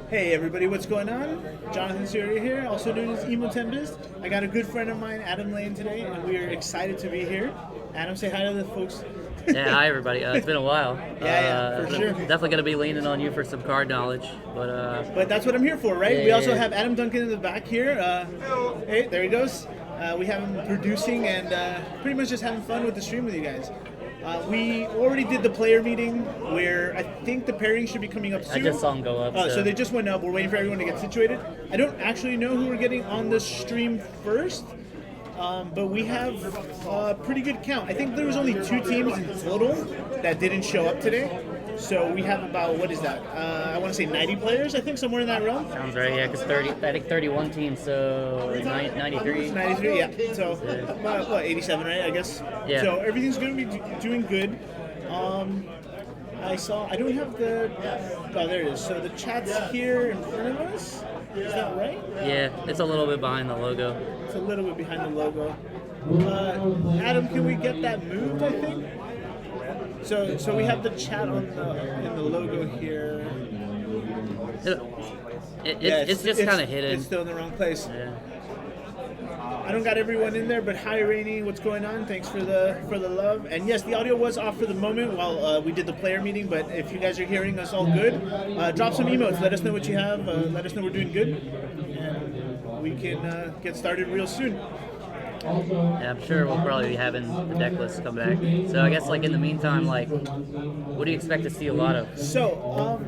Hey everybody, what's going on? Jonathan Suri here, also known as Emo Tempest. I got a good friend of mine, Adam Lane, today, and we are excited to be here. Adam, say hi to the folks. Yeah, hi everybody. It's been a while. Yeah, for sure. Definitely going to be leaning on you for some card knowledge, But that's what I'm here for, right? Yeah, We also yeah. have Adam Duncan in the back here. Hey, there he goes. We have him producing and pretty much just having fun with the stream with you guys. We already did the player meeting where I think the pairing should be coming up I soon. just saw him go up. So they just went up. We're waiting for everyone to get situated. I don't actually know who we're getting on the stream first, but we have a pretty good count. I think there was only 2 teams in total that didn't show up today. So we have about, what is that? I want to say 90 players, I think, somewhere in that realm. Sounds right, yeah, because I think 31 teams, so 93. 93, yeah. So about, what, 87, right, I guess? Yeah. So everything's going to be doing good. I don't have the, oh, there it is. So the chat's here in front of us. Is that right? Yeah, it's a little bit behind the logo. It's a little bit behind the logo. Adam, can we get that moved, I think? So we have the chat on in the logo here. It's just kind of hidden. It's still in the wrong place. Yeah. I don't got everyone in there, but hi Rainey, what's going on? Thanks for the love. And yes, the audio was off for the moment while we did the player meeting, but if you guys are hearing us all good, drop some emotes. Let us know what you have. Let us know we're doing good, and we can get started real soon. Yeah, I'm sure we'll probably be having the deck list come back. So I guess, like, in the meantime, like, what do you expect to see a lot of? So,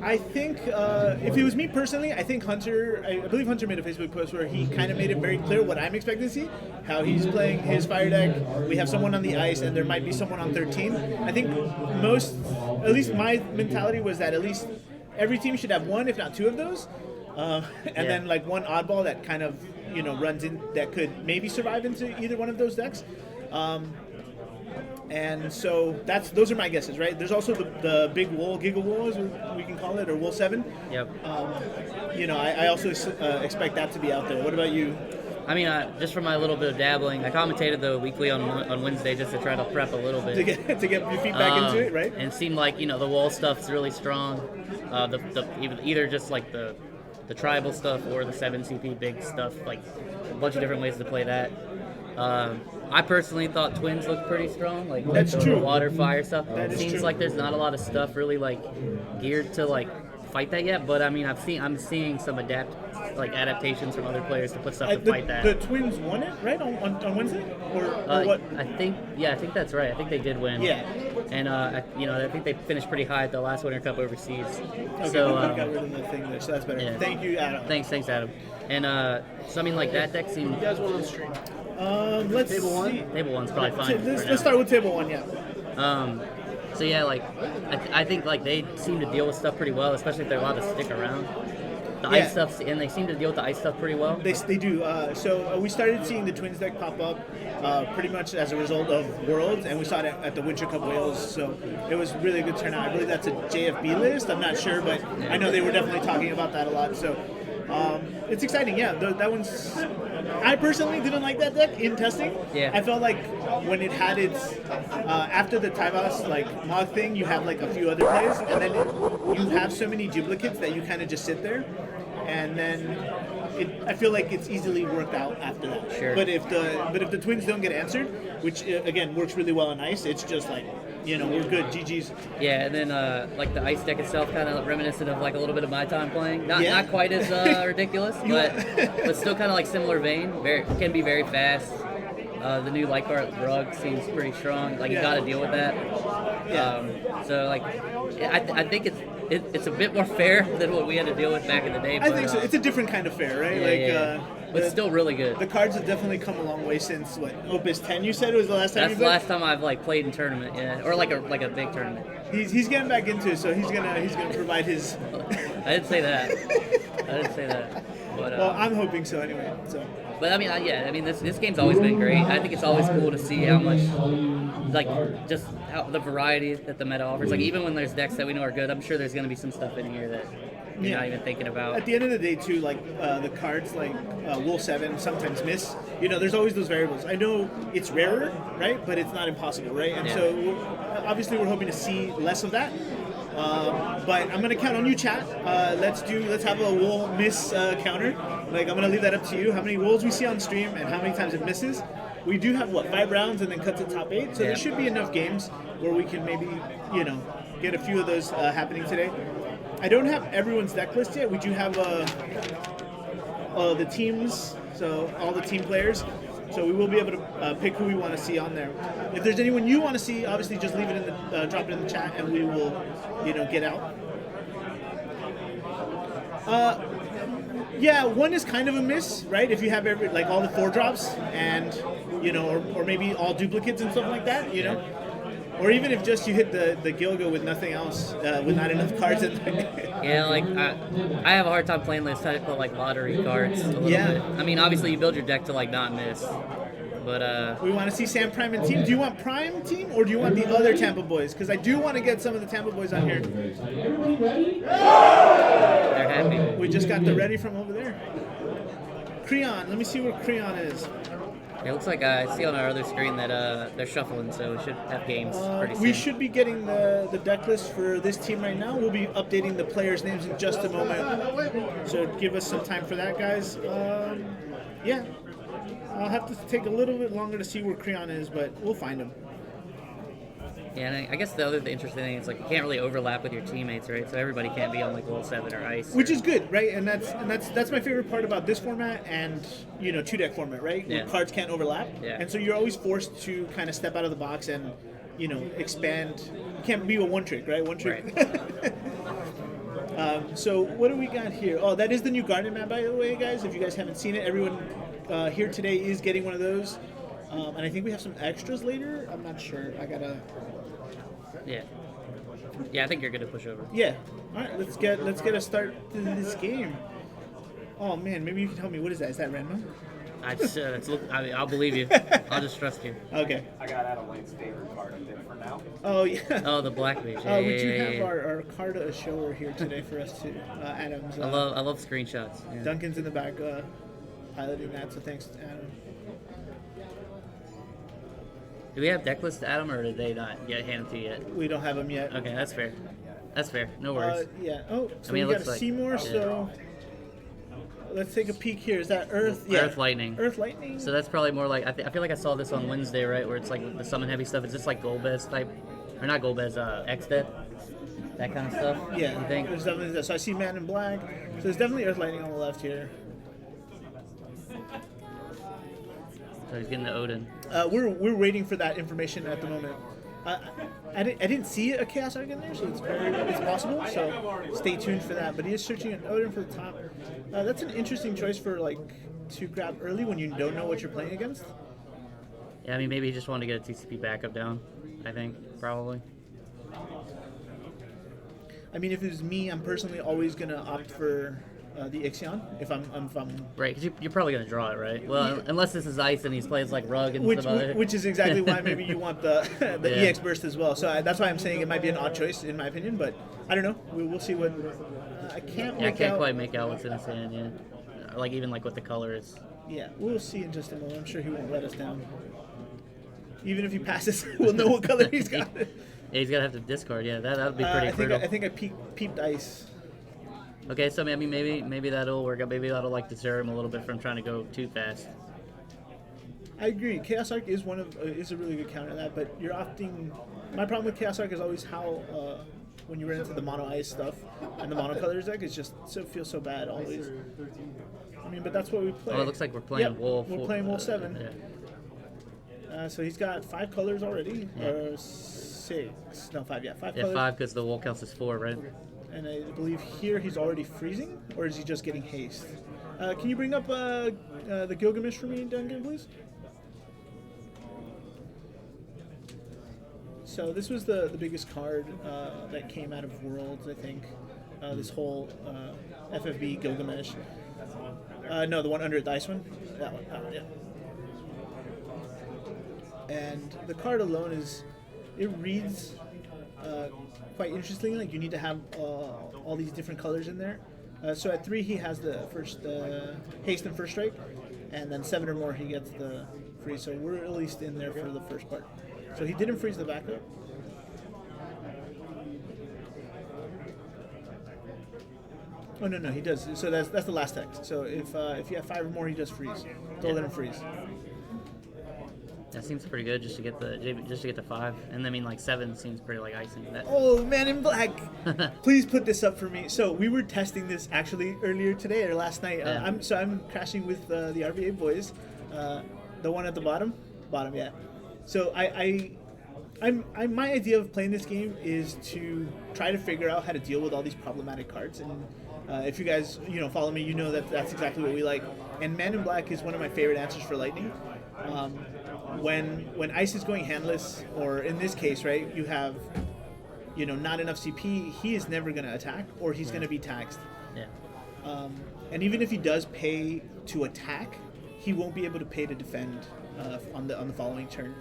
I think if it was me personally, I think Hunter, I believe Hunter made a Facebook post where he kind of made it very clear what I'm expecting to see, how he's playing his fire deck. We have someone on the ice, and there might be someone on 13. I think at least my mentality was that at least every team should have one, if not 2 of those. And then like one oddball that kind of runs in that could maybe survive into either one of those decks. And so those are my guesses, right? There's also the big wool, Giga Wool, as we can call it, or Wool 7. Yep. I also expect that to be out there. What about you? I mean, just from my little bit of dabbling, I commentated the weekly on Wednesday just to try to prep a little bit. To get your feet back into it, right? And it seemed like, the wall stuff's really strong. Either just like the tribal stuff or the 7 CP big stuff, like a bunch of different ways to play that. I personally thought Twins looked pretty strong, like that's the true. Water fire stuff. That It seems true. like there's not a lot of stuff really like geared to like fight that yet, but I mean I'm seeing some adaptations from other players to put stuff to fight that. The Twins won it, right, on Wednesday, or what? I think that's right. I think they did win. Yeah. And I think they finished pretty high at the last Winter Cup overseas. Okay, So I got rid of the thing there, so that's better. yeah. Thank you, Adam. Thanks Adam. And so I mean, like, that deck seemed. You guys want on stream? Let's Table one? see. Table 1's probably fine. Let's start with table 1, yeah. So yeah, like I think like they seem to deal with stuff pretty well, especially if they're allowed to stick around. The ice stuff, and they seem to deal with the ice stuff pretty well. They do. So we started seeing the Twins deck pop up pretty much as a result of Worlds, and we saw it at the Winter Cup Wales. So it was really a good turnout. I believe that's a JFB list. I'm not sure, but I know they were definitely talking about that a lot. So it's exciting. Yeah, that one's. I personally didn't like that deck in testing. Yeah. I felt like when it had its after the Tyvos mod thing, you have like a few other plays, and then you have so many duplicates that you kind of just sit there, and then I feel like it's easily worked out after that. Sure. But if the Twins don't get answered, which again works really well on ice, it's just like we're good. GG's. Yeah, and then like the ice deck itself, kind of reminiscent of like a little bit of my time playing. Not quite as ridiculous, but still kind of like similar vein. Can be very fast. The new Light Art rug seems pretty strong. Like you got to deal with that. So like, I think it's a bit more fair than what we had to deal with back in the day. I think so. It's a different kind of fair, right? But it's still really good. The cards have definitely come a long way since Opus 10. You said it was the last time. That's the last time I've like played in tournament, yeah, or like a big tournament. He's getting back into it, so he's gonna provide his. I didn't say that. But, well, I'm hoping so anyway. So. But I mean, this game's always been great. I think it's always cool to see how much, like, just how the variety that the meta offers. Like, even when there's decks that we know are good, I'm sure there's going to be some stuff in here that you're not even thinking about. At the end of the day, too, like the cards like Wool 7 sometimes miss. There's always those variables. I know it's rarer, right? But it's not impossible, right? And so obviously we're hoping to see less of that. But I'm gonna count on you, chat. Let's have a wool miss counter. Like I'm gonna leave that up to you. How many wools we see on stream and how many times it misses. We do have 5 rounds and then cut to top 8, so there should be enough games where we can maybe get a few of those happening today. I don't have everyone's deck list yet. We do have the teams, so all the team players. So we will be able to pick who we want to see on there. If there's anyone you want to see, obviously just leave it in the drop it in the chat, and we will, get out. Yeah, one is kind of a miss, right? If you have all the 4 drops and or maybe all duplicates and stuff like that, Or even if just you hit the Gilga with nothing else, with not enough cards in there. Yeah, I have a hard time playing this type of lottery cards a little bit. I mean, obviously you build your deck to not miss, but we want to see Sam Prime and team. Do you want Prime team or do you want the other Tampa boys? Because I do want to get some of the Tampa boys on here. They're happy. We just got the ready from over there. Creon, let me see where Creon is. It looks like I see on our other screen that they're shuffling, so we should have games pretty soon. We should be getting the deck list for this team right now. We'll be updating the players' names in just a moment, so give us some time for that, guys. Yeah, I'll have to take a little bit longer to see where Creon is, but we'll find him. Yeah, and I guess the interesting thing is you can't really overlap with your teammates, right? So everybody can't be on Level 7 or Ice. Which is good, right? And that's my favorite part about this format and 2-deck format, right? Yeah. Where cards can't overlap. Yeah. And so you're always forced to kind of step out of the box and expand. You can't be a one trick, right? One trick. Right. So what do we got here? Oh, that is the new Garden map, by the way, guys. If you guys haven't seen it, everyone here today is getting one of those. And I think we have some extras later. I'm not sure. I gotta. Yeah. Yeah, I think you're gonna push over. Yeah. All right. Let's get a start to this game. Oh man, maybe you can tell me what is that? Is that random? I'll believe you. I'll just trust you. Okay. I got Adam Lane's favorite card up there for now. Oh yeah. Oh, the Black Mage. We do have our card shower here today for us too. Adam's. I love screenshots. Yeah. Duncan's in the back piloting that, so thanks, Adam. Do we have deck lists, Adam, or did they not get handed to you yet? We don't have them yet. Okay, that's fair. That's fair. No worries. Yeah. Oh, so we got a Seymour. So let's take a peek here. Is that Earth? Yeah. Earth Lightning. Earth Lightning. So that's probably more like I feel like I saw this on Wednesday, right? Where it's the summon heavy stuff. Is this Golbez type, or not Golbez? X-Dead, that kind of stuff. Yeah. I think. There's definitely that. So I see Man in Black. So there's definitely Earth Lightning on the left here. So he's getting the Odin. We're waiting for that information at the moment. I didn't see a Chaos Arc in there, so it's possible. So stay tuned for that. But he is searching an Odin for the top. That's an interesting choice for to grab early when you don't know what you're playing against. Yeah, I mean maybe he just wanted to get a TCP backup down. I think probably. I mean, if it was me, I'm personally always gonna opt for the Ixion if I'm right, because you're probably gonna draw it, right? Well, unless this is Ice and he plays Rug and stuff other. Which is exactly why maybe you want the EX burst as well. So that's why I'm saying it might be an odd choice in my opinion, but I don't know. We'll see what I can't. I can't quite make out what's in his hand. Yeah, even what the color is. Yeah, we'll see in just a moment. I'm sure he won't let us down. Even if he passes, we'll know what color he's got. Yeah, he's gonna have to discard. Yeah, that would be pretty brutal. I think I peeped Ice. Okay, so maybe that'll work out. Maybe that'll deter him a little bit from trying to go too fast. I agree. Chaos Arc is is a really good counter to that, but you're opting. My problem with Chaos Arc is always how when you run into the mono ice stuff and the monocolors deck, it feels so bad always. I mean, but that's what we play. Oh, it looks like we're playing Wool. We're playing Wool 7. Yeah. So he's got 5 colors already, or 6? No, 5. Yeah, 5 colors. Yeah, 5 because the Wool counts as 4, right? And I believe here he's already freezing, or is he just getting haste? Can you bring up the Gilgamesh for me, Duncan, please? So this was the biggest card that came out of Worlds, I think. This whole FFB Gilgamesh. No, the one under the ice one. That one, yeah. And the card alone it reads quite interestingly. You need to have all these different colors in there. So at 3 he has the first haste and first strike, and then 7 or more he gets the freeze. So we're at least in there for the first part. So he didn't freeze the backup. Oh no, he does. So that's the last text. So if you have 5 or more, he does freeze. Throw that in freeze. That seems pretty good just to get the 5, and I mean like 7 seems pretty like icing. Oh, Man in Black! Please put this up for me. So we were testing this actually earlier today or last night. Yeah. I'm crashing with the RVA boys, the one at the bottom, yeah. So my idea of playing this game is to try to figure out how to deal with all these problematic cards. And if you guys follow me, you know that's exactly what we like. And Man in Black is one of my favorite answers for Lightning. When Ice is going handless, or in this case, right, you have not enough CP, he is never going to attack, or he's going to be taxed. Yeah. And even if he does pay to attack, he won't be able to pay to defend on the following turn.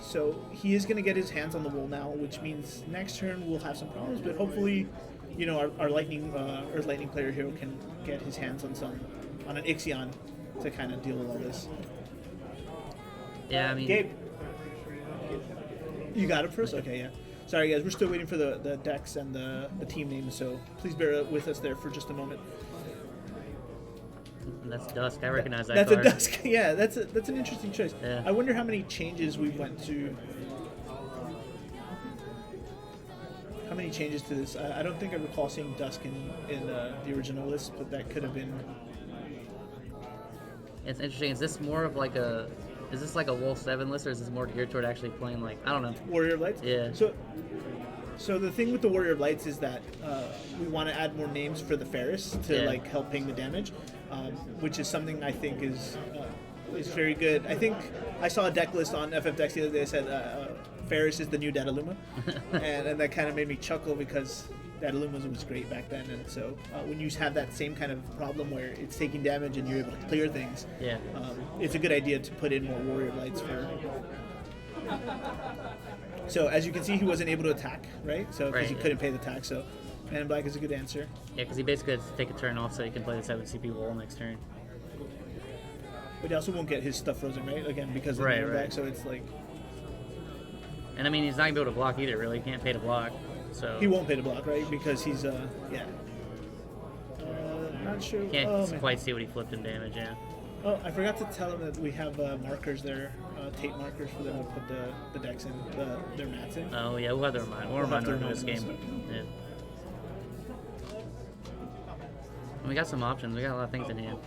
So he is going to get his hands on the wool now, which means next turn we'll have some problems. But hopefully, our Lightning Earth Lightning player here can get his hands on an Ixion to kind of deal with all this. Yeah, I mean, Gabe, you got it first? Okay, yeah. Sorry, guys, we're still waiting for the decks and the team names, so please bear with us there for just a moment. that's Dusk. I recognize that That's card. a Dusk. Yeah, that's an interesting choice. Yeah. I wonder how many changes we went to. How many changes to this? I don't think I recall seeing Dusk in the original list, but that could have been. It's interesting. Is this more of like a Wool 7 list, or is this more geared toward actually playing like, I don't know? Warrior of Lights? Yeah. So the thing with the Warrior of Lights is that we want to add more names for the Ferris to like help ping the damage, which is something I think is very good. I think I saw a deck list on FF Decks the other day that said Ferris is the new Dataluma, and that kind of made me chuckle because Dataluma was great back then, and so when you have that same kind of problem where it's taking damage and you're able to clear things, it's a good idea to put in more Warrior of Lights for. So as you can see, he wasn't able to attack, right? So because he couldn't pay the tax. So Man in Black is a good answer. Yeah, because he basically has to take a turn off so he can play the 7 CP Wool next turn. But he also won't get his stuff frozen, right? Again, because of Man in Black. So it's like. And I mean, he's not gonna be able to block either. Really, he can't pay to block. So he won't pay to block, right? Because he's not sure. Can't quite see what he flipped in damage. Yeah. Oh, I forgot to tell him that we have markers there, tape markers for them to put the decks in, their mats in. Oh yeah, we'll have to remind. We'll remind them this game. Yeah. And we got some options. We got a lot of things in hand.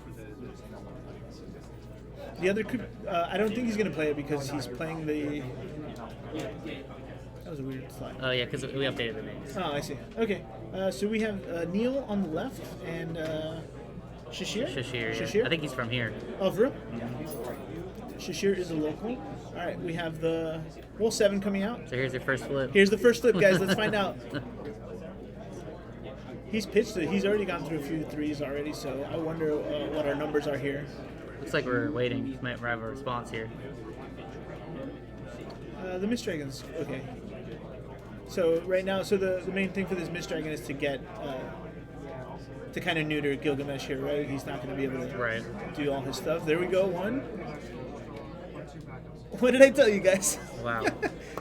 The other could. I don't think he's gonna play it because he's playing the. That was a weird slide. Oh yeah, because we updated the names. Oh, I see. Okay, so we have Neil on the left and Shashir. Yeah. I think he's from here. Oh, for real? Shashir is a local. All right, we have the Wool 7 coming out. So here's your first flip. Here's the first flip, guys. Let's find out. He's pitched it. He's already gone through a few threes already, so I wonder what our numbers are here. Looks like we're waiting. He might have a response here. The Mist Dragon's okay. So right now, the main thing for this Mist Dragon is to get to kind of neuter Gilgamesh here, right? He's not going to be able to do all his stuff. There we go, one. What did I tell you guys? Wow.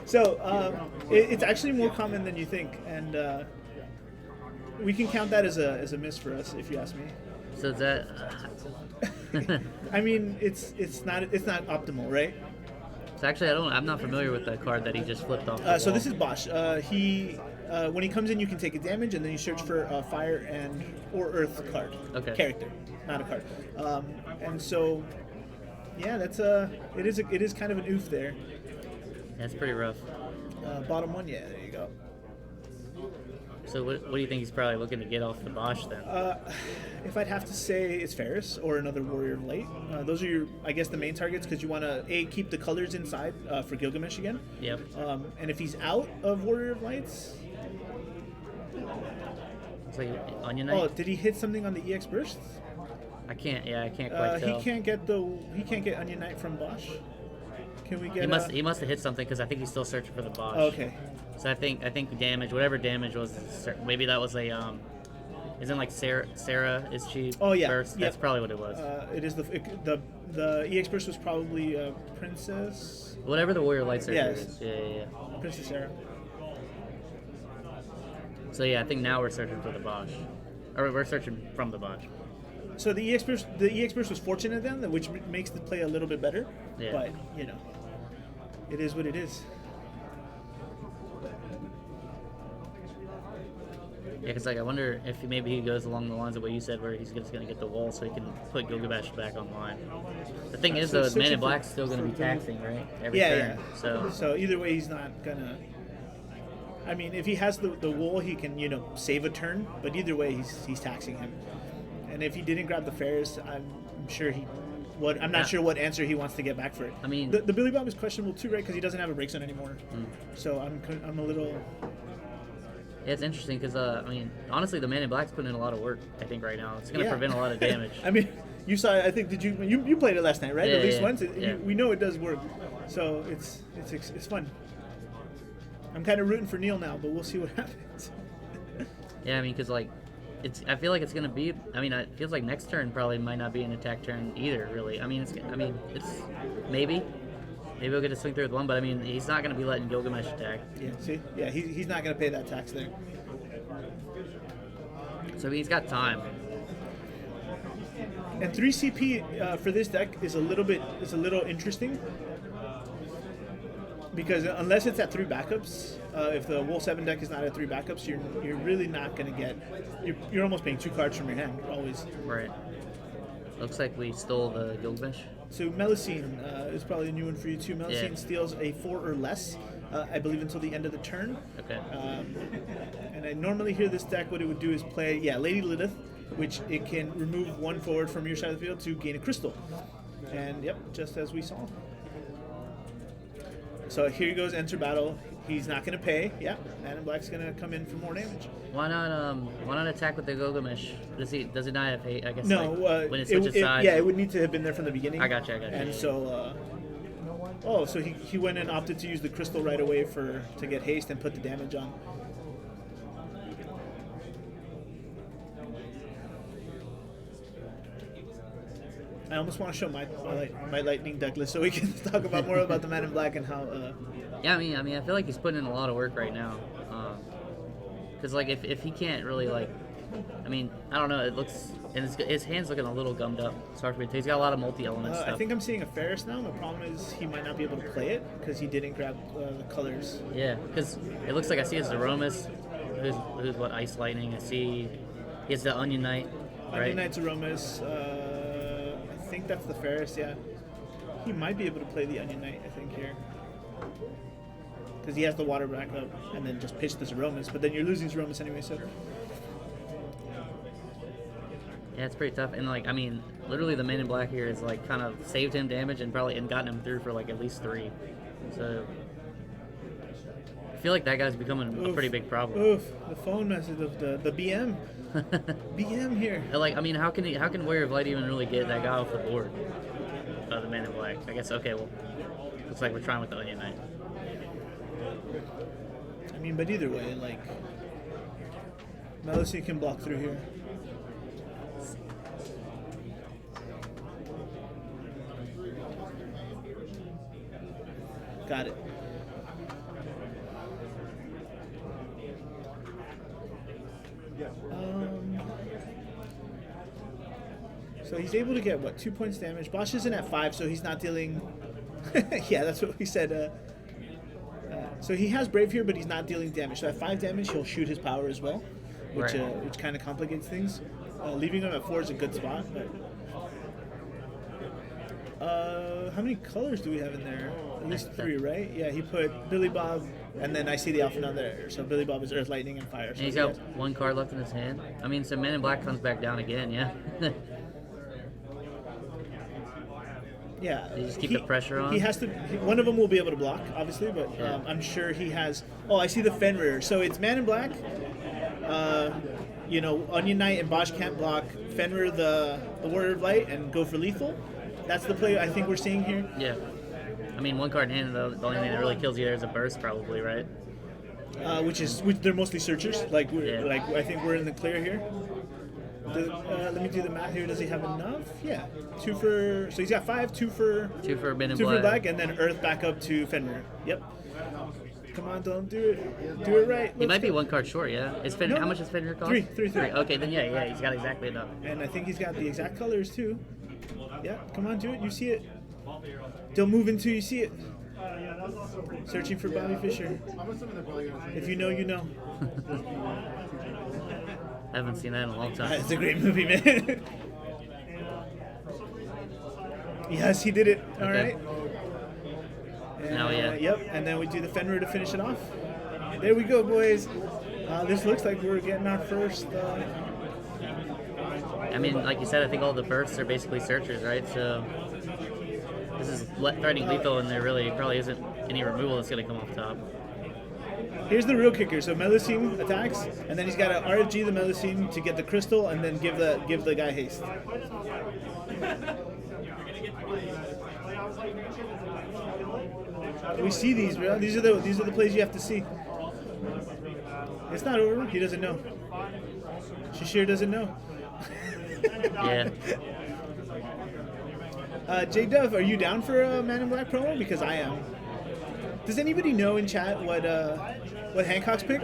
So it's actually more common than you think, and we can count that as a miss for us, if you ask me. So is that? I mean, it's not optimal, right? So actually, I'm not familiar with the card that he just flipped off. So this is Bosch. When he comes in, you can take a damage, and then you search for a fire or earth card. Okay. Character, not a card. And so, yeah, it is kind of an oof there. That's pretty rough. Bottom one, yeah, there you go. So what do you think he's probably looking to get off the Bosch then? If I'd have to say, it's Ferris or another Warrior of Light. Those are the main targets because you want to keep the colors inside for Gilgamesh again. Yep. And if he's out of Warrior of Lights, it's like Onion Knight. Oh, did he hit something on the EX bursts? I can't quite tell. He can't get Onion Knight from Bosch. Can we get? He must have hit something because I think he's still searching for the Bosch. Oh, okay. So I think damage, whatever damage was, maybe that was a isn't like Sarah is she? Oh yeah, first? That's probably what it was. It is the EX burst was probably Princess. Whatever the Warrior Light Searcher Yes. is. Yeah. Princess Sarah. So yeah, I think now we're searching for the Bosch. Or we're searching from the bunch. So the EX burst was fortunate then, which makes the play a little bit better. Yeah. But it is what it is. Yeah, because like I wonder if maybe he goes along the lines of what you said, where he's just going to get the wall so he can put Gilgamesh back online. The thing is, though, Man in Black's still going to be taxing, right? Every turn. Yeah. So either way, he's not gonna. I mean, if he has the wall, he can save a turn. But either way, he's taxing him. And if he didn't grab the Ferris, I'm sure he. I'm not sure what answer he wants to get back for it. I mean, the Billy Bob is questionable too, right? Because he doesn't have a break zone anymore. So I'm a little. Yeah, it's interesting because, I mean, honestly, the Man in Black's putting in a lot of work, I think, right now. It's going to prevent a lot of damage. I mean, you saw it, I think, did you played it last night, right? Yeah, At least once. Yeah. We know it does work. So it's fun. I'm kind of rooting for Neil now, but we'll see what happens. Yeah, I mean, because, like, I feel like it's going to be, I mean, it feels like next turn probably might not be an attack turn either, really. I mean, it's maybe. Maybe we'll get to swing through with one, but I mean, he's not going to be letting Gilgamesh attack. Yeah, see? Yeah, he's not going to pay that tax there. So I mean, he's got time. And 3 CP for this deck is a little interesting. Because unless it's at 3 backups, if the Wool 7 deck is not at 3 backups, you're really not going to get... You're almost paying 2 cards from your hand, always. Right. Looks like we stole the Gilgamesh. So Melusine is probably a new one for you too. Melusine steals a 4 or less, I believe, until the end of the turn. Okay. And I normally hear this deck, what it would do is play, Lady Lilith, which it can remove 1 forward from your side of the field to gain a crystal. And yep, just as we saw. So here he goes, enter battle. He's not going to pay. Yeah, Man in Black's going to come in for more damage. Why not attack with the Gilgamesh? Does he not have hate? I guess no. When it switches sides. Yeah, it would need to have been there from the beginning. I got you. And so, so he went and opted to use the crystal right away to get haste and put the damage on. I almost want to show my lightning deck list so we can talk about more about the Man in Black and how. Yeah, I mean, I feel like he's putting in a lot of work right now. Because like if he can't really like, I mean, I don't know. It looks and his hand's looking a little gummed up. It's hard for me to tell. He's got a lot of multi-element stuff. I think I'm seeing a Ferris now. The problem is he might not be able to play it because he didn't grab the colors. Yeah, because it looks like I see his Aromas, who's what, Ice Lightning. I see he has the Onion Knight. Right? Onion Knight's Aromas. I think that's the Ferris. Yeah, he might be able to play the Onion Knight. I think here. Because he has the water backup and then just pitch this Aromas, but then you're losing Aromas anyway, so. Yeah, it's pretty tough. And, like, I mean, literally the Man in Black here is, like, kind of saved him damage and gotten him through for, like, at least 3. So, I feel like that guy's becoming a pretty big problem. Oof, the phone message of the BM. BM here. Like, I mean, how can Warrior of Light even really get that guy off the board? The Man in Black. I guess, okay, well, looks like we're trying with the Onion Knight. I mean, but either way, like, Melusine can block through here. Got it. So he's able to get, 2 points damage. Bosch isn't at 5, so he's not dealing... yeah, that's what we said. So he has Brave here, but he's not dealing damage. So at 5 damage, he'll shoot his power as well, which kind of complicates things. Leaving him at 4 is a good spot. But, how many colors do we have in there? At least 3, right? Yeah, he put Billy Bob, and then I see the Alpha there. So Billy Bob is Earth, Lightning, and Fire. So and he's got 1 card left in his hand. I mean, so Man in Black comes back down again, yeah? Yeah, you just keep the pressure on. He has to. One of them will be able to block, obviously, but I'm sure he has. Oh, I see the Fenrir. So it's Man in Black. Onion Knight and Bosch can't block. Fenrir the Warrior of Light and go for lethal. That's the play I think we're seeing here. Yeah, I mean 1 card in hand. The only thing that really kills you there is a burst, probably, right? Which they're mostly searchers. I think we're in the clear here. Let me do the math here. Does he have enough? Yeah, 2 for. So he's got 5, 2 for. 2 for Men in 2 Black. for Black, and then Earth back up to Fenrir. Yep. Come on, don't do it. Do it right. He might Let's be go. one card short, yeah. Is Fenrir, No, how no. much does Fenrir cost? Three. Okay, then yeah, he's got exactly enough. And I think he's got the exact colors too. Yeah, come on, do it. You see it. Don't move until you see it. Searching for Bobby Fischer. If you know, you know. I haven't seen that in a long time. It's a great movie, man. Yes, he did it. All Okay. right. And, Now, yeah. Yep, and then we do the Fenrir to finish it off. There we go, boys. This looks like we're getting our first. I mean, like you said, I think all the births are basically searchers, right? So this is threatening lethal, and there really probably isn't any removal that's going to come off top. Here's the real kicker. So Melusine attacks, and then he's got to RFG the Melusine to get the crystal, and then give the guy haste. We see these, bro. These are the plays you have to see. It's not over. He doesn't know. Shashir doesn't know. Yeah. J Dove, are you down for a Man in Black promo? Because I am. Does anybody know in chat what Hancock's pick?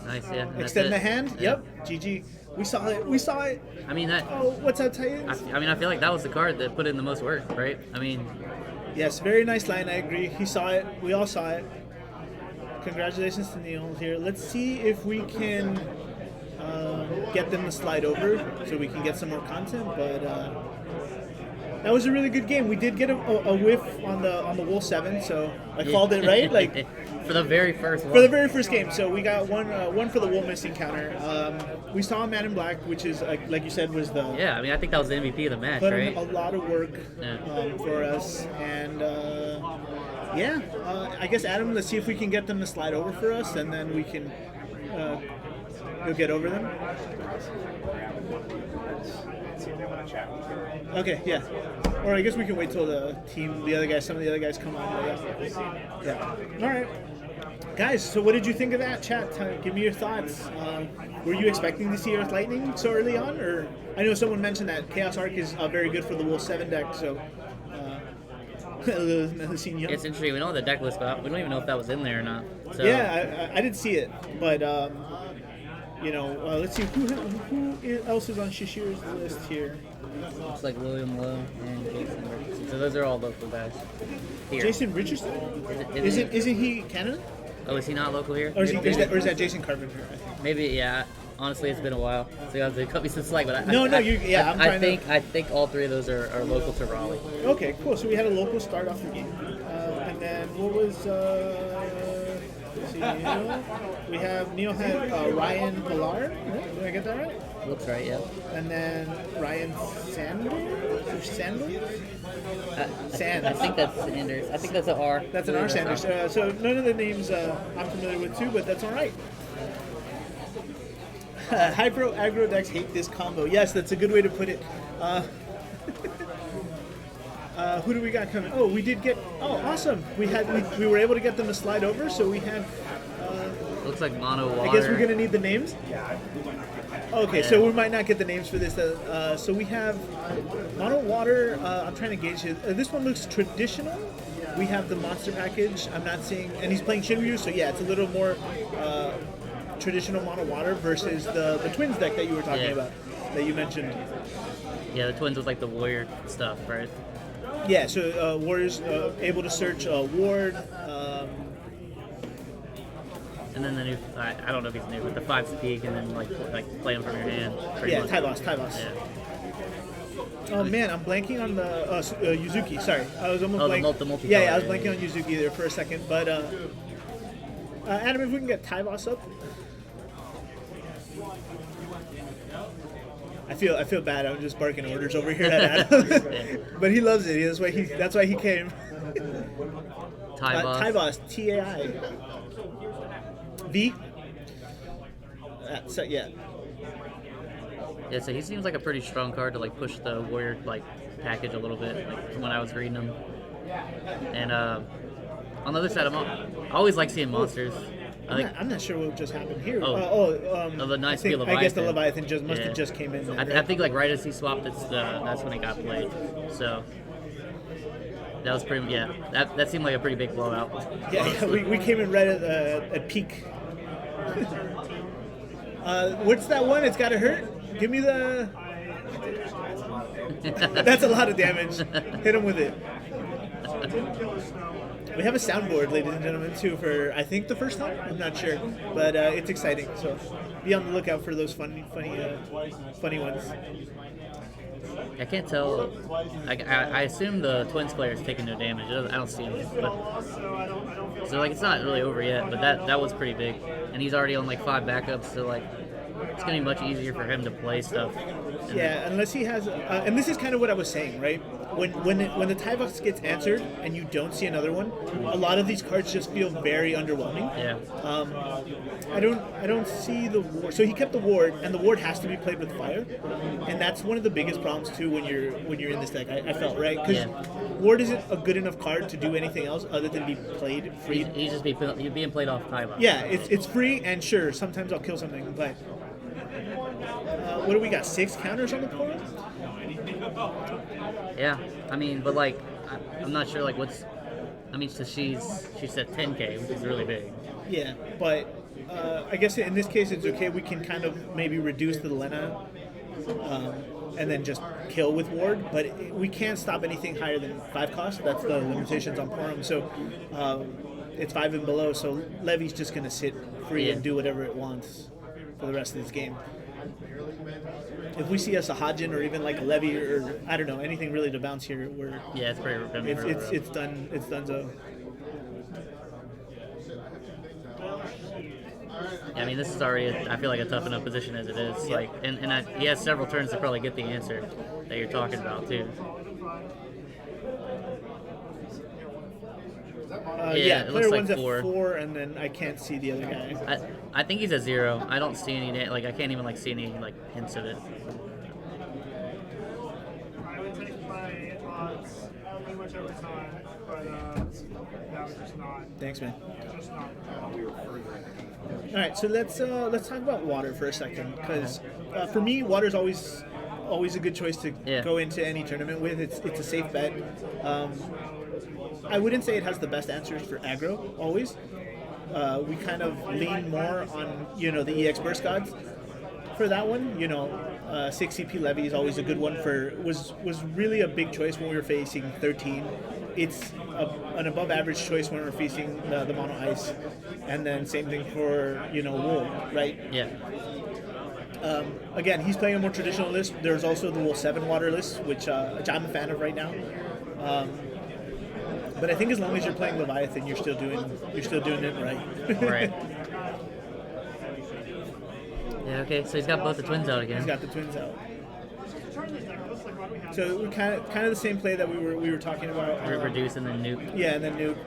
Nice, yeah. And that's Extend it. the hand. Yeah. Yep. GG. We saw it. We saw it. I mean that. Oh, what's up, Titans? I mean, I feel like that was the card that put in the most work, right? I mean, Yes, very nice line. I agree. He saw it. We all saw it. Congratulations to Neil here. Let's see if we can get them to slide over so we can get some more content. But that was a really good game. We did get a whiff on the Wolf 7, so I called it right. Like for the very first one. for the very first game. So we got one for the Wolf missing counter. We saw Man in Black, which is like you said was the Yeah, I mean, I think that was the MVP of the match, put right? in a lot of work Yeah. for us, and I guess Adam, let's see if we can get them to slide over for us, and then we can we'll get over them. See if they want to chat with you. Okay, yeah. Or I guess we can wait till some of the other guys come on. Yeah. All right. Guys, so what did you think of that, chat? Give me your thoughts. Were you expecting to see Earth Lightning so early on? Or I know someone mentioned that Chaos Arc is very good for the Wolf 7 deck, so... It's interesting. We know the deck list, but we don't even know if that was in there or not. So. Yeah, I didn't see it, but let's see who else is on Shashir's list here. Looks like William Lowe and Jason Richardson. So those are all local guys. Here. Jason Richardson? Isn't he Canada? Oh, is he not local here? Or is that Jason Carpenter? I think. Maybe, yeah. Honestly, it's been a while, so you have to cut me some slack. But I think all three of those are local to Raleigh. Okay, cool. So we had a local start off the game, and then what was? Let's see, we have Neil had Ryan Pilar. Did I get that right? Looks right, yeah. And then Ryan Sanders or Sanders? Sands. I think that's Sanders. I think that's an R. That's an R Sanders. So none of the names I'm familiar with too, but that's all right. Hypro aggro decks hate this combo. Yes, that's a good way to put it. Who do we got coming? Oh, we did get. Oh, awesome! We were able to get them to slide over, so we had. Looks like mono water. I guess we're gonna need the names. Okay, so we might not get the names for this. So we have mono water. I'm trying to gauge it. This one looks traditional. We have the monster package. I'm not seeing, and he's playing Shinryu, so yeah, it's a little more. Traditional mono water versus the twins deck that you were talking about, that you mentioned. Yeah, the twins with like the warrior stuff, right? Yeah, so warriors able to search ward. And then the new, I don't know if he's new, but the 5 speak and then like play them from your hand. Yeah, much. Tylos. Yeah. Oh man, I'm blanking on the Yuzuki. Sorry, I was almost blanking. The multi. Yeah, I was blanking on Yuzuki there for a second. But Adam, if we can get Tylos up. I feel bad. I'm just barking orders over here at Adam, but he loves it. That's why he came. Tyvos, T-A-I. V. So yeah. Yeah, so he seems like a pretty strong card to like push the warrior like package a little bit, like from when I was reading him. And on the other side, I always like seeing monsters. I'm not sure what just happened here. The nice Leviathan. I guess the Leviathan must have just came in. I think like right as he swapped, that's when it got played. So That was pretty. Yeah, that seemed like a pretty big blowout. Yeah, we came in right at peak. What's that one? It's gotta hurt. Give me the. That's a lot of damage. Hit him with it. We have a soundboard, ladies and gentlemen, too, for I think the first time. I'm not sure, but it's exciting. So be on the lookout for those funny ones. I can't tell. I assume the Twins player is taking no damage. I don't see him, but so like it's not really over yet. But that was pretty big, and he's already on like 5 backups. So like it's gonna be much easier for him to play stuff. Yeah, unless he has, and this is kind of what I was saying, right? When the Tyvox gets answered and you don't see another one, a lot of these cards just feel very underwhelming. Yeah. I don't see the ward. So he kept the ward, and the ward has to be played with fire, and that's one of the biggest problems too when you're in this deck. I felt right because ward isn't a good enough card to do anything else other than be played free. He's just being played off Tyvox. Yeah, it's free, and sure, sometimes I'll kill something, but. What do we got? 6 counters on the board? Yeah, I mean, but like, I'm not sure like what's. I mean, so she said 10K, which is really big. Yeah, but I guess in this case it's okay. We can kind of maybe reduce the Lena, and then just kill with ward. But we can't stop anything higher than 5 cost. That's the limitations on Porum. So it's 5 and below. So Levy's just gonna sit free and do whatever it wants for the rest of this game. If we see a Sahajin or even like a Levy or I don't know anything really to bounce here, it's pretty. It's done. It's done. So. Yeah, I mean, this is already I feel like a tough enough position as it is. Yeah. Like, and he has several turns to probably get the answer that you're talking about too. Player looks like one's 4. at 4, and then I can't see the other guy. I think he's at 0. I don't see any like I can't even like see any like hints of it. I would take my odds pretty much every time, but no, just not. Thanks, man. Just not. All right, so let's talk about water for a second, because for me, water is always a good choice to go into any tournament with. It's a safe bet. I wouldn't say it has the best answers for aggro always. We kind of lean more on the EX Burst Gods for that one. 6 CP Levy is always a good one was really a big choice when we were facing 13. It's an above average choice when we're facing the mono ice, and then same thing for Wool, right? Yeah. Again, he's playing a more traditional list. There's also the Wool 7 water list, which I'm a fan of right now. But I think as long as you're playing Leviathan, you're still doing it right. Right. Yeah. Okay. So he's got both the twins out again. He's got the twins out. So we kind of the same play that we were talking about. Reduce and then nuke. Yeah, and then nuke.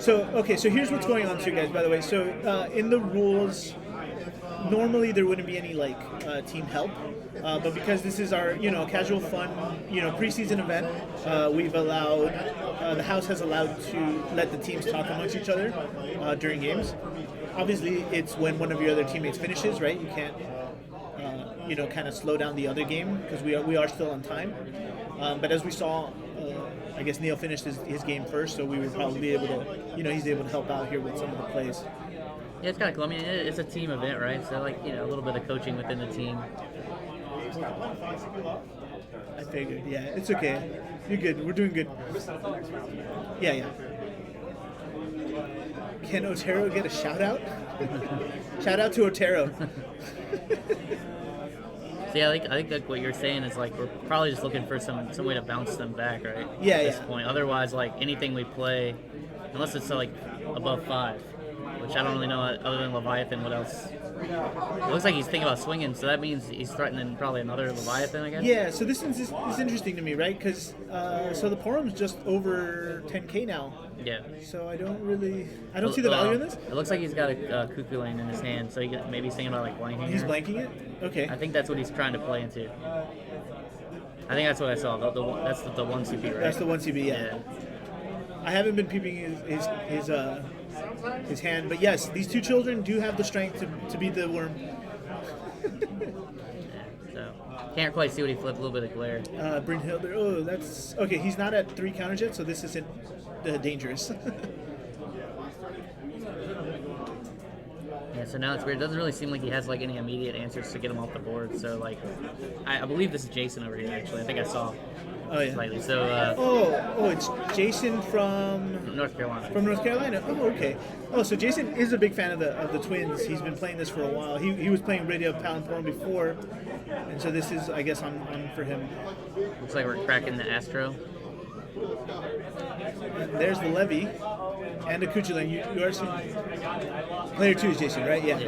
So here's what's going on too, guys. By the way, so in the rules. Normally there wouldn't be any team help, but because this is our casual fun preseason event, we've allowed the house has allowed to let the teams talk amongst each other during games. Obviously, it's when one of your other teammates finishes, right? You can't kind of slow down the other game because we are still on time. But as we saw, I guess Neil finished his game first, so we would probably be able to he's able to help out here with some of the plays. Yeah, it's kind of cool. I mean, it's a team event, right? So, a little bit of coaching within the team. I figured. Yeah, it's okay. You're good. We're doing good. Yeah. Can Otero get a shout out? Shout out to Otero. So yeah, I think like what you're saying is we're probably just looking for some way to bounce them back, right? Yeah, At this point, otherwise anything we play, unless it's above 5. Which I don't really know other than Leviathan. What else? It looks like he's thinking about swinging, so that means he's threatening probably another Leviathan, I guess. Yeah, so this is interesting to me, right? Because so the Porum's just over 10K now. Yeah. So I don't see the value in this. It looks like he's got a Cuckoo Lane in his hand, so maybe he's thinking about blanking. He's blanking it. Okay. I think that's what he's trying to play into. I think that's what I saw. That's the 1 CP, right? That's the 1 CP. Yeah. I haven't been peeping his hand, but yes, these two children do have the strength to beat the worm. So can't quite see what he flipped. A little bit of glare. Brynhilder. Oh, that's okay. He's not at 3 counters yet, so this isn't dangerous. Yeah, so now it's weird. It doesn't really seem like he has like any immediate answers to get him off the board. So like, I believe this is Jason over here. Actually, I think I saw Oh yeah. slightly. So It's Jason from North Carolina. From North Carolina. Oh, okay. Oh, so Jason is a big fan of the Twins. He's been playing this for a while. He was playing Radio Palindrome before, and so this is, I guess, on for him. Looks like we're cracking the Astro. There's the Levy and a Kuchulain. You are seeing player 2 is Jason, right? Yeah.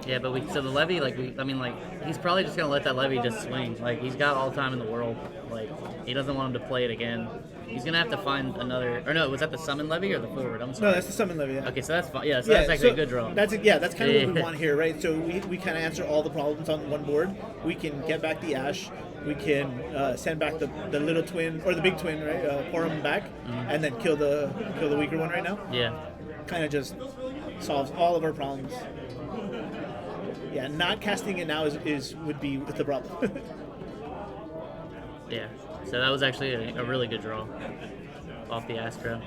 Yeah, but so the Levy, he's probably just gonna let that Levy just swing. Like, he's got all the time in the world. Like, he doesn't want him to play it again. He's gonna have to find another. Or no, was that the summon Levy or the forward? I'm sorry. No, that's the summon Levy. Yeah. Okay, so that's fine. Yeah, so that's actually a good draw. That's kind of what we want here, right? So we kind of answer all the problems on one board. We can get back the Ash. We can send back the little twin or the big twin, right? Pour him back, and then kill the weaker one right now. Yeah. Kind of just solves all of our problems. Yeah, not casting it now would be the problem. Yeah. So that was actually a really good draw off the Astro.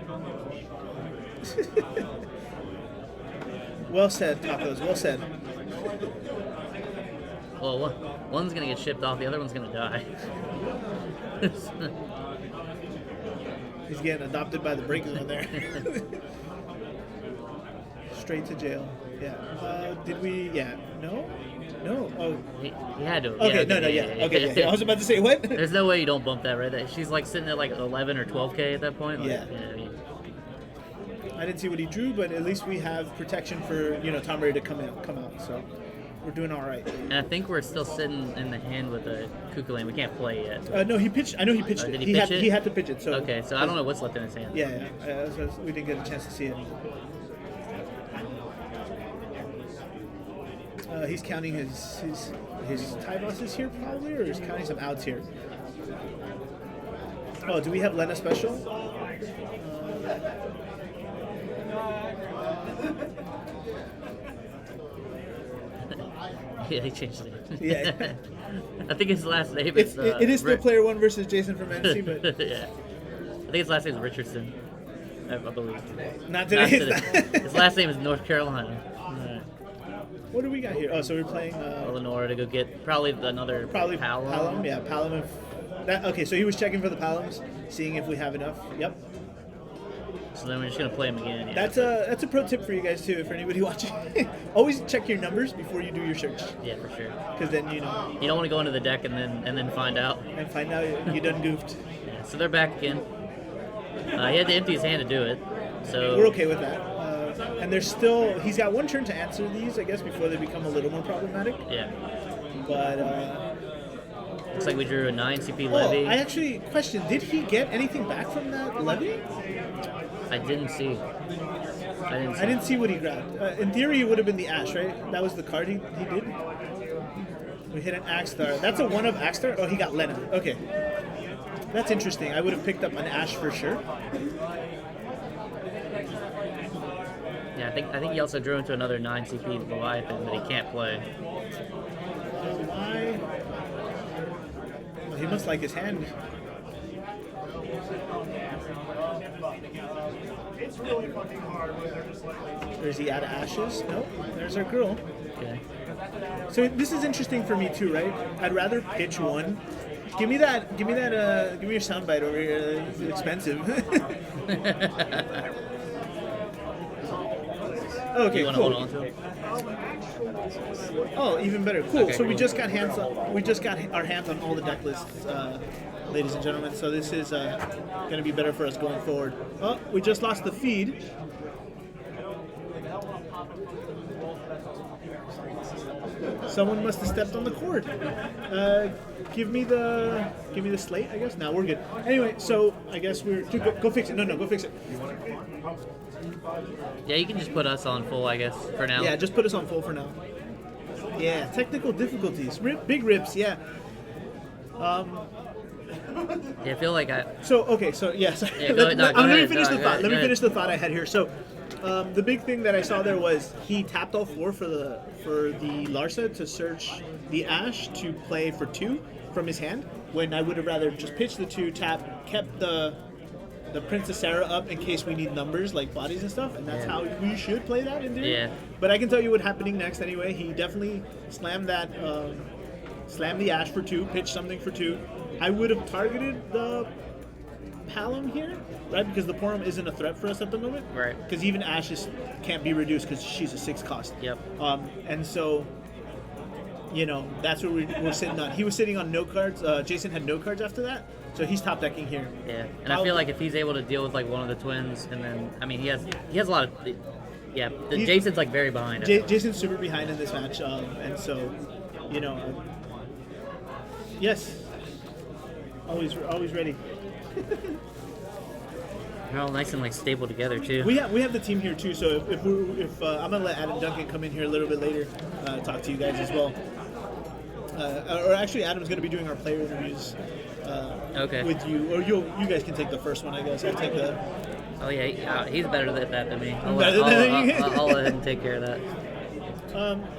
Well said, Tacos. Well said. Well, one's gonna get shipped off, the other one's gonna die. He's getting adopted by the break zone there. Straight to jail. Yeah. Did we? Yeah. No. No. Oh. He had to. Okay. Yeah, No. Yeah. Okay. Yeah. I was about to say what? There's no way you don't bump that, right? She's like sitting at like 11 or 12K at that point. Like, Yeah. I mean, I didn't see what he drew, but at least we have protection for Tom Brady to come out. So we're doing all right. and I think we're still sitting in the hand with a Kukulane. We can't play yet. No, he pitched. I know he pitched it. Did he pitch it? He had to pitch it. So Okay, so I don't know what's left in his hand. Yeah. We didn't get a chance to see it. He's counting his tie bosses here probably, or he's counting some outs here. Oh, do we have Lena special? Yeah, he changed it. Yeah. I think his last name It is still Rick. player 1 versus Jason from NC, but Yeah. I think his last name is Richardson. I believe. not Not today. today. His last name is North Carolina. Alright. What do we got here? Oh, so we're playing Eleanor to go get probably another probably Palom. Palom. Yeah, Palom. Okay, so he was checking for the Paloms, seeing if we have enough. Yep. So then we're just gonna play him again. Yeah. That's a pro tip for you guys too, for anybody watching. Always check your numbers before you do your search, Yeah, for sure. because then You don't want to go into the deck and then find out. and find out you done goofed. Yeah, so they're back again. He had to empty his hand to do it. So We're okay with that. And he's got one turn to answer these, I guess, before they become a little more problematic. yeah. But Looks like we drew a 9 CP Levy. I actually questioned, did he get anything back from that Levy? I didn't see. I didn't see what he grabbed. In theory, it would have been the Ash, right? That was the card he did. We hit an Axstar. That's a 1 of Axstar? Oh, he got Lena. Okay. That's interesting. I would have picked up an Ash for sure. Yeah, I think he also drew into another 9 CP Leviathan that he can't play. Why? Well, he must like his hand. It's really fucking hard when they're just like. Or is he out of ashes? Nope. There's our girl. Okay. So this is interesting for me too, right? I'd rather pitch one. Give me your soundbite over here. It's expensive. Okay, You want to cool. hold on to him? Oh, even better. Cool. Okay, So we cool. just got our hands on all the deck lists, ladies and gentlemen. So this is going to be better for us going forward. Oh, we just lost the feed. Someone must have stepped on the cord. Give me the slate, I guess. No, we're good. Anyway, so I guess go fix it. No, go fix it. Yeah, you can just put us on full, I guess, for now. Yeah, just put us on full for now. Yeah, technical difficulties. Big rips, yeah. Yeah, I feel like So, okay, so yes. Yeah, go ahead, no, go Let me ahead, finish no, the go thought. ahead, Let me go finish the thought I had here. So, The big thing that I saw there was he tapped all 4 for the Larsa to search the Ash to play for 2 from his hand, when I would have rather just pitched the 2, tap, kept the Princess Sarah up in case we need numbers like bodies and stuff, and that's how we should play that in theory. Yeah. But I can tell you what's happening next anyway. He definitely slammed that, slammed the Ash for 2, pitched something for 2. I would have targeted the Palom here, right? Because the Porum isn't a threat for us at the moment. Right. Because even Ash can't be reduced because she's a 6 cost. Yep. And so, that's what we're sitting on. He was sitting on no cards. Jason had no cards after that, so he's top decking here. Yeah, and I feel like if he's able to deal with like one of the twins, and then he has a lot of Jason's like very behind. Jason's super behind in this match, and so yes, always ready. They're all nice and like stable together too. We have the team here too. So if I'm gonna let Adam Duncan come in here a little bit later, talk to you guys as well. Or actually, Adam's gonna be doing our player interviews. Okay. With you, or you guys can take the first one, I guess. I'll take the. Oh yeah, he's better at that than me. I'll let him take care of that.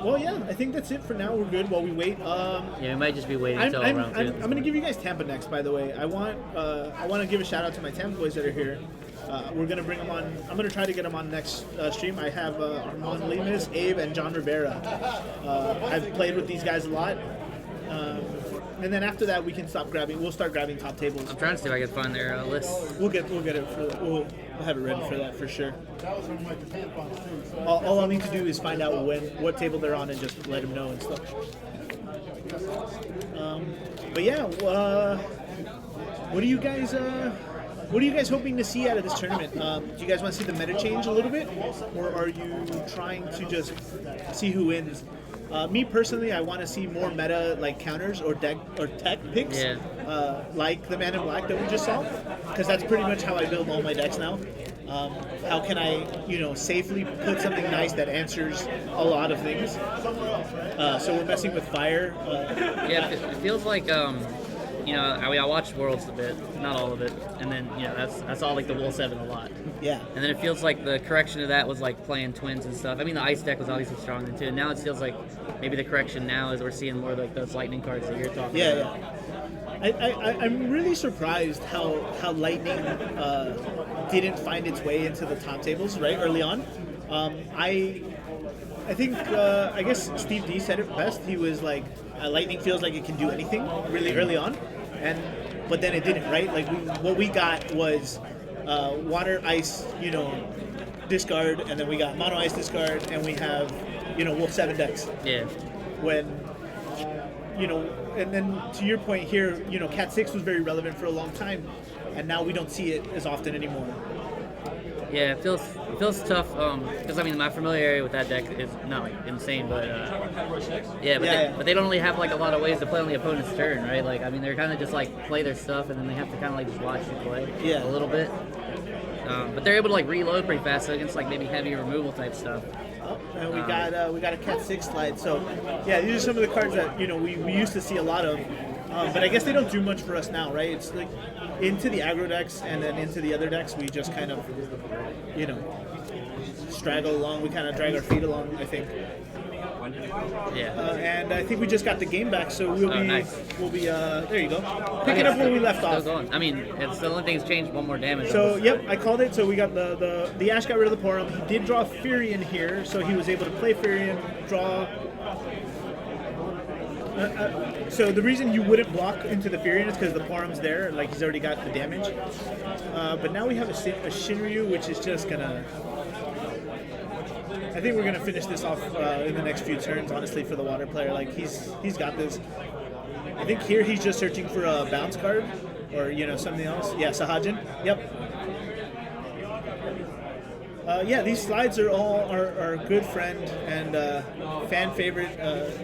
Well, yeah, I think that's it for now. We're good while we wait. We might just be waiting until round 2. I'm going to give you guys Tampa next, by the way. I want to give a shout out to my Tampa boys that are here. We're going to bring them on. I'm going to try to get them on next stream. I have Armand Lemus, Abe, and John Rivera. I've played with these guys a lot. And then after that, we'll start grabbing top tables. I'm trying to see if I can find their list. We'll get it for that. We'll have it ready for that for sure. All I'll need to do is find out what table they're on and just let them know and stuff. But yeah, what are you guys hoping to see out of this tournament? Do you guys want to see the meta change a little bit, or are you trying to just see who wins? Me personally, I want to see more meta like counters or tech picks, like the Man in Black that we just saw, because that's pretty much how I build all my decks now. How can I, safely put something nice that answers a lot of things? So we're messing with fire. It feels like I watched Worlds a bit, not all of it, and then I saw like the Wool 7 a lot. Yeah. And then it feels like the correction of that was like playing twins and stuff. I mean, the ice deck was obviously strong then too. And now it feels like maybe the correction now is we're seeing more like those lightning cards that you're talking about. Yeah. I'm really surprised how lightning didn't find its way into the top tables right early on. I think I guess Steve D said it best. He was like, lightning feels like it can do anything really early on, but then it didn't, right? Like what we got was water, ice, discard, and then we got mono ice discard, and we have, Wolf 7 decks. Yeah. When, and then to your point here, Cat 6 was very relevant for a long time, and now we don't see it as often anymore. Yeah, it feels tough because my familiarity with that deck is not like insane, but but they don't really have like a lot of ways to play on the opponent's turn, right? Like they're kind of just like play their stuff and then they have to kind of like just watch you play a little bit. But they're able to like reload pretty fast against like maybe heavy removal type stuff. Oh, and we got a Cat 6 slide. So yeah, these are some of the cards that we used to see a lot of, but I guess they don't do much for us now, right? It's like into the aggro decks and then into the other decks we just kind of straggle along. We kind of drag our feet along, I think. And I think we just got the game back, so we'll be there you go. Pick it up where we left off. Going. It's the only thing that's changed, one more damage. So yep, I called it. So we got the Ash got rid of the Porum. He did draw Furion here, so he was able to play Furion, draw. So the reason you wouldn't block into the Furion is because the Porum's there, like he's already got the damage. But now we have a Shinryu, which is just gonna. I think we're gonna finish this off in the next few turns, honestly, for the water player. Like he's got this. I think here he's just searching for a bounce card or something else. Yeah, Sahajin. Yep. These slides are all our good friend and fan favorite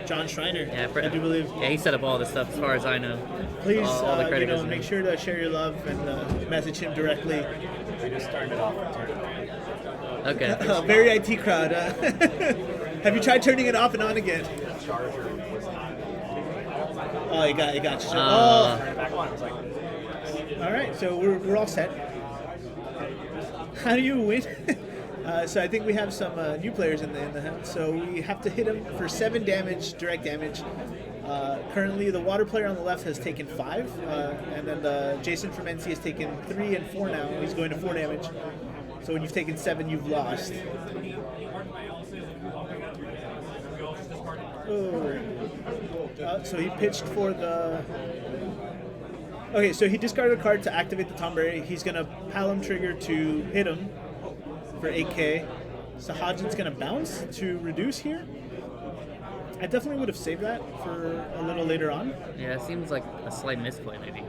John Schreiner. Yeah, I do believe. Yeah, he set up all this stuff as far as I know. Please, all the credit goes to make him. sure to share your love and message him directly. I just turned it off. Okay. Very IT crowd. Have you tried turning it off and on again? Charger was not. Oh, it got you. Turn it back on. It was like. All right, so we're all set. How do you win? So I think we have some new players in the hunt. So we have to hit him for 7 damage, direct damage. Currently, the water player on the left has taken 5, and then Jason from NC has taken 3 and 4 now. He's going to 4 damage. So when you've taken 7, you've lost. Oh. So he pitched for the... Okay, so he discarded a card to activate the Tomberry. He's going to Palom trigger to hit him for 8k. Sahajin's going to bounce to reduce here. I definitely would have saved that for a little later on. Yeah, it seems like a slight misplay, maybe.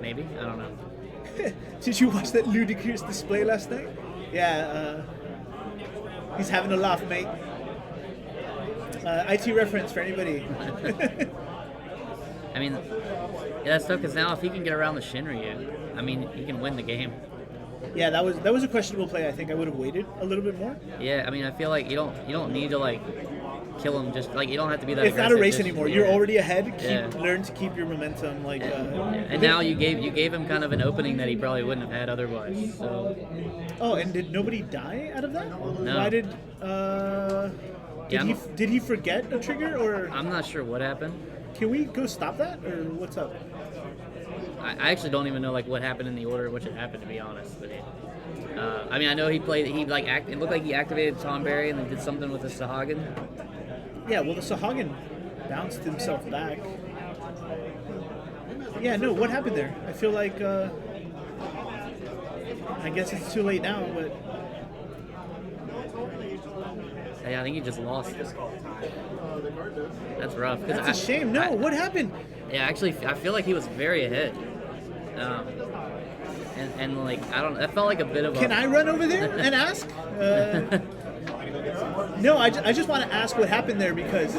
Maybe? I don't know. Did you watch that ludicrous display last night? Yeah, he's having a laugh, mate. IT reference for anybody. I mean, yeah, that's tough because now if he can get around the Shinryu, I mean, he can win the game. Yeah, that was a questionable play. I think I would have waited a little bit more. Yeah, I mean, I feel like you don't need to like kill him. Just like you don't have to be that. It's not a race just, anymore. Yeah. You're already ahead. Yeah. Learn to keep your momentum. Like, and now you gave him kind of an opening that he probably wouldn't have had otherwise. So. Oh, and did nobody die out of that? No. Why did? Yeah, Did he forget a trigger or? I'm not sure what happened. Can we go stop that or what's up? I actually don't even know like what happened in the order in which it happened, to be honest with you. I mean, I know he played. It looked like he activated Tom Berry and then did something with the Sahagin. Yeah, well, the Sahagin bounced himself back. Yeah, no, what happened there? I feel like, I guess it's too late now, but... Yeah, I think he just lost. That's rough. That's a shame. No, what happened? Yeah, actually, I feel like he was very ahead. And like, I don't, that felt like a bit of a... Can I run over there and ask? No, I just want to ask what happened there because,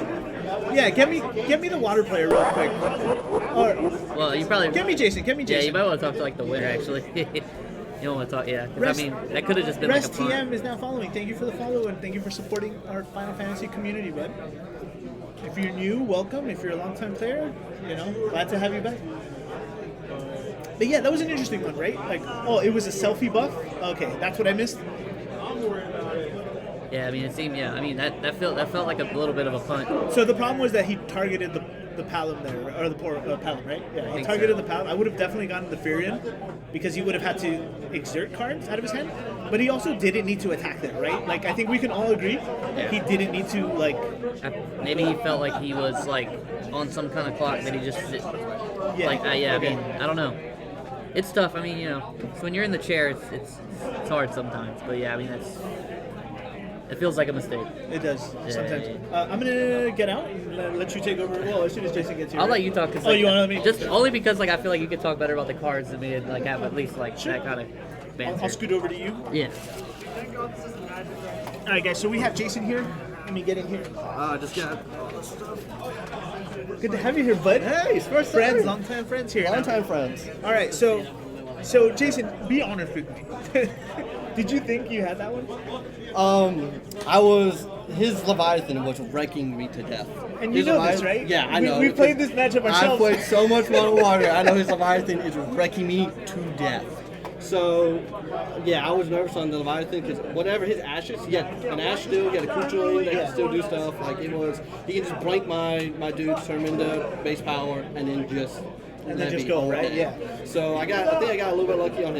yeah, get me the water player real quick. Or, well, you probably get me Jason. Yeah, you might want to talk to like the winner actually. You don't want to talk, yeah. 'Cause, I mean, that could have just been Rest like a punt. TM is now following. Thank you for the follow and thank you for supporting our Final Fantasy community, bud. If you're new, welcome. If you're a longtime player, glad to have you back. But yeah, that was an interesting one, right? Like, oh, it was a selfie buff? Okay, that's what I missed. Yeah, I mean, it seemed, yeah, I mean, that felt like a little bit of a punt. So the problem was that he targeted the Palom there, or the poor Palom, right? Yeah, he targeted the Palom. I would have definitely gotten the Furion because he would have had to exert cards out of his hand. But he also didn't need to attack there, right? Like, I think we can all agree he didn't need to, like... Maybe he felt like he was, like, on some kind of clock that he just... I mean, I don't know. It's tough. I mean, so when you're in the chair, it's hard sometimes. But yeah, I mean, it feels like a mistake. It does sometimes. I'm gonna get out and let you take over. Well, as soon as Jason gets here. I'll let you talk. You want to let me? Just only because like I feel like you could talk better about the cards than me and like have at least like that kind of banter. I'll scoot over to you. Yeah. All right, guys. So we have Jason here. Let me get in here. Just got all this stuff. Good to have you here, bud. Hey, first friends, time. long-time friends here. Long-time friends. All right, so Jason, be honest with me. Did you think you had that one? His Leviathan was wrecking me to death. And you know this, right? Yeah, I know. We played this matchup ourselves. I played so much Modern Warfare. I know his Leviathan is wrecking me to death. So, yeah, I was nervous on the Leviathan because whatever his ashes, he had an ash still, he had a Kuchel that can still do stuff. Like, he can just blank my dudes, turn him into base power, and then just... And then just go, right? Yeah. So I think I got a little bit lucky on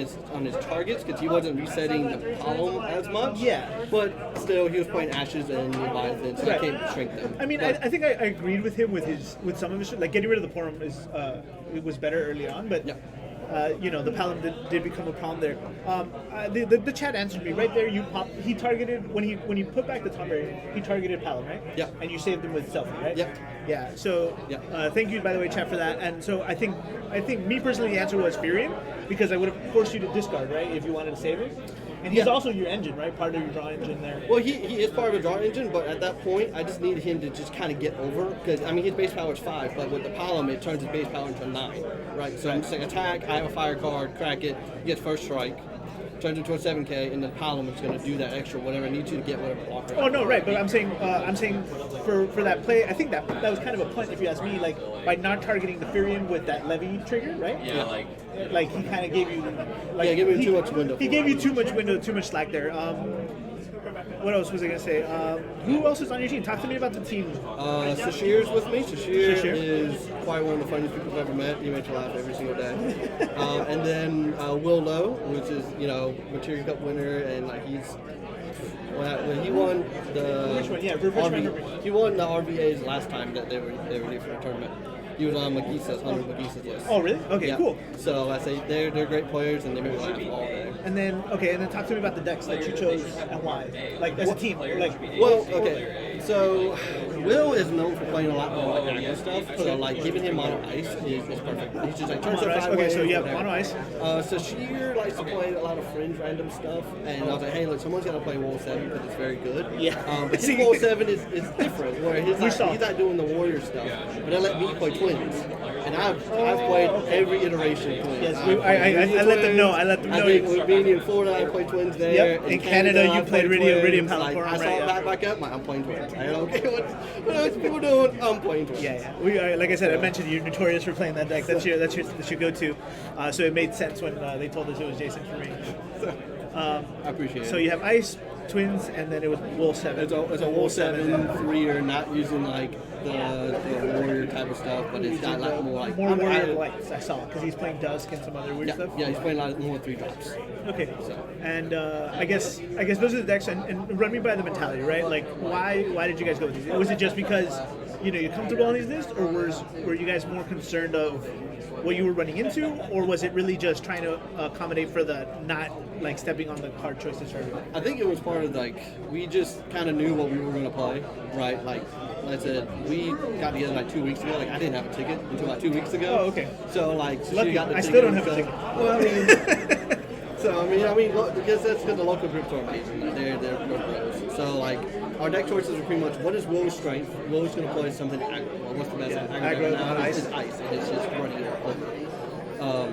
his targets because he wasn't resetting the column as much. Yeah. But still, he was playing Ashes and Leviathan, so I can't shrink them. I mean, I think I agreed with him with some of his like getting rid of the Porum it was better early on, but. Yeah. The Palom did become a problem there. The chat answered me right there. He targeted when he put back the Tomberry, he targeted Palom, right? Yeah. And you saved him with selfie, right? Yep. Yeah. So thank you, by the way, chat, for that. And so I think me personally, the answer was Furion because I would have forced you to discard, right, if you wanted to save him. And he's also your engine, right? Part of your draw engine there. Well, he is part of a draw engine, but at that point, I just needed him to just kind of get over because I mean his base power is 5, but with the Palom, it turns his base power into 9, right? So I'm just like attack, I have a fire card, crack it, he gets first strike. turns into a 7K, and then Palom is going to do that extra whatever it needs to get whatever blocker. Oh no, right. But I'm saying for that play, I think that was kind of a punt if you ask me. Like by not targeting the Furion with that Levy trigger, right? Yeah, Like he kind of gave you, like gave you too much window. He gave you too much window, too much slack there. What else was I gonna say? Who else is on your team? Talk to me about the team. Sashir's with me. Sashir Sashir. is quite one of the funniest people I've ever met. He makes me laugh every single day. And then Will Lowe, which is Material Cup winner, and like when he won the Which one? Yeah, reverse round. he won the RVAs last time that they were there for the tournament. He was on Magisa's 100 Magisa's list. Oh really? Okay, Yeah. cool. So I say they're great players and they make me laugh all day. And then talk to me about the decks that you chose and why. Like as a team, like Well, okay. So Will is known for playing a lot more like OU stuff. So like giving him mono ice is perfect. He's just like turns Mono up ice. 5 Okay, ways, so you have whatever. mono ice. So Sheer likes to play a lot of fringe random stuff, and I was like, hey, look, someone's got to play Wool 7 because it's very good. Yeah. But his Wool 7 is different, where he's saw. not doing the warrior stuff, but they let me play twins. And I've played every iteration of twins. Yes, I I let them know. I let them know. I think with being in Florida, I played twins there. Yep. In Canada, you I played twins. Iridium Like, Paliforum, I saw right, that back up. I'm playing twins. I don't care what else people doing. I'm playing twins. Yeah. We like I said, I mentioned you're notorious for playing that deck. That's your go-to. So it made sense when they told us it was Jason for me. I appreciate it. So you have Ice, Twins, and then it was Wool 7. It's a Wool 7 3-er, not using like the warrior type of stuff, but it's got like more like More Warrior Lights, I saw, because he's playing Dusk and some other weird stuff. Yeah, he's playing a lot more 3-drops. Okay. And I guess those are the decks, and run me by the mentality, right? Like, why did you guys go with these? Was it just because you're comfortable on these lists, or were you guys more concerned of what you were running into, or was it really just trying to accommodate for the not like stepping on the card choices for everybody? I think it was part of like we just kind of knew what we were going to play, right? Like I said, we got together like 2 weeks ago. Like I didn't have a ticket until like 2 weeks ago. Oh, okay. So like Lucky. she got the I ticket. still don't have a so- ticket. Well, I mean. So I mean, look, because that's because the local groups are amazing. Like, they're pros. So like our deck choices are pretty much what is Will's strength. Will's going to play something. What's the best aggro now? on ice. It's ice, and it's just running it over.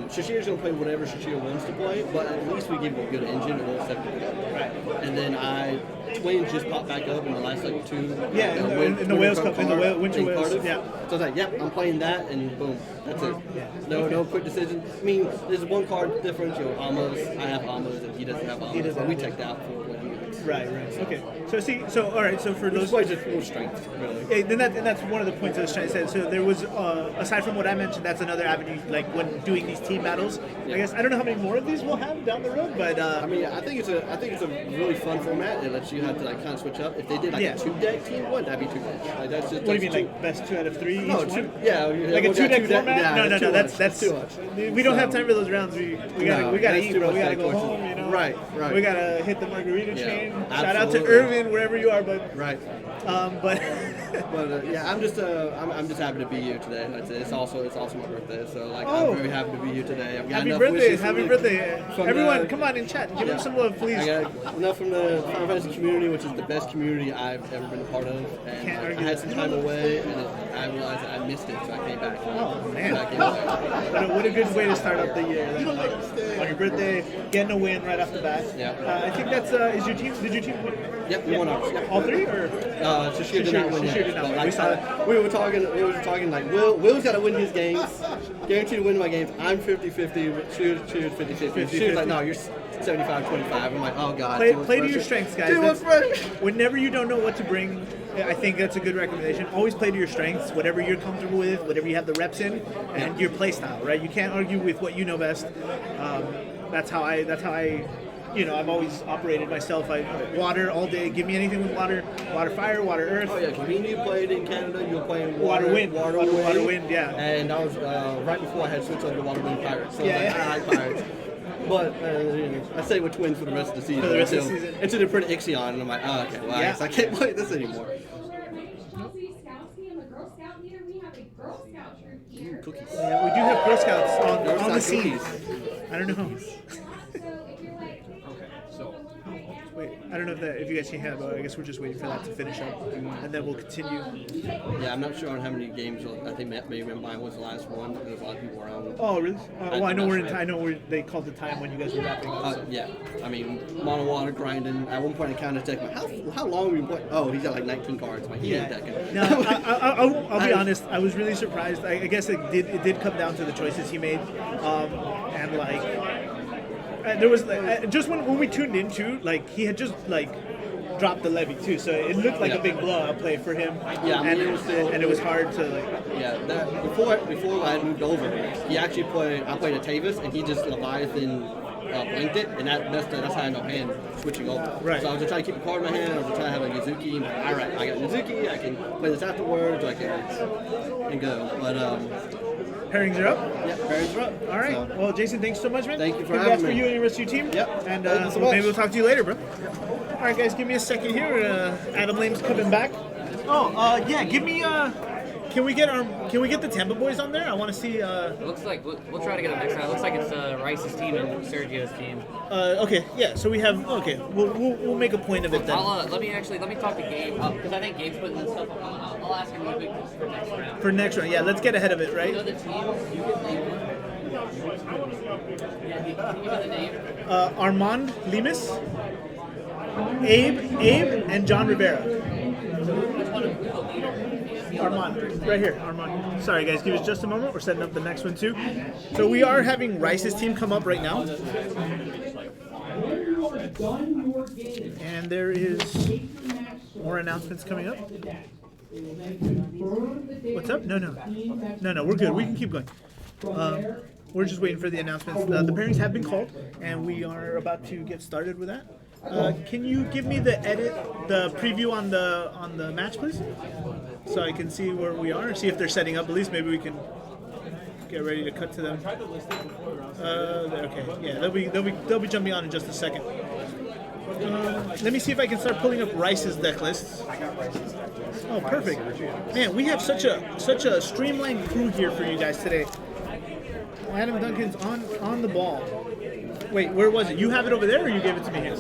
Shashir's going to play whatever Shashir wants to play, but at least we give him a good engine and we'll set it up. Right. And then Twins just popped back up in the last like 2. Yeah, in the Wales Cup, in the Winter in Wales. Cardiff. Yeah. So I was like, yep, I'm playing that, and boom, that's it. No quick decision. I mean, there's one card difference. Amos, I have Amos, and he doesn't have Amos. doesn't But we have checked out for what he wants. Right. Okay. So all right. So for This those. plays just more strength, really. Yeah, and that's one of the points I was trying to say. So there was, aside from what I mentioned, that's another avenue, like when doing these team battles. I guess I don't know how many more of these we'll have down the road, but I mean, I think it's a really fun format. It lets you have to like kind of switch up. If they did like a 2-deck team one, that'd be too much. Like that's just. what do you mean, like best 2 out of 3 No, each one? yeah, Like a 2-deck format? Yeah, No, that's too much. We don't have time for those rounds. We gotta that's eat, too bro. much We gotta deck go choices. home. Right. We gotta hit the margarita chain. Shout out to absolutely. Irvin, wherever you are, but Right. but. But yeah, I'm just happy to be here today. Like I said, it's also my birthday, so like Oh. I'm very happy to be here today. I've got Happy enough birthday! wishes from Happy the- birthday! from Everyone, the- come on in chat. Give Yeah. them some love, please. I got enough from the Final Fantasy community, which is the best community I've ever been a part of. And Can't like, argue I had that. some time away, and I realized that I missed it, so I came back. Oh man! Back in. What a good way to start up the year. On your birthday, getting a win right off the bat. Yeah. I think that's. Is your team? Did your team win? Yep, we won ours. Yep. All 3 or? Shashir did not win Shashir yet, did not but, win. like, We saw that. we were talking like Will's got to win his games, guaranteed to win my games. I'm 50-50, Shashir's 50-50. She was like, no, you're 75-25. I'm like, oh god. Play to your strengths, guys. Too much pressure. Whenever you don't know what to bring, I think that's a good recommendation. Always play to your strengths, whatever you're comfortable with, whatever you have the reps in, and your play style. Right? You can't argue with what you know best. That's how I. I've always operated myself. Water all day. Give me anything with water. Water, fire, water, earth. Oh yeah, because when you played in Canada, you were playing Water, wind. water, Wind, yeah. And I was right before I had switched over to water, wind, pirates. So Yeah. I like pirates. But I stay with twins for the rest of the season. For the rest of the season. Until they put Ixion, and I'm like, oh, okay, well, I guess I can't play this anymore. Cookies. Yeah, we do have Girl Scouts on the scene. Cookies. I don't know. Okay, so Wait, I don't know if you guys can hear, but I guess we're just waiting for that to finish up, and then we'll continue. Yeah, I'm not sure on how many games. I think maybe mine was the last one. There's a lot of people around. Oh, really? Well, I know I'm not sure. I know they called the time when you guys were wrapping up. So. Yeah, I mean, mono water grinding. At one point, I counted check. How long were you playing? Oh, he's got like 19 cards. Like, he ain't that good. No, I'll be honest. I was really surprised. I guess it did come down to the choices he made, and like there was just when we tuned into, like, he had just like dropped the levy too, so it looked like a big blowout play for him. Yeah, I mean, and it was hard to like. Yeah, that before I had moved over, he actually I played a Tavis, and he just Leviathan blinked it, and that's how I know hand switching over. Right. So I was just trying to keep a card in my hand. I was just trying to have a Yuzuki. All right, I got Yuzuki. I can play this afterwards. I can and go. But Pairings are up. yeah, parents are up. All right. So, Well, Jason, thanks so much, man. Thank you for Congrats having me. for you and the rest of your team. Yep. And Thank you so much. maybe we'll talk to you later, bro. All right, guys, give me a second here. Adam Lane's coming back. Oh, yeah. Give me. Can we get the Tampa boys on there? I want to see. It looks like we'll try to get them next time. It looks like it's Rice's team and Sergio's team. Okay. Yeah. So we have. Okay. We'll make a point of it then. Let me talk to Gabe because I think Gabe's putting this stuff up. I'll ask him real quick for next round. For next round, yeah. Let's get ahead of it, You know right? the teams? You can name them. Yeah, can you give me the name? Armand Lemus, Abe, and John Rivera. Which one of the leader? Armand, right here, Armand. Sorry, guys, give us just a moment. We're setting up the next one too. So we are having Rice's team come up right now, and there is more announcements coming up. What's up? No. We're good. We can keep going. We're just waiting for the announcements. The pairings have been called, and we are about to get started with that. Can you give me the preview on the match, please, so I can see where we are, see if they're setting up. At least maybe we can get ready to cut to them. Okay, yeah, they'll be jumping on in just a second. Let me see if I can start pulling up Rice's deck lists. Oh, perfect. Man, we have such a streamlined crew here for you guys today. Adam Duncan's on the ball. Wait, where was it? You have it over there, or you gave it to me here?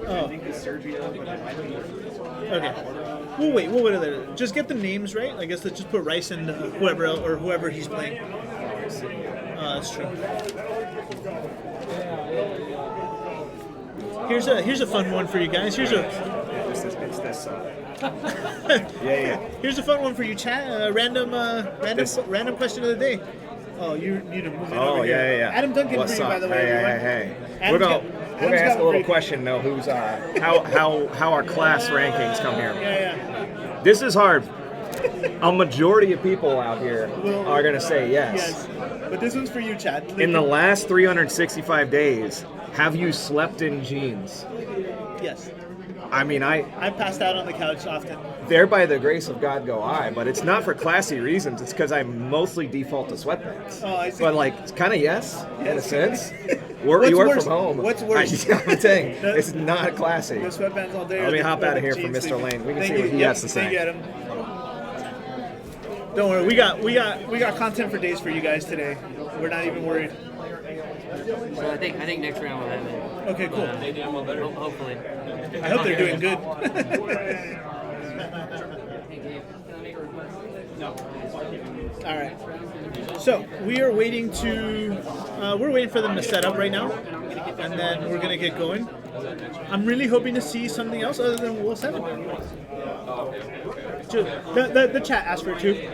Oh. Okay. We'll wait. Just get the names right. I guess let's just put Rice and whoever else, or whoever he's playing. That's true. Here's a fun one for you guys. Here's a fun one for you, chat. Random question of the day. Oh, you need to move it over here. Yeah. Adam Duncan What's for you, up? by the way. Hey. Adam's We're gonna ask a little question though. Who's how our class rankings come here? Yeah. This is hard. A majority of people out here are gonna say yes. But this one's for you, Chad. In the last 365 days, have you slept in jeans? Yes. I mean, I passed out on the couch often. there by the grace of God go I, but it's not for classy reasons. It's because I mostly default to sweatpants. Oh, I see. But like, it's kind of yes, in a sense. You What's work worse? from home. What's worse? I'm saying it's not classy. The sweatpants all day. Let me hop out of here for jeans Mr. sleeping. Lane. We can Thank see you. what he Yep, has to say. Thank you, Adam. Don't worry, we got content for days for you guys today. We're not even worried. So I think next round we'll have it. Okay, cool. Hopefully. I hope they're doing good. All right. So we are waiting we're waiting for them to set up right now, and then we're gonna get going. I'm really hoping to see something else other than Will 7. The chat asked for it too.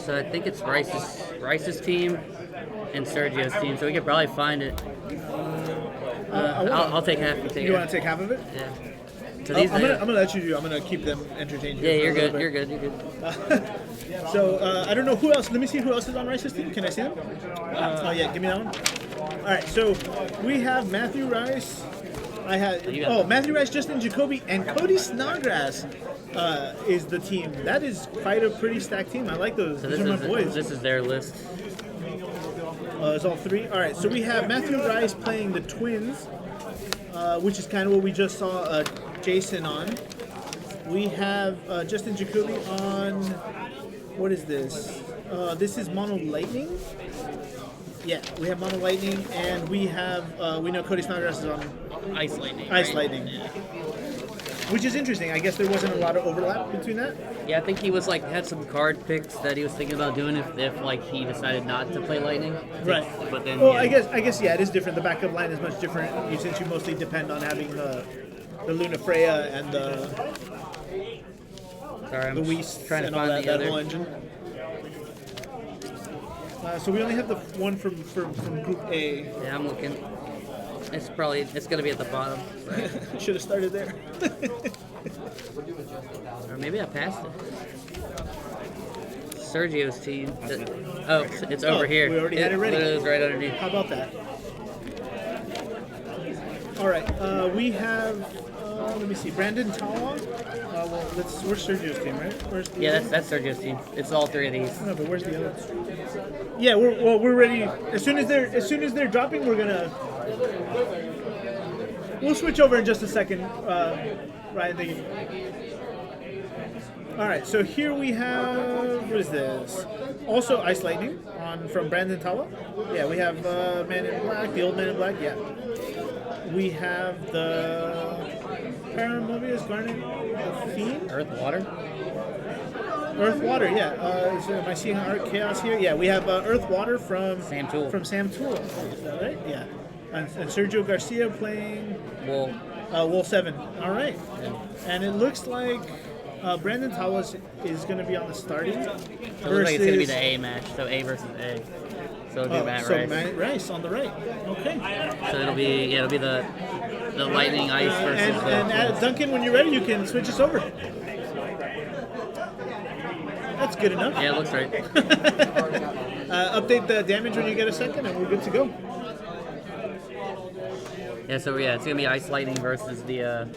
So I think it's Rice's team and Sergio's team. So we could probably find it. I'll take half. You want to take half of it? Yeah. So I'm these gonna let you do. I'm gonna keep them entertained. Yeah, here you're for a good. little You're bit. good. So I don't know who else. Let me see who else is on Rice's team. Can I see them? Oh yeah, give me that one. All right. So we have Matthew Rice. Matthew Rice, Justin Jacoby, and Cody Snodgrass is the team. That is quite a pretty stacked team. I like those. So These are my boys. This is their list. It's all three. All right. So we have Matthew Rice playing the Twins, which is kind of what we just saw Jason on. We have Justin Jacoby on. What is this? This is Mono Lightning. Yeah, we have Mono Lightning, and we have we know Cody Snodgrass is on Ice Lightning. Ice right? Lightning, Yeah. which is interesting. I guess there wasn't a lot of overlap between that. Yeah, I think he was like had some card picks that he was thinking about doing if like he decided not to play Lightning. Right. But then Well, yeah. I guess yeah, it is different. The backup line is much different since you mostly depend on having the Luna Freya and the Sorry, I'm Whis trying to and all find that, the that other. whole engine. So we only have the one from Group A. Yeah, I'm looking. It's gonna be at the bottom. Should have started there. Or maybe I passed it. Sergio's team. Oh, it's over here. we already had it ready. Literally was right underneath. How about that? All right, we have. Let me see, Brandon Tawa. Well, where's Sergio's team, right? Where's the Yeah, that's Sergio's team. It's all three of these. No, but where's the other? Yeah, we're ready. As soon as they're dropping, we'll switch over in just a second. Ryan, thank you. All right, so here we have what is this? Also Ice Lightning from Brandon Tawa. Yeah, we have Man in Black, the old Man in Black. Yeah, we have the Paramobius Garnet, the Fiend. Earth, water. Earth Water, yeah. Am I seeing Art Chaos here? Yeah, we have Earth Water from Sam Tool. From Sam Tool. Is that right? Yeah. And Sergio Garcia playing Wool. Wool 7. All right. And it looks like Brandon Tawas is going to be on the starting. It looks like it's gonna be the A match, so A versus A. So it'll be Matt so Rice. Matt Rice on the right. Okay. So it'll be the Lightning Ice versus And Duncan, when you're ready, you can switch us over. That's good enough. Yeah, it looks right. Update the damage when you get a second, and we're good to go. Yeah, so it's gonna be Ice Lightning versus the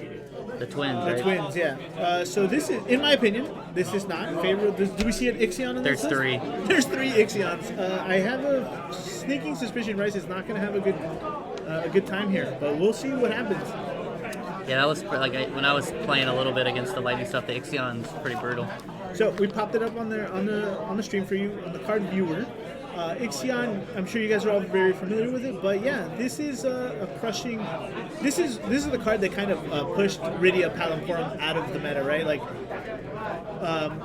Twins, The right? Twins, yeah. So this is, in my opinion, this is not in favor of this. Do we see an Ixion on this There's list? three. There's 3 Ixions. I have a sneaking suspicion Rice is not going to have a good time here, but we'll see what happens. Yeah, that was when I was playing a little bit against the Lightning stuff. The Ixion's pretty brutal. So we popped it up on the stream for you on the card viewer. Ixion, I'm sure you guys are all very familiar with it, but yeah, this is a crushing. This is the card that kind of pushed Rydia Palamporum out of the meta, right? Like,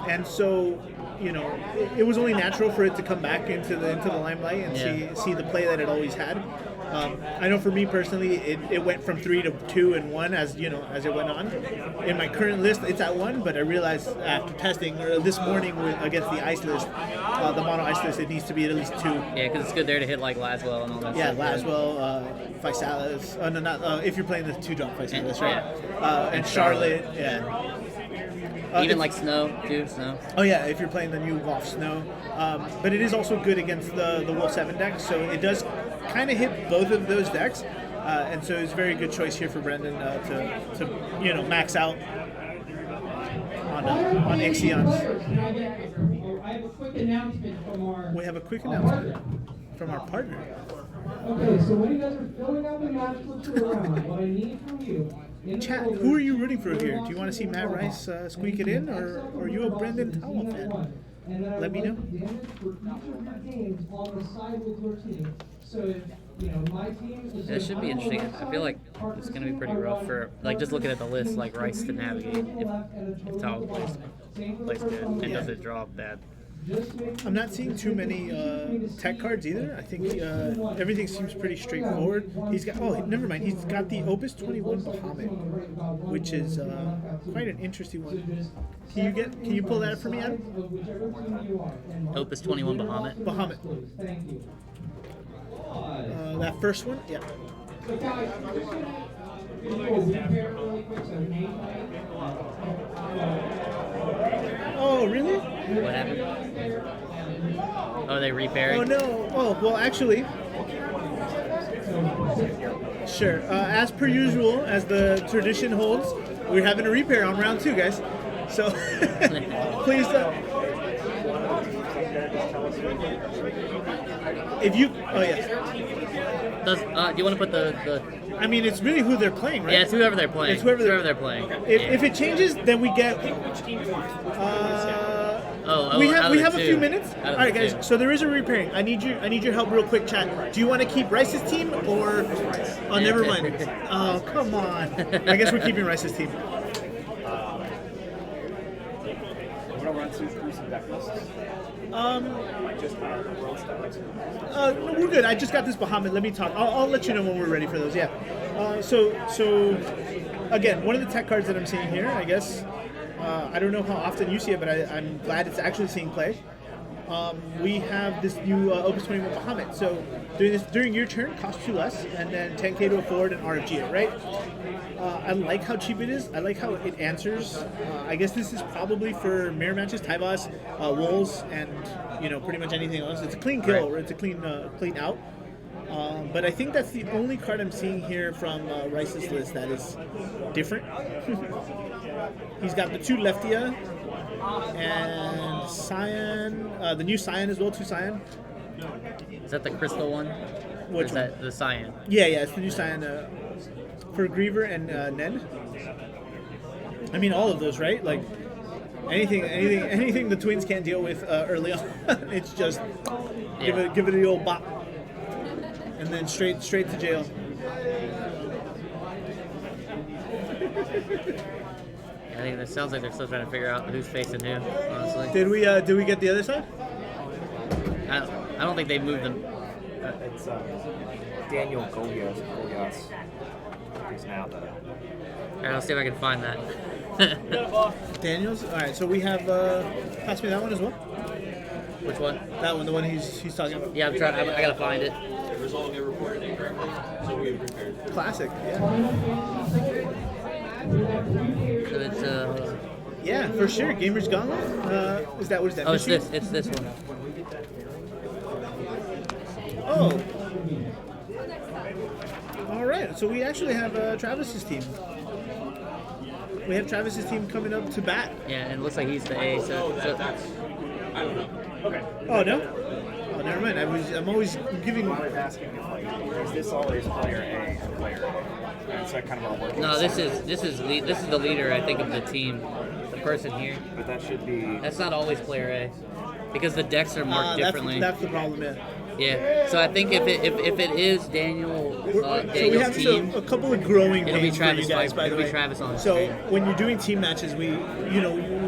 and so it was only natural for it to come back into the limelight and see the play that it always had. I know for me personally, it went from 3 to 2 and 1 as it went on. In my current list, it's at 1, but I realized after testing this morning against the ice list, the mono ice list, it needs to be at least 2. Yeah, because it's good there to hit like Laswell and all that Yeah, stuff. Laswell, Physalis. No, not if you're playing the 2-drop Physalis, right? Yeah. And Charlotte, yeah. Even like Snow, too. Snow. Oh yeah, if you're playing the new Wolf Snow. But it is also good against the Wolf 7 deck, so it does kind of hit both of those decks. And so it's a very good choice here for Brendan to max out on Ixions. I have a quick announcement from our. We have a quick announcement from our partner. Okay, so when you guys are filling out the match list around, what I need from you. Chat, who are you rooting for here? Do you want to see Matt Rice squeak it in, or are you a Brendan Towell fan? Let me know. That should be interesting. I feel like it's going to be pretty rough for, just looking at the list, like Rice to navigate if Towel plays good and doesn't draw bad. I'm not seeing too many tech cards either. I think everything seems pretty straightforward. He's got never mind. He's got the Opus 21 Bahamut, which is quite an interesting one. Can you pull that up for me, Adam? Opus 21 Bahamut. Bahamut. That first one, yeah. Oh, really? What happened? Oh, they repairing? Oh, no. Oh, well, actually, sure. As per usual, as the tradition holds, we're having a repair on round 2, guys. So, please if you... Oh, yeah. Do you want to put the... I mean, it's really who they're playing, right? Yeah, it's whoever they're playing. It's whoever they're playing. If it changes, then we get... Oh, we out have of the a few two. minutes. Out All of right, the guys. two. So there is a repairing. I need your help real quick, chat. Do you want to keep Rice's team or? Oh, never mind. Oh, come on. I guess we're keeping Rice's team. I'm gonna run through some deck lists. Like just kind of world styles. No, we're good. I just got this Bahamut. Let me talk. I'll let you know when we're ready for those. Yeah. So again, one of the tech cards that I'm seeing here, I guess. I don't know how often you see it, but I'm glad it's actually seeing play. We have this new Opus 21 Bahamut. So during your turn, cost 2 less, and then 10k to afford and RFG it, right? I like how cheap it is. I like how it answers. I guess this is probably for mirror matches, Tyvos, Wolves, and pretty much anything else. It's a clean kill, Right. It's a clean out. But I think that's the only card I'm seeing here from Rice's list that is different. He's got the 2 Leftia and Cyan, the new Cyan as well, 2 Cyan. Is that the crystal one? Or Which is that the cyan? Yeah, it's the new Cyan for Griever and Ned. I mean, all of those, right? Like anything the Twins can't deal with early on. It's just give it the old bop, and then straight to jail. I think it sounds like they're still trying to figure out who's facing who. Honestly, Did we get the other side? I don't think they moved them. It's Daniel Goyas. He's now though. All right, I'll see if I can find that. Daniels. All right, so we have. Pass me that one as well. Which one? That one, the one he's talking about. Yeah, I'm trying. I gotta find it. Classic. Yeah. So it's Yeah, for sure. Gamer's Gauntlet. Is that what is that? oh, it's Machine? this. It's this one. Oh. All right. So we actually have Travis's team. We have Travis's team coming up to bat. Yeah, and it looks like he's the A. So Okay. Oh no. Oh, never mind. I'm always giving. I was asking if like is this always player A or player A? Is that kind of our working? no, this is the leader, I think, of the team. The person here. But that should be. That's not always player A, because the decks are marked differently. That's the problem. Yeah. Yeah. So I think if it is Daniel's So we have team, a couple of growing It'll be pains for you Travis guys, Viper. by the It'll be way. Travis on the So screen. when you're doing team matches, we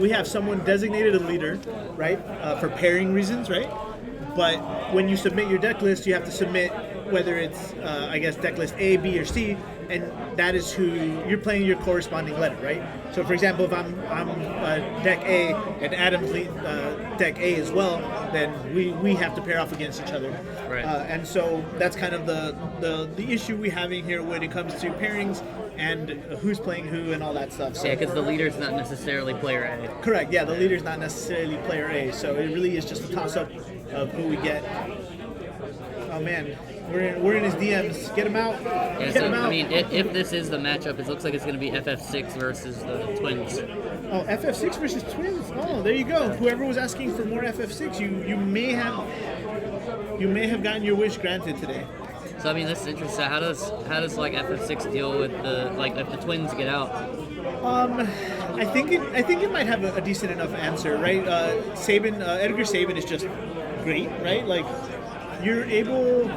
have someone designated a leader, right, for pairing reasons, right? But when you submit your deck list, you have to submit whether it's I guess deck list A, B, or C, and that is who you're playing your corresponding letter, right? So for example, if I'm deck A and Adam's deck A as well, then we have to pair off against each other. Right. And so that's kind of the issue we're having here when it comes to pairings and who's playing who and all that stuff. So yeah, because the leader's not necessarily player A. correct, yeah, the leader's not necessarily player A, so it really is just a toss-up of who we get. Oh man, we're in his DMs. Get him out. Yeah, Get so him out. I mean, if this is the matchup, it looks like it's going to be FF6 versus the Twins. Oh, FF6 versus Twins. Oh, there you go. Whoever was asking for more FF6, you may have gotten your wish granted today. So I mean, this is interesting. How does like FF6 deal with the if the Twins get out? I think it might have a decent enough answer, right? Edgar Sabin is just great, right? Like you're able.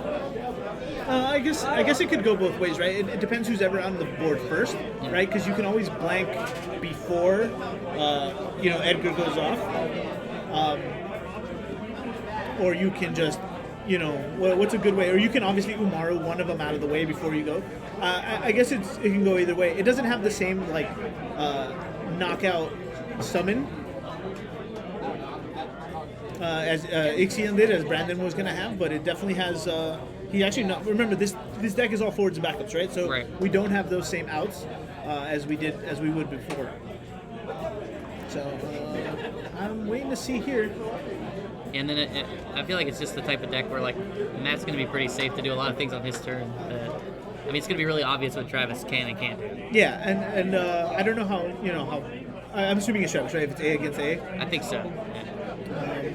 I guess it could go both ways, right? It depends who's ever on the board first, right? Because you can always blank before Edgar goes off, or you can just what's a good way? Or you can obviously Umaru one of them out of the way before you go. I guess it can go either way. It doesn't have the same knockout summon as Ixion did, as Brandon was going to have, but it definitely has. He actually remember this deck is all forwards and backups, right? So Right. we don't have those same outs as we would before. So I'm waiting to see here. And then I feel like it's just the type of deck where like Matt's going to be pretty safe to do a lot of things on his turn. I mean, it's going to be really obvious what Travis can and can't do. Yeah, and I don't know how I'm assuming it's Travis, right? If it's A against A. I think so. Yeah.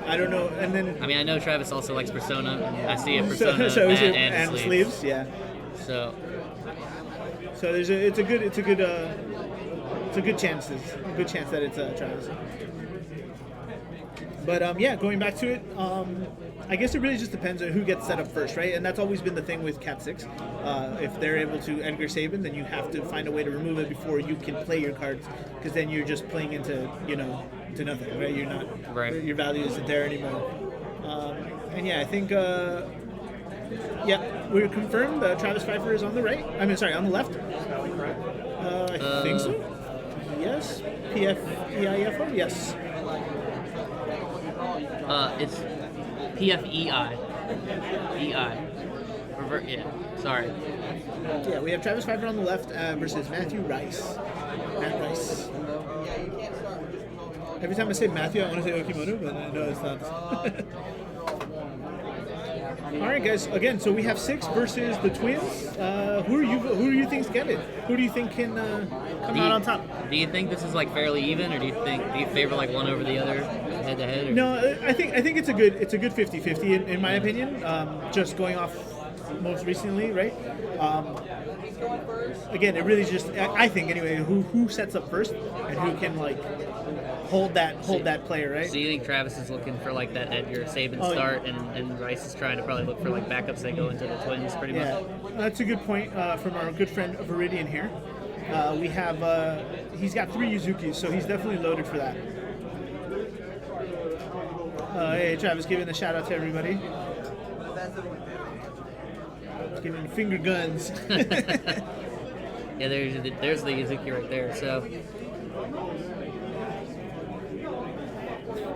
I don't know, and then I mean, I know Travis also likes Persona. I see a Persona so is it and sleeves? Yeah. So So it's a good chance that it's Travis. But yeah, going back to it, I guess it really just depends on who gets set up first, right? And that's always been the thing with Cat 6. If they're able to Edgar Sabin, then you have to find a way to remove it before you can play your cards, because then you're just playing into, to nothing, right? You're not, your value isn't there anymore. And yeah, I think, we're confirmed Travis Pfeiffer is on the right. On the left. I think so. Yes. PFEIFO? Yes. It's PFEI. Yeah, sorry. Yeah, we have Travis Pfeiffer on the left versus Matthew Rice. Matt Rice. Every time I say Matthew, I want to say Okimoto, but I know it's not. All right, guys. Again, so we have 6 versus the Twins. Who do you think's get it? Who do you think can come out on top? Do you think this is like fairly even, or do you favor like one over the other head to head? No, I think it's a good 50-50 in my opinion. Just going off most recently, right? Again, it really just, I think anyway, who sets up first and who can like hold that player, right? So you think Travis is looking for like that Edgar Sabin start, and Rice is trying to probably look for like backups that go into the Twins pretty much? That's a good point from our good friend Viridian here. We have he's got 3 Yuzukis, so he's definitely loaded for that. Hey Travis, giving a shout out to everybody. Giving finger guns. Yeah, there's the Yuzuki right there. So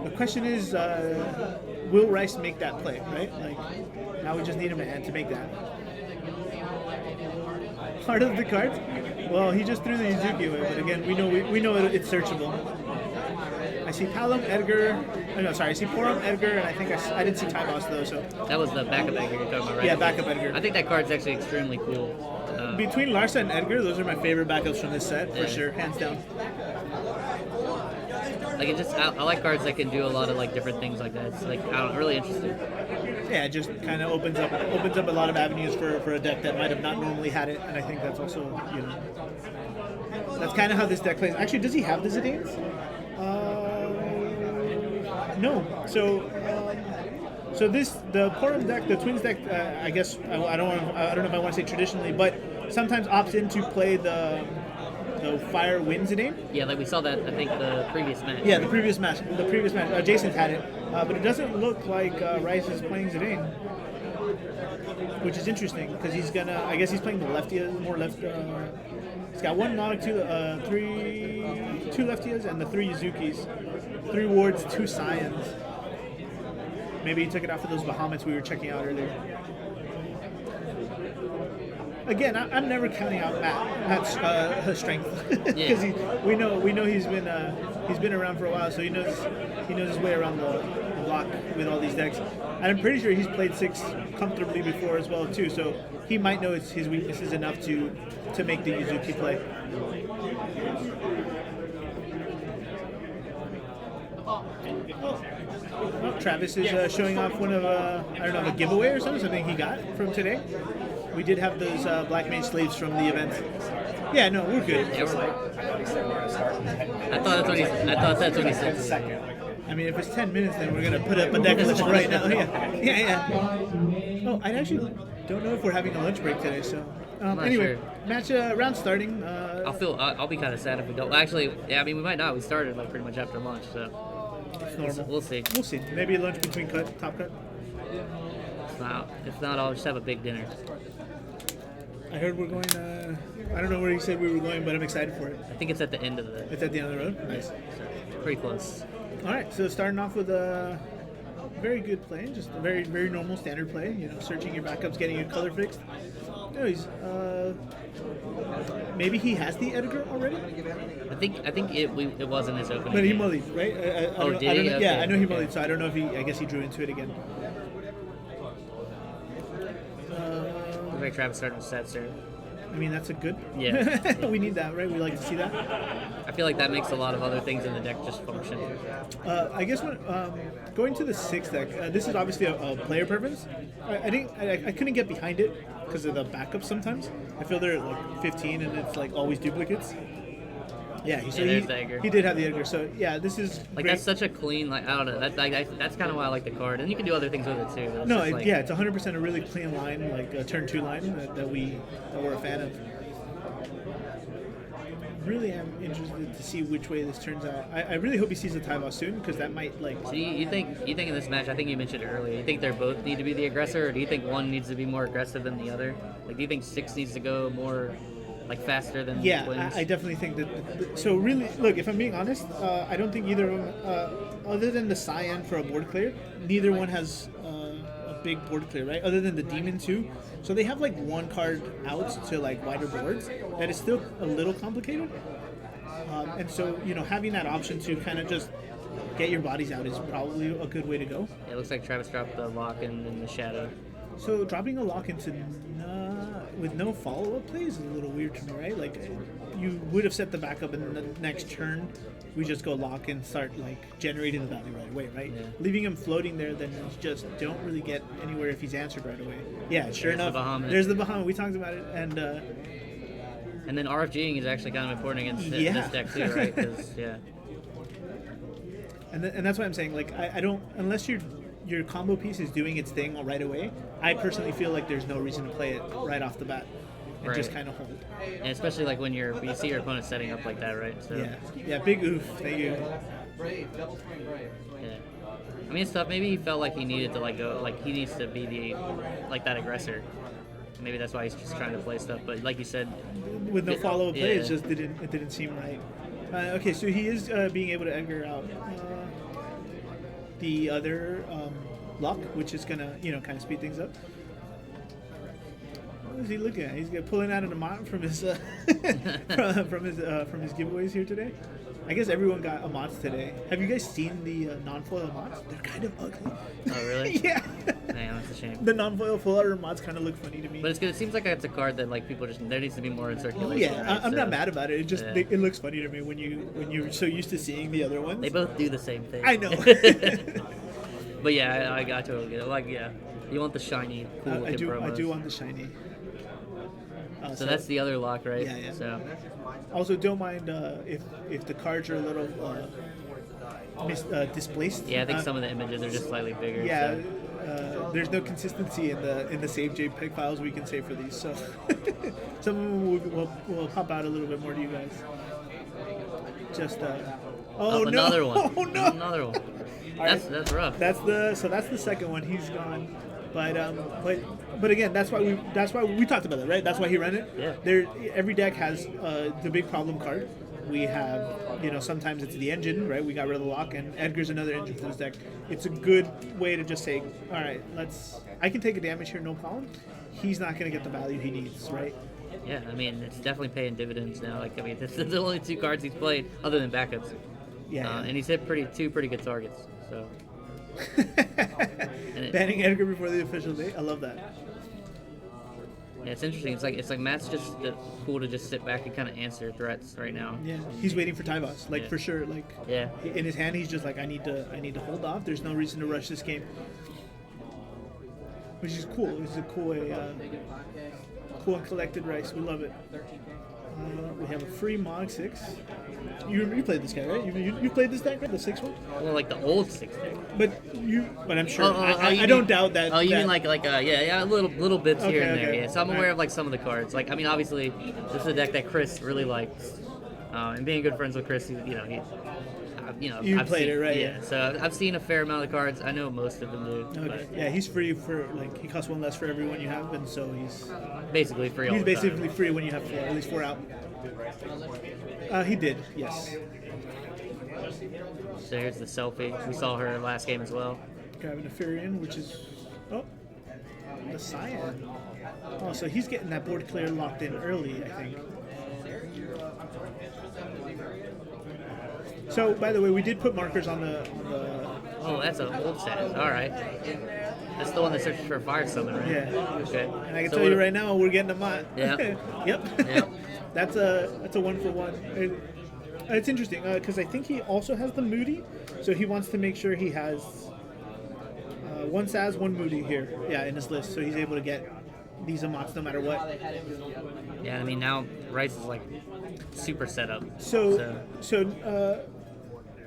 the question is, will Rice make that play? Right? Like now we just need him to make that. Part of the cards. Well, he just threw the Yuzuki away, but again, we know it's searchable. I see Palom, Edgar. I see Porum, Edgar, and I think I didn't see Ty Boss though. So that was the backup Edgar you're talking about, right? Yeah, backup Edgar. I think that card's actually extremely cool. Between Larsa and Edgar, those are my favorite backups from this set for sure, hands down. Like I like cards that can do a lot of like different things like that. It's like really interesting. Yeah, it just kind of opens up a lot of avenues for a deck that might have not normally had it, and I think that's also that's kind of how this deck plays. Actually, does he have the Zidanes? No. So the Porum deck, the Twins deck, I guess I don't know if I want to say traditionally, but sometimes opts in to play the Fire Wind Zidane. Yeah, like we saw that I think the previous match. Yeah, the previous match. Jason's had it, but it doesn't look like Rice is playing Zidane, which is interesting because he's gonna. I guess he's playing the more left. He's got 1 Nog, 2 Leftias, and the 3 Yuzukis, 3 Wards, 2 Scions. Maybe he took it out for those Bahamets we were checking out earlier. Again, I'm never counting out Matt's strength because we know he's been around for a while, so he knows his way around the block with all these decks. And I'm pretty sure he's played 6 comfortably before as well too, so he might know his weaknesses enough to make the Yuzuki play. Well, Travis is showing off one of a giveaway or something he got from today. We did have those Black Mage slaves from the event. Yeah, no, we're good. Yeah, I thought that's what he said. I mean, if it's 10 minutes, then we're gonna put up a deck list right now. Yeah. Oh, I actually don't know if we're having a lunch break today. So anyway, match round starting. I'll be kind of sad if we don't. Actually, yeah, I mean we might not. We started like pretty much after lunch, so it's normal. We'll see. We'll see. Maybe lunch between top cut. If not, I'll just have a big dinner. I heard we're going. I don't know where you said we were going, but I'm excited for it. I think it's at the end of the. It's at the end of the road. Nice. Pretty close. All right, so starting off with a very good play, just a very very normal standard play. Searching your backups, getting your color fixed. No, he's maybe he has the Edgar already. I think it wasn't his opening. But he mullied, right? Did he? Okay. Yeah, I know he mullied, so I don't know if I guess he drew into it again. Looks like Travis started with sets there. I mean, that's a good. Yeah. We need that, right? We like to see that. I feel like that makes a lot of other things in the deck just function. I guess when going to the 6th deck, this is obviously a player preference. I couldn't get behind it because of the backups sometimes. I feel they're at like 15 and it's like always duplicates. Yeah, there's the Edgar. he did have the Edgar. So yeah, this is Like great. that's such a clean, like I don't know. That's kind of why I like the card, and you can do other things with it too. But it's No, just like, yeah, it's 100% a really clean line, like a turn 2 line that we're a fan of. Really am interested to see which way this turns out. I really hope he sees the Tyvos soon because that might like. So you think in this match? I think you mentioned it earlier. You think they both need to be the aggressor, or do you think one needs to be more aggressive than the other? Like, do you think 6 needs to go more like faster than Yeah, Twins? I definitely think that. So really, look, if I'm being honest, I don't think either of them, other than the Cyan for a board clear, neither one has a big board clear, right? Other than the Demon 2. So they have like one card out to like wider boards. That is still a little complicated. And so, having that option to kind of just get your bodies out is probably a good way to go. It looks like Travis dropped the lock in the shadow. So dropping a lock into with no follow-up play is a little weird to me, right? Like, you would have set the backup, and then the next turn we just go lock and start like generating the value right away, right? Yeah. Leaving him floating there, then you just don't really get anywhere if he's answered right away. Yeah, sure There's the enough. Bahamut. There's the Bahamut. We talked about it, and then RFGing is actually kind of important against Yeah. this deck too, right? 'Cause, yeah. and that's why I'm saying, like, I don't, unless your combo piece is doing its thing right away, I personally feel like there's no reason to play it right off the bat and just Right. kind of hold. And especially like when you see your opponent setting up like that, right? So Yeah, big oof. Thank you. yeah. I mean, it's tough. Maybe he felt like he needed to like go, like he needs to be like that aggressor. Maybe that's why he's just trying to play stuff. But like you said, With no follow-up play, Yeah. it didn't seem right. Okay, so he is being able to Edgar out the other lock, which is gonna kind of speed things up. What is he looking at? He's pulling out an Amat from his from his giveaways here today. I guess everyone got Amats today. Have you guys seen the non-foil Amats? They're kind of ugly. Oh, really? Yeah. Man, that's a shame. The non-foil full-out Amats kind of look funny to me. But it's good. It seems like it's a card that like people just there needs to be more in circulation. Yeah, right? I'm So, not mad about it. It just yeah. it looks funny to me when you're so used to seeing the other ones. They both do the same thing. I know. But yeah, I totally get it. Like, yeah, you want the shiny, cool I looking do promos. want the shiny. So that's the other lock, right? Yeah, yeah. So Also, don't mind if the cards are a little displaced. yeah, I think some of the images are just slightly bigger. Yeah, So. there's no consistency in the save JPEG files we can save for these, so some of them will pop out a little bit more to you guys. Just oh no! Another one. Oh no! Another one. That's rough. That's the second one. He's gone. But again, that's why we talked about it, right? That's why he ran it. Yeah. Every deck has the big problem card. We have, sometimes it's the engine, right? We got rid of the lock, and Edgar's another engine for this deck. It's a good way to just say, all right, I can take a damage here, no problem. He's not going to get the value he needs, right? Yeah, I mean, it's definitely paying dividends now. Like, I mean, this is the only 2 cards he's played other than backups. Yeah. And he's hit two pretty good targets. So. Banning Edgar before the official date. I love that. Yeah, it's interesting. It's like Matt's just cool to just sit back and kind of answer threats right now. Yeah, he's waiting for Tyvos, like Yeah. for sure. Like Yeah. in his hand, he's just like, I need to hold off. There's no reason to rush this game, which is cool. It's a cool cool and collected rice. We love it. We have a free Mog 6. You played this guy, right? You played this deck, right? The 6 one? Well, like the old 6 deck. But I'm sure. I you don't mean- doubt that. Oh, you mean that- like yeah, little bits here Okay, and there. okay. Yeah, so I'm aware Alright. of like some of the cards. Like, I mean, obviously, this is a deck that Chris really likes, and being good friends with Chris, he. You I've played seen, it, right, Yeah. yeah. So I've seen a fair amount of the cards. I know most of them do. Okay. But Yeah, he's free for he costs 1 less for every one you have, and so he's basically free all he's the basically time. free when you have 4, at least 4 out. He did, yes. So here's the selfie. We saw her last game as well. Grabbing a Furion, which is the Cyan. Oh, so he's getting that board clear locked in early, I think. So, by the way, we did put markers on the Oh, that's an old status. All right. That's the one that searches for a fire summon, right? Yeah. Okay. And I can So tell you what- right now, we're getting a Mott. Yeah. Yep. Yep. That's a 1-for-1. It's interesting because I think he also has the Moody, so he wants to make sure he has 1 Saz, 1 Moody here, in his list, so he's able to get these Amats no matter what. Yeah, I mean now Rice is like super set up. So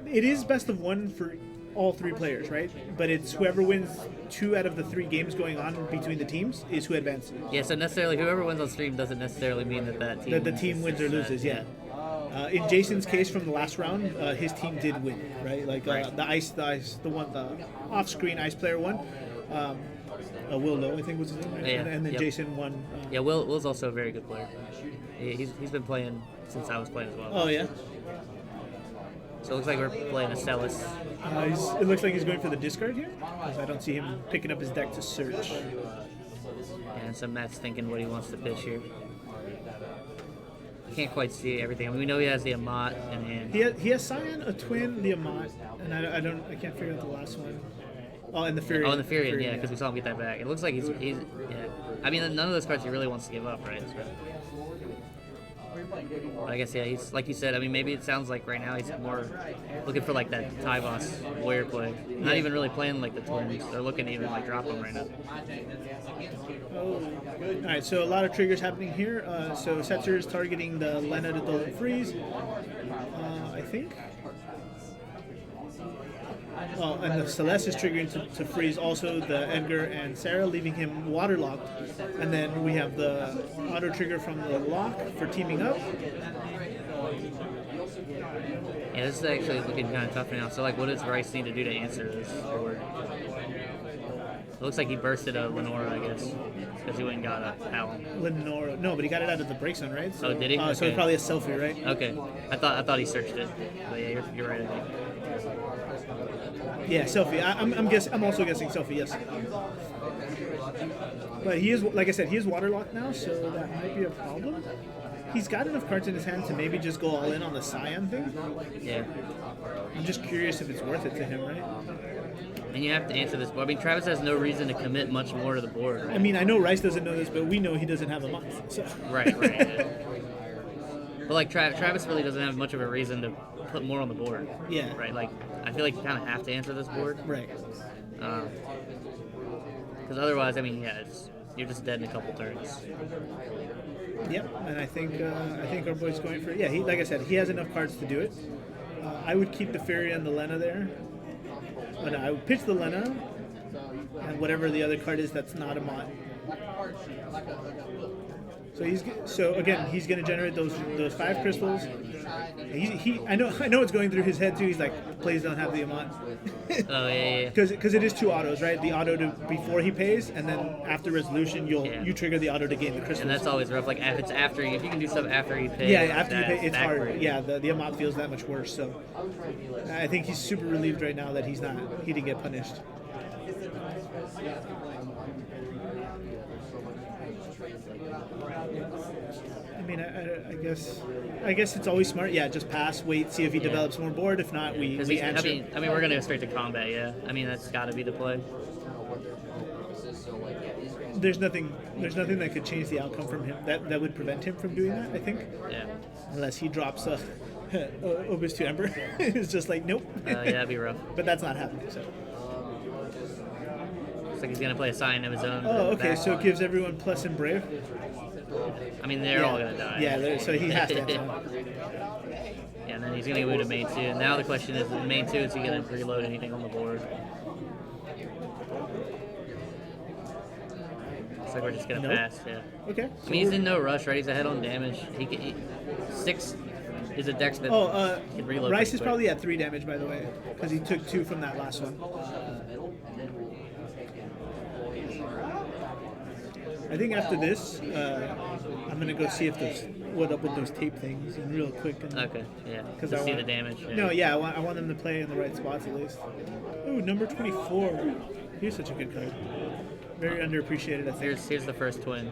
it is best of one for all three players, right? But it's whoever wins 2 out of the 3 games going on between the teams is who advances. Yeah, so necessarily whoever wins on stream doesn't necessarily mean that team That the team wins or loses, yeah. In Jason's case from the last round, his team did win, right? Like Right. the off-screen ice player won. Will Lowe, I think was his name, right? Yeah, And then yep. Jason won. Yeah, Will's also a very good player. He's been playing since I was playing as well. Oh yeah. So it looks like we're playing a Celis. It looks like he's going for the discard here. 'Cause I don't see him picking up his deck to search. And so Matt's thinking what he wants to pitch here. Can't quite see everything. I mean, we know he has the Amat in hand. He has Cyan, a twin, the Amat, and I can't figure out the last one. Oh, and the Fury. Oh, and the Furion, yeah, because we saw him get that back. It looks like he's yeah. I mean, none of those cards he really wants to give up, right? So, but I guess, yeah, he's like you said. I mean, maybe it sounds like right now he's more looking for like that tie boss warrior play. Not even really playing like the twins. They're looking to even like drop them right now. All right, so a lot of triggers happening here. So Setzer is targeting the Lena to Golden Freeze, I think. Oh, and the Celeste is triggering to freeze also the Edgar and Sarah, leaving him waterlocked. And then we have the auto trigger from the lock for teaming up. Yeah, this is actually looking kind of tough right now. So, like, what does Rice need to do to answer this? It looks like he bursted a Lenora, I guess, because he went and got a Talon. Lenora. No, but he got it out of the break zone, right? So, Oh, did he? So Okay. it's probably a selfie, right? Okay, I thought he searched it, but yeah, you're right. I think. Yeah, selfie. I'm also guessing selfie. Yes. But he is, like I said, he is waterlocked now, so that might be a problem. He's got enough cards in his hand to maybe just go all in on the Cyan thing. Yeah, I'm just curious if it's worth it to him, right? and you have to answer this. I mean, Travis has no reason to commit much more to the board. I Right, mean, I know Rice doesn't know this, but we know he doesn't have a month. So. right. Yeah. But like Travis really doesn't have much of a reason to put more on the board. Yeah. Right. Like I feel like you kind of have to answer this board. Right. Because otherwise, I mean, yeah, you're just dead in a couple turns. Yep. And I think our boy's going for yeah. He, like I said, he has enough cards to do it. I would keep the Fury and the Lena there. But I would pitch the Lena and whatever the other card is that's not a mod. So again, he's going to generate those 5 crystals. I know it's going through his head too. He's like, please don't have the Amant. Oh yeah. Because it is 2 autos, right? The auto before he pays, and then after resolution, you trigger the auto to gain the crystals. And that's always rough. Like if it's after if you can do stuff after you pay. Yeah, after you pay, it's hard. backbreaking. Yeah, the Amant feels that much worse. So I think he's super relieved right now that he didn't get punished. I mean, I guess it's always smart. Yeah, just pass, wait, see if he develops more board. If not, we answer. I mean, we're gonna go straight to combat. Yeah. I mean, that's got to be the play. There's nothing that could change the outcome from him. That would prevent him from doing that. I think, Yeah. unless he drops Obus to Ember. It's just like nope. Yeah, that'd be rough. But that's not happening. So. Looks like he's gonna play a sign of his own. Oh, okay. back. So it gives everyone plus and brave. I mean, they're all gonna die. Yeah, so he has to have some. Yeah, and then he's gonna go to main 2. Now the question is, in main 2, is he gonna reload anything on the board? Looks like we're just gonna Nope. pass. Yeah. Okay. I mean, he's in no rush, right? He's ahead on damage. 6 is a dex that can reload. Rice pretty is quick. probably at 3 damage, by the way, because he took 2 from that last one. I think after this, I'm gonna go see if what up with those tape things and real quick. And, Okay, yeah. Because To see the damage. Yeah. No, yeah, I want them to play in the right spots at least. Ooh, number 24. He's such a good card. Very underappreciated, I think. Here's the first twin.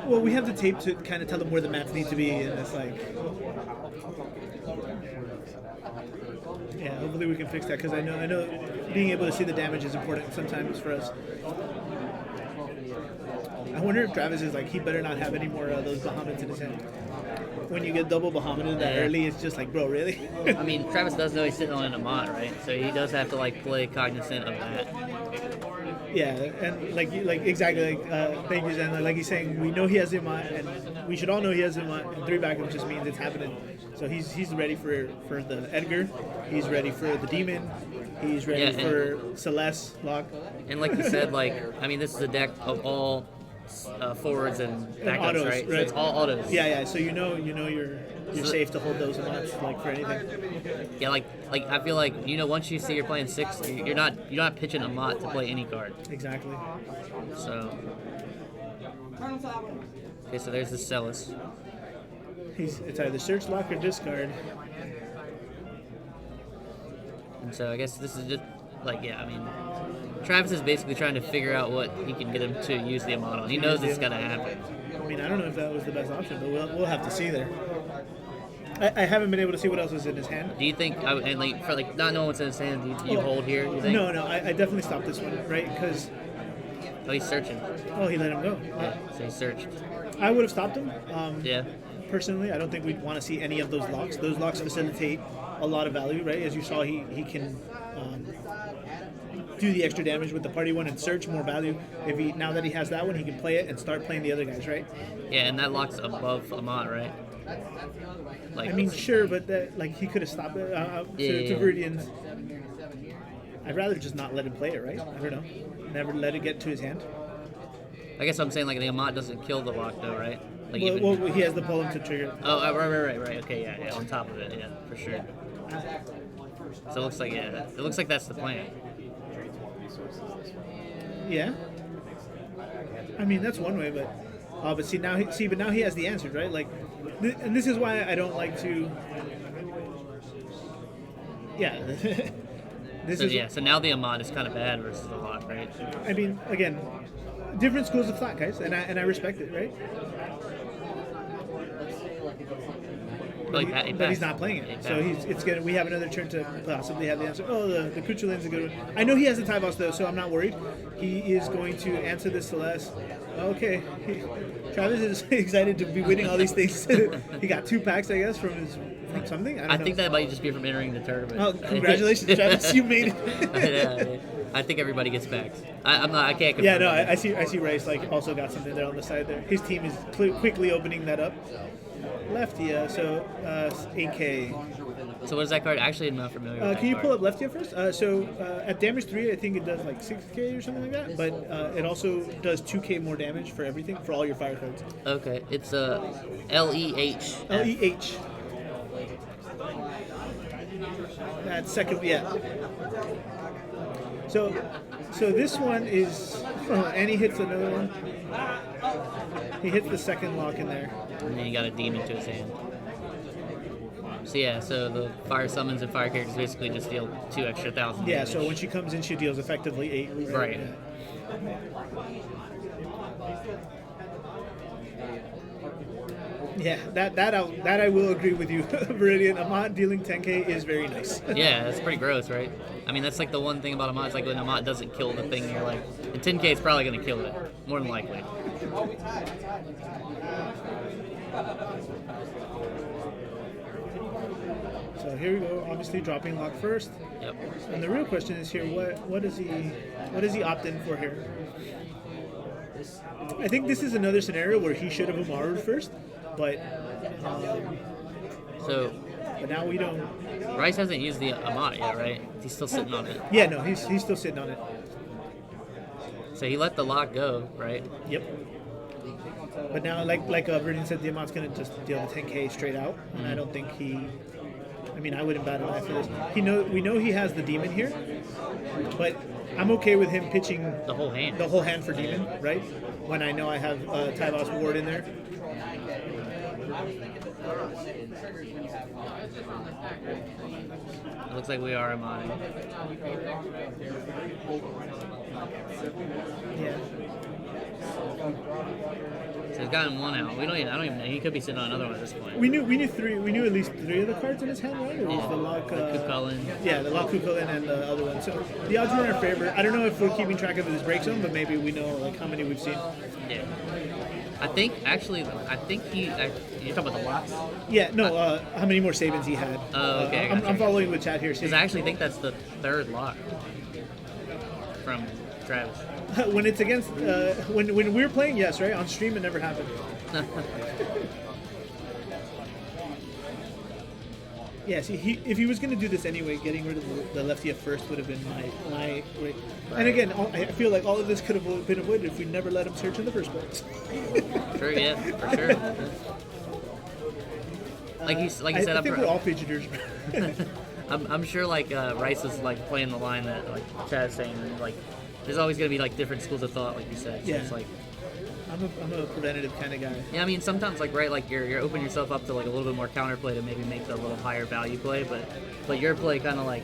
Well, we have the tape to kind of tell them where the mats need to be, and it's like, yeah. Hopefully we can fix that because I know being able to see the damage is important sometimes for us. I wonder if Travis is like he better not have any more of those Bahamut's in his hand. when you get double Bahamut that Yeah. early, it's just like, bro, really? I mean, Travis does know he's sitting on an Amont, right? So he does have to like play cognizant of that. Yeah, and like exactly thank you, Zen. Like he's saying, we know he has him on, and we should all know he has him on. And 3 backup just means it's happening. So he's ready for the Edgar. He's ready for the Demon. He's ready Yeah, for Celeste lock. And like you said, like I mean, this is a deck of all forwards and backups, autos, right? So right. it's all autos. Yeah. So you know you're safe to hold those amounts like for anything. Yeah, like I feel like once you see you're playing 6, you're not pitching a Mott to play any card. Exactly. So okay, so there's the Celis. It's either search, lock, or discard. And so I guess this is just like I mean, Travis is basically trying to figure out what he can get him to use the Amount on. He knows it's gonna happen. I mean, I don't know if that was the best option, but we'll have to see there. I haven't been able to see what else was in his hand. Do you think and like for like not knowing what's in his hand, do you hold here? You think? No, I definitely stopped this one, right? Because Oh, he's searching. he let him go. So he searched. I would have stopped him. Yeah. Personally, I don't think we'd want to see any of those locks. Those locks facilitate a lot of value, right? As you saw, he can do the extra damage with the party one and search more value. Now that he has that one, he can play it and start playing the other guys, right? Yeah, and that locks above Amont, right? Like I mean, sure, but he could have stopped it. To Viridian's, I'd rather just not let him play it, right? I don't know. Never let it get to his hand. I guess I'm saying like the Amont doesn't kill the lock though, right? Like Well, he has the poem to trigger. Oh, right. Okay, yeah, on top of it, yeah, for sure. So it looks like that's the plan. Yeah. I mean, that's one way, but see now he has the answers, right? Like, and this is why I don't like to. Yeah. So now the Amont is kind of bad versus the lock, right? I mean, again, different schools of thought, guys, and I respect it, right? But he's not playing it, so we have another turn to possibly have the answer. Oh, the Kuchulin's a good one. I know he has the tie boss though, so I'm not worried. He is going to answer this Celeste. Okay, Travis is excited to be winning all these things. He got 2 packs, I guess, from something. I don't know. think that might just be from entering the tournament. Oh, congratulations, Travis! You made it. Yeah, I think everybody gets packs. I can't confirm. Yeah, no, I see Rice also got something there on the side there. His team is quickly opening that up. Leftia, so 8K. So what is that card? Actually, I'm not familiar with that Can you card. pull up Leftia first? At damage 3, I think it does like 6K or something like that, but it also does 2K more damage for everything, for all your fire cards. Okay, it's LEH. LEH. That's second, yeah. So this one is, and he hits another one. He hits the second lock in there. And then you got a demon to his hand. So yeah, so the fire summons and fire characters basically just deal 2 extra thousand. Yeah, damage. so when she comes in, she deals effectively 8. Right. Yeah, that I will agree with you, Viridian. Amont dealing 10K is very nice. Yeah, that's pretty gross, right? I mean, that's like the one thing about Amont. It's like when Amont doesn't kill the thing, you're like, and 10K is probably going to kill it, more than likely. So here we go, obviously dropping lock first. Yep. And the real question is here, what does he opt in for here? I think this is another scenario where he should have Amaru'd first, but but now we don't. Rice hasn't used the Amont yet, right? He's still sitting on it. Yeah, no, he's still sitting on it. So he let the lock go, right? Yep. But now, like Viridian said, the Amont's gonna just deal the 10K straight out, and I don't think he. I mean, I wouldn't bat an eye for this. We know he has the demon here, but I'm okay with him pitching The whole hand. the whole hand for demon, right? When I know I have Tyvos Ward in there. It looks like we are Amonting. Yeah. So he's gotten one out. I don't even know. He could be sitting on another one at this point. We knew at least 3 of the cards in his hand, right? It was the lock. Kukulin. Yeah, the lock Kukulin and the other one. So the odds were in our favor. I don't know if we're keeping track of his break zone, but maybe we know like how many we've seen. Yeah. I think you're talking about the locks? Yeah, no. How many more Sabins he had? Oh, okay. I'm following with chat here. Because I actually think that's the 3rd lock from Travis. When it's against when we're playing, yes, right? On stream, it never happened. Yeah, see, if he was going to do this anyway, getting rid of the lefty at first would have been my way. And again, I feel like all of this could have been avoided if we never let him search in the first place. Sure, yeah, for sure. Like you said, I think we're all fidgeters. I'm sure like Rice is like playing the line that like Chad's saying, and, like there's always gonna be like different schools of thought, like you said. So Yeah. it's like I'm a preventative kind of guy. yeah, I mean sometimes like right, like you're opening yourself up to like a little bit more counterplay to maybe make the little higher value play, but your play kind of like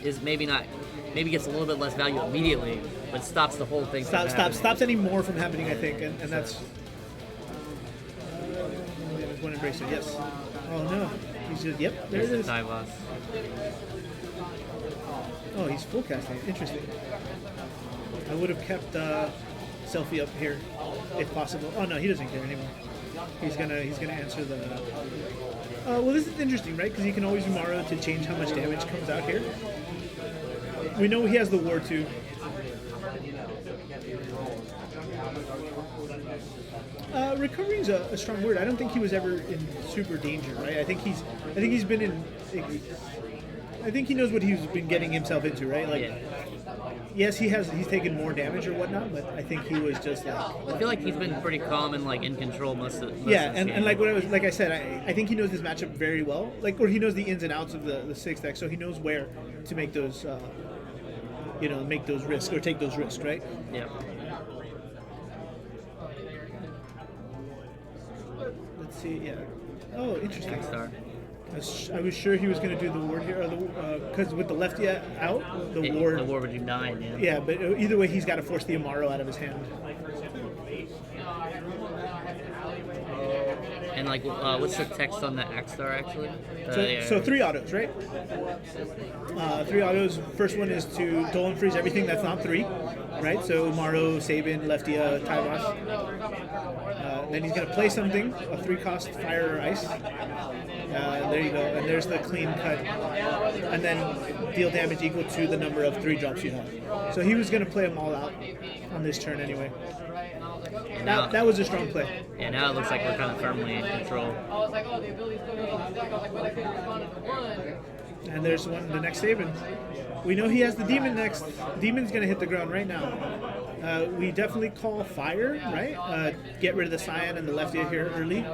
is maybe gets a little bit less value immediately, but stops the whole thing. Stops any more from happening, I think, and that's one embracer. Yes. Oh no, he's just yep. There There's it the is. tie boss. Oh, he's full casting. Interesting. I would have kept Selfie up here if possible. Oh no, he doesn't care anymore. He's gonna answer the. Well, this is interesting, right? Because he can always Umaro to change how much damage comes out here. We know he has the War too. Recovery is a strong word. I don't think he was ever in super danger, right? I think he's been in. I think he knows what he's been getting himself into, right? Like, yes, he's taken more damage or whatnot, but I think he was just like. I feel like he's been pretty calm and like in control most of. Yeah, of and like I said, I think he knows this matchup very well. Like, or he knows the ins and outs of the sixth deck, so he knows where to make those, make those risks or take those risks, right? Yeah. Let's see. Yeah. Oh, interesting. X-Star. I was sure he was going to do the ward here, because with the lefty out, the ward. The war would do 9. Yeah. Yeah, but either way, he's got to force the Umaro out of his hand. And like, what's the text on the X-Star actually? So 3 autos, right? 3 autos. First one is to Dolan freeze everything that's not 3, right? So Umaro, Sabin, Leftia, Tyvos. Then he's going to play something, a 3-cost fire or ice. There you go, and there's the clean cut. And then deal damage equal to the number of 3 drops you have. So he was going to play them all out on this turn anyway. That was a strong play. Yeah, now it looks like we're kind of firmly in control. And there's the next Sabin. We know he has the Demon next. Demon's going to hit the ground right now. We definitely call fire, right? Get rid of the Cyan and the Leftia here early.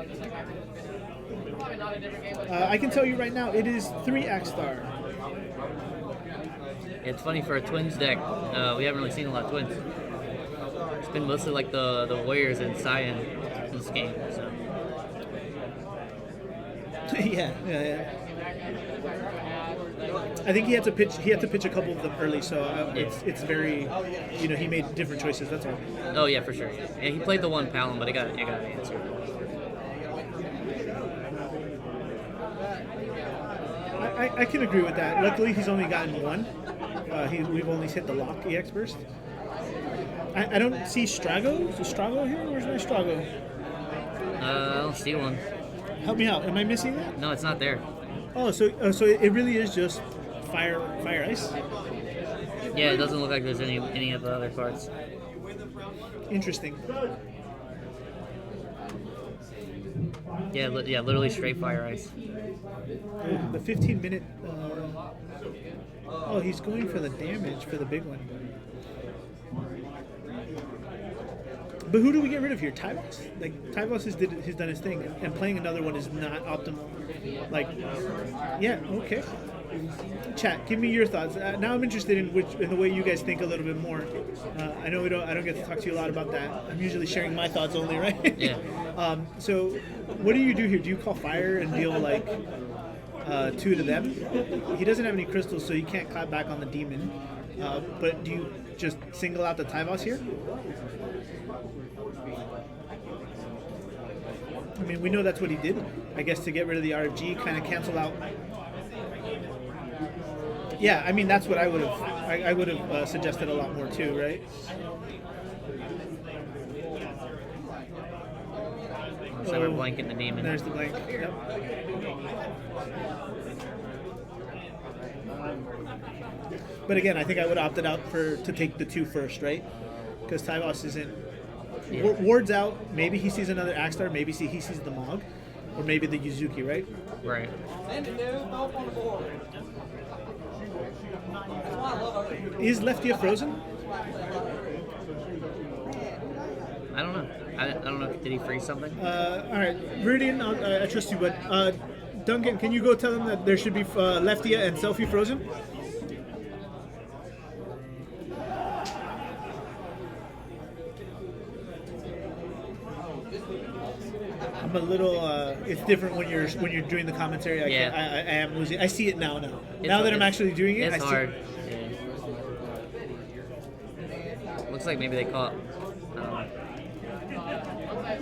I can tell you right now, it is 3 X-Star. It's funny for a Twins deck. We haven't really seen a lot of Twins. It's been mostly like the Warriors and Cyan in this game. So. yeah. I think he had to pitch a couple of them early, so it's very, he made different choices. That's all. Oh yeah, for sure. Yeah, he played the one Palom, but it got answered. I can agree with that. Luckily, he's only gotten one. We've only hit the lock EX burst. I don't see Strago. Is there Strago here? Where's my Strago? I don't see one. Help me out. Am I missing that? No, it's not there. Oh, so it really is just fire ice. Yeah, it doesn't look like there's any of the other cards. Interesting. Yeah, literally straight fire ice. The 15-minute. Oh, he's going for the damage for the big one. But who do we get rid of here? Tyvos? Like, Tyvos has done his thing, and playing another one is not optimal. Like, yeah, okay. Chat, give me your thoughts. Now I'm interested in the way you guys think a little bit more. I know I don't get to talk to you a lot about that. I'm usually sharing my thoughts only, right? Yeah. So, what do you do here? Do you call fire and deal like 2 to them? He doesn't have any crystals, so he can't clap back on the demon. But do you just single out the Tyvos here? I mean, we know that's what he did. I guess to get rid of the RFG, kind of cancel out. Yeah, I mean that's what I would have. I would have suggested a lot more too, right? So we're blanking the demon. There's the blank. Yep. But again, I think I would have opted out to take the 2 first, right? Because Tyvos isn't. Yeah. Ward's out. Maybe he sees another Axstar. Maybe he sees the Mog, or maybe the Yuzuki, right? Right. Is Leftia frozen? I don't know. I don't know. Did he freeze something? All right, Meridian, I trust you, but Duncan, can you go tell them that there should be Leftia and Selfie frozen? I'm a little. It's different when you're doing the commentary. I am losing. I see it now. Now that I'm actually doing it, it's I see hard. Yeah. Looks like maybe they caught. I don't know.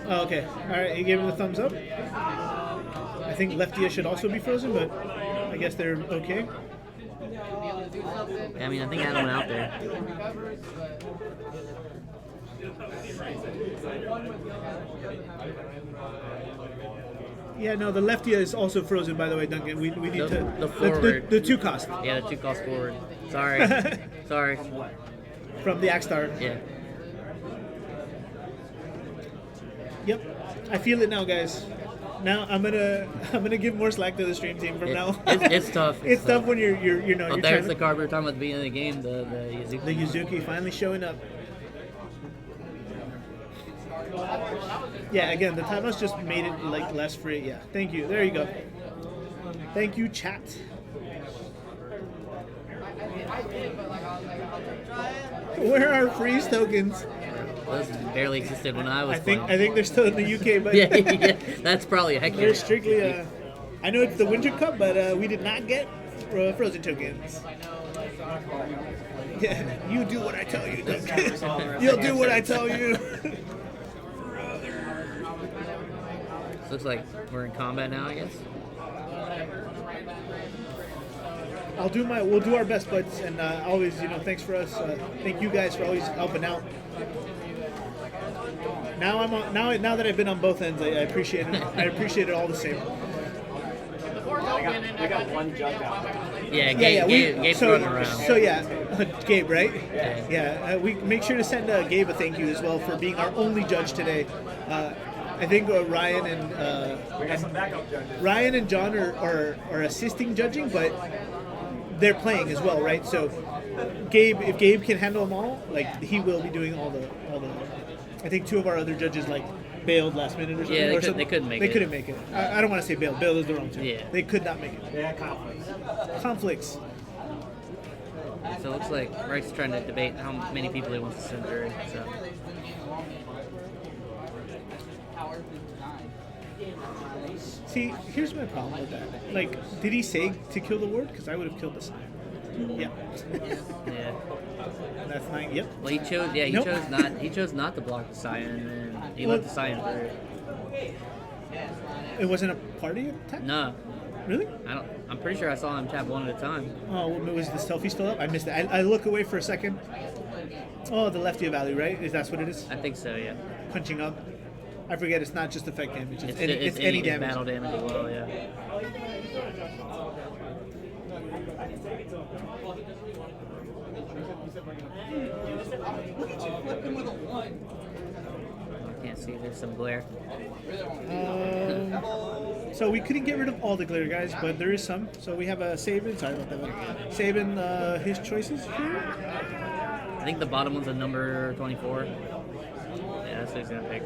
Oh, okay. All right, you gave him the thumbs up. I think Leftia should also be frozen, but I guess they're okay. I mean, I think Adam went out there. Yeah, no, the Leftia is also frozen, by the way, Duncan. We need the forward. The 2 cost Yeah, the 2 cost forward. Sorry. Sorry. from the Axstar. Yeah. Yep, I feel it now, guys. Now I'm gonna give more slack to the stream team from now. It's tough. It's tough when you're Oh, you're there's trying the card we were talking about at the beginning of the game. The Yuzuki. the Yuzuki finally showing up. Yeah, again, the Tyvos just made it like less free. Yeah, thank you. There you go. Thank you, chat. Where are freeze tokens? Those barely existed when I was I think playing. they're still in the UK, but yeah, that's probably a heck they're strictly. I know it's the Winter Cup, but we did not get frozen tokens. Yeah, you do what I tell you, Duncan. You'll do what I tell you. Looks like we're in combat now, I guess. We'll do our best, buds, and always, thanks for us. Thank you guys for always helping out. Now now that I've been on both ends, I appreciate it. I appreciate it all the same. We got one judge out there. Yeah, Gabe's so, running around. So yeah, Gabe, right? Yeah. We make sure to send Gabe a thank you as well for being our only judge today. I think Ryan and John are assisting judging, but they're playing as well, right? So if Gabe can handle them all, like he will be doing all the. I think 2 of our other judges bailed last minute or something. Yeah, they couldn't make it. They couldn't make it. I don't want to say bailed. Bailed is the wrong term. Yeah. They could not make it. Yeah, conflicts. Conflicts. So it looks like Rice is trying to debate how many people he wants to send through. So. See, here's my problem with that. Like, did he say to kill the ward? Because I would have killed the sign. Yeah. Yeah. That's 9. Yep. Well, he chose. Yeah, Nope. He chose not to block the Scion, and he let the Scion through. It wasn't a party attack? No, Really? I'm pretty sure I saw him tap 1 at a time. Oh, was the selfie still up? I missed it. I look away for a second. Oh, the Leftia Valley, right? That's what it is? I think so. Yeah. Punching up. I forget, it's not just effect damage. It's any It's damage. battle damage as well. Yeah. I can't see. There's some glare. So we couldn't get rid of all the glare, guys, but there is some. So we have a Sabin. Sorry about that one. Sabin, his choices here. I think the bottom one's a number 24. Yeah, that's what he's gonna pick.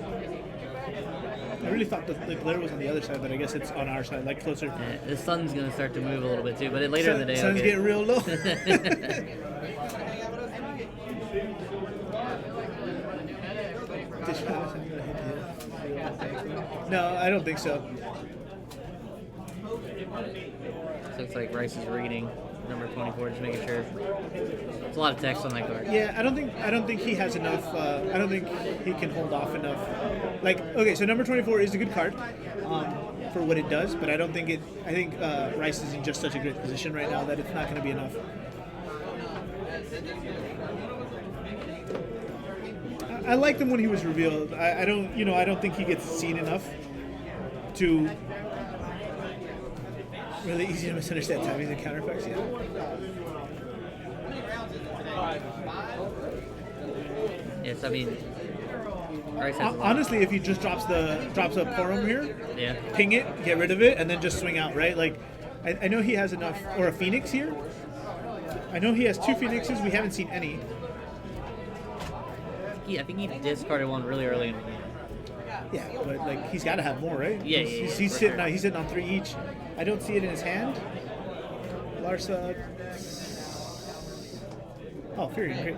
I really thought the glare was on the other side, but I guess it's on our side, like closer. Yeah, the sun's gonna start to move a little bit too, but later in the day, Sun's getting real low. No, I don't think so. Looks like Rice is reading. number 24, just making sure. It's a lot of text on that card. Yeah, I don't think he has enough. I don't think he can hold off enough. Like, okay, so number 24 is a good card for what it does, but I don't think it. I think Rice is in just such a great position right now that it's not going to be enough. I liked him when he was revealed. I don't think he gets seen enough to really easy to misunderstand timings and counter effects. Yeah. Yes, I mean, Rice has a lot. Honestly, if he just drops a Porum here, Yeah. ping it, get rid of it, and then just swing out, right? Like, I know he has enough, or a Phoenix here. I know he has 2 Phoenixes. We haven't seen any. I think he discarded one really early in the game. Yeah, but like he's got to have more, right? Yeah, He's for sitting sure. he's sitting on 3 each. I don't see it in his hand. Larsa. Oh, Fury, great.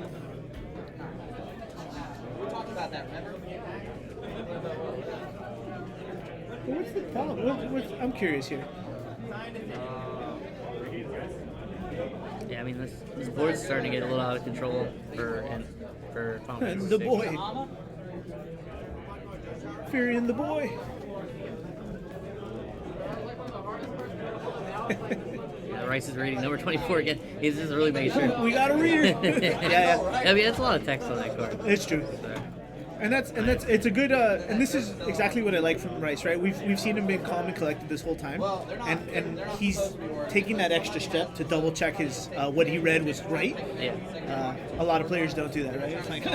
What's the problem? I'm curious here. Yeah, I mean, this board's starting to get a little out of control for Final Fantasy The VI. boy. Fury and the boy. Yeah, Rice is reading number 24 again. He's just really making sure. We got a reader. yeah. I mean, that's a lot of text on that card. It's true. And that's it's a good and this is exactly what I like from Rice, right? We've seen him being calm and collected this whole time, and he's taking that extra step to double check his what he read was right. Yeah. A lot of players don't do that, right? It's like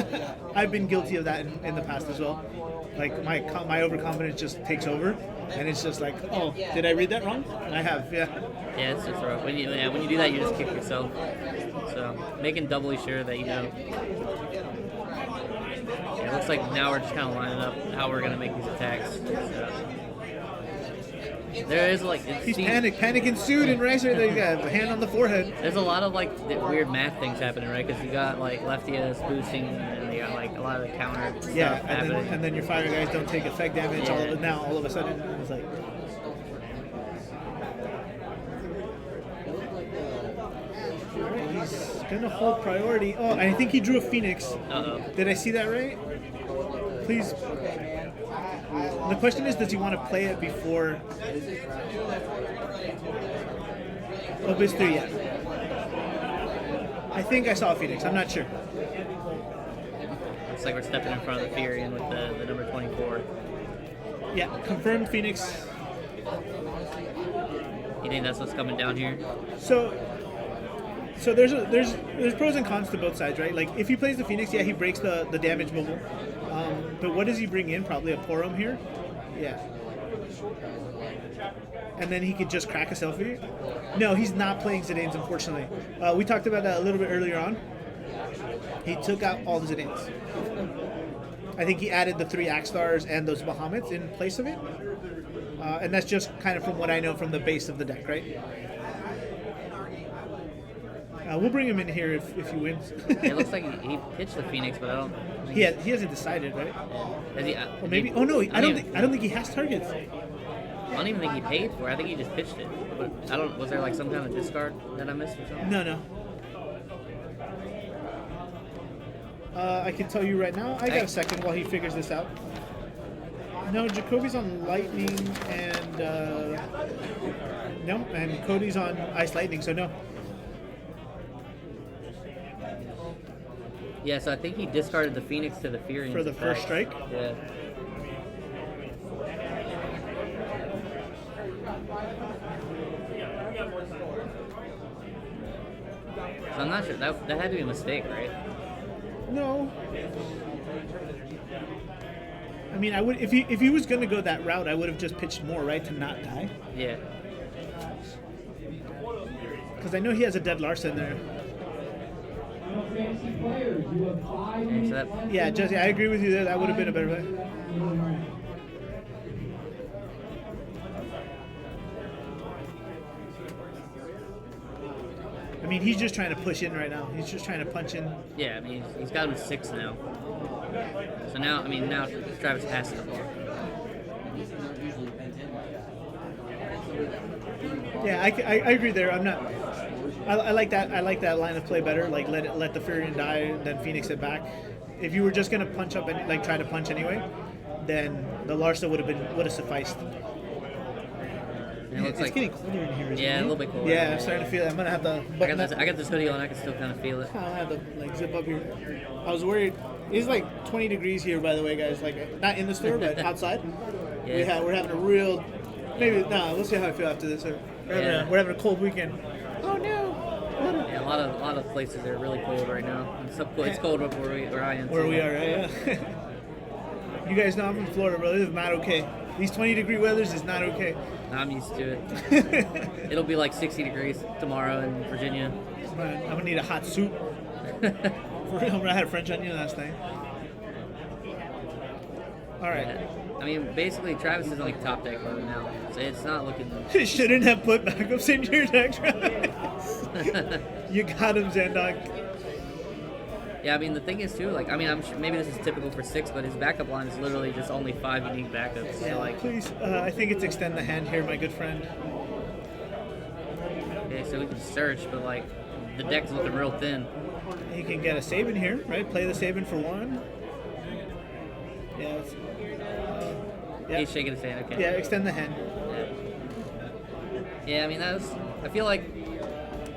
I've been guilty of that in the past as well. Like my overconfidence just takes over, and it's just like, oh, did I read that wrong? And I have, yeah. Yeah, it's just rough. When you do that, you just kick yourself. So making doubly sure that you know. It looks like now we're just kind of lining up how we're gonna make these attacks. So, there is like He's panic ensued, and Rice right there, you got a hand on the forehead. There's a lot of like weird math things happening, right? Because you got like lefty is boosting, and you got like a lot of the counter stuff Yeah, happening. and then your fire guys don't take effect damage. Yeah. All of a sudden, it's like. He's gonna hold priority. Oh, I think he drew a Phoenix. Uh-oh. Did I see that right? Please. The question is, does he want to play it before? Oh, it's 3 yet. I think I saw a Phoenix. I'm not sure. Looks like we're stepping in front of the Furion with the number 24. Yeah, confirmed Phoenix. You think that's what's coming down here? So there's pros and cons to both sides, right? Like if he plays the Phoenix, yeah, he breaks the damage bubble. But what does he bring in? Probably a Porum here. Yeah. And then he could just crack a selfie. No, he's not playing Zidanes, unfortunately. We talked about that a little bit earlier on. He took out all the Zidanes. I think he added the 3 Axstars and those Bahamets in place of it. And that's just kind of from what I know from the base of the deck, right? We'll bring him in here if he wins. It looks like he pitched the Phoenix, but I don't. He hasn't decided, right? Has he, Or maybe. Oh no, I don't think he has targets. I don't even think he paid for it. I think he just pitched it. But I don't. Was there like some kind of discard that I missed or something? No. I can tell you right now. I got a second while he figures this out. No, Jacoby's on Lightning and no, and Cody's on Ice Lightning. So no. Yeah, so I think he discarded the Phoenix to the Furion For the first strike? Yeah. So I'm not sure. That had to be a mistake, right? No. I mean, I would if he was gonna go that route, I would have just pitched more, right, to not die. Yeah. Because I know he has a dead Larsa there. Fantasy players, you have 5 Okay, so minutes. that, Yeah, Jesse, I agree with you there. That would have been a better play. I mean, he's just trying to push in right now. He's just trying to punch in. yeah, I mean, he's got him 6 now. So now Travis has to. Yeah, I agree there. I'm not. I like that. I like that line of play better. Like let the Furion die, and then Phoenix it back. If you were just gonna punch up and like try to punch anyway, then the Larsa would have sufficed. It looks It's getting colder in here. Isn't it? a little bit colder. Yeah, I'm starting to feel it. I'm gonna have to. I got this hoodie on. I can still kind of feel it. I'll have to like zip up here. I was worried. It's like 20 degrees here, by the way, guys. Like not in the store, but outside. Yeah. We're having a real. Maybe we'll see how I feel after this. We're having a cold weekend. Oh no. Yeah, a lot of places are really cold right now. It's cold where I am. Where too. we are, right? Yeah. You guys know I'm from Florida, bro. This is not okay. These 20-degree weathers is not okay. I'm used to it. It'll be like 60 degrees tomorrow in Virginia. Man, I'm gonna need a hot soup. For real, I had French onion last night. All right. Yeah. I mean, basically, Travis is like top deck mode now, so it's not looking. Shouldn't have put backups in your deck, Travis. You got him, Zandog. Yeah, I mean, the thing is too, like, I mean, I'm sure maybe this is typical for 6, but his backup line is literally just only 5 unique backups. So like, Please, I think it's extend the hand here, my good friend. okay, so we can search, but like, the deck's looking real thin. You can get a Sabin here, right? Play the Sabin for 1. Yeah. Yeah. He's shaking his hand. Okay. Yeah, extend the hand. Yeah, I mean, I feel like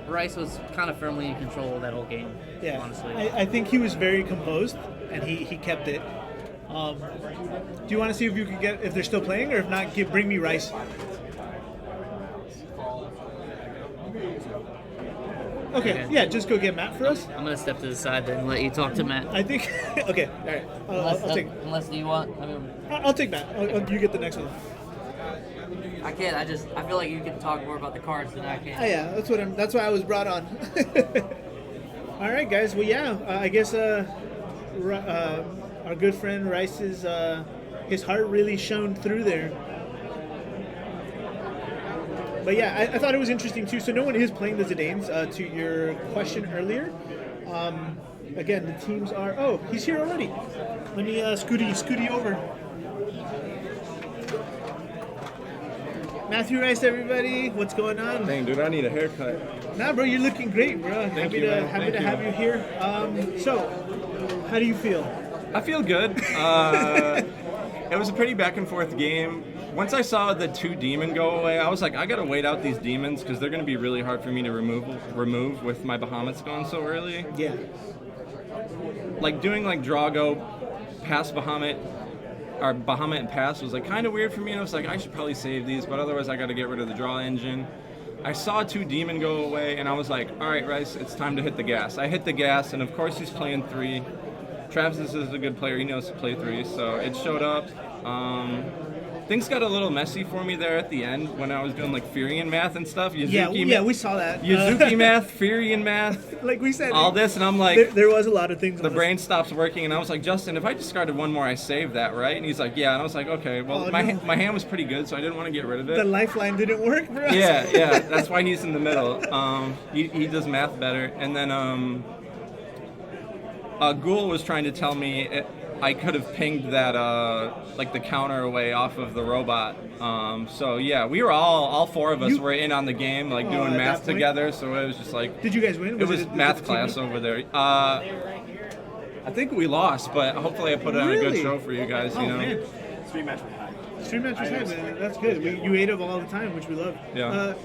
Rice was kind of firmly in control of that whole game. Yeah, honestly. I think he was very composed, and he kept it. Do you want to see if you can get if they're still playing, or if not, bring me Rice. Okay, yeah, just go get Matt for us. I'm gonna step to the side then and let you talk to Matt. I think. Okay, all right. I'll take. Unless you want. I mean, I'll take Matt. You get the next one. I can't. I feel like you can talk more about the cards than I can. Oh, yeah, that's why I was brought on. All right, guys. Well, yeah, I guess our good friend Rice's his heart really shone through there. But yeah, I thought it was interesting too. So no one is playing the Zidanes. To your question earlier, again, the teams are. Oh, he's here already. Let me scooty over. Matthew Rice, everybody. What's going on? Dang, dude, I need a haircut. Nah, bro, you're looking great, bro. Happy you, to man. happy Thank to you. have you here. So, how do you feel? I feel good. It was a pretty back and forth game. Once I saw the 2 demon go away, I was like, I gotta wait out these demons because they're gonna be really hard for me to remove with my Bahamut's going so early. Yeah. Like doing like Drago, pass Bahamut, or Bahamut and pass was like kind of weird for me. And I was like, I should probably save these, but otherwise I gotta get rid of the draw engine. I saw 2 demon go away, and I was like, all right, Rice, it's time to hit the gas. I hit the gas, and of course he's playing 3. Travis is a good player. He knows to play 3, so it showed up. Things got a little messy for me there at the end when I was doing like Furion math and stuff. Yeah, we saw that. Yuzuki math, Furion math, like we said, all this, and I'm like, there was a lot of things. the brain stops working, and I was like, Justin, if I discarded 1 more, I saved that, right? And he's like, yeah, and I was like, okay, well, my hand was pretty good, so I didn't want to get rid of it. The lifeline didn't work for us. Yeah, that's why he's in the middle. He does math better, and then Ghoul was trying to tell me I could have pinged that like the counter away off of the robot. So yeah, we were all 4 of us were in on the game, like doing at math that point? together. So it was just like. Did you guys win? It was it math a class team? over there. I think we lost, but hopefully I put on a good Really? show for you guys. Oh You know. man, 3 match with high. stream match was high, man. That's good. You ate up all the time, which we love. Yeah. That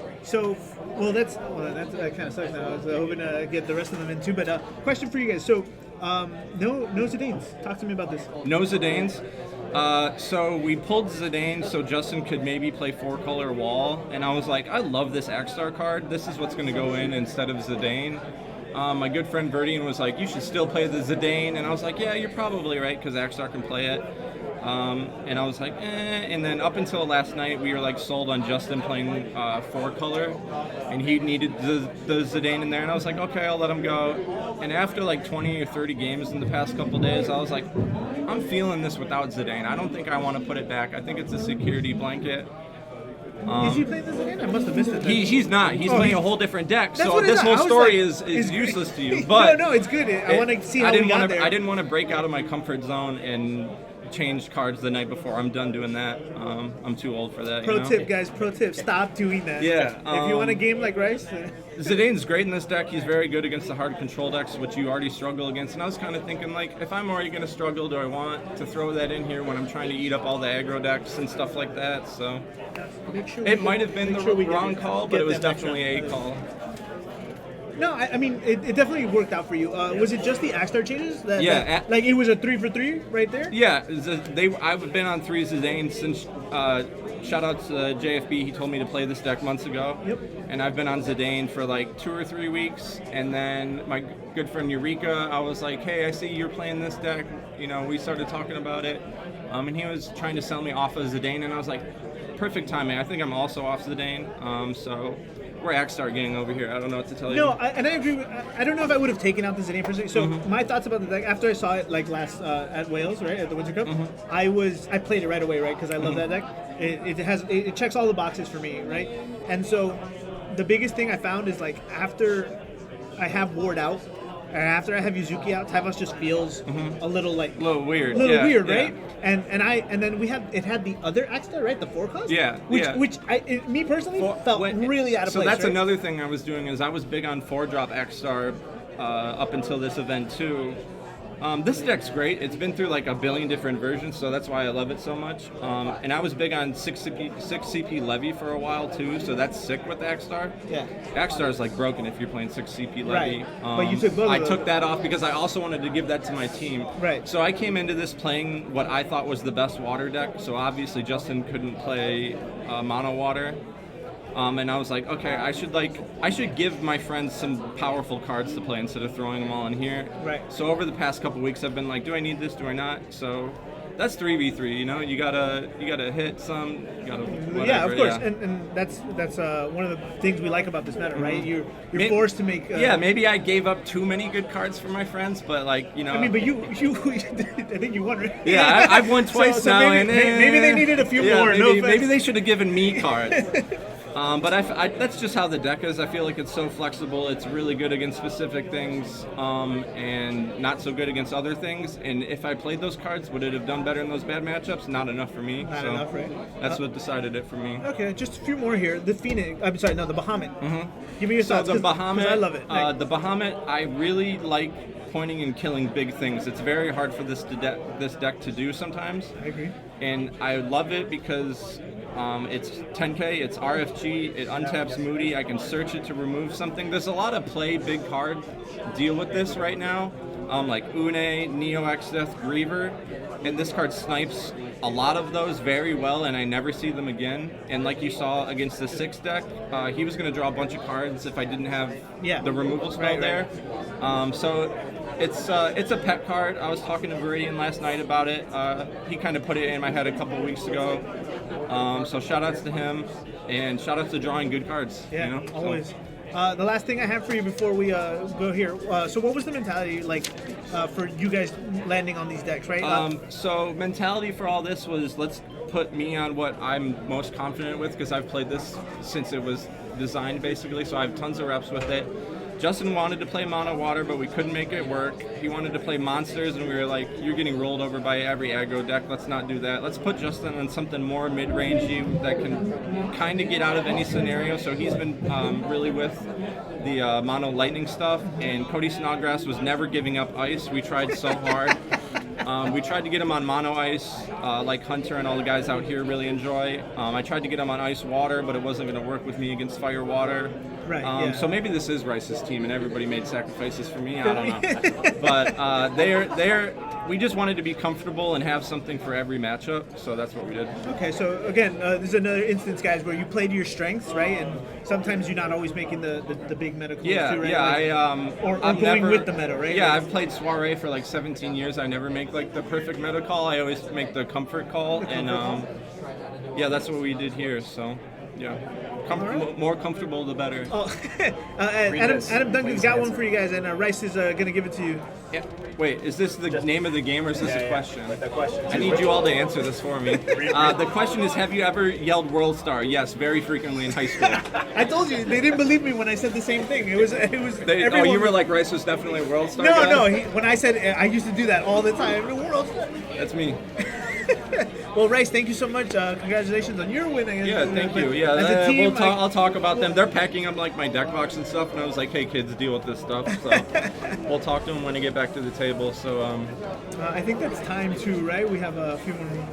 kind of sucks now. I was hoping to get the rest of them in too. But question for you guys. So, no Zidanes. Talk to me about this. No Zidanes. So we pulled Zidane so Justin could maybe play 4-color wall, and I was like, I love this Axstar card. This is what's going to go in instead of Zidane. My good friend Verdian was like, you should still play the Zidane, and I was like, yeah, you're probably right because Axstar can play it. And I was like, and then up until last night, we were like sold on Justin playing 4-color, and he needed the Zidane in there, and I was like, okay, I'll let him go. And after like 20 or 30 games in the past couple days, I was like, I'm feeling this without Zidane. I don't think I want to put it back. I think it's a security blanket. Is he playing this again? I must have missed it. He's not. He's playing a whole different deck. That's So what I this thought. whole I was story like, is useless to you. But no, it's good. I want to see how I we didn't got want to. there. I didn't want to break out of my comfort zone and change cards the night before. I'm done doing that. I'm too old for that. Pro tip, guys. Pro tip. Stop doing that. Yeah, If you want a game like Rice. Zidane's great in this deck. He's very good against the hard control decks, which you already struggle against. And I was kind of thinking, like, if I'm already going to struggle, do I want to throw that in here when I'm trying to eat up all the aggro decks and stuff like that? So it might have been the wrong call, but it was definitely a call. No, I mean it definitely worked out for you. Was it just the Axstar changes? Yeah, like it was a 3 for 3 right there. Yeah, I've been on 3 Zidane since. Shout out to JFB. He told me to play this deck months ago. Yep. And I've been on Zidane for like 2 or 3 weeks. And then my good friend Eureka, I was like, hey, I see you're playing this deck. You know, we started talking about it. And he was trying to sell me off of Zidane, and I was like, perfect timing. I think I'm also off Zidane. So we're Axstar gang over here. I don't know what to tell you. No, and I agree. I don't know if I would have taken out the Zidane personally. So my thoughts about the deck after I saw it like last at Wales, right, at the Winter Cup, I played it right away, right, because I love that deck. It checks all the boxes for me, right, and so the biggest thing I found is like after I have Ward out. Or after I have Yuzuki out, Typhus just feels a little weird, weird, yeah. right? And then we had the other Axstar, right? The 4 cost? Yeah. Which me personally felt really out of place. So that's right? another thing I was doing is I was big on 4-drop Axstar up until this event too. This deck's great. It's been through like a billion different versions, so that's why I love it so much. And I was big on 6 CP Levy for a while too, so that's sick with Axstar. Yeah. Axstar is like broken if you're playing 6 CP Levy. Right. But you took both I of them. took that off because I also wanted to give that to my team. Right. So I came into this playing what I thought was the best water deck. So obviously Justin couldn't play mono water. And I was like, okay, I should give my friends some powerful cards to play instead of throwing them all in here. Right. So over the past couple weeks, I've been like, do I need this? Do I not? So that's 3v3. You know, you gotta hit some. You gotta whatever, yeah, of course, and that's one of the things we like about this meta, right? You're forced to make. Maybe I gave up too many good cards for my friends, but like you know. I mean, but you I think you won, right? Yeah, I've won twice so now. Maybe they needed a few more. Maybe they should have given me cards. But that's just how the deck is. I feel like it's so flexible. It's really good against specific things and not so good against other things. And if I played those cards, would it have done better in those bad matchups? Not enough for me. Not enough, right? That's what decided it for me. Okay, just a few more here. The Phoenix. I'm sorry, no, the Bahamut. Give me your thoughts. So the Bahamut, I love it. The Bahamut, I really like pointing and killing big things. It's very hard for this deck to do sometimes. I agree. And I love it because it's 10k, it's RFG, it untaps Moody, I can search it to remove something. There's a lot of play big card deal with this right now, like Une, Neo X-Death, Griever, and this card snipes a lot of those very well, and I never see them again. And like you saw against the 6 deck, he was going to draw a bunch of cards if I didn't have the removal spell there. So it's a pet card. I was talking to Viridian last night about it. He kind of put it in my head a couple of weeks ago. So shout outs to him, and shout outs to drawing good cards. Yeah, you know? always. The last thing I have for you before we go here. So what was the mentality like for you guys landing on these decks, right? So mentality for all this was let's put me on what I'm most confident with because I've played this since it was designed basically, so I have tons of reps with it. Justin wanted to play mono water, but we couldn't make it work. He wanted to play monsters, and we were like, you're getting rolled over by every aggro deck. Let's not do that. Let's put Justin on something more mid-rangey that can kind of get out of any scenario. So he's been really with the mono lightning stuff, and Cody Snodgrass was never giving up ice. We tried so hard. We tried to get him on mono ice, like Hunter and all the guys out here really enjoy. I tried to get him on ice water, but it wasn't going to work with me against fire water. Right. So maybe this is Rice's team, and everybody made sacrifices for me. I don't know, but we just wanted to be comfortable and have something for every matchup, so that's what we did. Okay, so again, this is another instance, guys, where you play to your strengths, right? And sometimes you're not always making the big meta calls too, right? Or going with the meta, right? Yeah, I've played Soiree for like 17 years. I never make like the perfect meta call. I always make the comfort call, and yeah, that's what we did here. So, yeah. More comfortable, the better. Oh, Adam this. Duncan's Please got one answer. for you guys, and Rice is gonna give it to you. Yeah. Wait, is this the name of the game or is this a question? The question. I need you all to answer this for me. The question is, have you ever yelled World Star? Yes, very frequently in high school. I told you they didn't believe me when I said the same thing. It was everyone. You were like, Rice was definitely a World Star No, guy? no. When I said I used to do that all the time. The world. That's me. Well, Rice, thank you so much. Congratulations on your winning. Yeah, thank you. Yeah, as a team, I'll talk about them. They're packing up like my deck box and stuff, and I was like, hey kids, deal with this stuff. So we'll talk to them when I get back to the table. So I think that's time too, right? We have a few more.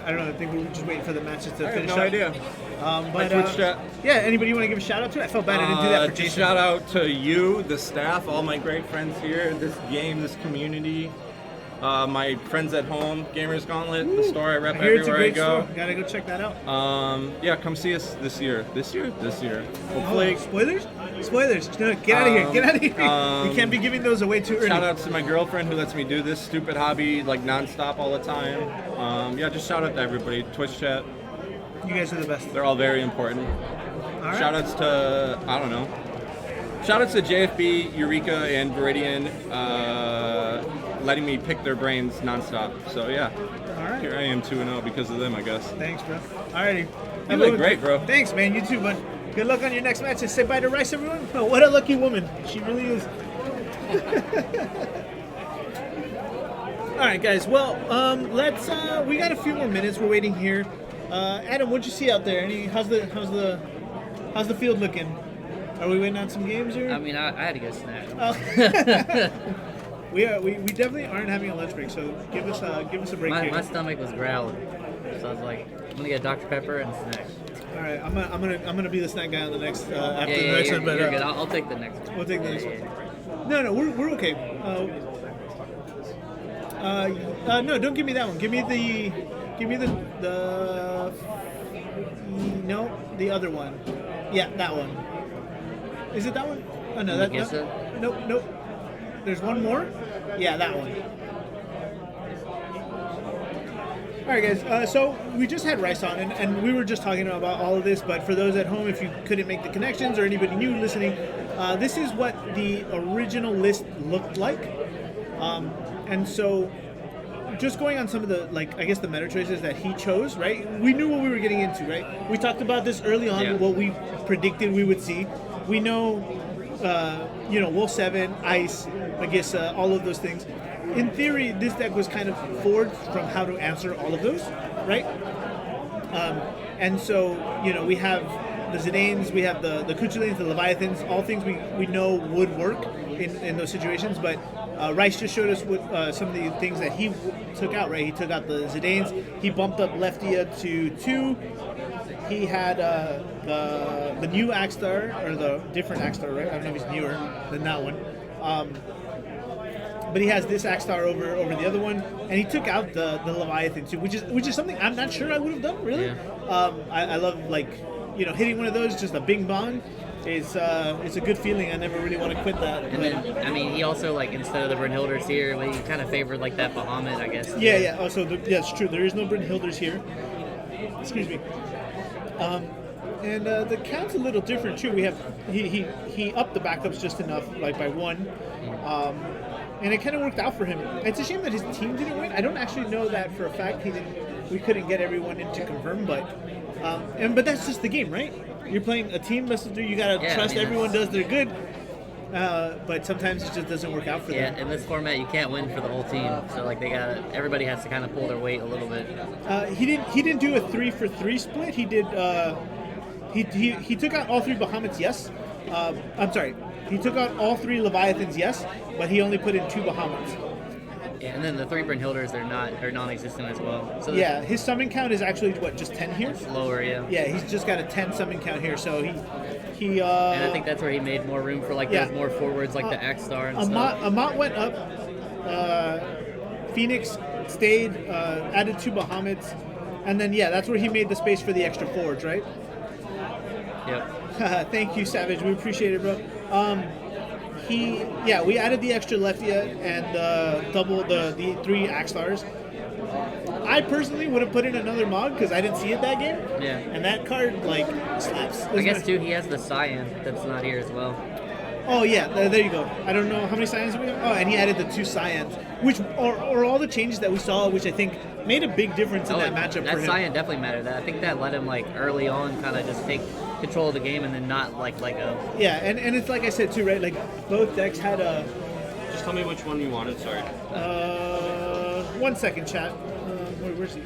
I don't know. I think we're just waiting for the matches to I have finish no up. idea. But Twitch chat. yeah, anybody you want to give a shout out to? I felt bad I didn't do that for Just Jason. shout out to you, the staff, all my great friends here, this game, this community. My friends at home, Gamers Gauntlet, the store I rep I hear it's a everywhere I great go. store. Gotta go check that out. Yeah, come see us this year. This year. Oh, Hopefully. spoilers? Spoilers. No, get out of here. Get out of here. You can't be giving those away too early. Shout out to my girlfriend who lets me do this stupid hobby like nonstop all the time. Yeah, just shout out to everybody. Twitch chat. You guys are the best. They're all very important. All right. Shout outs to, I don't know. Shout outs to JFB, Eureka, and Viridian letting me pick their brains nonstop. So yeah, All right. here I am 2-0 because of them, I guess. Thanks, bro. Alrighty. You look great, bro. Thanks, man. You too, bud. Good luck on your next match. And say bye to Rice, everyone. Oh, what a lucky woman. She really is. All right, guys. Well, let's. We got a few more minutes. We're waiting here. Adam, what'd you see out there? How's the field looking? Are we waiting on some games or? I mean, I had to go snack. Oh. We definitely aren't having a lunch break, so give us a break here. My stomach was growling, so I was like, I'm gonna get Dr. Pepper and snacks. All right, I'm gonna be the snack guy on the next after Yeah, the next you're, one, but you're good. I'll take the next one. we'll take the next Yeah, one. No, we're okay. No, don't give me that one. Give me the no, the other one. Yeah, that one. Is it that one? Oh no, that Guess no, nope. There's one more. Yeah, that one. All right, guys. So we just had Rice on, and we were just talking about all of this. But for those at home, if you couldn't make the connections or anybody new listening, this is what the original list looked like. And so, just going on some of the I guess the meta choices that he chose, right? We knew what we were getting into, right? We talked about this early on, Yeah. what we predicted we would see. We know, Wolf 7, Ice, I guess all of those things. In theory, this deck was kind of forged from how to answer all of those, right? And so, we have the Zidanes, we have the Kuchulains, the Leviathans, all things we know would work in those situations. But Rice just showed us what some of the things that he took out, right? He took out the Zidanes, he bumped up Leftia to 2. He had the new Axstar, or the different Axstar, right? I don't know if he's newer than that one. But he has this Axstar over the other one, and he took out the Leviathan too, which is something I'm not sure I would have done, really. Yeah. I love hitting one of those, just a bing bong. It's a good feeling. I never really want to quit that. And then, I mean, he also, instead of the Brynhilders here, he kind of favored, that Bahamut, I guess. Yeah. Also, yeah, it's true. There is no Brynhilders here. Excuse me. And the count's a little different too. We have he upped the backups just enough, by 1, and it kind of worked out for him. It's a shame that his team didn't win. I don't actually know that for a fact. We couldn't get everyone in to confirm, but that's just the game, right? You're playing a team best of 3. You gotta trust everyone does their good. But sometimes it just doesn't work out for them. Yeah, in this format, you can't win for the whole team. So everybody has to kind of pull their weight a little bit. He didn't do a 3-for-3 split. He did. He took out all 3 Bahamuts. Yes. I'm sorry. He took out all 3 Leviathans. Yes, but he only put in 2 Bahamuts. Yeah, and then the 3 Brynhilders, they're non-existent as well. So Yeah, his summon count is actually just 10 here. it's lower, yeah. Yeah, he's just got a 10 summon count here, so he. And I think that's where he made more room for those more forwards, the Axstar and stuff. Amat went up. Phoenix stayed. Added 2 Bahamuts, and then that's where he made the space for the extra forwards, right? Yep. Thank you, Savage. We appreciate it, bro. We added the extra Leftia and double the 3 Axstars. I personally would have put in another Mog because I didn't see it that game. Yeah. And that card like slaps. I guess too he has the Cyan that's not here as well. Oh yeah, there you go. I don't know how many Cyans we have. Oh, and he added the 2 Cyans, which are all the changes that we saw, which I think made a big difference in that matchup That for him. Cyan definitely mattered. I think that let him like early on kind of just take control of the game and then not like let go. Yeah, and it's like I said too, right? Like both decks had a. Just tell me which one you wanted. Sorry. 1 second, chat. Where's he?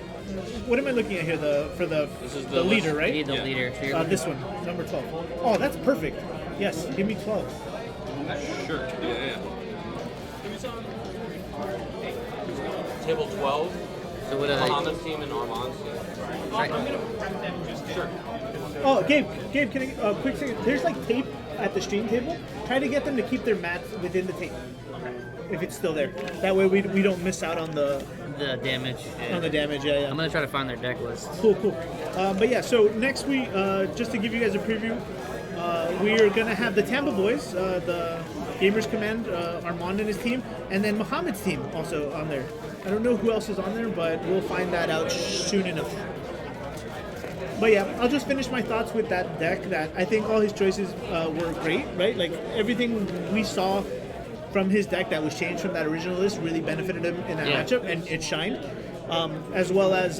What am I looking at here? This is the leader, You right? need the leader. So you're This one, number 12. Oh, that's perfect. Yes, give me 12. Sure. Yeah. Table 12. So what Muhammad's team and Armand's team. Sure. Oh, Gabe, can I, quick second. There's like tape at the stream table. Try to get them to keep their mats within the tape, if it's still there. That way we don't miss out on the damage. on the damage. Yeah. I'm gonna try to find their deck list. Cool. But yeah, so next week, just to give you guys a preview, we are going to have the Tampa Boys, the Gamers Command, Armand and his team, and then Muhammad's team also on there. I don't know who else is on there, but we'll find that out soon enough. But yeah, I'll just finish my thoughts with that deck. That I think all his choices were great, right? Like everything we saw from his deck that was changed from that original list really benefited him in that matchup, and it shined. As well as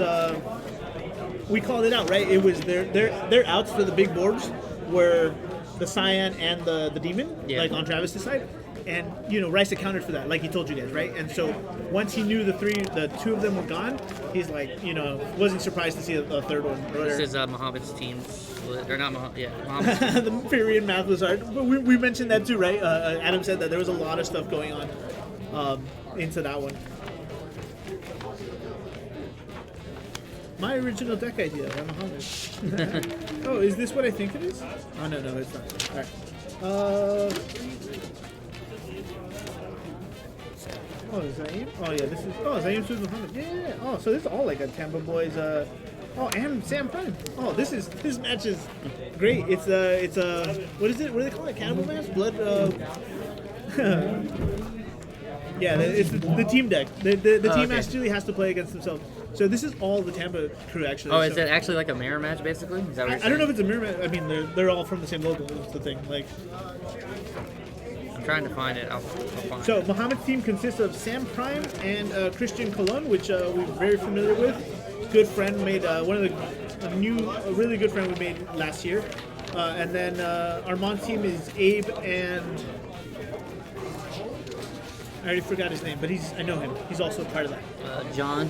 we called it out, right? It was their outs for the big boards were the Cyan and the Demon, like on Travis' side. And Rice accounted for that, like he told you guys, right? And so once he knew the 2 of them were gone, he's like, wasn't surprised to see a third one. This is Muhammad's team. They're not Muhammad's team. The period math was hard, but we mentioned that too, right? Adam said that there was a lot of stuff going on into that one. My original deck idea, Muhammad. Oh, is this what I think it is? Oh no, it's not. All right. Oh, Zaim? Oh, yeah, this is... Oh, Zaim Susan Muhammad. Yeah. Oh, so this is all like a Tampa Boys... Oh, and Sam Prime. Oh, this match is great. It's what is it? What do they call it? Cannibal match? Blood... Yeah, it's the team deck. The team actually has to play against themselves. So this is all the Tampa crew, actually. Oh, is it actually like a mirror match, basically? Is that what you're I don't know if it's a mirror match. I mean, they're all from the same logo. That's the thing. Like... Trying to find it. I'll find it. So Muhammad's team consists of Sam Prime and Christian Colon, which we're very familiar with. Good friend, made a really good friend we made last year. And then Armand's team is Abe and I already forgot his name, but I know him. He's also part of that. John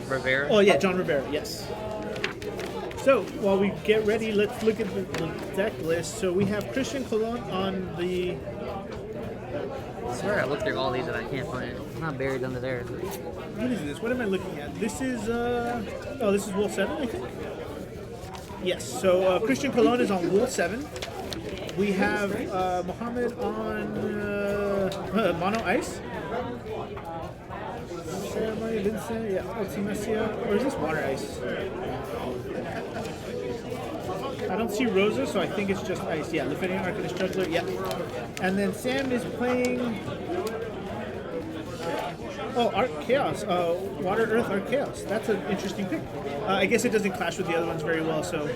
Rivera. Oh yeah, John Rivera. Yes. So, while we get ready, let's look at the deck list. So we have Christian Colon on the... I swear I looked through all these and I can't find it. It's not buried under there. What is this? What am I looking at? This is... this is Wool 7, I think? Yes, so Christian Colon is on Wool 7. We have Muhammad on Mono Ice. Ceremony, Vincent, yeah, Ultimacia. Or is this Water Ice? I don't see Rosa, so I think it's just Ice. Yeah, Lefinian Arcanist Juggler, yeah. And then Sam is playing... Oh, Arc Chaos. Water, Earth, Arc Chaos. That's an interesting pick. I guess it doesn't clash with the other ones very well, so...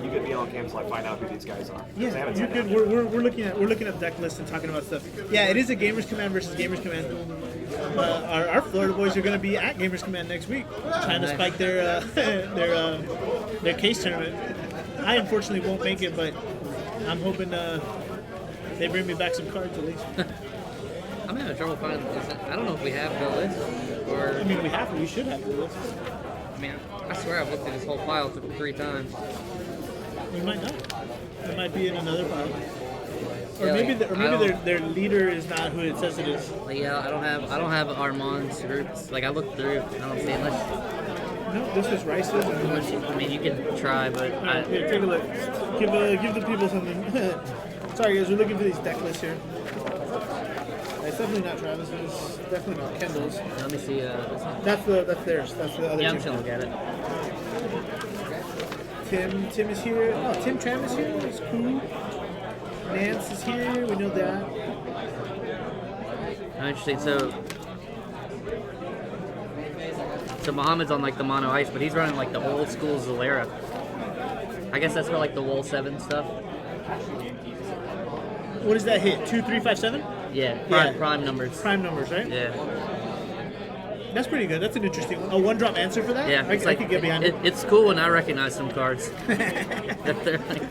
You could be on cam till I find out who these guys are. Yeah, you could. We're looking at the deck list and talking about stuff. Yeah, it is a Gamers Command versus Gamers Command. Our Florida boys are going to be at Gamers Command next week, trying to spike their case tournament. I unfortunately won't make it, but I'm hoping they bring me back some cards at least. I'm having trouble finding this. I don't know if we have the list or. I mean, we should have the list. I mean, I swear I've looked at this whole file 3 times. We might not. It might be in another file. Or Yeah, maybe like, their leader is not who it says it is. Like, yeah, I don't have Armand's groups. Like I looked through, I don't see unless. No, this is Rice's. I mean, you can try, but Here, take a look. Give the people something. Sorry guys, we're looking for these deck lists here. It's definitely not Travis's. Definitely not Kendall's. let me see. That's theirs. That's the other. Yeah, I'm team. just gonna look at it. Tim is here. Oh, Tim Tram is here. It's cool. Nance is here. We know that. I'm interested. So So Muhammad's on like the mono ice, but he's running like the old school Zalera. I guess that's for like the Wool 7 stuff. What does that hit? 2, 3, 5, 7? Yeah, prime numbers. Prime numbers, right? Yeah. That's pretty good. That's an interesting one. A one-drop answer for that? Yeah, I could get behind it. It's cool when I recognize some cards. That they're like,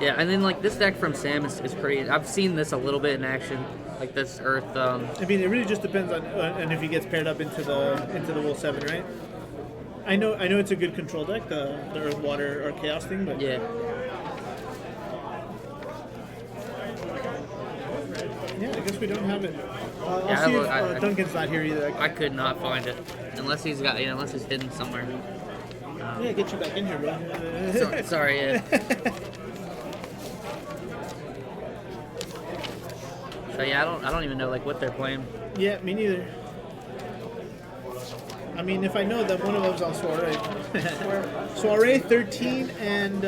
yeah, and then like this deck from Sam is pretty. I've seen this a little bit in action, like this Earth. I mean, it really just depends on and if he gets paired up into the Wool 7, right? I know it's a good control deck, the Earth, Water, or Chaos thing, but yeah. Yeah, I guess we don't have it. I'll Yeah, see if Duncan's not here either. I could not find it unless he's hidden somewhere. Yeah, get you back in here, bro. Sorry, yeah. So yeah, I don't even know like what they're playing. Yeah, me neither. I mean, if I know that one of them's on Soiree. Soiree 13 and.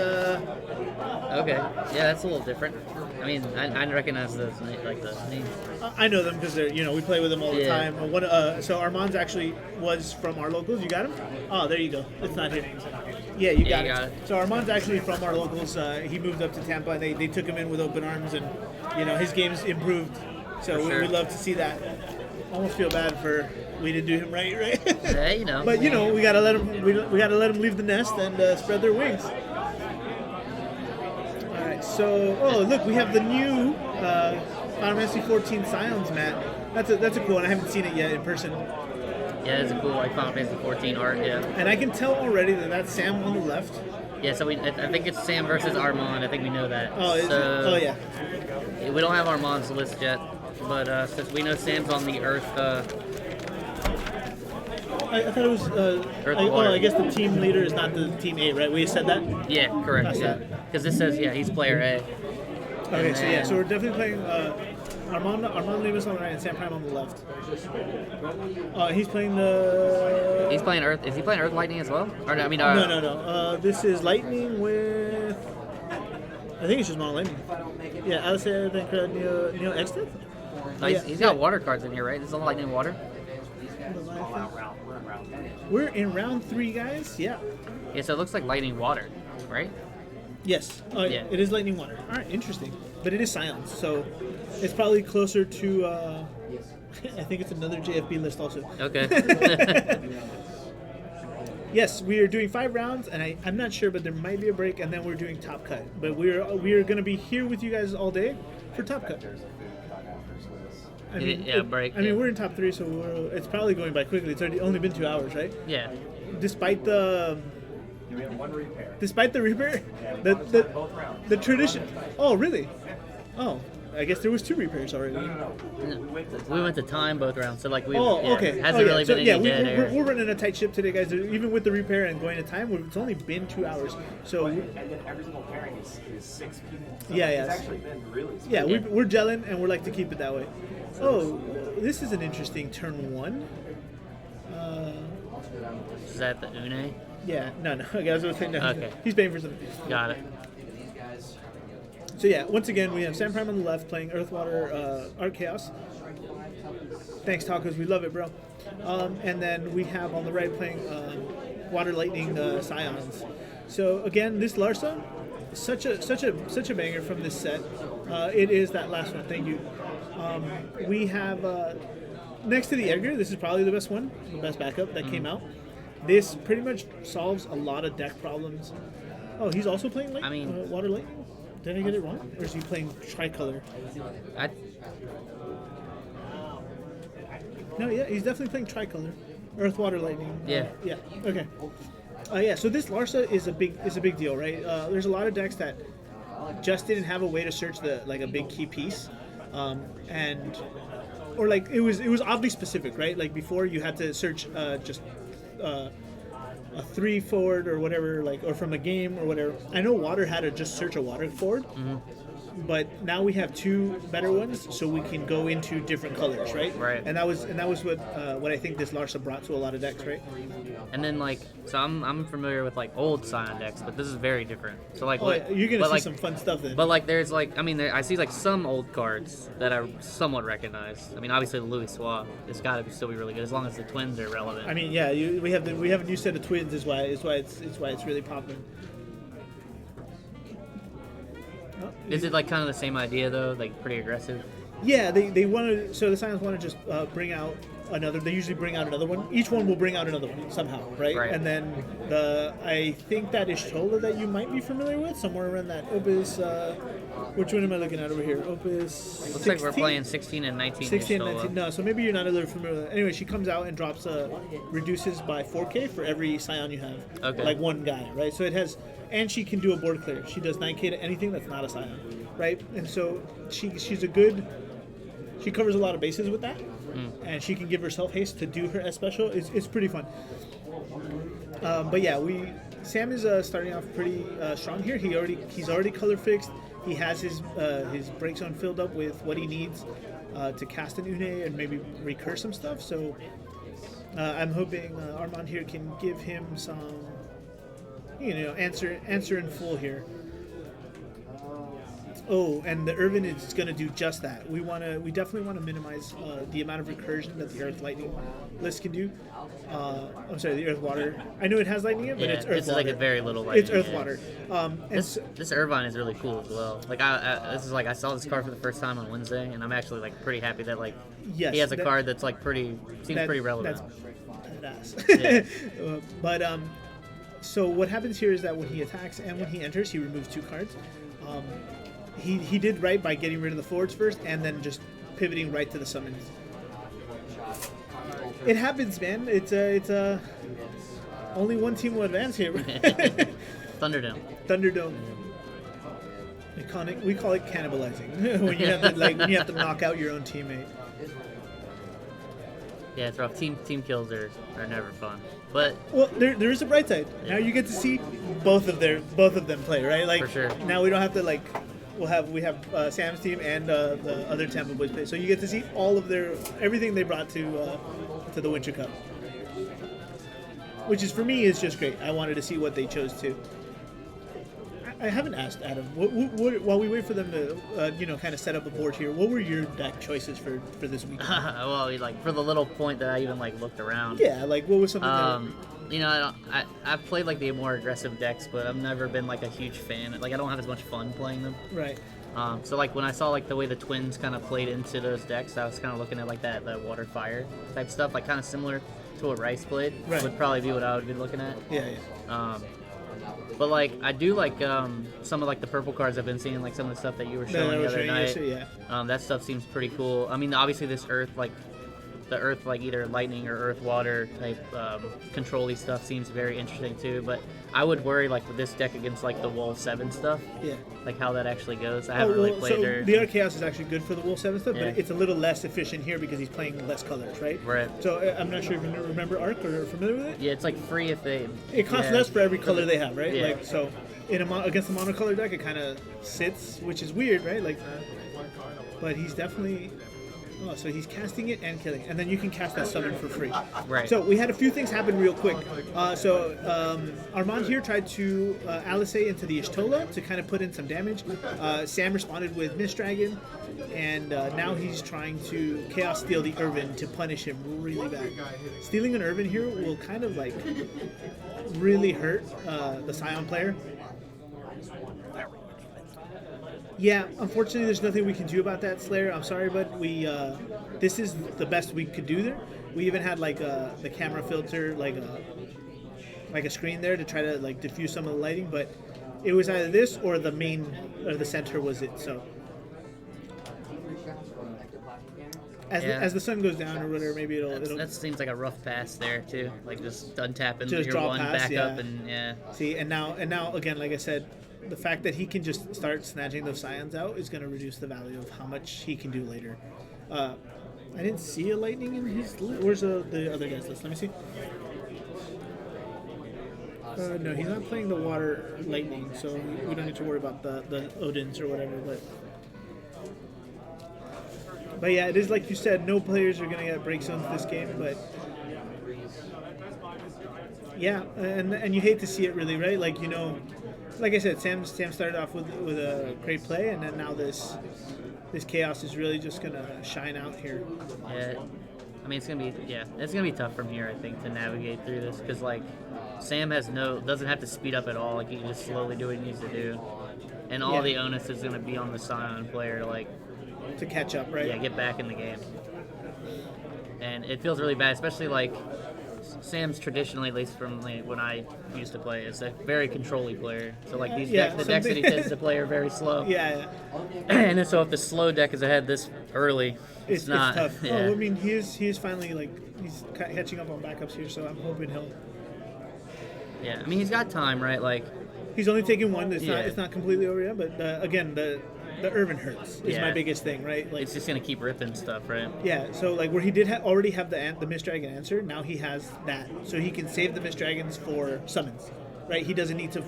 Okay, yeah, that's a little different. I mean, I recognize those like the names. I know them because they're we play with them all the Yeah. time. So Armand's actually was from our locals. You got him? Oh, there you go. It's not here. Yeah, you got it. So Armand's actually from our locals. He moved up to Tampa, and they took him in with open arms, and his game's improved. So For sure. we love to see that. Almost feel bad for we didn't do him right. Yeah, But we gotta let him. We gotta let him leave the nest and spread their wings. All right. So look, we have the new Final Fantasy 14 Scions mat. That's a cool one. I haven't seen it yet in person. Yeah, it's a cool like Final Fantasy 14 art. Yeah. And I can tell already that that's Sam on the left. Yeah, so I think it's Sam versus Armand. I think we know that. Oh, is it? Oh, yeah. We don't have Armand's list yet, but since we know Sam's on the Earth. I thought it was. I guess the team leader is not the team A, right? We said that. Yeah, correct. Yeah, because this says he's player A. Okay, so we're definitely playing Armand Lemus on the right and Sam Prime on the left. He's playing the. He's playing Earth. Is he playing Earth Lightning as well? Or I mean, No. This is Lightning with. I think it's just Mono Lightning. Yeah, Alistair, then Neo Extith? He's got water cards in here, right? This is all Lightning and Water. We're in round 3, guys. Yeah. Yeah, so it looks like Lightning Water, right? Yes. Yeah. It is Lightning Water. All right, interesting. But it is Scions, so it's probably closer to. I think it's another JFB list also. Okay. Yes, we are doing 5 rounds, and I'm not sure, but there might be a break, and then we're doing Top Cut. But we are going to be here with you guys all day for Top Cut. Break. I mean, we're in top 3, so it's probably going by quickly. It's only been 2 hours, right? Yeah. Despite the. We have 1 repair. Despite the repair, the tradition. Oh, really? Oh, I guess there was 2 repairs already. No. We went to time both rounds, so like we. Okay. Hasn't really been any dead air. We're running a tight ship today, guys. Even with the repair and going to time, it's only been 2 hours. So. And then every single pairing is 6 people. So Yeah. It's actually been really. Yeah, we're gelling, and we like to keep it that way. Oh, this is an interesting turn 1. Is that the Une? Yeah, no. Okay, I was going to say no. Okay. He's paying for something. Got it. So yeah, once again, we have Sam Prime on the left playing Earth, Water, Art Chaos. Thanks, Tacos. We love it, bro. And then we have on the right playing Water, Lightning, Scions. So again, this Larsa, such a banger from this set. It is that last one. Thank you. We have next to the Edgar. This is probably the best one, the best backup that came out. This pretty much solves a lot of deck problems. Oh, he's also playing Water Lightning? Did I get it wrong? Or is he playing Tricolor? No, yeah, he's definitely playing Tricolor. Earth, Water, Lightning. Yeah. Yeah. Okay. So this Larsa is a big deal, right? There's a lot of decks that just didn't have a way to search a big key piece, or like it was oddly specific, right? Like before you had to search just a 3 forward or whatever, or from a game or whatever. I know Water had to just search a Water forward, but now we have two better ones, so we can go into different colors, right? Right. And that was what I think this Larsa brought to a lot of decks, right? And then like, so I'm familiar with like old Scion decks, but this is very different. So like, Oh, you're gonna but, see like, some fun stuff then. But like, there's like, I mean, I see like some old cards that I somewhat recognize. I mean, obviously the Louis Suave has got to still be really good as long as the twins are relevant. I mean, yeah, we have a new set of twins. Is why it's really popping. Oh, Is it like kind of the same idea though, like pretty aggressive? yeah, they want to. So the Scions want to just bring out another. They usually bring out another one. Each one will bring out another one somehow, right? Right. And then I think that Ishtola that you might be familiar with, somewhere around that Opus. Which one am I looking at over here? Opus. Looks 16? like we're playing 16 and 19. 16, Solo. 19. No, so maybe you're not a little familiar with it. Anyway, she comes out and drops reduces by 4K for every Scion you have. Okay. Like one guy, right? So it has, and she can do a board clear. She does 9K to anything that's not a Scion, right? And so she's a good, she covers a lot of bases with that. And she can give herself haste to do her S special. It's pretty fun. But yeah, Sam is starting off pretty strong here. He's already color fixed. He has his break zone filled up with what he needs to cast an Une and maybe recur some stuff. So I'm hoping Armand here can give him some, answer in full here. Oh, and the Irvin is going to do just that. We definitely want to minimize the amount of recursion that the Earth Lightning list can do. I'm sorry, the Earth Water. I know it has lightning in it, but Yeah, it's Earth it's Water. like a very little lightning. It's Earth yeah. Water. This Irvine is really cool as well. Like this is like I saw this card for the first time on Wednesday, and I'm actually like pretty happy that like Yes, he has a that- card that's like pretty pretty relevant. That's Yeah. badass. But so what happens here is that when he attacks and when he enters, he removes 2 cards. He did right by getting rid of the forwards first and then just pivoting right to the summons. It happens, man. It's only one team will advance here. Thunderdome. Thunderdome. We call it cannibalizing when you have to knock out your own teammate. Yeah, it's rough. Team kills are never fun. But Well, there is a bright side. Now you get to see both of them play, right? Like For sure. now we don't have to like we have Sam's team and the other Tampa Boys play, so you get to see all of everything they brought to the Winter Cup, which is for me is just great. I wanted to see what they chose to. I haven't asked Adam. What, while we wait for them to kind of set up a board here, what were your deck choices for this week? well, like for the little point that I even like looked around. Yeah, like what was something? I've played like the more aggressive decks, but I've never been like a huge fan. Like I don't have as much fun playing them. Right. So like when I saw like the way the twins kind of played into those decks, I was kind of looking at like that water fire type stuff, like kind of similar to what Rice played. Right. Would probably be what I would be looking at. Yeah. But like I do like some of like the purple cards I've been seeing, like some of the stuff that you were showing the other night. That stuff seems pretty cool. I mean, obviously this Earth like either lightning or Earth water type control-y stuff seems very interesting too. But I would worry like with this deck against like the Wall 7 stuff. Yeah. Like how that actually goes. I haven't really played so her. the Art Chaos is actually good for the Wolf 7 stuff, Yeah. but it's a little less efficient here because he's playing less colors, right? Right. So I'm not sure if you remember Arc or are familiar with it. Yeah, it's like free if they. It costs yeah. less for every color they have, right? Yeah. Like so, against the monocolor deck, it kind of sits, which is weird, right? Like, but he's definitely. Oh, so he's casting it and killing, and then you can cast that summon for free. Right. So we had a few things happen real quick. Armand here tried to Alice into the Ishtola to kind of put in some damage. Sam responded with Mist Dragon, and now he's trying to Chaos Steal the Irvin to punish him really bad. Stealing an Irvin here will kind of like really hurt the Scion player. Yeah, unfortunately, there's nothing we can do about that, Slayer. I'm sorry, but this is the best we could do there. We even had like the camera filter, like a screen there to try to like diffuse some of the lighting, but it was either this or the main or the center was it. So as the sun goes down or whatever, maybe it'll That seems like a rough pass there too. Like just untapping Just your draw one pass, back yeah. up and yeah. see. And now again, like I said, the fact that he can just start snatching those Scions out is going to reduce the value of how much he can do later. I didn't see a lightning in his list. Where's the other guy's list? Let me see. No, he's not playing the water lightning, so we don't need to worry about the Odins or whatever. But But yeah, it is like you said, no players are going to get break zones this game, but yeah, and you hate to see it really, right? Like, you know, like I said, Sam started off with a great play, and then now this chaos is really just going to shine out here. Yeah. I mean, it's gonna be tough from here, I think, to navigate through this because like Sam doesn't have to speed up at all. Like he can just slowly do what he needs to do, and all the onus is gonna be on the Scion player, like to catch up, right? Yeah, get back in the game. And it feels really bad, especially like Sam's traditionally, at least from like, when I used to play, is a very control-y player. So like the decks that he tends to play are very slow. Yeah. And then so if the slow deck is ahead this early, it's not. It's tough. Yeah. Oh, I mean, he is finally like he's catching up on backups here, so I'm hoping he'll. Yeah, I mean he's got time, right? Like he's only taken one. It's not completely over yet, but again the Irvin hurts is my biggest thing, right? Like it's just gonna keep ripping stuff, right? Yeah. So like where he did already have the Mist Dragon answer, now he has that, so he can save the Mist Dragons for summons, right? He doesn't need to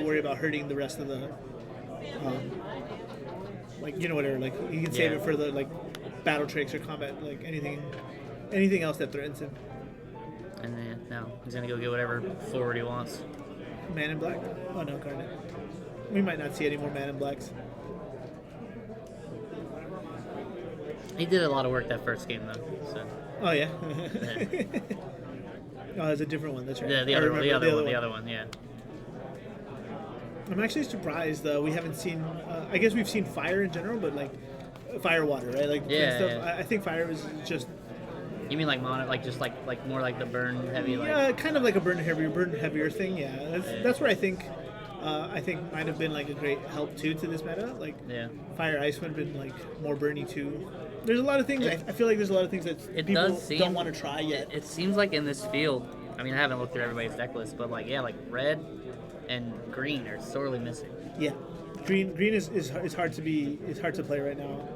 worry about hurting the rest of the, like you know whatever. Like he can save it for the like battle tricks or combat, like anything else that threatens him. And then now he's gonna go get whatever forward he wants. Man in Black? Oh no, Garnet. We might not see any more Man in Blacks. He did a lot of work that first game though. So. Oh yeah. Oh, it's a different one. That's right. Yeah, the other one. Yeah. I'm actually surprised we haven't seen. I guess we've seen fire in general, but like fire water, right? Like stuff. Yeah. I think fire was just. You mean like mono, like just like more like the burn heavy? Yeah, kind of like a burn heavier thing. Yeah, that's where I think might have been like a great help too to this meta. Like fire ice would have been like more burny too. There's a lot of things. I feel like there's a lot of things that people don't want to try yet. It seems like in this field. I mean, I haven't looked through everybody's deck list, but like red and green are sorely missing. Yeah, green is hard to play right now.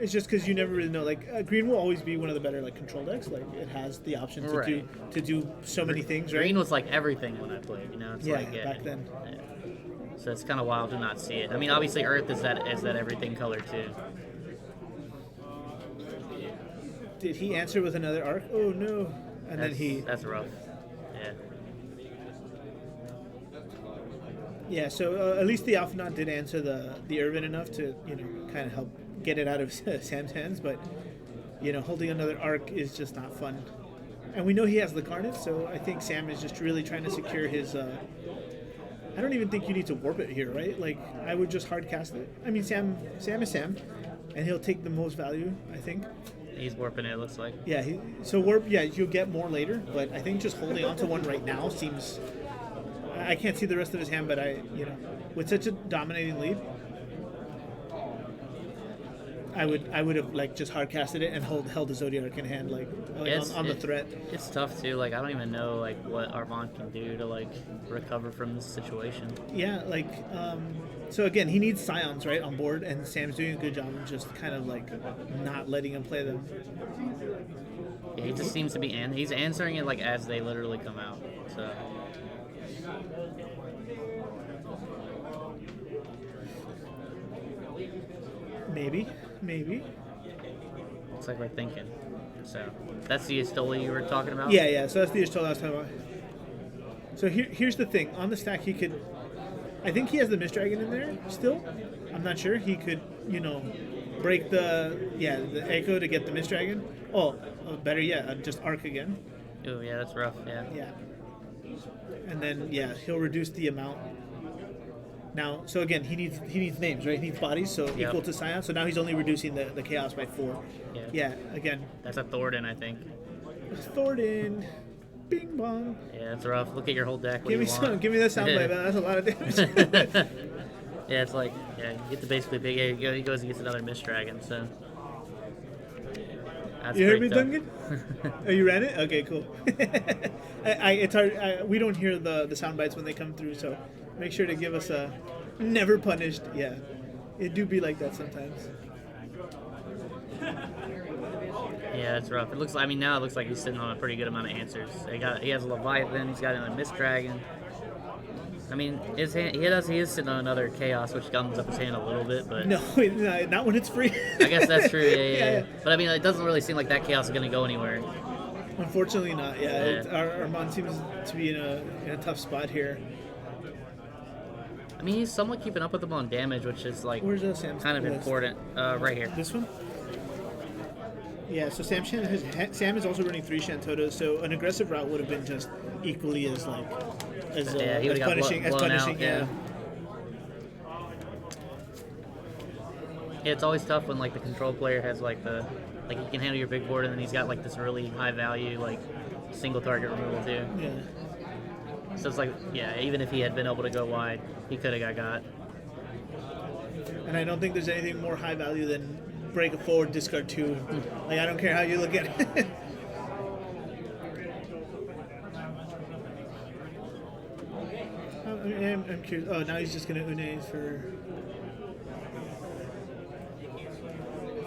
It's just because you never really know. Like green will always be one of the better like control decks. Like it has the option to do so many things. Right? Green was like everything when I played. You know, it's back then. Yeah. So it's kind of wild to not see it. I mean, obviously Earth is that everything color too. Did he answer with another arc? Oh no! And then that's rough. Yeah. Yeah. So at least the Alphanaut did answer the Irvin enough to kind of help get it out of Sam's hands, but holding another arc is just not fun. And we know he has the Garnet, so I think Sam is just really trying to secure his. I don't even think you need to warp it here, right? Like I would just hard cast it. I mean, Sam is Sam, and he'll take the most value, I think. He's warping it. Looks like. Yeah. So warp. Yeah, you'll get more later, but I think just holding on to one right now seems. I can't see the rest of his hand, but with such a dominating lead. I would have like just hard casted it and held the Zodiac in hand on the threat. It's tough too. Like I don't even know like what Armand can do to like recover from this situation. Yeah, like so again, he needs Scions right on board, and Sam's doing a good job of just kind of like not letting him play them. Yeah, he just seems to be he's answering it like as they literally come out. So. Maybe. Looks like we're thinking. So that's the Estola you were talking about? Yeah. So that's the Estola I was talking about. So here's the thing. On the stack, he could. I think he has the Mist Dragon in there still. I'm not sure. He could, break the Echo to get the Mist Dragon. Oh, better yet, just Arc again. Oh yeah, that's rough. Yeah. Yeah. And then he'll reduce the amount. Now, so again, he needs names, right? He needs bodies, so equal to Scion. So now he's only reducing the chaos by 4. Yeah, again. That's a Thornton, I think. Thornton. Bing bong. Yeah, that's rough. Look at your whole deck. Give me that soundbite, man. That's a lot of damage. Yeah, it's like, you get to basically big. He goes and gets another Mist Dragon, so. That's you heard me, Duncan? Oh, you ran it? Okay, cool. It's hard. We don't hear the sound bites when they come through, so make sure to give us a never punished. Yeah, it do be like that sometimes. Yeah, it's rough. It looks. I mean, now it looks like he's sitting on a pretty good amount of answers. He has a Leviathan. He's got a Mist Dragon. I mean, his hand, he is sitting on another chaos, which gums up his hand a little bit, but No, not when it's free. I guess that's true. Yeah. Yeah. But I mean, it doesn't really seem like that chaos is going to go anywhere. Unfortunately, not. Yeah, Yeah. Armand seems to be in a tough spot here. I mean, he's somewhat keeping up with him on damage, which is like Where's Sam's kind of list? important. Right here. This one. Yeah, so Sam is also running 3 Shantotos, so an aggressive route would have been just equally as like as he would've got punishing. blown out, Yeah. Yeah, it's always tough when like the control player has like he can handle your big board, and then he's got like this really high value like single target removal too. Yeah. So it's like, yeah, even if he had been able to go wide, he could have got. And I don't think there's anything more high value than break a forward, discard 2. Like I don't care how you look at it. I'm curious. Oh, now he's just gonna Une for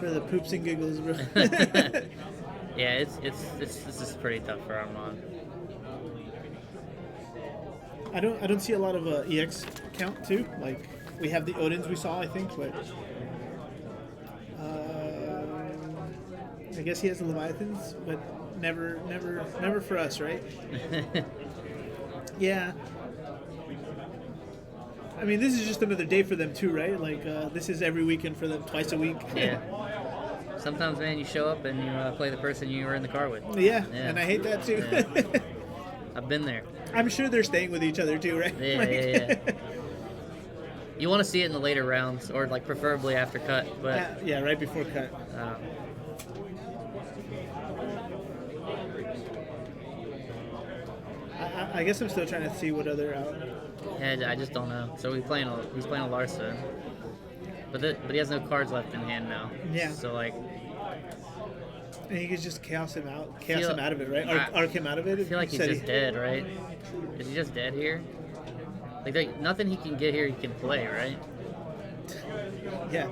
the poops and giggles, bro. Yeah, this is pretty tough for Armand. I don't see a lot of EX count too. Like we have the Odins we saw, I think, but I guess he has the Leviathans, but never for us, right? Yeah. I mean, this is just another day for them too, right? Like this is every weekend for them, twice a week. Yeah. Sometimes, man, you show up and you play the person you were in the car with. Yeah, and I hate that too. Yeah. I've been there. I'm sure they're staying with each other too, right? Yeah, yeah. You want to see it in the later rounds, or like preferably after cut, but yeah, right before cut. I guess I'm still trying to see what other out. Yeah, I just don't know. So he's playing a Larsa, but he has no cards left in hand now. Yeah. So like, and he could just chaos him out of it, right? Arc him out of it. I feel like he's just dead, right? Is he just dead here? Like nothing he can get here he can play, right? Yeah.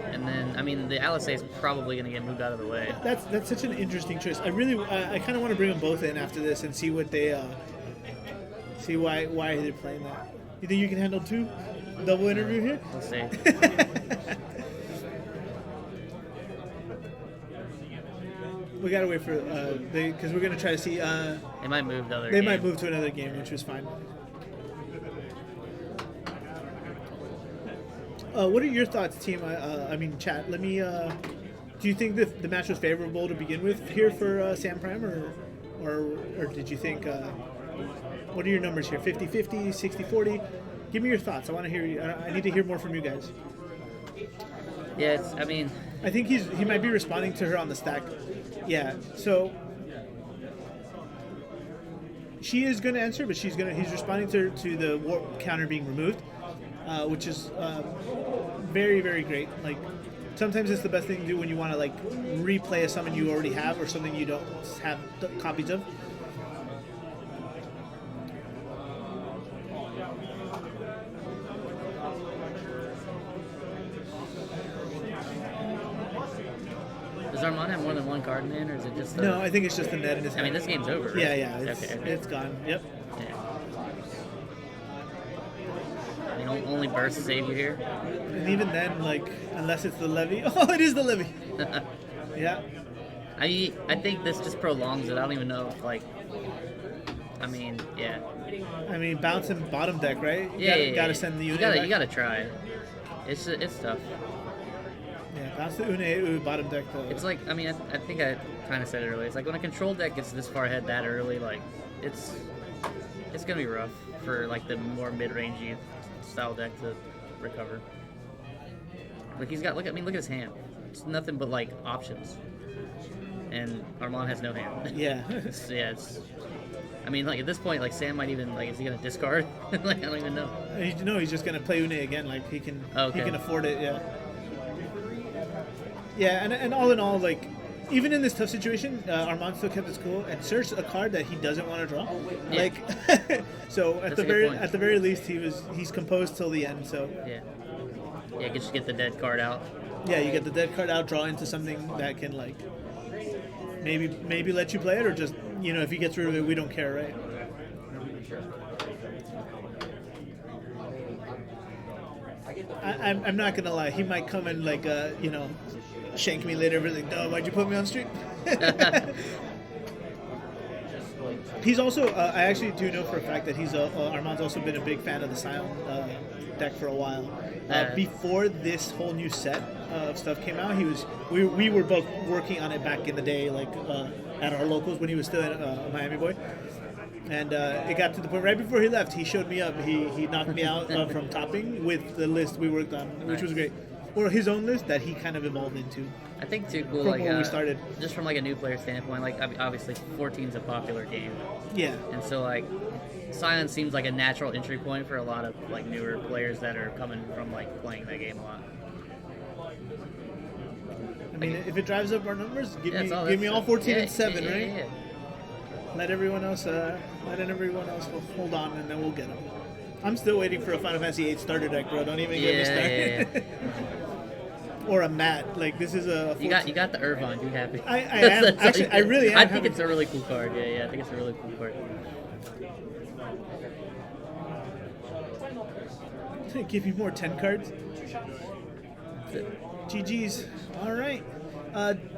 And then, I mean, the Alisei is probably going to get moved out of the way. That's such an interesting choice. I kind of want to bring them both in after this and see what they see why they're playing that. You think you can handle 2 double interview here? We'll see. We gotta wait for because we're gonna try to see. They might move the other. They game. might move to another game, which was fine. What are your thoughts, team? I mean, chat. Let me. Do you think the match was favorable to begin with here for Sam Prime, or did you think? What are your numbers here? 50-50, 60-40? Give me your thoughts. I want to hear you. I need to hear more from you guys. Yeah, I mean, I think he might be responding to her on the stack. Yeah. So she is going to answer, but he's responding to the warp counter being removed, which is very, very great. Like sometimes it's the best thing to do when you want to like replay a summon you already have or something you don't have copies of. Does Armand have more than one card in hand, or is it just? No, I think it's just the net in his hand. I mean, this game's over. Right? Yeah, it's, Okay. it's gone. Yep. Yeah. I mean, only burst save you here. And even then, like, unless it's the levy. Oh, it is the levy. Yeah. I think this just prolongs it. I don't even know if like. I mean, yeah. I mean, bouncing bottom deck, right? Yeah, Gotta send the unit. You gotta try. It's tough. Yeah, bounce the Une bottom deck though. It's like, I mean, I think I kind of said it earlier. It's like when a control deck gets this far ahead that early, like it's gonna be rough for like the more mid-rangey style deck to recover. Like he's got look at his hand. It's nothing but like options, and Armand has no hand. Yeah. it's. I mean, like at this point, like Sam might even like, is he gonna discard? Like I don't even know. No, he's just gonna play Une again. Like he can, Okay. he can afford it. Yeah. Yeah, and all in all, like even in this tough situation, Armand still kept his cool and searched a card that he doesn't want to draw. Yeah. Like, so That's a good point. at the very least, he's composed till the end. So Yeah, just get the dead card out. yeah, you get the dead card out, draw into something that can like maybe let you play it, or just if he gets rid of it, we don't care, right? I'm not gonna lie. He might come and like shank me later. Like, oh, why'd you put me on stream? He's also. I actually do know for a fact that Armand's also been a big fan of the Scion deck for a while. Before this whole new set of stuff came out, we were both working on it back in the day, like at our locals when he was still a Miami boy. And it got to the point right before he left. He showed me up. He knocked me out from topping with the list we worked on, which was great. Or his own list that he kind of evolved into. I think too cool. From like when we started. Just from like a new player standpoint, like obviously 14's a popular game. Yeah. And so like Scion seems like a natural entry point for a lot of like newer players that are coming from like playing that game a lot. I mean, if it drives up our numbers, give me all that's 14 and 7, right? Yeah. Let everyone else hold on, and then we'll get them. I'm still waiting for a Final Fantasy VIII starter deck, bro. Don't even get me started. Or a mat. Like, this is a... You got the Irvine. You happy? I am. Actually, I really am. I think it's a really cool card. Yeah, I think it's a really cool card. Give you more 10 cards. GG's. All right.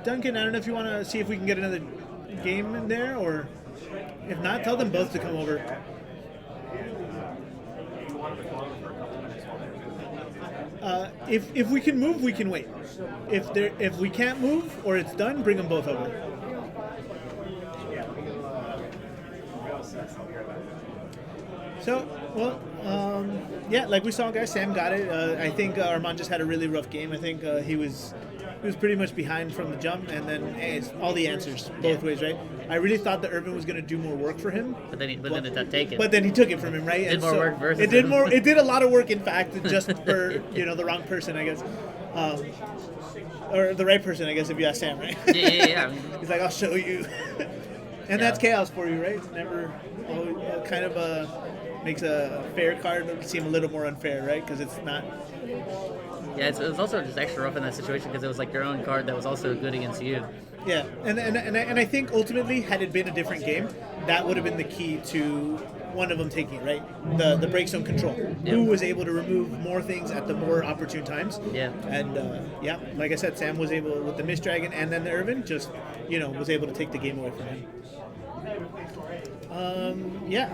Duncan, I don't know if you want to see if we can get another game in there, or if not, tell them both to come over. If we can move, we can wait. If we can't move or it's done, bring them both over. So, well, like we saw, guys, Sam got it. I think Armand just had a really rough game. I think he was pretty much behind from the jump, and then it's all the answers both ways, right? I really thought that Irvin was going to do more work for him, but then it did take it. But then he took it from him, right? It did more work versus it did more. It did a lot of work, in fact, just for the wrong person, I guess, or the right person, I guess, if you ask Sam, right? Yeah. He's like, I'll show you, and that's chaos for you, right? It's never kind of makes a fair card seem a little more unfair, right? Because it's not. Yeah, it was also just extra rough in that situation because it was like your own card that was also good against you. Yeah, and I think ultimately, had it been a different game, that would have been the key to one of them taking it, right? The break zone control. Yeah. Who was able to remove more things at the more opportune times. Yeah. And, like I said, Sam was able, with the Mist Dragon and then the Irvin, just, was able to take the game away from him. I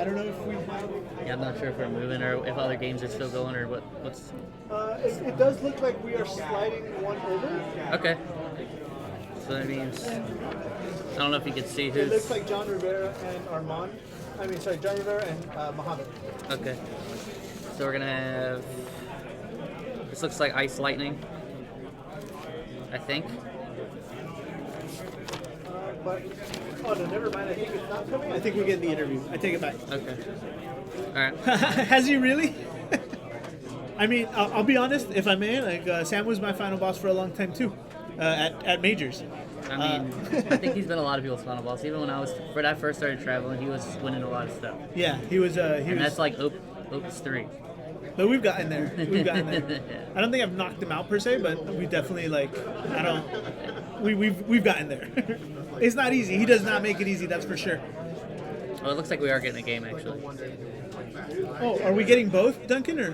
don't know if we have... Yeah, I'm not sure if we're moving or if other games are still going or what's... It does look like we are sliding one over. Okay. So that means... I don't know if you can see who's... It looks like John Rivera and Armand. John Rivera and Mohammed. Okay. So we're going to have... This looks like Ice Lightning. I think. Oh, no, never mind. I think it's not coming. I think we're getting the interview. I take it back. Okay. All right. Has he really? I mean, I'll be honest, if I may. Like, Sam was my final boss for a long time too, at majors. I mean, I think he's been a lot of people's final boss. Even when I first started traveling, he was winning a lot of stuff. Yeah, he was. That's like Opus 3. But we've gotten there. I don't think I've knocked him out per se, but we definitely we've gotten there. It's not easy. He does not make it easy, that's for sure. Well, it looks like we are getting a game actually. Oh, are we getting both, Duncan, or?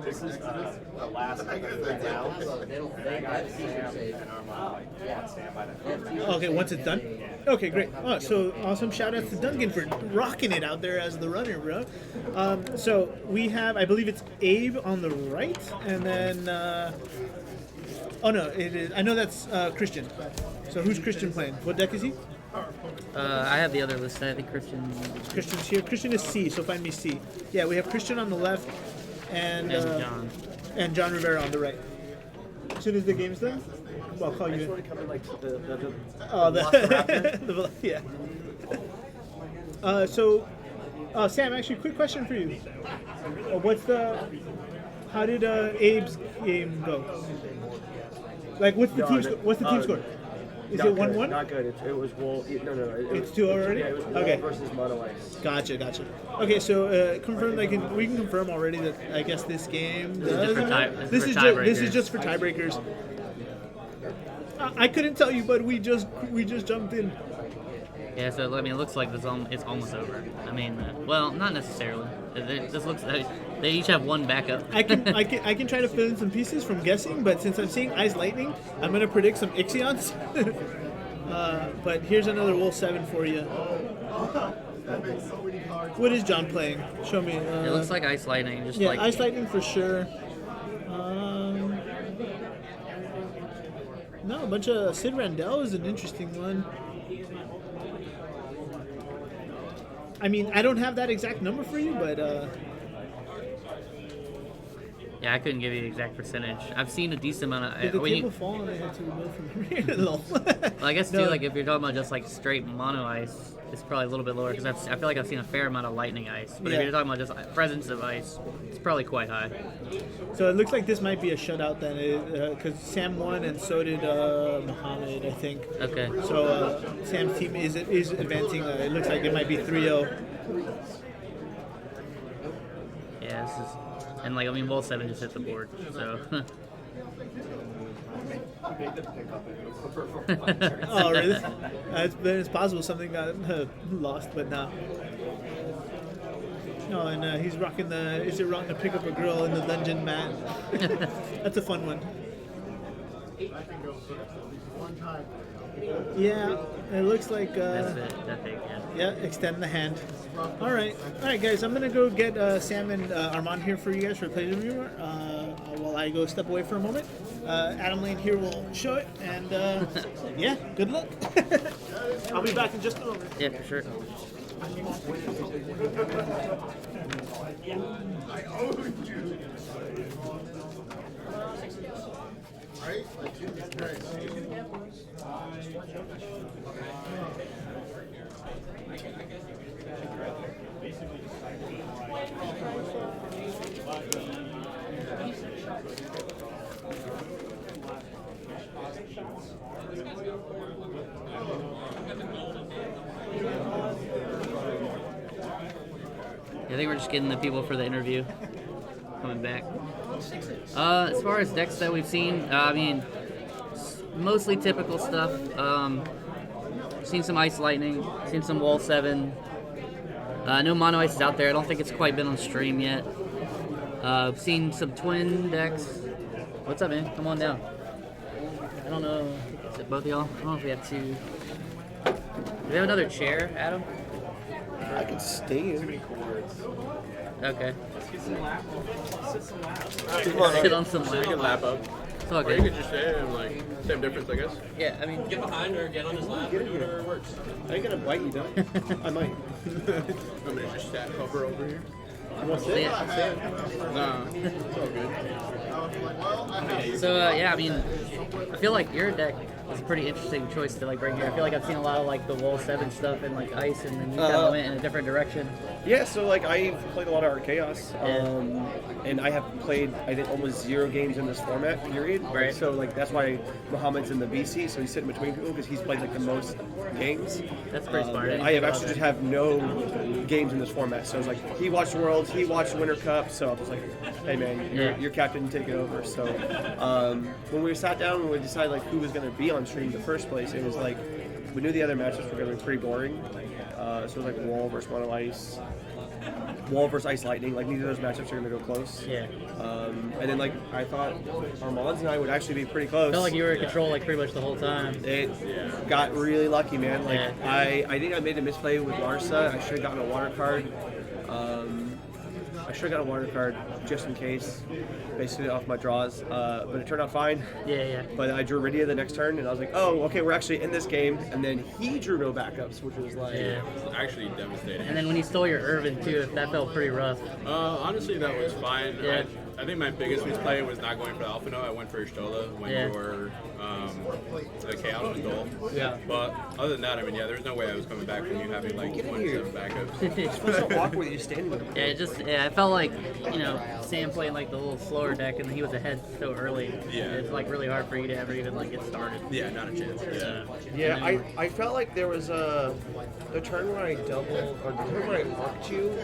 This is the last round. Okay, once it's done? Okay, great. Oh, so awesome. Shout out to Duncan for rocking it out there as the runner, bro. So we have, I believe it's Abe on the right, and then, oh no, it is, I know that's Christian. So who's Christian playing? What deck is he? I have the other list. I think Christian's here. Christian is C, so find me C. Yeah, we have Christian on the left, and John. And John Rivera on the right. As soon as the game's done, I'll call you in. Yeah. Sam, actually, quick question for you. How did Abe's game go? Like, what's the team score? Is it 1-1? Not good. It was no. It's 2 already? Yeah, it was okay. versus Mono Ice. Gotcha. Okay, so confirm. We can confirm already that I guess this game. This is just for tiebreakers. I couldn't tell you, but we just jumped in. Yeah, so I mean, it looks like it's almost over. I mean, well, not necessarily. This looks. They each have one backup. I can try to fill in some pieces from guessing, but since I'm seeing Ice Lightning, I'm gonna predict some Ixions. But here's another Wolf 7 for you. What is John playing? Show me. It looks like Ice Lightning. Just Yeah, like Ice Lightning for sure. No, a bunch of Sid Randell is an interesting one. I mean, I don't have that exact number for you, but yeah, I couldn't give you the exact percentage. I've seen a decent amount of. did the when table you, fall and they had to remove from memory? Lol. well, I guess too, No. like if you're talking about just like straight mono ice, it's probably a little bit lower because I feel like I've seen a fair amount of lightning ice. But Yeah. if you're talking about just presence of ice, it's probably quite high. So it looks like this might be a shutout then, because Sam won and so did Muhammad, I think. Okay. So Sam's team is advancing. It looks like it might be 3-0. Yeah, this is, and like I mean, Wolf 7 just hit the board, so. Oh, really? It's possible something got lost, but no. No, and he's rocking the. Is it wrong to pick up a girl in the dungeon mat? That's a fun one. Yeah, it looks like. That's it. That big, yeah. Yeah, extend the hand. All right, guys. I'm gonna go get Sam and Armand here for you guys for play reviewer. While I go step away for a moment, Adam Lane here will show it, and yeah, good luck. I'll be back in just a moment. Yeah, for sure. I think we're just getting the people for the interview coming back. As far as decks that we've seen, I mean, mostly typical stuff. Seen some Ice Lightning, seen some Wall 7. No Mono Ice is out there. I don't think it's quite been on stream yet. Seen some twin decks. What's up, man? Come on down. I don't know. Is it both of y'all? I don't know if we have two. Do we have another chair, Adam? I could stand. Okay. Come on, Sit on some so you can lap. lap up. It's all Or you good. could just stand and like, same difference, I guess. Yeah, I mean, Get behind or get on his lap, or do whatever works. I ain't gonna bite you, though. I might. I'm gonna just stat hover over here. You want to sit? Yeah. Nah, it's all good. So yeah, I mean, I feel like your deck is a pretty interesting choice to like bring here. I feel like I've seen a lot of like the Wall 7 stuff and like Ice, and then you kind of went in a different direction. Yeah, so like I've played a lot of Archaeos, Yeah. and I have played I think almost 0 games in this format. Period. Right. So like that's why Muhammad's in the BC, so he's sitting between people because he's played like the most games. That's pretty smart. I have actually just have no games in this format. So it's like he watched Worlds, he watched Winter Cup, so I was like, hey man, you're captain, take it over. So when we sat down and we decided like who was going to be on stream in the first place, it was like we knew the other matches were going to be pretty boring. So it was like Wall versus Mono Ice, Wall versus Ice Lightning. Like neither of those matchups are going to go close. Yeah. And then like I thought Armand and I would actually be pretty close. Felt like you were in control like pretty much the whole time. It got really lucky, man. Like Yeah. I think I made a misplay with Larsa. I should have gotten a water card. I should have got a water card just in case, basically off my draws. But it turned out fine. Yeah. But I drew Rydia the next turn, and I was like, oh, okay, we're actually in this game. And then he drew no backups, which was like, Yeah. It's actually devastating. And then when you stole your Irvin too, that felt pretty rough. Honestly, that was fine. Yeah. I think my biggest misplay was not going for the Alpha Note. I went for Ishtola when Yeah. your the Chaos was dull. Yeah. But other than that, I mean, yeah, there's no way I was coming back from you having like 27 backups. it was so awkward that you're standing there. Yeah, it felt like, you know, Sam playing like the little slower deck and he was ahead so early. Yeah. It's like really hard for you to ever even like get started. Yeah, not a chance. Yeah. Yeah, I felt like there was the turn where I doubled, or the turn where I arced you,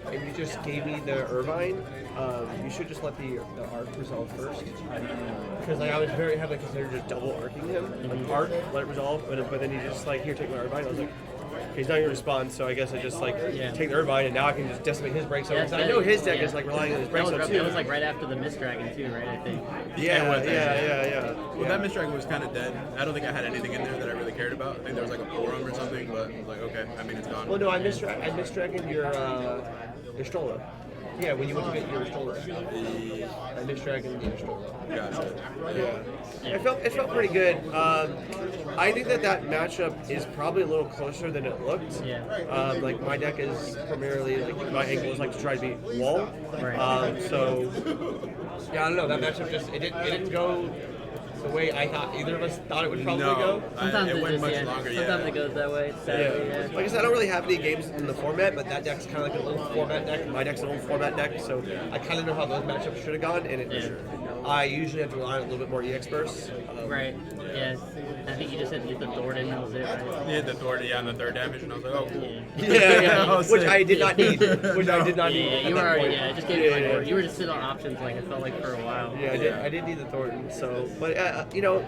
and you just gave me the Irvine. You should just let the arc resolve first. Because like I was very heavily considered just double arcing him, like arc, let it resolve, but then you just like, here, take my Irvine. I was like, he's not going to respond, so I guess I just like take the Irvine, and now I can just decimate his break zone. Yeah, 'Cause I know his deck is like relying on his break zone too. That was like right after the Mist Dragon too, right? I think. Yeah. Well, that Mist Dragon was kind of dead. I don't think I had anything in there that I really cared about. I think there was like a forum or something, but I was like, okay, I mean, it's gone. Well, no, I missed Dragon your Stroller. Yeah, when you went to get your Stroller. I missed Dragon your Stroller. Gotcha. Yeah. It felt pretty good. I think that matchup is probably a little closer than it looked. Yeah. Like my deck is primarily like my angle is like to try to beat wall. Right. So yeah, I don't know. That matchup just it didn't go the way I thought either of us thought it would probably go. Sometimes it went just, much longer. Sometimes it goes that way. Sadly, yeah. Like I said, I don't really have any games in the format, but that deck's kind of like an old format deck. My deck's an old format deck, so I kind of know how those matchups should have gone, and I usually have to rely on a little bit more EX bursts. Right. Yeah. I think you just had to get the Thornton, and that was it. Right? Yeah, the Thornton, on the third damage, and I was like, oh, cool. Yeah. Which I did not need. Yeah, you were already. Yeah, it just gave you like more. You were just sitting on options, like it felt like for a while. Yeah, I did need the Thornton. So, but you know.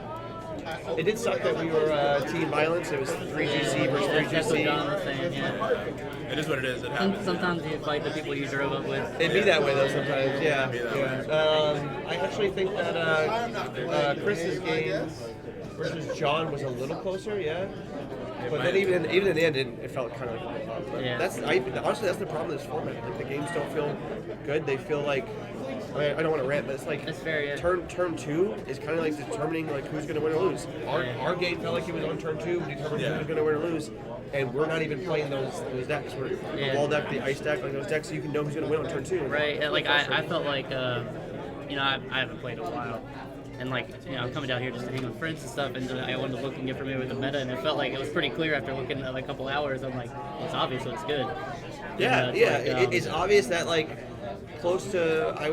It did suck that we were team violence. It was 3GC versus 3GC. That's what John was saying, yeah. It is what it is. It happens. Sometimes you fight the people you drove up with. It'd be that way though sometimes, yeah. I actually think that Chris's game versus John was a little closer, yeah. But then even in the end, it felt kind of like honestly that's the problem with this format. Like the games don't feel good. They feel like I don't want to rant, but it's like turn two is kind of like determining like who's going to win or lose. Our game felt like it was on turn two, determining who was going to win or lose, and we're not even playing those decks. We're the wall deck, the ice deck, like those decks, so you can know who's going to win on turn two. Right. And like I felt like you know I haven't played in a while. And like, you know, I'm coming down here just to hang with friends and stuff, and I wanted to look and get familiar with the meta, and it felt like it was pretty clear after looking at like a couple hours. I'm like, it's obvious, so it's good. Yeah, Like, it's obvious that like close to I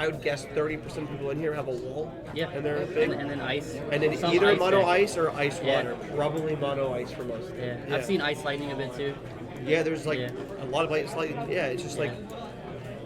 would guess 30% of people in here have a wall. Yeah. And they're big. And then ice. And then Some either ice mono deck. ice or ice water. Probably mono ice for most. Yeah. I've seen ice lightning a bit too. Yeah, there's like a lot of ice lightning. Yeah, it's just like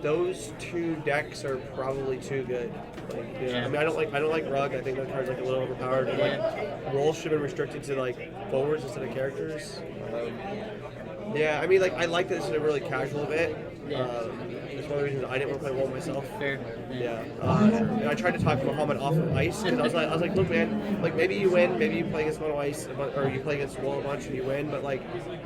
those two decks are probably too good. Like, I mean, I don't like Rug. I think that card's like a little overpowered. And, like roles should have been restricted to like forwards instead of characters. I mean, like I like that this is a really casual event. It's one of the reasons I didn't want to play Wall myself. Fair. And I tried to talk Muhammad off of ice because I was like, look, man, like maybe you win, maybe you play against mono ice, or you play against Wall a bunch and you win, but like,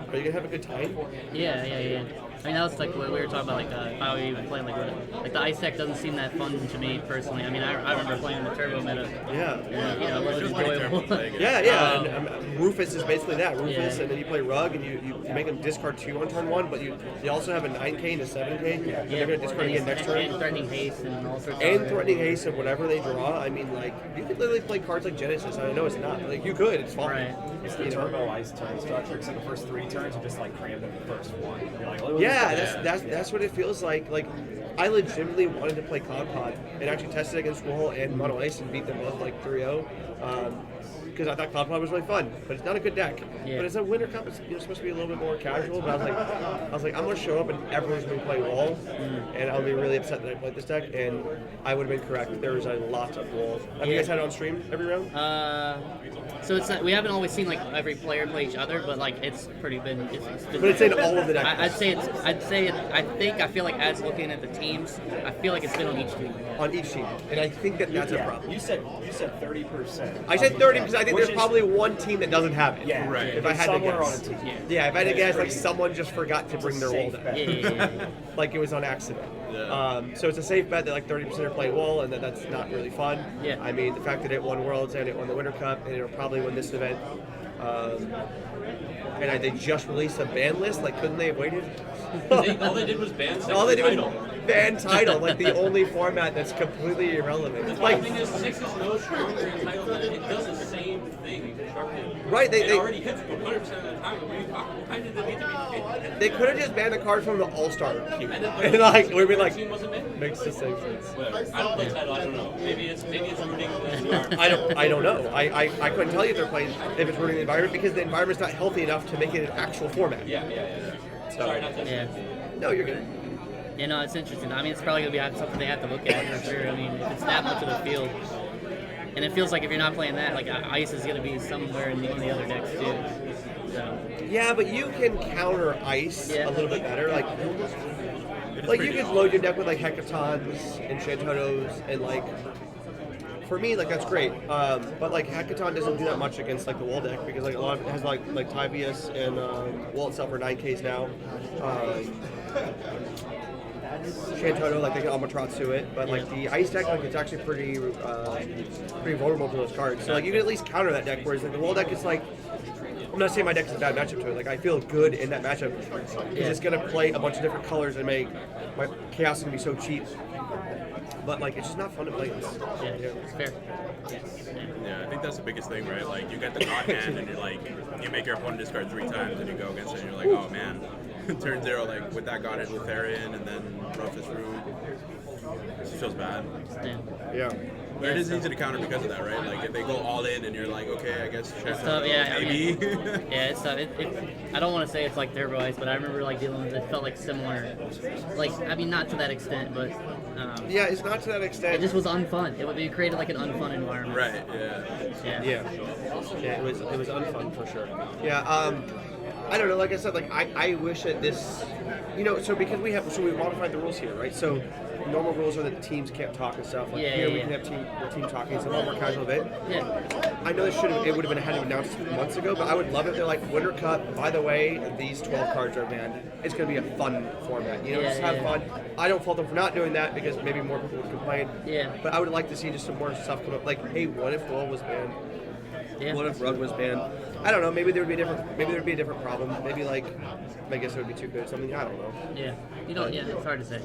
are you gonna have a good time? Yeah. I mean, that was like what we were talking about, like if I were even playing like the ice deck doesn't seem that fun to me personally. I mean, I remember playing the turbo meta. Yeah. You know, it was enjoyable. And Rufus is basically that. Rufus, and then you play Rug, and you make them discard 2 on turn 1, but they also have a 9K and a 7K, and they're going to discard again next turn. And threatening haste and all sorts of And threatening haste and whatever they draw. I mean, like, you could literally play cards like Genesis. I know it's not. Like, you could. It's fine. Right. It's the turbo ice turn structure. So the first 3 turns, you just like cram them the first one. You're like, oh, that's what it feels like. Like, I legitimately wanted to play Cloud Pod and actually test it against Wall and Mono Ice and beat them both like 3-0. Because I thought Cloud Pod was really fun, but it's not a good deck. Yeah. But it's a Winter Cup. It's supposed to be a little bit more casual. But I was like, I'm gonna show up and everyone's gonna play Wall, and I'll be really upset that I played this deck. And I would have been correct. There was a lot of Wall. Have you guys had it on stream every round? So it's we haven't always seen like every player play each other, but like it's pretty been. But it's in all of the decks. I feel like as looking at the teams, I feel like it's been on each team. On each team, and I think that's a problem. You said 30%. I said 30 because I think there's probably one team that doesn't have it. Yeah, right. If I had to guess. On a team. Yeah, if I had to guess, like someone just forgot to bring their Wall deck. Yeah. Like it was on accident. So it's a safe bet that like 30% are playing Wall, and that's not really fun. Yeah. I mean, the fact that it won Worlds and it won the Winter Cup, and it'll probably win this event. And they just released a ban list. Like, couldn't they have waited? All they did was ban ban title, like the only format that's completely irrelevant. Like, the thing is, 6 is no stronger in title. It does the same thing constructed. Right, they already hits 100% of the time. What are you talking about? Why did they need to be hit? They could have just banned the card from the All-Star queue. And like, we'd be like, wasn't banned? makes the same sense. Whatever. I don't play title. I don't know. Maybe it's rooting the I don't know. I couldn't tell you if they're playing if it's rooting the environment because the environment's not healthy enough to make it an actual format. Yeah. So, Sorry, not that. Yeah. No, you're good. You know, it's interesting. I mean, it's probably gonna be something they have to look at for sure. I mean, if it's that much of the field. And it feels like if you're not playing that, like ice is going to be somewhere in one of the other decks too. So. Yeah, but you can counter ice a little bit better. Like you can load your deck with like Hecatons and Shantotos and like. For me, like that's great, but like Hecaton doesn't do that much against like the wall deck because like a lot of it has like Tyvius and wall itself are 9Ks now. Shantoto, like they can Albatross to it, but like the ice deck, like it's actually pretty vulnerable to those cards. So like you can at least counter that deck, whereas like the wall deck is like. I'm not saying my deck is a bad matchup to it. Like I feel good in that matchup because it's gonna play a bunch of different colors and make my chaos gonna be so cheap. But like it's just not fun to play this. Yeah, fair. Yeah, I think that's the biggest thing, right? Like you get the god hand and you're like, you make your opponent discard 3 times and you go against it and you're like, oh man, turn 0 like with that god hand Lutherian and then Rufus Root. It just feels bad. Yeah. But it is easy to counter because of that, right? Like if they go all in and you're like, okay, I guess It's tough, yeah, maybe. Yeah, it's tough. I don't want to say it's like Turbo Ice, but I remember like dealing with it. Felt like similar. Like I mean, not to that extent, but yeah, it's not to that extent. It just was unfun. It created like an unfun environment. Right. Yeah. Yeah. It was unfun for sure. Yeah. I don't know. Like I said, like I wish that this, so because we modified the rules here, right? So normal rules are that the teams can't talk and stuff. Like here we can have the team talking. It's a lot more casual bit. Yeah. I know it would have been had to be announced months ago, but I would love it if they're like Winter Cup. By the way, these 12 cards are banned. It's going to be a fun format. Just have fun. I don't fault them for not doing that because maybe more people would complain. Yeah. But I would like to see just some more stuff come up. Like, hey, what if Wall was banned? Yeah. What if Rug was banned? I don't know. Maybe there would be a different problem. Maybe like, I guess it would be too good or something. I don't know. Yeah. Yeah, it's hard to say.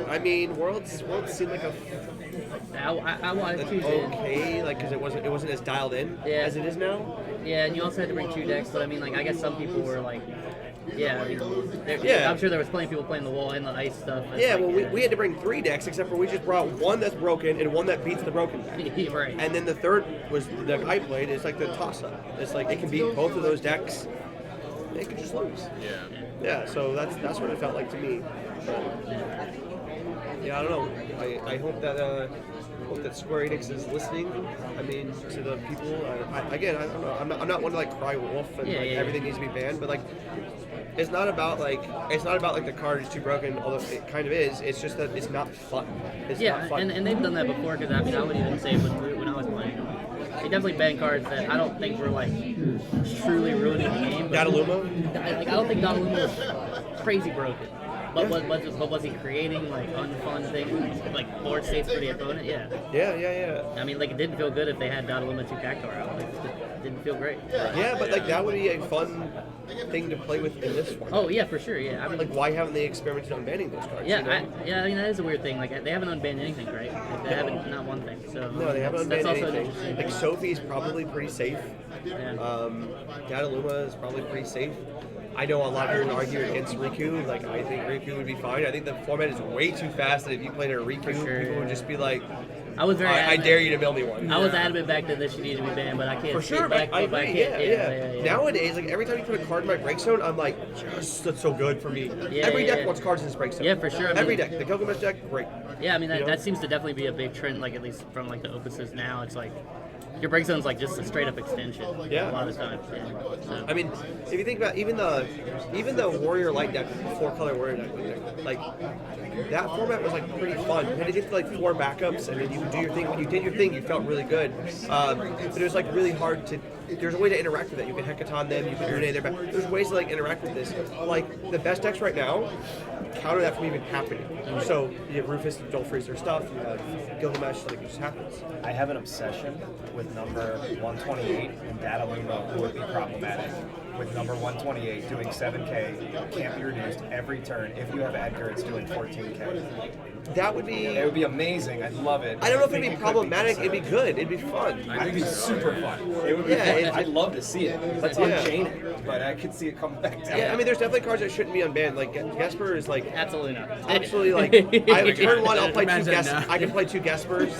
I mean, Worlds seemed like I wanted to okay, like because it wasn't as dialed in as it is now. Yeah, and you also had to bring 2 decks, but I mean, like I guess some people were like, I'm sure there was plenty of people playing the wall and the ice stuff. Yeah, like, we had to bring 3 decks, except for we just brought one that's broken and one that beats the broken deck. Right. And then the third was the deck I played. It's like the toss-up. It's like it can beat both of those decks. It could just lose. Yeah. Yeah. So that's what it felt like to me. But, yeah, I don't know. I hope that Square Enix is listening. I mean, to the people. I don't know. I'm not one to like cry wolf and everything needs to be banned, but like. It's not about like the card is too broken, although it kind of is. It's just that it's not fun. It's not fun. And they've done that before because I mean I would even say when I was playing, they definitely banned cards that I don't think were like truly ruining the game. Dataluma? I don't think Dataluma was crazy broken. But was he creating like unfun things like board states for the opponent? Yeah. I mean, like it didn't feel good if they had Dataluma 2 Cactuar out. Like, it didn't feel great. Yeah, but like that would be a fun thing to play with in this one. Oh yeah, for sure. Yeah, I mean, like why haven't they experimented on banning those cards? Yeah, I mean that is a weird thing. Like they haven't unbanned anything, right? Like, they haven't not one thing. So no, they haven't that's unbanned also anything. Like Sophie's probably pretty safe. Yeah. Dataluma is probably pretty safe. I know a lot of people argue against Riku. Like, I think Riku would be fine. I think the format is way too fast that if you played a Riku, people would just be like, I was very I dare you to mill me one. I was adamant back then that she needed to be banned, but I can't. For sure, back, I agree. I can't, Yeah. Nowadays, like every time you put a card in my break zone, I'm like, yes, that's so good for me. Every deck wants cards in this break zone. Yeah, for sure. I mean, every deck. The Gilgamesh deck, great. Yeah, I mean that seems to definitely be a big trend. Like at least from like the opuses now, it's like your break zone's like just a straight up extension. Yeah. A lot of times. Yeah. So. I mean, if you think about even the Warrior Light deck, 4-color Warrior deck, like that format was like pretty fun. You had to get to like 4 backups, and then you would do your thing. When you did your thing, you felt really good. But it was like really hard to. There's a way to interact with that. You can Hecaton them. You can grenade their back. There's ways to like interact with this. Like the best decks right now counter that from even happening. So you have Rufus, Joel freeze their stuff. You have Gilgamesh, like it just happens. I have an obsession with number 128 and Dataluma would be problematic. With number 128 doing 7K, can't be reduced every turn. If you have Edgar, it's doing 14K. That would be... It would be amazing. I'd love it. I don't know if it'd be problematic. It'd be good. It'd be fun. It'd be super fun. It would be fun. I'd love to see it. Let's unchain it. But I could see it come back down. Yeah, I mean, there's definitely cards that shouldn't be unbanned. Like, Gasper is like... Absolutely not. Absolutely, like... turn 1, I'll play 2 Gaspers. I can play 2 Gaspers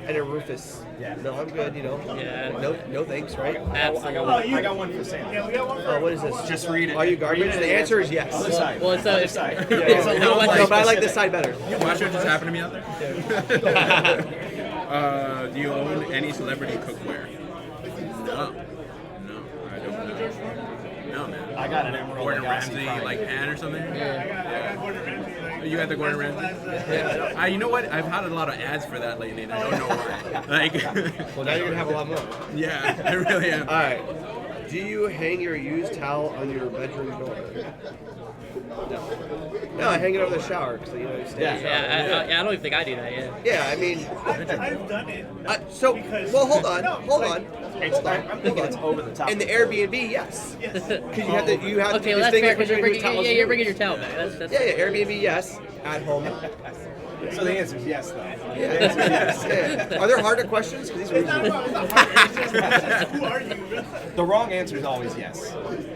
and a Rufus. Yeah. No, I'm good, you know. Yeah. No thanks, right? Absolutely. I got one for Sam. Yeah, we got one for... What is this? Just read it. Are you garbage? The answer is yes. Other side. Well, it's Other side. No, but I like this side better. Watch what just happened to me out there. Do you own any celebrity cookware? No, I don't know. No, man. I got an Emerald Gordon Galaxy Ramsay, card. like pan or something. I got Gordon Ramsay. Like, You got the Gordon Ramsay? Yeah. You know what? I've had a lot of ads for that lately, and I don't know why. Like, Well, now you're gonna have a lot more. yeah, I really am. All right. Do you hang your used towel on your bedroom door? No, I hang it over the shower because you know you stay in the shower. I don't even think I do that. Yeah. Yeah, I mean, I've done it. well, hold on. I'm thinking it's over the top. In the Airbnb, yes. Because you have to Okay, well, that's distinguish fair because between whose towels you're you bringing your use. towel back. That's Yeah, Airbnb, yes. At home. So the answer is yes, though. Yeah, the answer is yes. Yeah. Are there harder questions? 'Cause these are It's not easy. about the hard. It's just who are you? The wrong answer is always yes.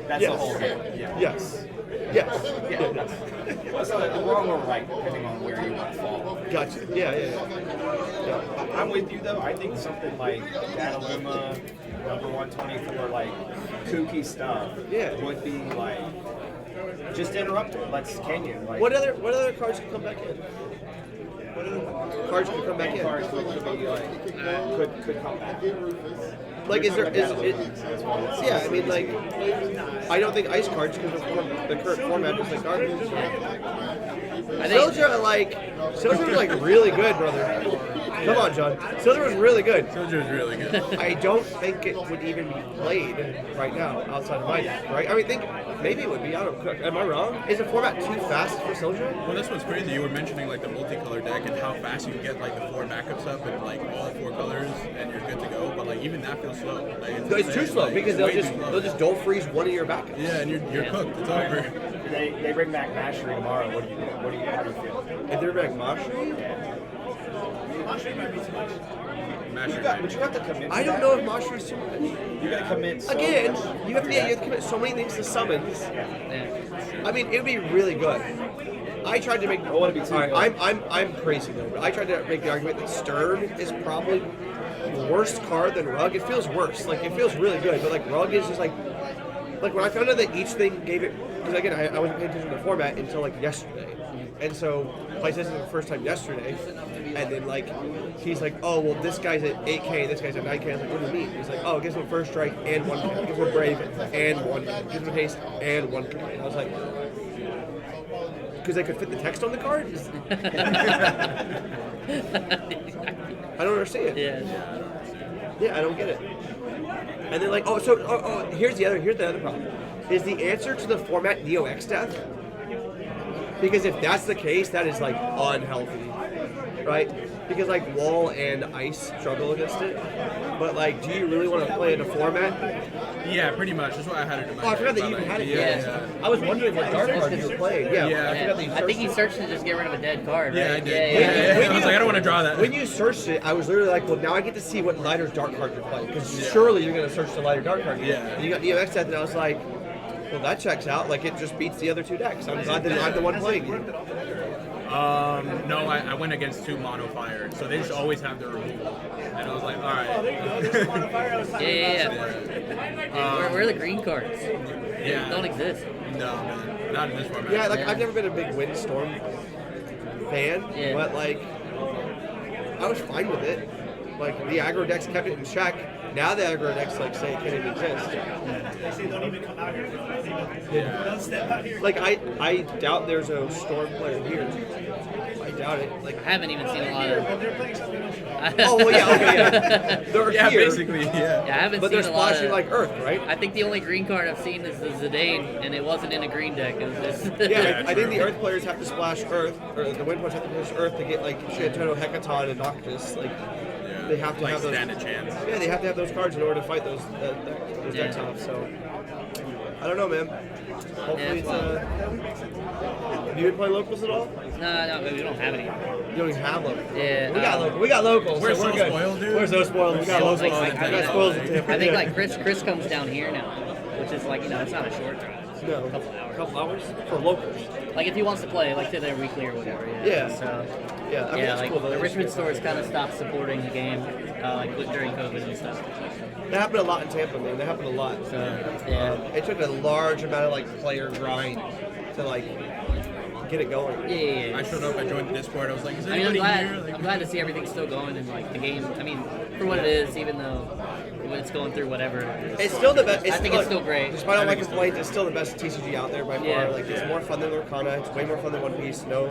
That's Yes. the whole game. Yeah. Yes. Yes. Yeah. So wrong or right, depending on where you want to fall. Gotcha. Yeah. I'm with you though. I think something like Dataluma, number 124, like kooky stuff, would be like just interrupt it. Can you? Like, What other cards can come back in? What other cards can come back in? cards could be like could come back. Like, is there? You're talking Is about Dataluma. yeah, I mean, like, I don't think ice cards because the current format is like garbage. Silver's like really good, brother. Come on, John. Silver was really good. Soldier is really good. I don't think it would even be played right now outside of my deck, right? I mean, maybe it would be. I don't know. Am I wrong? Is the format too fast for Soldier? Well, that's what's crazy. You were mentioning like the multicolor deck and how fast you can get like the 4 backups up and like all 4 colors and you're good to go. But like even that feels slow. Like, It's too slow because way too slow. they'll just dole freeze one of your backups. Yeah, and you're cooked. It's over. They bring back Mastery tomorrow. What do you do? How do you feel? If they're back Mastery, But you have to commit. I don't know if Mastery is too much. You're gonna commit. So Again, much you have to commit so many things to summons. I mean, it would be really good. I tried to make. I want to be too All right, good. I'm crazy though, but I tried to make the argument that Stern is probably worst card than Rug. It feels worse. Like, it feels really good, but like Rug is just like when I found out that each thing gave it, because again, I wasn't paying attention to the format until like yesterday, and so I tested it the first time yesterday, and then like he's like, oh well, this guy's at 8K, this guy's at 9K. I was like, what do you mean? He's like, oh, it gives him first strike and 1K, gives him brave and 1K, gives him haste and 1K. And I was like, because they could fit the text on the card? I don't understand. Yeah, I don't get it. And then like, here's the other problem. Is the answer to the format Neo X death? Because if that's the case, that is like unhealthy, right? Because like Wall and Ice struggle against it. But like, do you really want to play in a format? Yeah, pretty much. That's why I had it in my Oh, I forgot that you deck, had it. yeah. I was wondering what dark card you were playing. Yeah, I forgot that you I think he searched to just get rid of a dead card, right? Yeah, I did. I was like, I don't want to draw that. When you searched it, I was literally like, well, now I get to see what lighter dark card you're playing. Because surely you're going to search the lighter dark card. Yeah. And you got Neo X death, and I was like, well, that checks out. Like, it just beats the other two decks. I'm glad that I'm the one playing you. No, I went against 2 mono fire, so they just always have the removal. And I was like, alright. Oh, there you go. There's one on fire. I was talking about. Where are the green cards? Yeah. They don't exist. No, man. Not in this format. Yeah, like, I've never been a big Windstorm fan, but, like, I was fine with it. Like, the aggro decks kept it in check. Now the aggro decks, like, say it can't even exist. They say don't even come out here. Don't step out here. Like, I doubt there's a Storm player here. I doubt it. Like, I haven't even seen a lot of. They're playing something else. oh well, yeah, okay, yeah. They're Yeah, here, basically, yeah. Yeah, I haven't but seen they're a lot splashing of. like Earth, right? I think the only green card I've seen is the Zidane, and it wasn't in a green deck. It was just. Yeah, I think the Earth players have to splash Earth, or the Wind players have to splash Earth to get like Shantono, Hecaton, and Noctis. Like, they have to like have those. stand a chance. Yeah, they have to have those cards in order to fight those decks off. So, I don't know, man. Hopefully, you been play locals at all? No, we don't have any. You don't even have locals. Yeah, we got locals. We got locals. We're so so good. spoiled, dude. We're so spoiled. We got locals. We got spoiled in Tampa. I think yeah. like Chris comes down here now, which is like it's not a short drive. No, a couple hours. For locals. Like if he wants to play, like to their weekly or whatever. Yeah. So. Yeah, I mean, it's like cool though. the Richmond stores kind of stopped supporting the game, like during COVID and stuff. That happened a lot in Tampa, man. That happened a lot. So, yeah. It took a large amount of like player grind to like get it going. Yeah. I showed up, I joined the Discord, I was like, is I mean, anybody I'm here? glad. Like, I'm glad to see everything's still going and like the game. I mean, for what it is, even though it's going through whatever. It's still the best. I think it's still great. Despite all my complaints, it's still the best TCG out there by far. Yeah. Like, it's more fun than Lorcana. It's way more fun than One Piece. No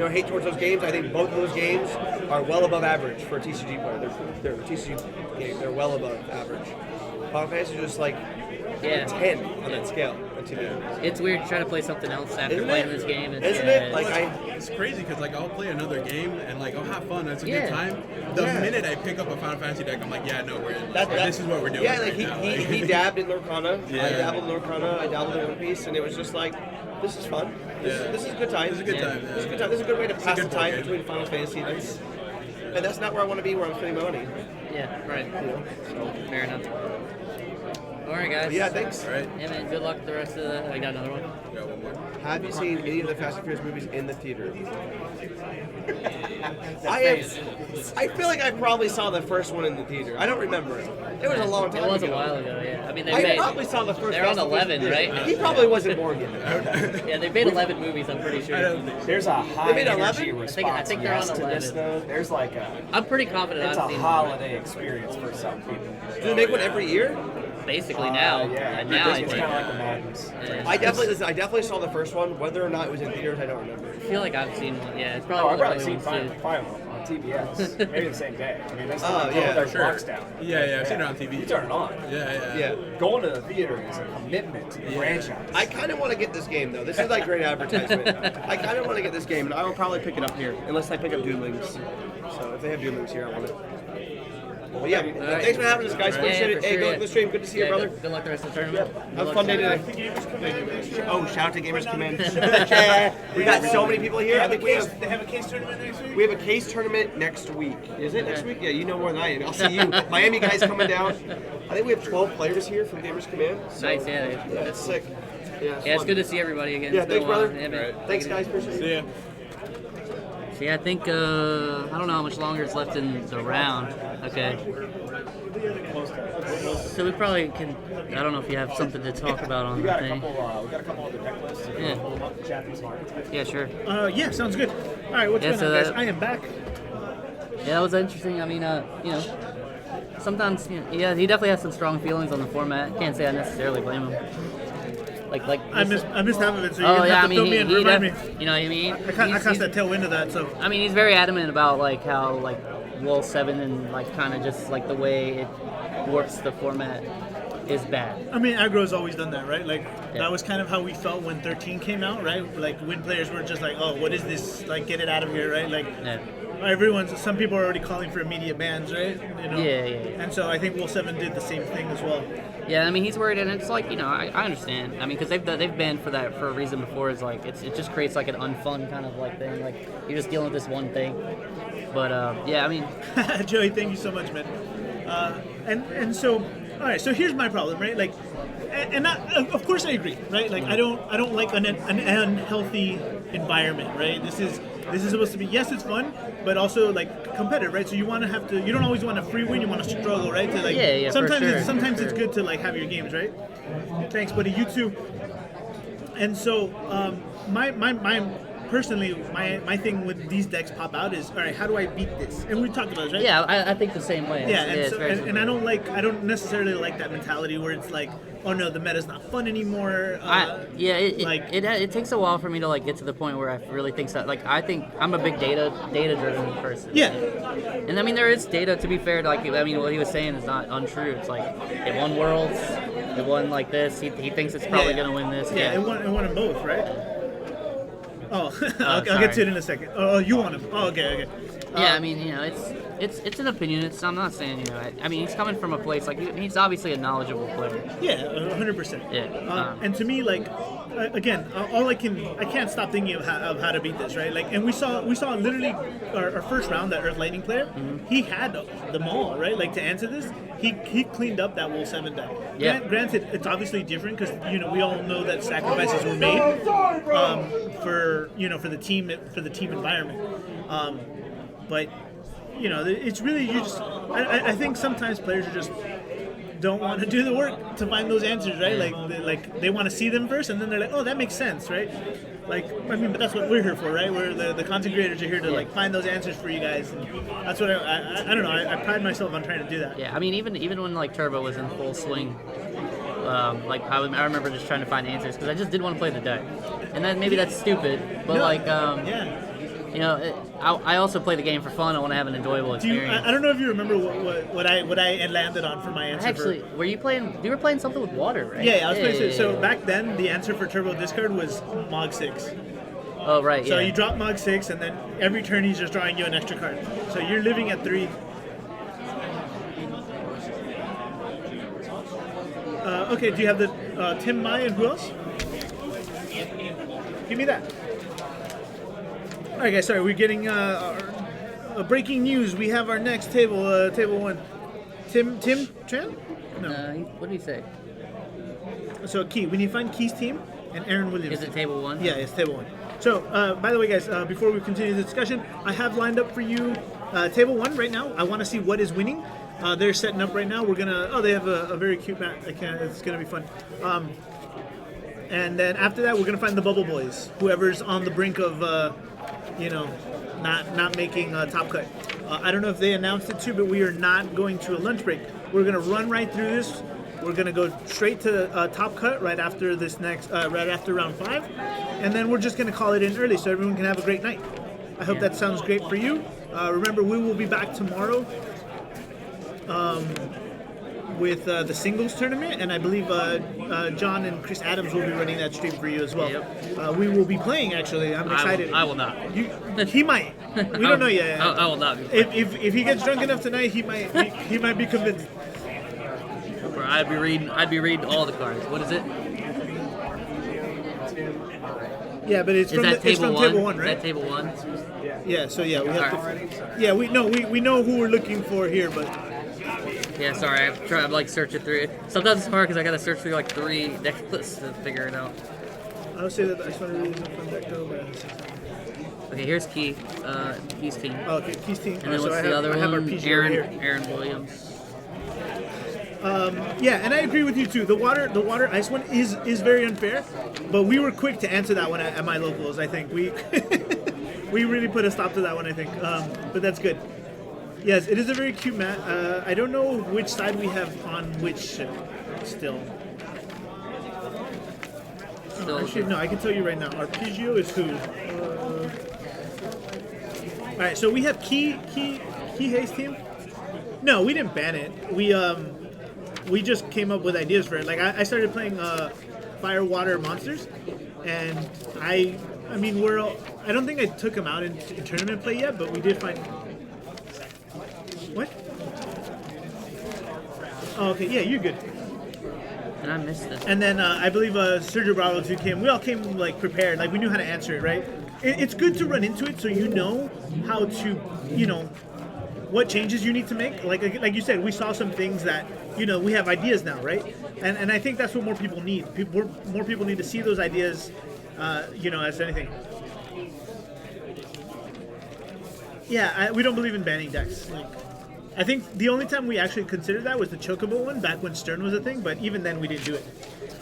hate towards those games. I think both of those games are well above average for a TCG player. They're TCG games. They're well above average. Final Fantasy is just like 10 on that scale. To me. It's weird to try to play something else after Isn't playing it? this game. Isn't it? Like it's crazy because like I'll play another game and like I'll have fun. It's a Yeah. good time. The minute I pick up a Final Fantasy deck, I'm like, yeah, no, we're in. This is what we're doing. Yeah, like right now. he dabbed in Lorcana. Yeah. I dabbled in Lorcana. I dabbled in One Piece, and it was just like, this is fun. This is a good time. This is a good time. This is a good time. This is a good way to pass the good time game. between Final Fantasy. And that's not where I want to be. Where I'm spending my money. Yeah, right. Fair enough. All right, guys. Yeah, thanks. All right. Yeah, man. Good luck with the rest of the. I got another one. Got one more. Have you seen any of the Fast and Furious movies in the theater? I feel like I probably saw the first one in the theater. I don't remember it. It was a long time It was ago. a while ago. Yeah. I mean, I probably saw the first. They're on Fast and Furious 11, theater. right? He probably wasn't born yet. Yeah, they made 11 movies. I'm pretty sure. There's a high made energy 11? response I think they're on to this 11. though. There's like I'm pretty confident it's I've a seen holiday experience for some people. Do they make one every year? basically now. Yeah, And now I it's think. kind of like the Madness. Yeah. I definitely saw the first one. Whether or not it was in theaters, I don't remember. I feel like I've seen one. Yeah, it's Oh, probably I've one of probably the seen early ones too. five of them on TBS, maybe the same day. I mean, that's Oh, with yeah, their sure. blocks down. Yeah, I've seen it on TV. You turn it on. Yeah. Going to the theater is a commitment to the franchise. I kind of want to get this game though. This is like great advertisement. I kind of want to get this game, and I will probably pick it up here, unless I pick up Doodlings. So if they have Doodlings here, I want it. But yeah, thanks for having us, guys. Yeah, Appreciate it. for Hey, sure, good luck yeah. with the stream. Good to see you, brother. Good luck the rest of the tournament. Have a fun day today. Oh, shout out to Gamers Command. We got so many people here. I think They have a case tournament next week? we have a case tournament next week. Is it next week? Yeah, you know more than I am. I'll see you. Miami guys coming down. I think we have 12 players here from Gamers Command. So, Nice, yeah. yeah, it's sick. Yeah, Yeah, it's fun. good to see everybody again. Yeah, It's been thanks, a while. brother. Yeah, man. Thanks, guys. Appreciate it. See ya. So yeah, I think I don't know how much longer is left in the round. Okay. So we probably can. I don't know if you have something to talk about on We the got a thing. couple. We got a couple other deck lists. Yeah. Pull them up and chat these markets. Yeah, sure. Yeah, sounds good. All right, what's Yeah, going so on, guys? that- I am back. Yeah, that was interesting. I mean, you know, sometimes yeah, he definitely has some strong feelings on the format. Can't say I necessarily blame him. Like I missed half of it, so you're Oh gonna yeah, have I to fill mean, me in. he Remind me. you know what I mean? I caught that tailwind of that, so. I mean, he's very adamant about like how like Wall 7 and like kind of just like the way it works the format is bad. I mean, aggro's always done that, right? Like, Yeah. that was kind of how we felt when 13 came out, right? Like, when players were just like, oh, what is this? Like, get it out of here, right? Like, Yeah. some people are already calling for immediate bans, right? You know? Yeah. And so I think Will 7 did the same thing as well. Yeah, I mean he's worried, and it's like I understand. I mean because they've banned for that for a reason before. Is like it just creates like an unfun kind of like thing. Like you're just dealing with this one thing. But yeah, I mean. Joey, thank you so much, man. And so, all right. So here's my problem, right? Like, and of course I agree, right? Like I don't like an unhealthy environment, right? This is supposed to be, yes, it's fun, but also like competitive, right? So you don't always want a free win. You want to struggle, right? To like Yeah, sometimes for sure, sometimes for it's sure. good to like have your games, right? Thanks, buddy. You too. And so my personally, my thing with these decks pop out is, all right, how do I beat this? And we talked about this, right? Yeah, I think the same way. Yeah, it's and, very and I don't necessarily like that mentality where it's like, oh no, the meta's not fun anymore. It takes a while for me to like get to the point where I really think so. Like I think I'm a big data driven person. Yeah. And I mean there is data, to be fair. Like I mean what he was saying is not untrue. It's like it won Worlds, it won like this. He thinks it's probably gonna win this. Yeah, it won them both, right? Oh, I'll get sorry. to it in a second. Oh, you want him? Oh, okay. Yeah, I mean, you know, it's an opinion. I'm not saying, you know, I mean, he's coming from a place like he's obviously a knowledgeable player. Yeah, 100%. Yeah. And to me, like, again, I can't stop thinking of how to beat this, right? Like, and we saw literally our first round, that Earth Lightning player, he had them all, right? Like to answer this, he cleaned up that Wool 7 deck. Yeah. Granted, it's obviously different because we all know that sacrifices were made for the team environment. But it's really I think sometimes players are just don't want to do the work to find those answers, right? Like they want to see them first, and then they're like, oh, that makes sense, right? Like, I mean, but that's what we're here for, right? We're the content creators are here to like find those answers for you guys, and that's what I don't know. I pride myself on trying to do that. Yeah, I mean, even when like Turbo was in full swing, like I remember just trying to find answers because I just didn't want to play the deck, and then maybe that's stupid, but yeah. You know, I also play the game for fun. I want to have an enjoyable experience. I don't know if you remember what I landed on for my answer. Actually, were you playing? You were playing something with water, right? Yeah, I was playing. So back then, the answer for Turbo Discard was Mog 6. Oh right. So yeah. you drop Mog 6, and then every turn he's just drawing you an extra card. So you're living at 3. Okay, do you have the Tim Mai and who else? Give me that. All right, guys. Sorry, we're getting breaking news. We have our next table, table 1. Tim Tran? No. What did he say? So Key, we need to find Key's team and Aaron Williams. Is it table 1? Yeah, it's table 1. So, by the way, guys, before we continue the discussion, I have lined up for you table 1 right now. I want to see what is winning. They're setting up right now. We're gonna. Oh, they have a very cute map. It's gonna be fun. And then after that, we're gonna find the Bubble Boys. Whoever's on the brink of, not making top cut. I don't know if they announced it too, but we are not going to a lunch break. We're gonna run right through this. We're gonna go straight to top cut right after this next, right after round 5, and then we're just gonna call it in early so everyone can have a great night. I hope that sounds great for you. Remember, we will be back tomorrow. With the singles tournament, and I believe John and Chris Adams will be running that stream for you as well. Yep. We will be playing, actually. I'm excited. I will not. He might. We don't know yet. I will not be. If he gets drunk enough tonight, he might be convinced. I'd be reading all the cards. What is it? Yeah, but it's from table 1, right? Is that table 1? Yeah. So yeah, we have to. Yeah, we know who we're looking for here, but. Yeah, sorry, I'm like searching through it. Sometimes it's hard because I gotta search through like 3 deck lists to figure it out. I would say that I started reading some fun deck though, but. Okay, here's Key, Key's team. Oh, okay, Key's team. And then so what's the other one? Aaron Williams. Yeah, and I agree with you too. The water ice one is very unfair, but we were quick to answer that one at my locals. I think we we really put a stop to that one. I think, but that's good. Yes, it is a very cute mat. I don't know which side we have on which ship still. Actually, no, I can tell you right now. Arpeggio is who? All right, so we have Key Hayes team. No, we didn't ban it. We just came up with ideas for it. Like I started playing Fire Water Monsters, and I mean I don't think I took them out in tournament play yet, but we did find. What? Oh, okay, yeah, you're good. And I missed it. And then I believe Sergio Bravo too came. We all came like prepared, like we knew how to answer it, right? It's good to run into it so you know how to, what changes you need to make. Like you said, we saw some things that we have ideas now, right? And I think that's what more people need. More people need to see those ideas, as anything. Yeah, we don't believe in banning decks. I think the only time we actually considered that was the Chocobo one, back when Stern was a thing, but even then we didn't do it.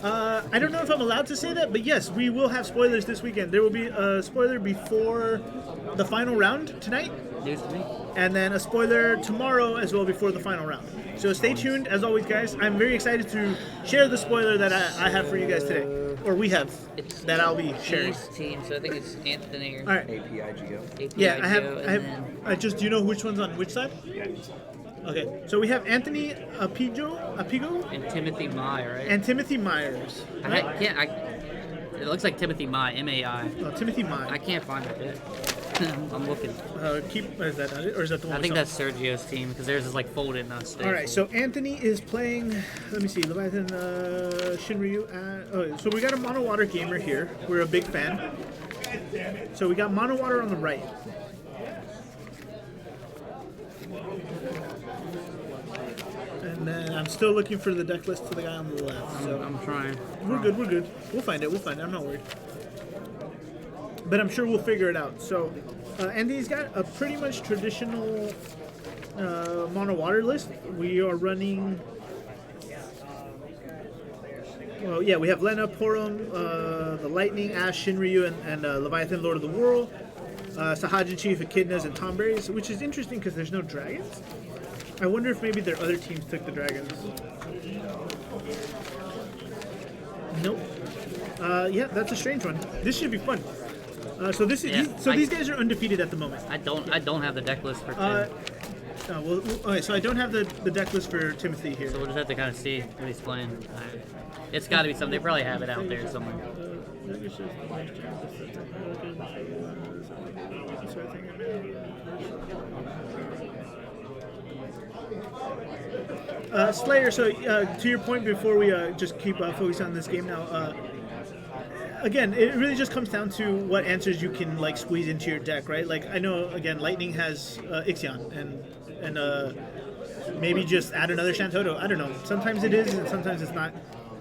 I don't know if I'm allowed to say that, but yes, we will have spoilers this weekend. There will be a spoiler before the final round tonight. News to me. And then a spoiler tomorrow as well before the final round. So stay tuned, as always, guys. I'm very excited to share the spoiler that I have for you guys today. Or we have, that I'll be sharing. Team, so I think it's Anthony or All right. APIGO. Yeah, do you know which one's on which side? Okay, so we have Anthony Apigo? And Timothy Mai, right? And Timothy Myers. It looks like Timothy Mai, M-A-I. Oh, Timothy Mai. I can't find it yet. I'm looking. Is that not it? Or is that the one? I think that's Sergio's team because theirs is like folded, not stable. All right, so Anthony is playing. Let me see, Leviathan, Shinryu. So we got a Mono Water gamer here. We're a big fan. So we got Mono Water on the right. And then I'm still looking for the deck list to the guy on the left. So I'm trying. We're good. We'll find it. I'm not worried. But I'm sure we'll figure it out. So, Andy's got a pretty much traditional mono water list. We are running well, yeah, we have Lena, Porom, the Lightning, Ash, Shinryu, and Leviathan, Lord of the World. Sahajin Chief, Echidnas, and Tomberries, which is interesting because there's no dragons. I wonder if maybe their other teams took the dragons. Nope. Yeah, that's a strange one. This should be fun. So this is these guys are undefeated at the moment. I don't have the deck list for Tim. Well, okay, so I don't have the deck list for Timothy here. So we'll just have to kind of see what he's playing. It's got to be something. They probably have it out there somewhere. Slayer, so to your point before we just keep focusing on this game now, again, it really just comes down to what answers you can like squeeze into your deck, right? Like I know, again, Lightning has Ixion, and maybe just add another Shantoto. I don't know. Sometimes it is, and sometimes it's not.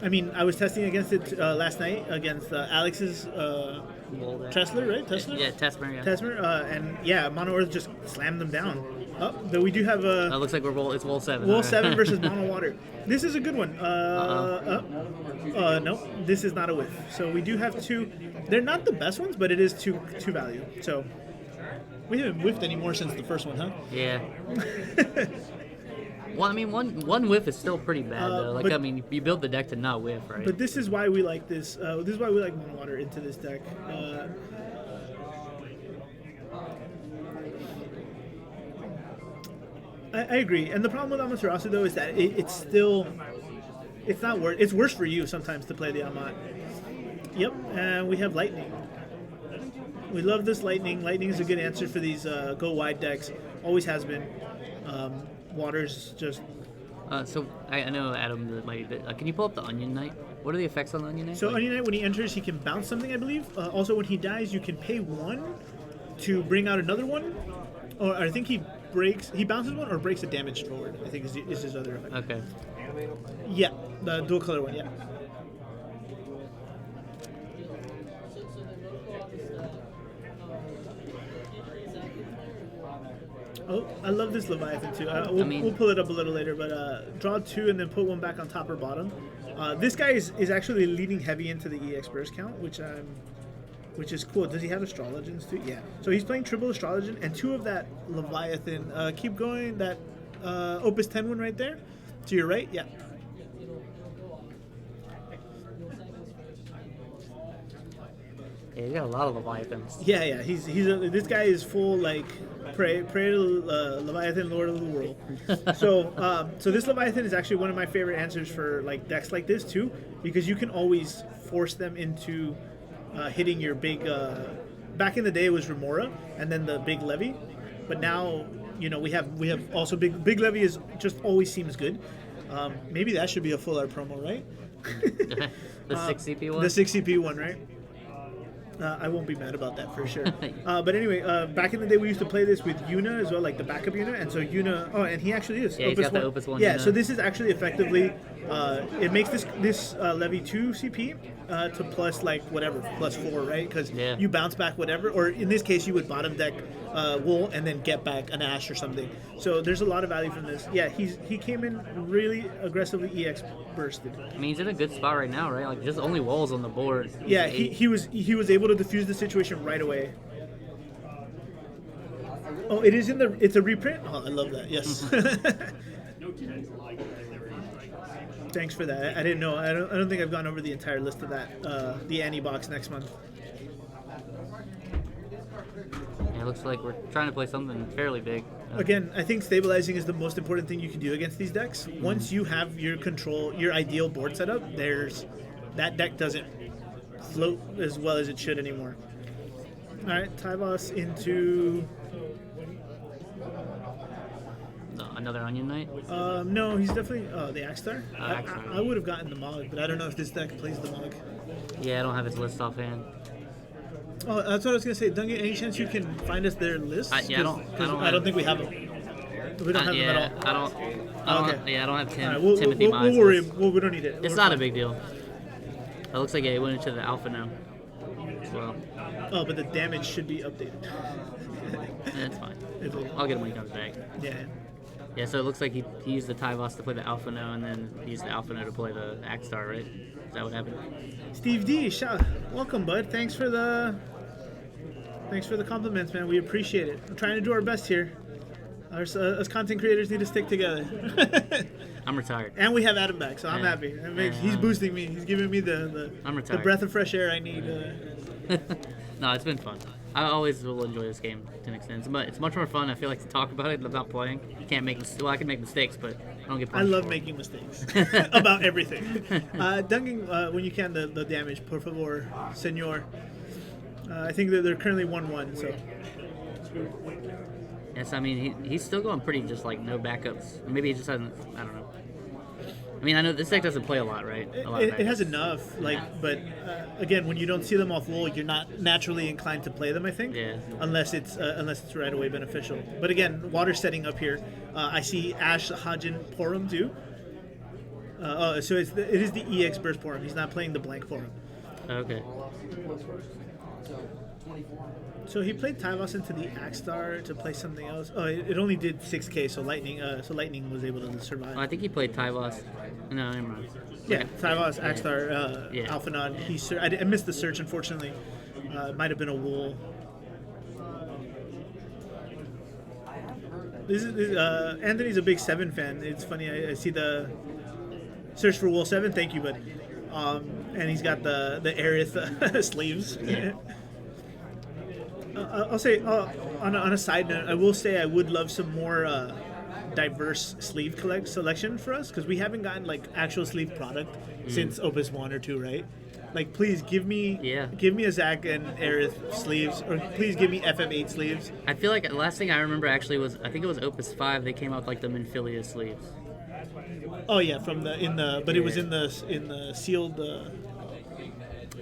I mean, I was testing against it last night against Alex's Tressler, right? Tesla? Yeah, Tesmer. Yeah. Tesmer, and yeah, Mono Earth just slammed them down. Oh, though we do have it looks like it's Wool 7. Wool 7 versus Mono Water. This is a good one. No, this is not a whiff. So we do have two. They're not the best ones, but it is two value. So we haven't whiffed anymore since the first one, huh? Yeah. Well, I mean, one whiff is still pretty bad though. Like, I mean, you build the deck to not whiff, right? But this is why we like this. This is why we like Mono Water into this deck. I agree, and the problem with Amaterasu though is that it's not worse. It's worse for you sometimes to play the Amat. Yep, and we have Lightning. We love this Lightning. Lightning is a good answer for these go wide decks. Always has been. Water's just. So I know Adam might. Can you pull up the Onion Knight? What are the effects on the Onion Knight? So Onion Knight, when he enters, he can bounce something, I believe. Also, when he dies, you can pay 1 to bring out another one. Or I think he bounces one or breaks a damaged forward. I think is his other effect. Okay. Yeah, the dual color one. Yeah. Oh, I love this Leviathan too. We'll pull it up a little later, but draw 2 and then put 1 back on top or bottom. This guy is actually leading heavy into the EX burst count, which is cool. Does he have Astrologians too? Yeah. So he's playing triple Astrologian and 2 of that Leviathan. Keep going. That Opus 10 one right there, to your right. Yeah. Yeah, you got a lot of Leviathans. Yeah. This guy is full like pray to Leviathan, Lord of the World. So this Leviathan is actually one of my favorite answers for like decks like this too, because you can always force them into hitting your big. Back in the day, it was Remora and then the big levy, but now we have also big levy is just always seems good. Maybe that should be a full art promo, right? The 6 CP one. The 6 CP one, right? I won't be mad about that for sure. But anyway, back in the day, we used to play this with Yuna as well, like the backup Yuna. And so Yuna, and he actually is. Yeah, he's got the Opus 1. Yeah, Yuna. so this is actually effectively, it makes this levy 2 CP to plus like whatever, plus 4, right? Because you bounce back whatever, or in this case, you would bottom deck Wool and then get back an Ash or something. So there's a lot of value from this. Yeah, he came in really aggressively EX bursted. I mean, he's in a good spot right now, right? Like just only Wool's on the board. Yeah, he was able to defuse the situation right away. Oh, it's a reprint? Oh, I love that. Yes. Thanks for that. I didn't know. I don't think I've gone over the entire list of that. The Annie box next month. Yeah, it looks like we're trying to play something fairly big. Again, I think stabilizing is the most important thing you can do against these decks. Once you have your ideal board setup, that deck doesn't float as well as it should anymore. All right, Tyvos into. Another Onion Knight? No, he's definitely the Axstar. I would have gotten the Mog, but I don't know if this deck plays the Mog. Yeah, I don't have his list offhand. Oh, that's what I was gonna say. Duncan, any chance you can find us their list? I don't think we have them. We don't have them at all. I don't have Timothy. Timothy. We'll worry. We don't need it. It's not a big deal. It looks like it went into the alpha now as well. Oh, but the damage should be updated. Yeah, it's fine. I'll get him when he comes back. Yeah. Yeah, so it looks like he used the Tyvos to play the Alpha No, and then he used the Alpha No to play the Axstar, right? Is that what happened? Steve D, welcome, bud. Thanks for the compliments, man. We appreciate it. We're trying to do our best here. Us content creators need to stick together. I'm retired. And we have Adam back, so I'm Yeah. happy. He's boosting me. He's giving me the I'm retired. breath of fresh air I need. No, it's been fun. I always will enjoy this game to an extent. It's much more fun, I feel like, to talk about it than about playing. You can't make I can make mistakes, but I don't get I punished love for making mistakes about everything. Dunking, when you can, the damage, por favor, senor. I think that they're currently 1-1, so. Yes, I mean, he's still going pretty just like no backups. Maybe he just hasn't, I don't know. I mean, I know this deck doesn't play a lot, right? It has enough, but again, when you don't see them off wall, you're not naturally inclined to play them. I think, unless it's right away beneficial. But again, water setting up here. I see Ash Hajin Porum too. So it is the EX Burst Porum. He's not playing the blank Porum. Okay. So he played Tyvos into the Axstar to play something else. Oh, it only did 6k, so Lightning was able to survive. I think he played Tyvos. No, never mind. Yeah, Tyvos, Axstar, Alphanod. I missed the search, unfortunately. It might have been a wool. Anthony's a big 7 fan. It's funny, I see the search for wool 7. Thank you, bud. And he's got the Aerith sleeves. Yeah. I'll say, on a side note, I will say I would love some more diverse sleeve selection for us, because we haven't gotten like actual sleeve product since Opus 1 or 2, right? Like, please give me a Zac and Aerith sleeves, or please give me FF8 sleeves. I feel like the last thing I remember actually was, I think it was Opus 5. They came out with like the Minfilia sleeves. Oh yeah, but it was in the sealed.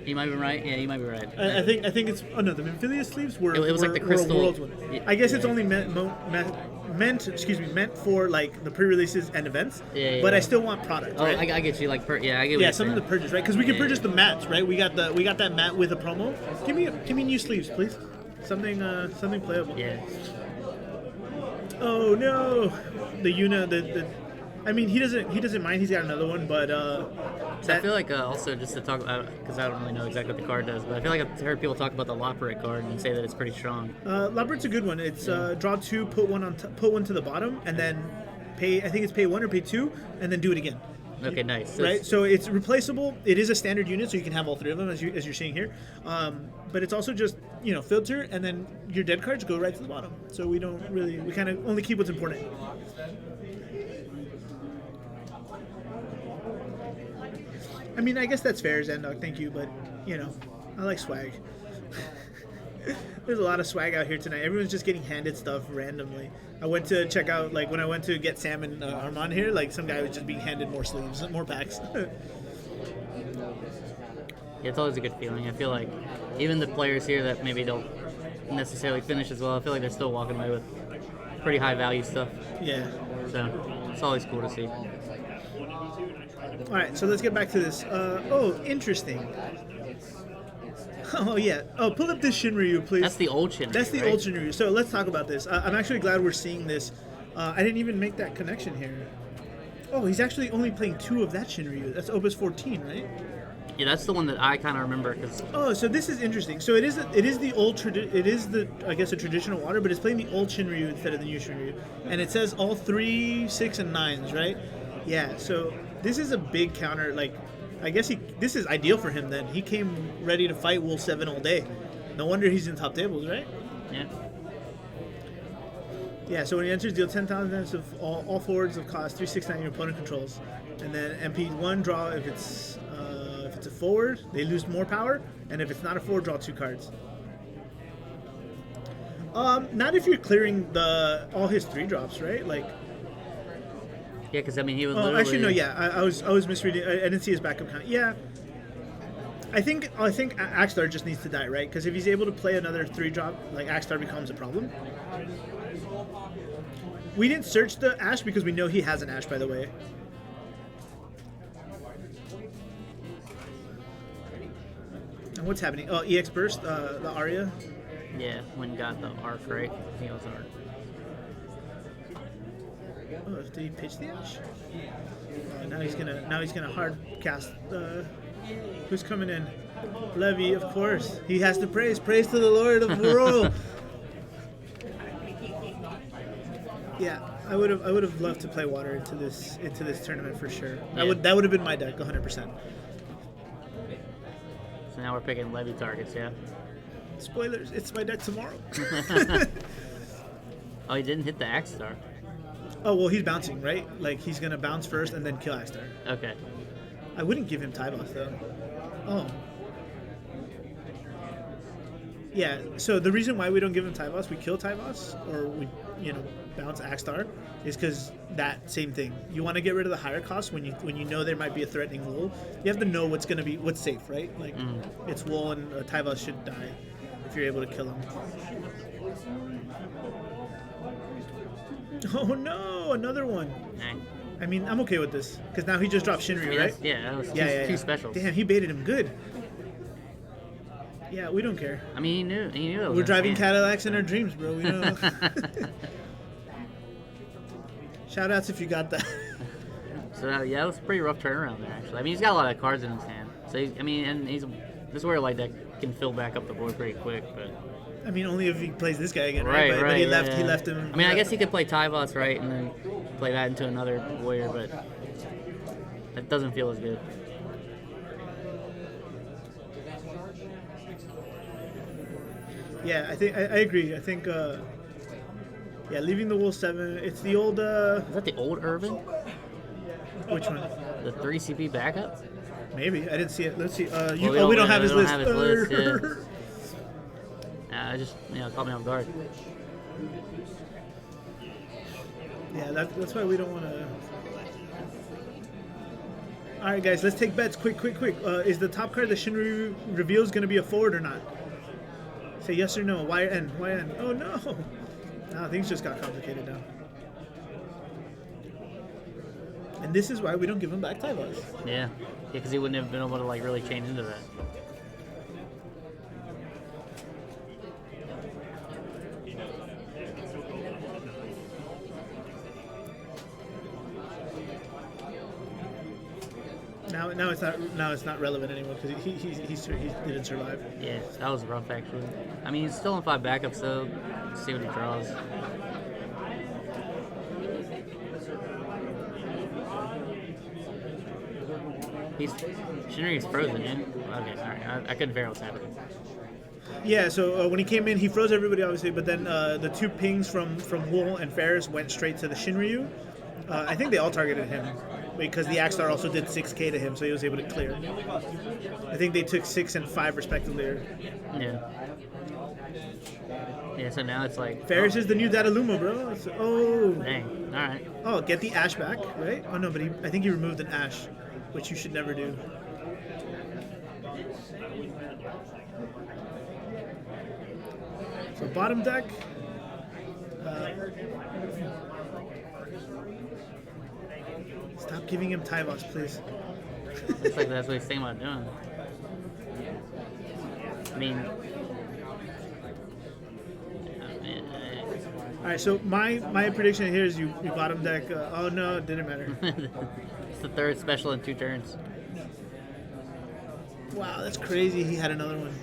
You might be right. Yeah, you might be right. I think it's. Oh no, the Minfilia sleeves were. It was like the crystal. A Worlds one. Yeah, I guess it's only meant for like the pre-releases and events. Yeah. But I still want product. Oh, right? I get you. Like, I get. What Yeah, some of the purchase, right? Because we can purchase the mats, right? We got that mat with a promo. Give me new sleeves, please. Something playable. Yeah. Oh no, the Yuna, I mean, he doesn't mind. He's got another one, but So I feel like also just to talk about, because I don't really know exactly what the card does, but I feel like I've heard people talk about the Loporrit card and say that it's pretty strong. Loporrit's a good one. It's draw 2, put one to the bottom, and then pay. I think it's pay 1 or pay 2, and then do it again. Okay, nice. Right, so it's replaceable. It is a standard unit, so you can have all 3 of them, as you're seeing here. But it's also just filter, and then your dead cards go right to the bottom. So we kind of only keep what's important. I mean, I guess that's fair, Zendog. Thank you, but I like swag. There's a lot of swag out here tonight. Everyone's just getting handed stuff randomly. I went to check out, like, when I went to get Sam and Armand here, like, some guy was just being handed more sleeves, more packs. Yeah, it's always a good feeling. I feel like even the players here that maybe don't necessarily finish as well, I feel like they're still walking away with pretty high value stuff. Yeah. So it's always cool to see. All right, so let's get back to this. Interesting. Oh, yeah. Oh, pull up this Shinryu, please. That's the old Shinryu. That's the old Shinryu. So let's talk about this. I'm actually glad we're seeing this. I didn't even make that connection here. Oh, he's actually only playing 2 of that Shinryu. That's Opus 14, right? Yeah, that's the one that I kind of remember. Oh, so this is interesting. So it is the old I guess a traditional water, but it's playing the old Shinryu instead of the new Shinryu, and it says all 3, 6, and 9s, right? Yeah. So this is a big counter. Like, I guess this is ideal for him. Then he came ready to fight Wool 7 all day. No wonder he's in top tables, right? Yeah. Yeah. So when he enters, deal 10,000 damage of all forwards of cost 369 your opponent controls, and then MP 1 draw if it's a forward, they lose more power, and if it's not a forward, draw 2 cards. Not if you're clearing all his 3 drops, right? Like. Yeah, because I mean he was. Actually no. Yeah, I was misreading. I didn't see his backup count. Yeah. I think Axstar just needs to die, right? Because if he's able to play another 3 drop, like, Axstar becomes a problem. We didn't search the Ash because we know he has an Ash, by the way. And what's happening? Oh, EX Burst, the Arya. Yeah, when got the arc, right? I think it was arc. did he pitch the Ash? Now he's gonna hard cast. Who's coming in? Levy, of course. He has to praise. Praise to the Lord of the World. Yeah, I would have loved to play water into this tournament for sure. Yeah. That would have been my deck 100%. So now we're picking Levy targets, yeah. Spoilers, it's my deck tomorrow. Oh, he didn't hit the Axe Star. Oh, well, he's bouncing, right? Like, he's going to bounce first and then kill Axstar. Okay. I wouldn't give him Tyboss, though. Oh. Yeah, so the reason why we don't give him Tyboss, we kill Tyboss, or we, bounce Axstar, is because that same thing. You want to get rid of the higher cost when you know there might be a threatening wool. You have to know what's safe, right? Like, it's wool and Tyboss should die if you're able to kill him. Oh no, another one. Dang. I mean, I'm okay with this because now he just dropped Shinryu, right? Yeah, that was two specials. Damn, he baited him good. Yeah, we don't care. I mean, he knew. It was We're driving insane. Cadillacs in our dreams, bro. We know. Shout outs if you got that. So yeah, it was a pretty rough turnaround there. Actually, I mean, he's got a lot of cards in his hand. So this is where like that can fill back up the board pretty quick, but. I mean, only if he plays this guy again, right? But he left him. I mean, I guess he could play Tyboss, right, and then play that into another warrior, but it doesn't feel as good. Yeah, I agree. I think, leaving the wool 7. It's the old. Is that the old Urban? Which one? The 3 CP backup? Maybe I didn't see it. Let's see. We don't have his list. I just caught me off guard. Yeah, that's why we don't want to. All right, guys, let's take bets. Quick. Is the top card the Shinryu reveals going to be a forward or not? Say yes or no. YN. Oh no. Now things just got complicated now. And this is why we don't give him back Tyboss. Yeah, because he wouldn't have been able to like really change into that. Now it's not relevant anymore because he didn't survive. Yeah, that was rough actually. I mean, he's still in 5 backups, so let's see what he draws. Shinryu's frozen, yeah? Okay, alright. I couldn't figure out what's happening. Yeah, so when he came in, he froze everybody, obviously, but then the 2 pings from Wool and Ferris went straight to the Shinryu. I think they all targeted him because the Axstar also did 6k to him, so he was able to clear. I think they took 6 and 5 respectively. Yeah. Yeah, so now it's like... Ferris is the new Dataluma, bro. Oh. Dang, alright. Oh, get the Ash back, right? Oh, no, but I think he removed an Ash, which you should never do. So bottom deck. Stop giving him Tyboss, please. Looks like that's what he's thinking about doing. I mean... Alright, so my prediction here is you bottom deck. Oh no, it didn't matter. It's the 3rd special in 2 turns. Wow, that's crazy. He had another one.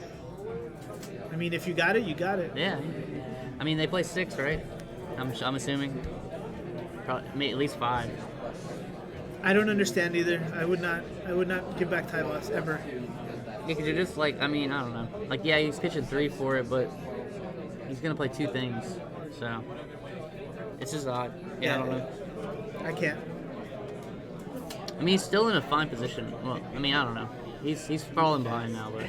I mean, if you got it, you got it. Yeah. I mean, they play 6, right? I'm assuming. Probably at least 5. I don't understand either. I would not give back Tyboss ever. Yeah, because you're just like, I mean, I don't know. Like, yeah, he's pitching 3 for it, but he's gonna play 2 things. So it's just odd. Yeah, I don't know. I can't. I mean, he's still in a fine position. Well, I mean, I don't know. He's falling behind now, but.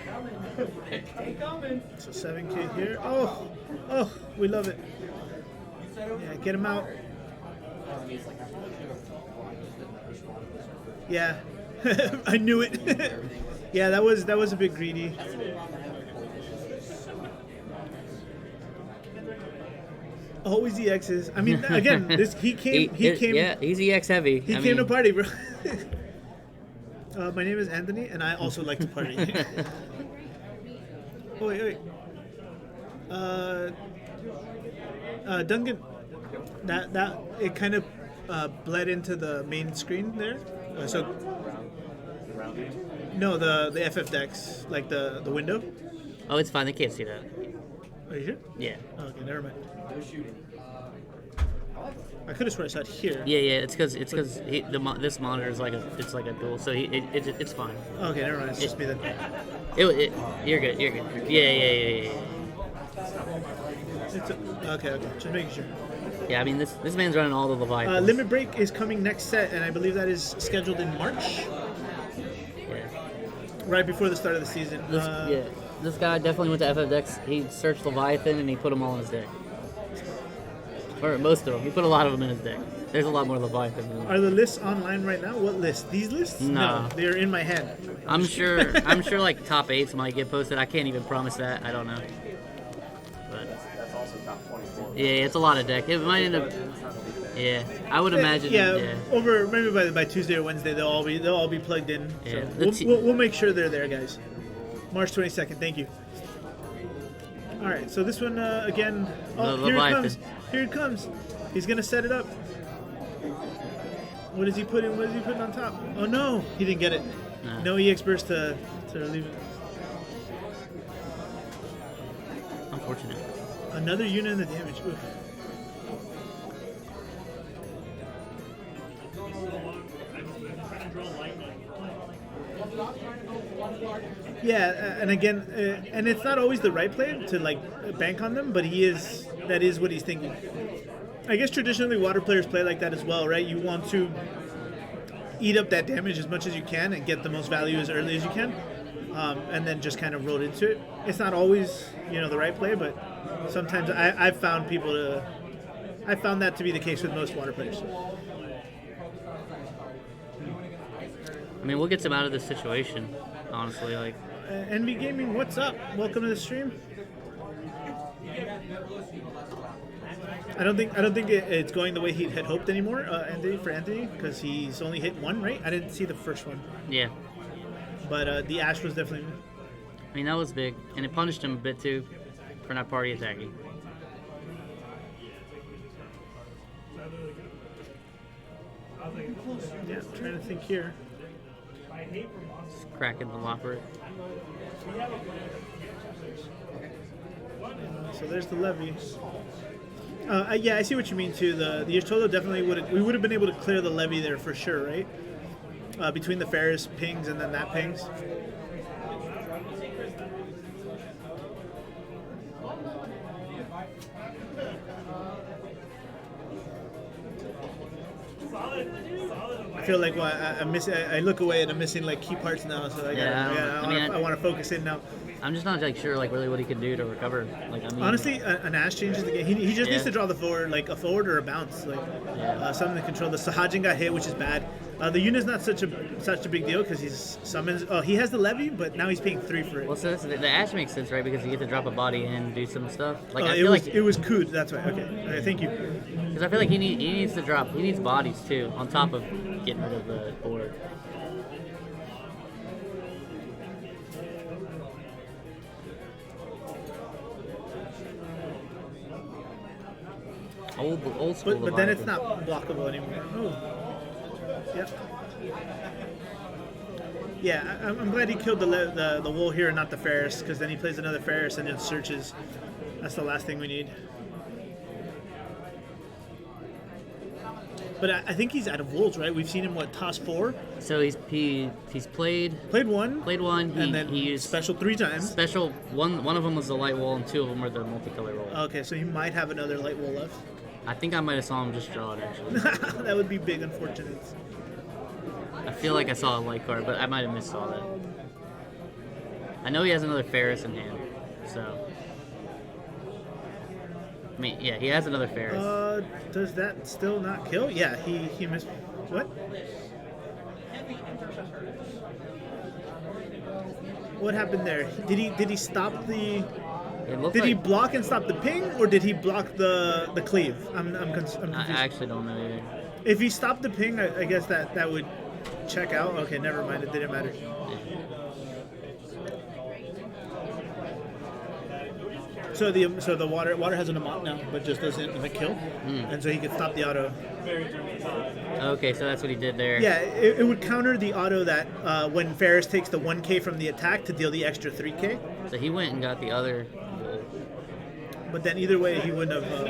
So 7k here. Oh, we love it. Yeah, get him out. Yeah, I knew it. Yeah, that was a bit greedy. Always EXs. I mean, again, he came. Yeah, he's EX heavy. He came to party, bro. My name is Anthony, and I also like to party. Oh, wait. Duncan, that it kind of bled into the main screen there. So Round name? no, the FF decks, like the window. Oh, it's fine. They can't see that. Are you sure? Yeah. Okay, never mind. I could have sworn I saw it here. Yeah. It's because this monitor is like a dual, so it's fine. Okay, never mind. It's just me then. You're good. You're good. Yeah. Okay. Just making sure. Yeah, I mean this man's running all the Leviathans. Limit Break is coming next set, and I believe that is scheduled in March, right before the start of the season. This guy definitely went to FF decks. He searched Leviathan and he put them all in his deck. Or most of them. He put a lot of them in his deck. There's a lot more Leviathan than Are the lists online right now? What list? These lists? No. They're in my head. I'm sure like top 8s might get posted. I can't even promise that. I don't know. But That's also top 24. yeah, it's a lot of deck. It might end up. Yeah, I would imagine. Over maybe by Tuesday or Wednesday they'll all be plugged in. Yeah. So we'll make sure they're there, guys. March 22nd. Thank you. All right, so this one again. Oh, here it comes. Here it comes. He's gonna set it up. What is he putting? What is he putting on top? Oh no, he didn't get it. No EX burst to relieve it. Unfortunate. Another unit in the damage. Oof. Yeah, and again, and it's not always the right play to like bank on them, but that is what he's thinking. I guess traditionally water players play like that as well, right? You want to eat up that damage as much as you can and get the most value as early as you can, and then just kind of roll into it. It's not always the right play, but sometimes I've found that to be the case with most water players. I mean, what gets him out of this situation? Honestly, like. NV Gaming, what's up? Welcome to the stream. I don't think it's going the way he had hoped anymore, Anthony, because he's only hit one, right? I didn't see the first one. Yeah. But the Ash was definitely. I mean, that was big, and it punished him a bit too for not party attacking. Yeah, I'm trying to think here. Just cracking the lopper. So there's the levy. Yeah, I see what you mean too. The Yashtolo definitely would have been able to clear the levy there for sure, right? Between the Ferris pings and then that pings. I feel like I look away and I'm missing like key parts now, so I want to focus in now. I'm just not like sure like really what he can do to recover. Like I mean, honestly, an Ash changes the game. He just needs to draw the forward, like a forward or a bounce, like something to control. The Sahajin got hit, which is bad. The unit's not such a big deal because he's summons. Oh, he has the levy, but now he's paying 3 for it. Well, so the Ash makes sense, right? Because you get to drop a body in and do some stuff. Like it was Cood. That's right. Okay, thank you. Because I feel like he needs to drop. He needs bodies too, on top of getting rid of the board. Old school. But then it's not blockable anymore. Oh. Yep. Yeah, I'm glad he killed the wool here and not the Ferris, because then he plays another Ferris and then searches. That's the last thing we need. But I think he's out of wolves, right? We've seen him toss 4. So he's played one. And then he used special 3 times. Special one of them was the light wool and 2 of them were the multicolor wool. Okay, so he might have another light wool left. I think I might have saw him just draw it actually. That would be big, unfortunate. I feel like I saw a light card, but I might have missed all that. I know he has another Ferris in hand, so. I mean, yeah, he has another Ferris. Does that still not kill? Yeah, he missed. What? What happened there? Did he stop the? Did he block and stop the ping, or did he block the cleave? I'm confused. I actually don't know either. If he stopped the ping, I guess that would check out. Okay, never mind. It didn't matter. So the water has an amount now, but just doesn't kill, and so he could stop the auto. Okay, so that's what he did there. Yeah, it would counter the auto that when Ferris takes the 1K from the attack to deal the extra 3K. So he went and got the other. But then either way, he wouldn't have.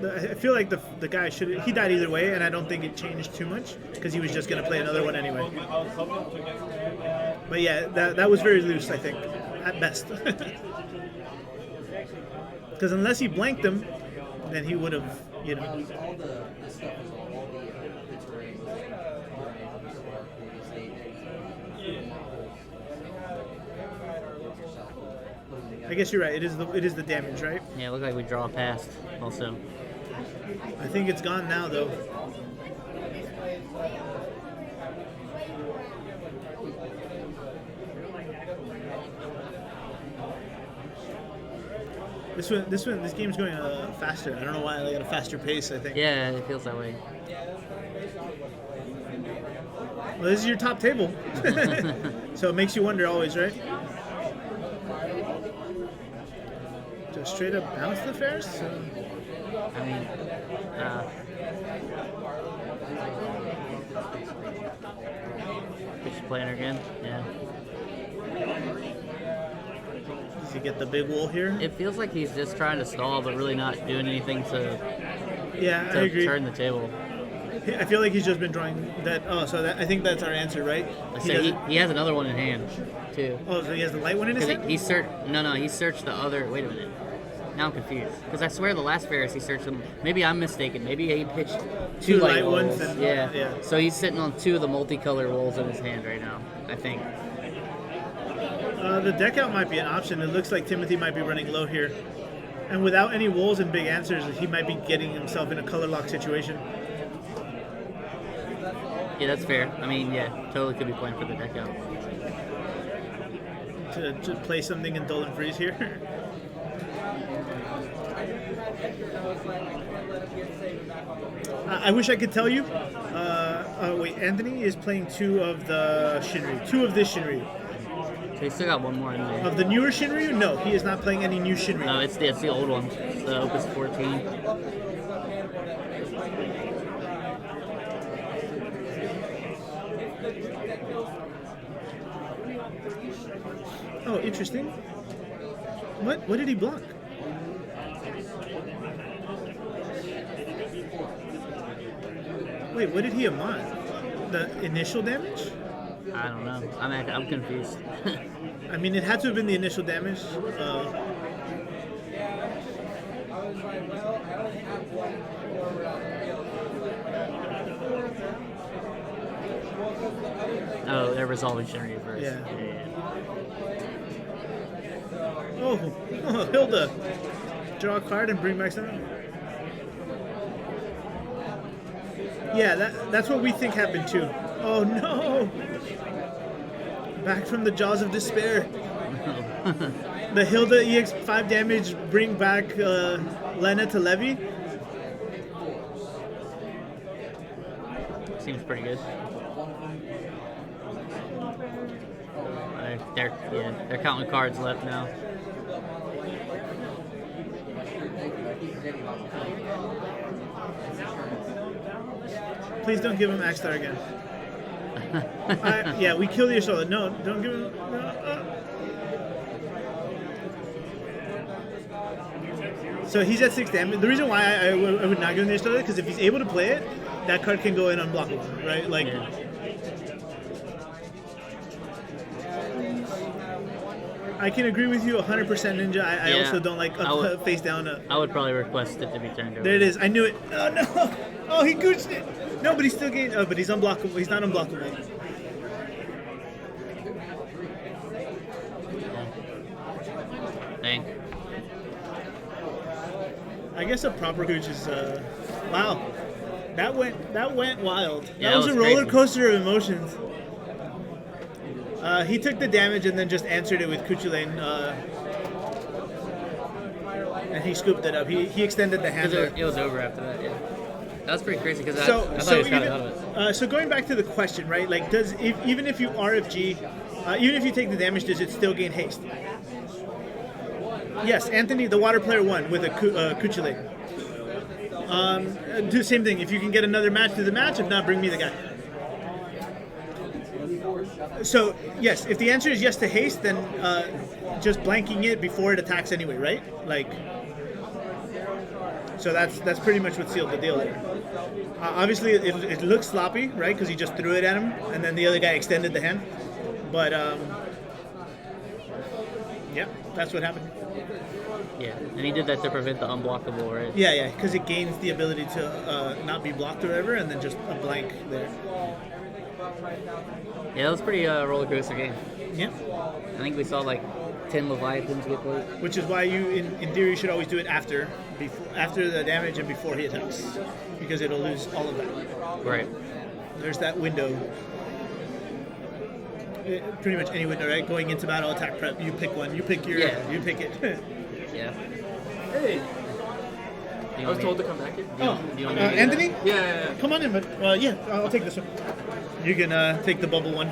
I feel like the guy he died either way, and I don't think it changed too much because he was just gonna play another one anyway. But yeah, that was very loose, I think, at best. Because unless he blanked him, then he would have, you know. I guess you're right. It is the damage, right? Yeah, it looked like we draw past also. I think it's gone now, though. This game's going faster. I don't know why, like at a faster pace, I think. Yeah, it feels that way. Well, this is your top table. So it makes you wonder always, right? Just straight up bounce the Ferris? I mean, pitch planner again, yeah. Does he get the big wall here? It feels like he's just trying to stall, but really not doing anything to I agree. turn the table. I feel like he's just been drawing that. Oh, so I think that's our answer, right? He has another one in hand, too. Oh, so he has the light one in his hand? He searched the other. Wait a minute. Now I'm confused because I swear the last Ferris he searched them. Maybe I'm mistaken. Maybe he pitched two light ones. Yeah. So he's sitting on two of the multicolor rolls in his hand right now, I think. The deck out might be an option. It looks like Timothy might be running low here, and without any wolves and big answers, he might be getting himself in a color lock situation. Yeah, that's fair. I mean, yeah, totally could be playing for the deck out. To play something in Dull and Freeze here. I wish I could tell you. Wait, Anthony is playing two of this Shinryu. So he's still got one more in there. Of the newer Shinryu? No, he is not playing any new Shinryu. No, it's the old one. It's the Opus 14. Oh, interesting. What did he block? Wait, what did he amount? The initial damage? I don't know. I'm confused. I mean, it had to have been the initial damage. Oh, they're resolving Shinryu first. Yeah. Oh, Hilda. Draw a card and bring back something. Yeah, that's what we think happened too. Oh no! Back from the jaws of despair. The Hilda EX 5 damage bring back Lena to Levy. Seems pretty good. They're counting cards left now. Please don't give him Axstar again. Yeah, we kill the Ashola. No, don't give him. So he's at 6 damage. The reason why I would not give him the Ashola because if he's able to play it, that card can go in unblockable, right? Like. Yeah. I can agree with you 100%, Ninja. I also don't like face down. I would probably request it to be turned over. There it is. I knew it. Oh, no. Oh, he gooched it. No, but he's still getting... Oh, but he's unblockable. He's not unblockable. Dang. I guess a proper gooch is... Wow. That went wild. Yeah, that was a roller crazy. coaster of emotions. He took the damage and then just answered it with Kuchulain, and he scooped it up. He extended the hand. It was over after that. Yeah, that was pretty crazy because I thought he was kind of out of it. So going back to the question, right? Like, even if you RFG Even if you take the damage, does it still gain haste? Yes, Anthony, the water player, won with a Kuchulain. Do the same thing. If you can get another match, do the match. If not, bring me the guy. So, yes, if the answer is yes to haste, then just blanking it before it attacks anyway, right? Like, so that's pretty much what sealed the deal there. Obviously, it looks sloppy, right? Because he just threw it at him, and then the other guy extended the hand. But, yeah, that's what happened. Yeah, and he did that to prevent the unblockable, right? Yeah, because it gains the ability to not be blocked or whatever, and then just a blank there. Yeah, that was pretty roller coaster game. Yeah. I think we saw like 10 Leviathans get played. Which is why you, in theory, should always do it after the damage and before he attacks, because it'll lose all of that. Right. There's that window. Pretty much any window, right? Going into battle, attack prep. You pick one. You pick your. Yeah. You pick it. Yeah. Hey. I was told to come back in. Anthony? Yeah. Come on in, but yeah, I'll take this one. You can take the bubble one.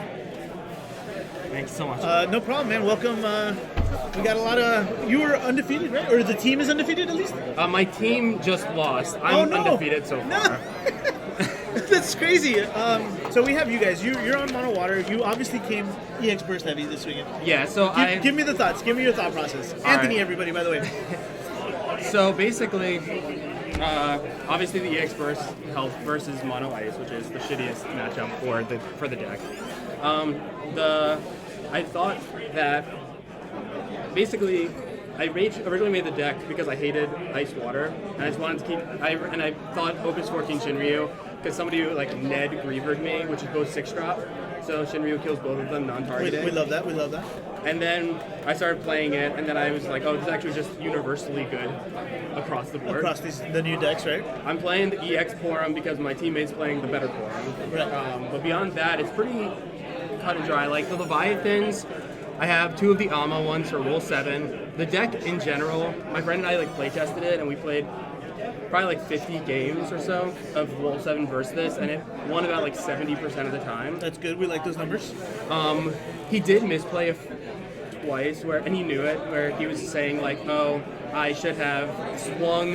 Thanks so much. No problem, man. Welcome. We got a lot of. You were undefeated, right? Or the team is undefeated at least? My team just lost. I'm undefeated so far. No. That's crazy. So we have you guys. You're on Mono Water. You obviously came EX Burst heavy this weekend. Yeah. So give me the thoughts. Give me your thought process. Anthony, right. everybody, by the way. So basically, obviously the EX Burst Health versus Mono Ice, which is the shittiest matchup for the deck. I thought that basically I originally made the deck because I hated Ice Water, and I just wanted to keep. I thought Opus 14 Shinryu because somebody like Ned Grievered me, which is both 6-drop. So Shinryu kills both of them non-targeting. We love that. We love that. And then I started playing it, and then I was like, oh, this is actually just universally good across the board. Across the new decks, right? I'm playing the EX Porum because my teammate's playing the better Porum. Right. But beyond that, it's pretty cut and dry. Like the Leviathans, I have 2 of the Ama ones for Rule 7. The deck in general, my friend and I like play tested it, and we played probably like 50 games or so of Rule 7 versus this, and it won about like 70% of the time. That's good. We like those numbers. He did misplay twice, and he knew it, where he was saying like, oh, I should have swung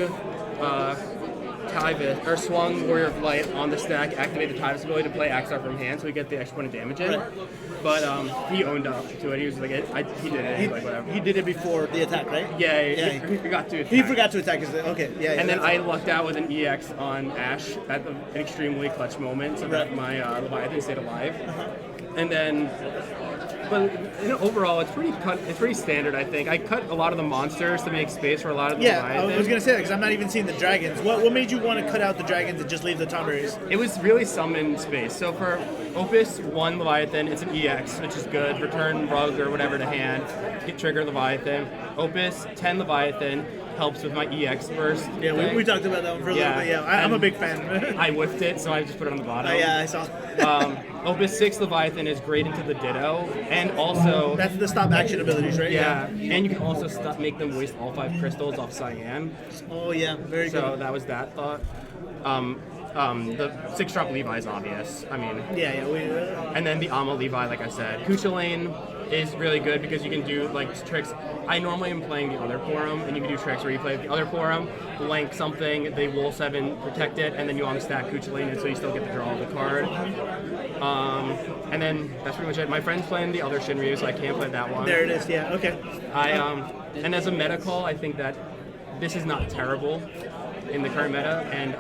Tyvis, or swung Warrior of Light on the stack, activate the Tyvis ability to play Axar from hand, so we get the extra point of damage in. Right. But he owned up to it. He was like, he did it. Like, whatever. He did it before the attack, right? Yeah. He forgot to attack. He forgot to attack. Okay. Yeah. And then I lucked out with an EX on Ash at an extremely clutch moment, so that my Leviathan stayed alive. And then. But overall, it's pretty standard, I think. I cut a lot of the monsters to make space for a lot of the Leviathans. I was going to say that because I'm not even seeing the dragons. What made you want to cut out the dragons and just leave the Tomberries? It was really summon space. So for Opus 1 Leviathan, it's an EX, which is good. Return Rug or whatever to hand. Get trigger Leviathan. Opus 10 Leviathan helps with my EX burst. Yeah, we talked about that one for a little bit. Yeah, I'm a big fan. I whiffed it, so I just put it on the bottom. Yeah, I saw. Opus 6 Leviathan is great into the Ditto, and also... That's the stop action abilities, right? Yeah, and you can also make them waste all 5 crystals off Cyan. Oh yeah, very good. So that was that thought. The 6-drop Levi is obvious. I mean... Yeah. And then the Ama Levi, like I said. Kuchulain is really good because you can do like tricks. I normally am playing the other Porum, and you can do tricks where you play the other Porum, blank something, they Wool 7 protect it, and then you unstack Kuchulain, and so you still get the draw of the card. And then that's pretty much it. My friend's playing the other Shinryu, so I can't play that one. There it is. Yeah. Okay. And as a meta call, I think that this is not terrible in the current meta, and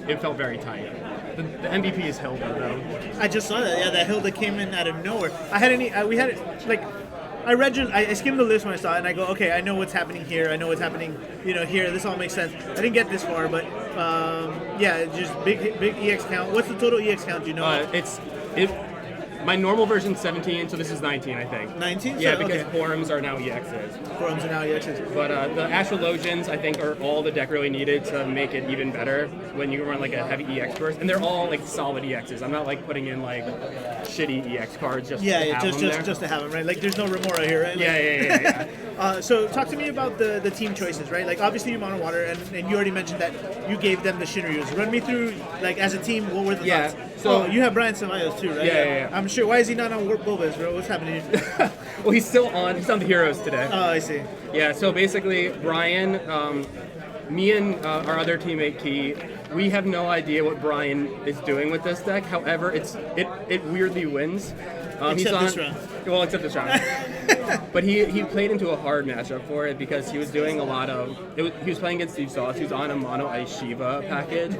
it felt very tight. The MVP is Hilda, though. I just saw that. Yeah, that Hilda came in out of nowhere. I skimmed the list when I saw it, and I go, okay, I know what's happening here. I know what's happening, here. This all makes sense. I didn't get this far, but yeah, just big EX count. What's the total EX count? Do you know? My normal version's 17, so this is 19, I think. 19? Yeah, because Forums are now EXs. Forums are now EXs. But the Astrologians, I think, are all the deck really needed to make it even better when you run like a heavy EX burst. And they're all like solid EXs. I'm not like putting in like shitty EX cards just to have them there. Just to have them, right? Like there's no Remora here, right? Yeah. So talk to me about the team choices, right? Like obviously you Mono Water, and you already mentioned that you gave them the Shinryus. Run me through, like as a team, what were the thoughts? So you have Brian Ceballos too, right? Yeah. I'm I'm sure. Why is he not on Warp Bulbas, bro? What's happening here? Well, he's on the Heroes today. Oh, I see. Yeah, so basically, Brian, me and our other teammate Key, we have no idea what Brian is doing with this deck. However, it weirdly wins. Except this round. Well, except this round. But he played into a hard matchup for it because he was doing a lot of. He was playing against Steve Sauce, who's on a Mono Ice Shiva package,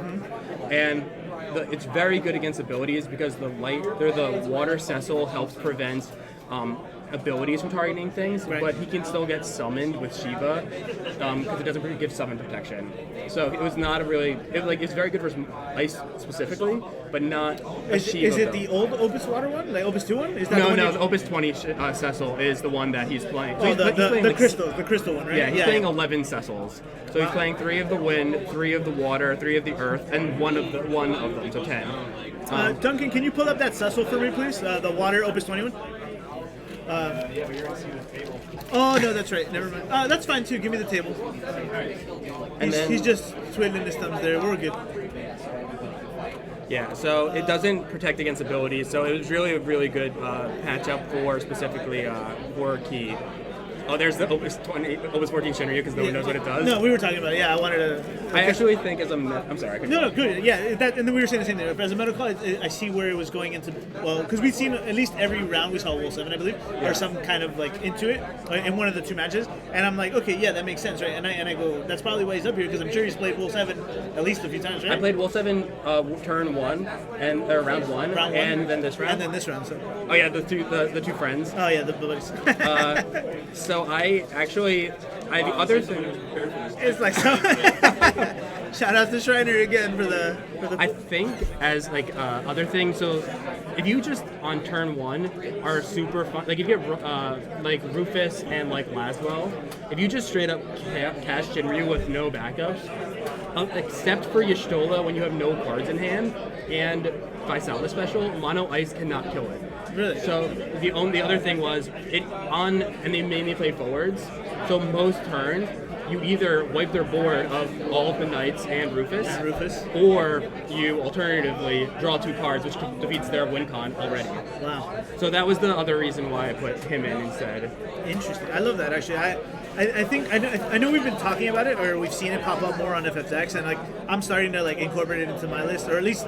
and it's very good against abilities because the water Cecil helps prevent abilities from targeting things, but he can still get summoned with Shiva because it doesn't give summon protection. So it was not a really it's very good for Ice specifically, but not a Shiva. Is it build. the old Opus Water one, like Opus 2 one? Is that No, the one the Opus 20 Cecil is the one that he's playing. So Oh, he's playing the like, crystal one, right? Yeah, he's playing 11 Cecils. So he's playing 3 of the wind, 3 of the water, 3 of the earth, and one of them, so 10. Duncan, can you pull up that Cecil for me, please? The Water Opus 21. Oh no, that's right. Never mind. That's fine too. Give me the table. He's just twiddling his thumbs there. We're good. Yeah, so it doesn't protect against abilities, so it was really a really good matchup for specifically for Key. Oh, there's the Opus 14 Shinryu because no one knows what it does. No, we were talking about it. Yeah, I wanted to. I actually think I'm sorry. No, good. Yeah, and then we were saying the same thing. As a meta call, I see where it was going into. Well, because we've seen at least every round we saw Wool 7, I believe, or some kind of like into it in one of the 2 matches. And I'm like, okay, yeah, that makes sense, right? And I go, that's probably why he's up here because I'm sure he's played Wool 7 at least a few times, right? I played Wool 7 turn 1 and round 1, and then this round. And then this round. So. Oh yeah, the two friends. Oh yeah, the buddies. So the other thing. It's like shout out to Shriner again for the. I think as other things. So if you just on turn 1 are super fun, like if you get like Rufus and like Laswell, if you just straight up cast Shinryu with no backups, except for Y'shtola when you have no cards in hand and Visalva special, Mono Ice cannot kill it. Really? So the other thing was and they mainly played forwards. So most turns you either wipe their board of all of the Knights and Rufus, or you alternatively draw 2 cards, which defeats their win con already. Wow. So that was the other reason why I put him in instead. Interesting. I love that actually. I think I know we've been talking about it, or we've seen it pop up more on FFX, and I'm starting to incorporate it into my list, or at least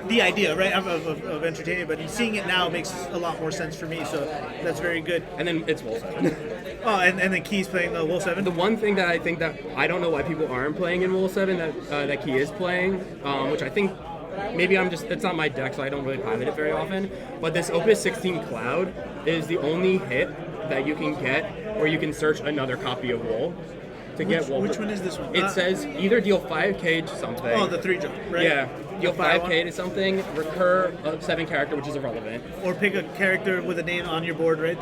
the idea, right, of entertaining. But seeing it now makes a lot more sense for me, so that's very good. And then it's Wool 7. Oh, and then Key's playing the Wool 7. The one thing that I think that I don't know why people aren't playing in Wool 7 that Key is playing, which I think maybe it's not my deck, so I don't really pilot it very often. But this Opus 16 Cloud is the only hit that you can get where you can search another copy of Wool to get Wool. Which one is this one? It says either deal 5k to something. Oh, the 3-drop, right? Yeah. Deal 5k to something, recur a 7 character, which is irrelevant. Or pick a character with a name on your board, right?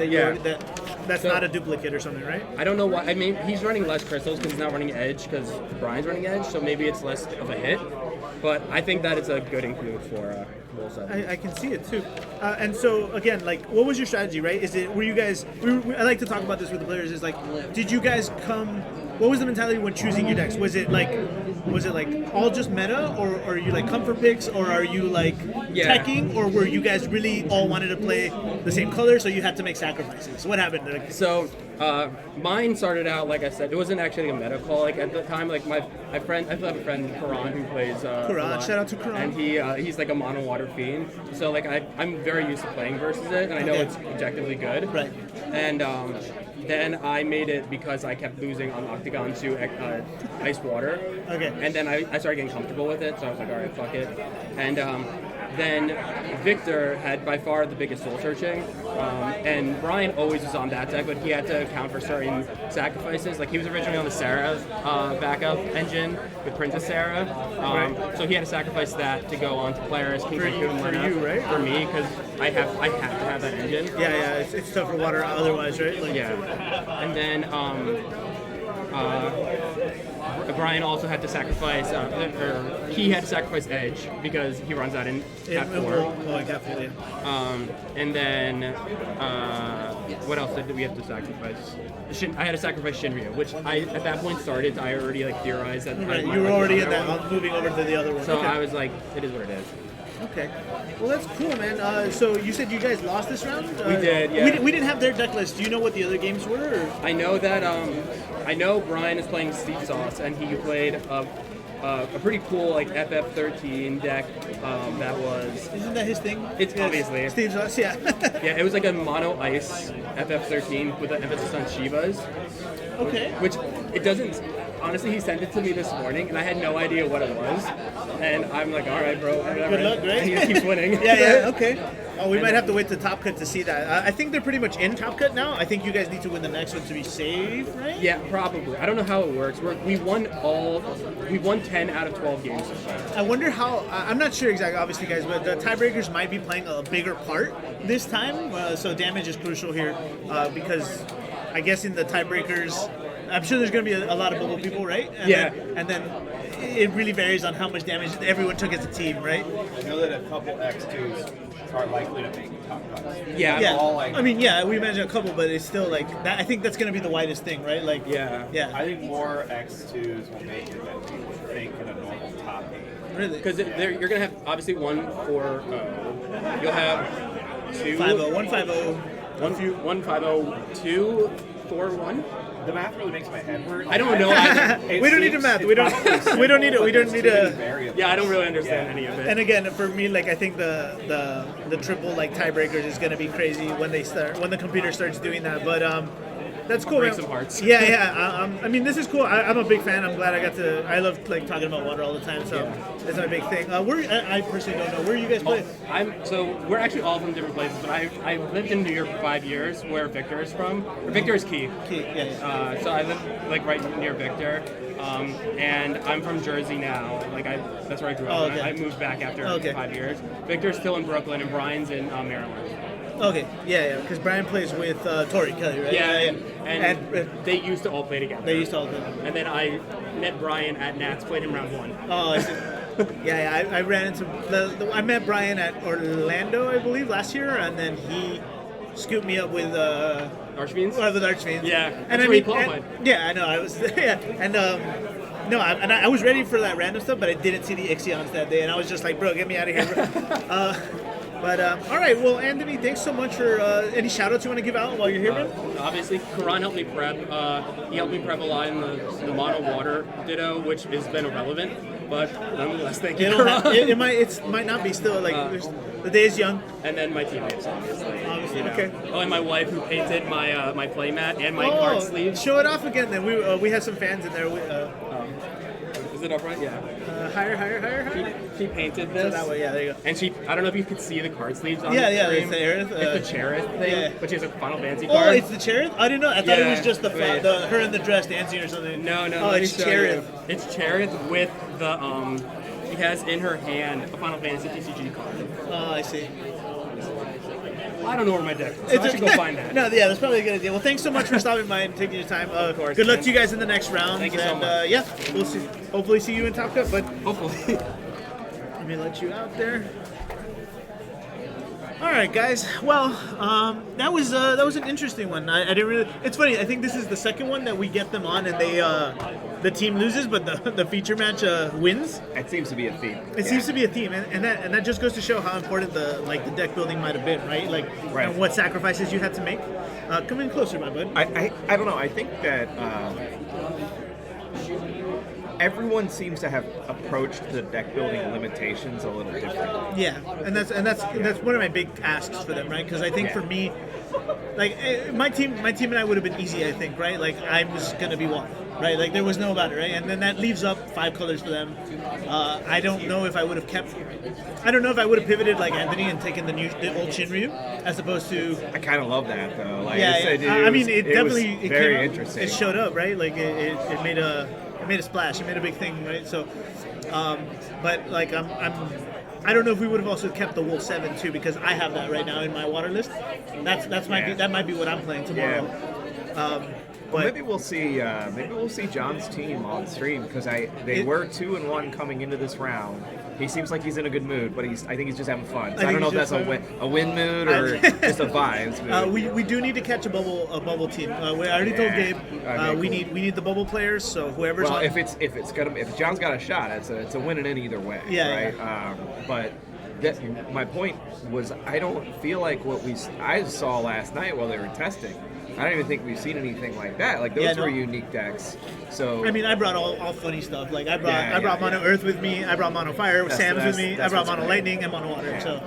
That's not a duplicate or something, right? I don't know why. I mean, he's running less crystals because he's not running Edge because Brian's running Edge, so maybe it's less of a hit. But I think that it's a good include for Wool 7. I can see it too. And so again, what was your strategy, right? Were you guys? I like to talk about this with the players. Is did you guys come? What was the mentality when choosing your decks? Was it all just meta, or are you comfort picks, or are you teching, or were you guys really all wanted to play the same color, so you had to make sacrifices? What happened? So mine started out, like I said, it wasn't actually a meta call. At the time, I have a friend Karan who plays. Karan, shout out to Karan. And he's a mono water fiend. So I'm very used to playing versus it, and I know it's objectively good. Right. And then I made it because I kept losing on Octagon to Ice Water. Okay. And then I started getting comfortable with it, so I was like, all right, fuck it. And then Victor had by far the biggest soul searching, and Brian always was on that deck, but he had to account for certain sacrifices. He was originally on the Sarah backup engine with Princess Sarah, so he had to sacrifice that to go on to Polaris, King Tycoon, for you, right? For me, because I have to have that engine. Yeah, it's tough for water otherwise, right? And then Brian also had to sacrifice, or he had to sacrifice Edge because he runs that in Cat 4. Oh, Cat 4, yeah. And then, what else did we have to sacrifice? I had to sacrifice Shinryu, which at that point I already theorized that. Right, you were already in that, moving over to the other one. So okay. I was like, it is what it is. Okay. Well, that's cool, man. So you said you guys lost this round? We did, yeah. We didn't have their deck list. Do you know what the other games were? Or? I know that I know Brian is playing Steep Sauce, and he played a pretty cool like FF13 deck that was. Isn't that his thing? It's obviously Steep Sauce, yeah. Yeah, it was like a mono ice FF13 with an emphasis on Shivas. Okay. Which it doesn't. Honestly, he sent it to me this morning, and I had no idea what it was. And I'm like, all right, bro, whatever. Good luck, right? And he just keeps winning. Yeah, okay. Oh, we might have to wait to Top Cut to see that. I think they're pretty much in Top Cut now. I think you guys need to win the next one to be safe, right? Yeah, probably. I don't know how it works. We won 10 out of 12 games so far. I wonder how. I'm not sure exactly, obviously, guys, but the tiebreakers might be playing a bigger part this time. So damage is crucial here because I guess in the tiebreakers, I'm sure there's going to be a lot of bubble people, right? And then it really varies on how much damage everyone took as a team, right? I know that a couple X2s are likely to make top cuts. Yeah. All like, I mean, yeah, we mentioned a couple, but it's still like that. I think that's going to be the widest thing, right? Like, yeah. I think more X2s will make it than we would think in a normal top 8. Really? Because you're going to have obviously 1 4 you'll have 2 5-0, 1-5-0, 1-5-0, 2 4-1. The math really makes my head hurt. I don't know either. We don't need to math. We don't need it. We don't need to. Yeah, I don't really understand any of it. And again, for me, like I think the triple like tiebreakers is gonna be crazy when the computer starts doing that. But that's cool. Break man. some hearts. Yeah. I mean, this is cool. I'm a big fan. I'm glad I got to. I love like talking about water all the time. So that's my big thing. I personally don't know where you guys play. We're actually all from different places, but I lived in New York for 5 years, where Victor is from. Victor is Key. So I live like right near Victor, and I'm from Jersey now. Like that's where I grew up. Oh, okay. I moved back after 5 years. Victor's still in Brooklyn, and Brian's in Maryland. Okay, yeah, because Brian plays with Tori Kelly, right? Yeah. And they used to all play together. They used to all play. And then I met Brian at Nats, played in round 1. Oh, I see. I ran into I met Brian at Orlando, I believe, last year, and then he scooped me up with Archfiends. With Archfiends. Yeah, and that's where he qualified. Yeah, I know. I was and I was ready for that random stuff, but I didn't see the Ixions that day, and I was just like, bro, get me out of here, bro. But all right, well, Anthony, thanks so much for any shout-outs you want to give out while you're here, man? Obviously, Karan helped me prep. He helped me prep a lot in the mono water ditto, which has been irrelevant, but nonetheless, thank you. It might not be still like the day is young. And then my teammates, obviously. You know. Okay. Oh, and my wife who painted my my playmat and my card sleeves. Show it off again, then. We have some fans in there. Is it upright? Yeah. Higher. She painted this. So that way, yeah, there you go. And I don't know if you could see the card sleeves on the stream. It's the Cherith thing, but she has a Final Fantasy card. Oh, it's the Cherith? I didn't know. I thought it was just the her in the dress dancing or something. No. Oh, it's Cherith. It's Cherith with the she has in her hand a Final Fantasy TCG card. Oh, I see. I don't know where my deck is. So I should go find that. No, yeah, that's probably a good idea. Well, thanks so much for stopping by and taking your time. Of course. Good luck to you guys in the next round. Thank you so much. Yeah, we'll see. Hopefully, see you in Top Cut. But hopefully, let me let you out there. All right, guys. Well, that was an interesting one. I didn't really. It's funny. I think this is the second one that we get them on, and they the team loses, but the feature match wins. It seems to be a theme. It seems to be a theme, and that just goes to show how important the deck building might have been, right? And what sacrifices you had to make. Come in closer, my bud. I don't know. I think that everyone seems to have approached the deck building limitations a little differently. Yeah, and that's one of my big asks for them, right? Because I think for me, like my team and I would have been easy, I think, right? Like I was gonna be one, right? Like there was no about it, right? And then that leaves up 5 colors for them. I don't know if I would have pivoted like Anthony and taken the old Shinryu as opposed to. I kind of love that though. Like, it definitely was very interesting. It showed up, right? Like it made a splash. It made a big thing, right? So, but like I don't know if we would have also kept the Wool 7 too, because I have that right now in my water list. That might be what I'm playing tomorrow. Yeah. Well, maybe we'll see John's team on stream, because they were 2-1 coming into this round. He seems like he's in a good mood, but I think he's just having fun. So I don't know if that's a win mood or just a vibes mood. We do need to catch a bubble team. I already told Gabe we need the bubble players. So whoever's on. If John's got a shot, it's a win in either way. Yeah. Right. But my point was I don't feel like what I saw last night while they were testing. I don't even think we've seen anything like that. Like those were unique decks. So I mean, I brought all funny stuff. Like I brought Mono Earth with me. I brought Mono Fire. Sam's with me. I brought Mono Lightning and Mono Water. So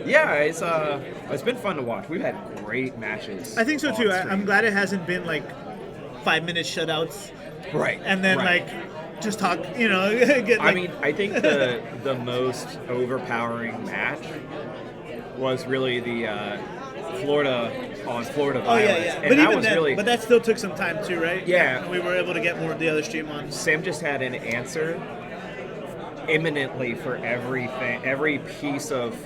yeah, it's been fun to watch. We've had great matches. I think so too. I'm glad it hasn't been like 5-minute shutouts. Right. And then like just talk, get, I mean, I think the most overpowering match was really the Florida Violence. And But that even was then, really, but that still took some time too, right? Yeah. And we were able to get more of the other stream on. Sam just had an answer imminently for everything, every piece of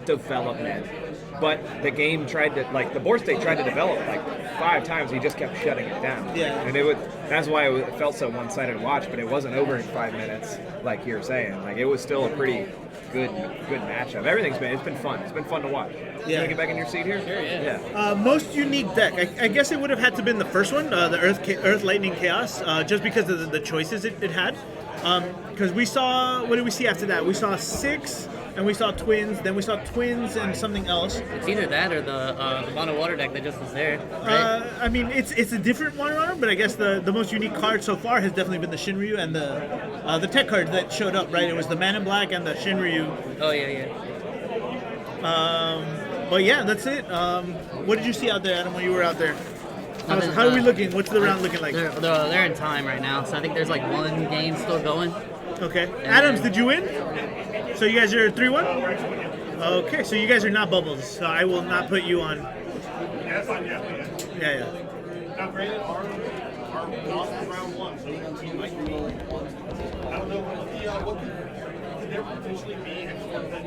development. But the game the board state tried to develop like 5 times. He just kept shutting it down. Yeah. And that's why it felt so one-sided to watch. But it wasn't over in 5 minutes, like you're saying. Like it was still a pretty good matchup. It's been fun. It's been fun to watch. You want to get back in your seat here? Sure, yeah. Most unique deck. I guess it would have had to been the first one, the Earth Lightning Chaos, just because of the choices it had. Because we saw, what did we see after that? We saw 6, and we saw Twins. Then we saw Twins and something else. It's either that or the Mono Water deck that just was there. Right? I mean, it's a different Water Runner, but I guess the most unique card so far has definitely been the Shinryu and the tech card that showed up, right? It was the Man in Black and the Shinryu. Oh, yeah. But yeah, that's it. What did you see out there, Adam, when you were out there? How are we looking? What's the round looking like? They're in time right now, so I think there's like 1 game still going. Okay. Adams, did you win? So you guys are 3-1? Okay, so you guys are not bubbles, so I will not put you on. Yeah, that's fine, Yeah. Now, granted, our loss was round 1, so the team might be. I don't know what could there potentially be extra than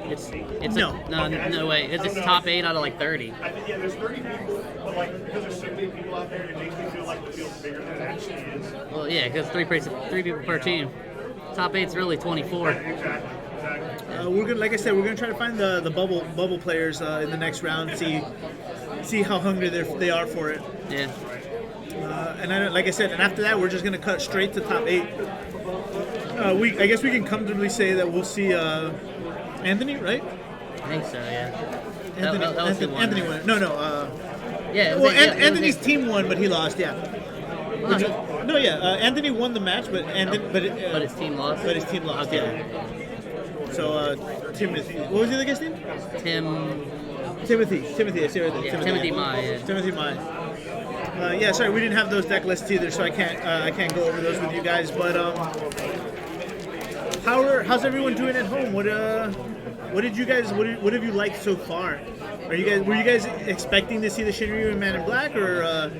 It's no way. It's top 8 out of like 30. I think, there's 30 people, but like because there's so many people out there, it makes me feel like the field's bigger than it actually is. Well, yeah, because 3 people per team. Top 8's really 24. Exactly. We're gonna, like I said, we're gonna try to find the bubble players in the next round. See how hungry they are for it. Yeah. And like I said, and after that, we're just gonna cut straight to top 8. I guess we can comfortably say that we'll see Anthony, right? I think so. Yeah. Anthony won. No. Yeah. Anthony's team won, but he lost. Yeah. Anthony won the match, but his team lost. But his team lost. Okay. Yeah. So Timothy. What was the other guy's name? Timothy. I see right there. Yeah, Timothy Mai. Yeah. Timothy Mai. Sorry, we didn't have those deck lists either, so I can't go over those with you guys. But how's everyone doing at home? What have you liked so far? Were you guys expecting to see the Shinryu and Man in Black, or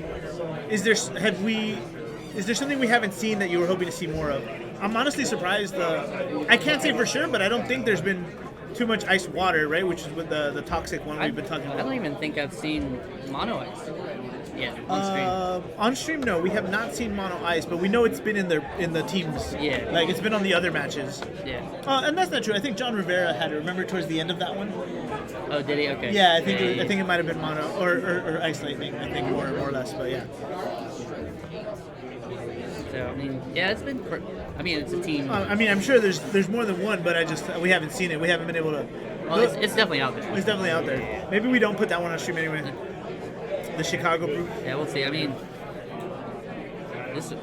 is there something we haven't seen that you were hoping to see more of? I'm honestly surprised. I can't say for sure, but I don't think there's been too much ice water, right? Which is with the toxic one we've been talking about. I don't even think I've seen Mono Ice yet on stream. On stream, no, we have not seen Mono Ice, but we know it's been in the teams. Yeah. Like it's been on the other matches. Yeah. And that's not true. I think John Rivera had it. Remember towards the end of that one? Oh, did he? Okay. Yeah, I think it might have been Mono or Ice Lightning. I think more or less, but yeah. So I mean, yeah, it's been. It's a team. I'm sure there's more than one, but we haven't seen it. We haven't been able to. Well, it's definitely out there. It's definitely out there. Maybe we don't put that one on stream anyway. The Chicago Brew. Yeah, we'll see. I mean,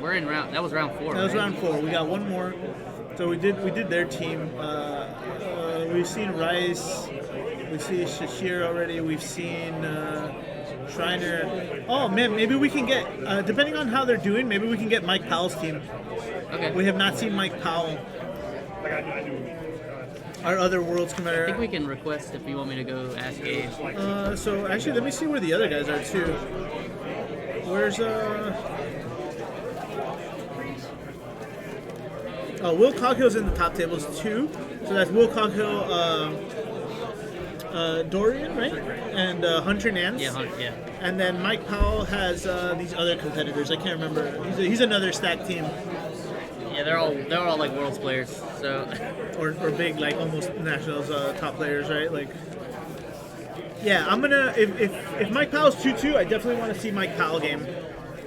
we're in round. That was round 4. That was round 4. We got one more. So we did their team. We've seen Rice. We see Shashir already. We've seen Shriner. Oh man, maybe we can get. Depending on how they're doing, maybe we can get Mike Powell's team. Okay. We have not seen Mike Powell. Our other Worlds competitor. I think we can request if you want me to go ask Gabe. So actually, let me see where the other guys are too. Where's Will Coghill's in the top tables too. So that's Will Coghill, Dorian, right? And Hunter Nance. Yeah. And then Mike Powell has these other competitors. I can't remember. He's another stack team. Yeah, they're all like Worlds players. So. Or big, like almost nationals top players, right? Like. Yeah, I'm gonna if Mike Powell's 2-2, I definitely want to see Mike Powell game,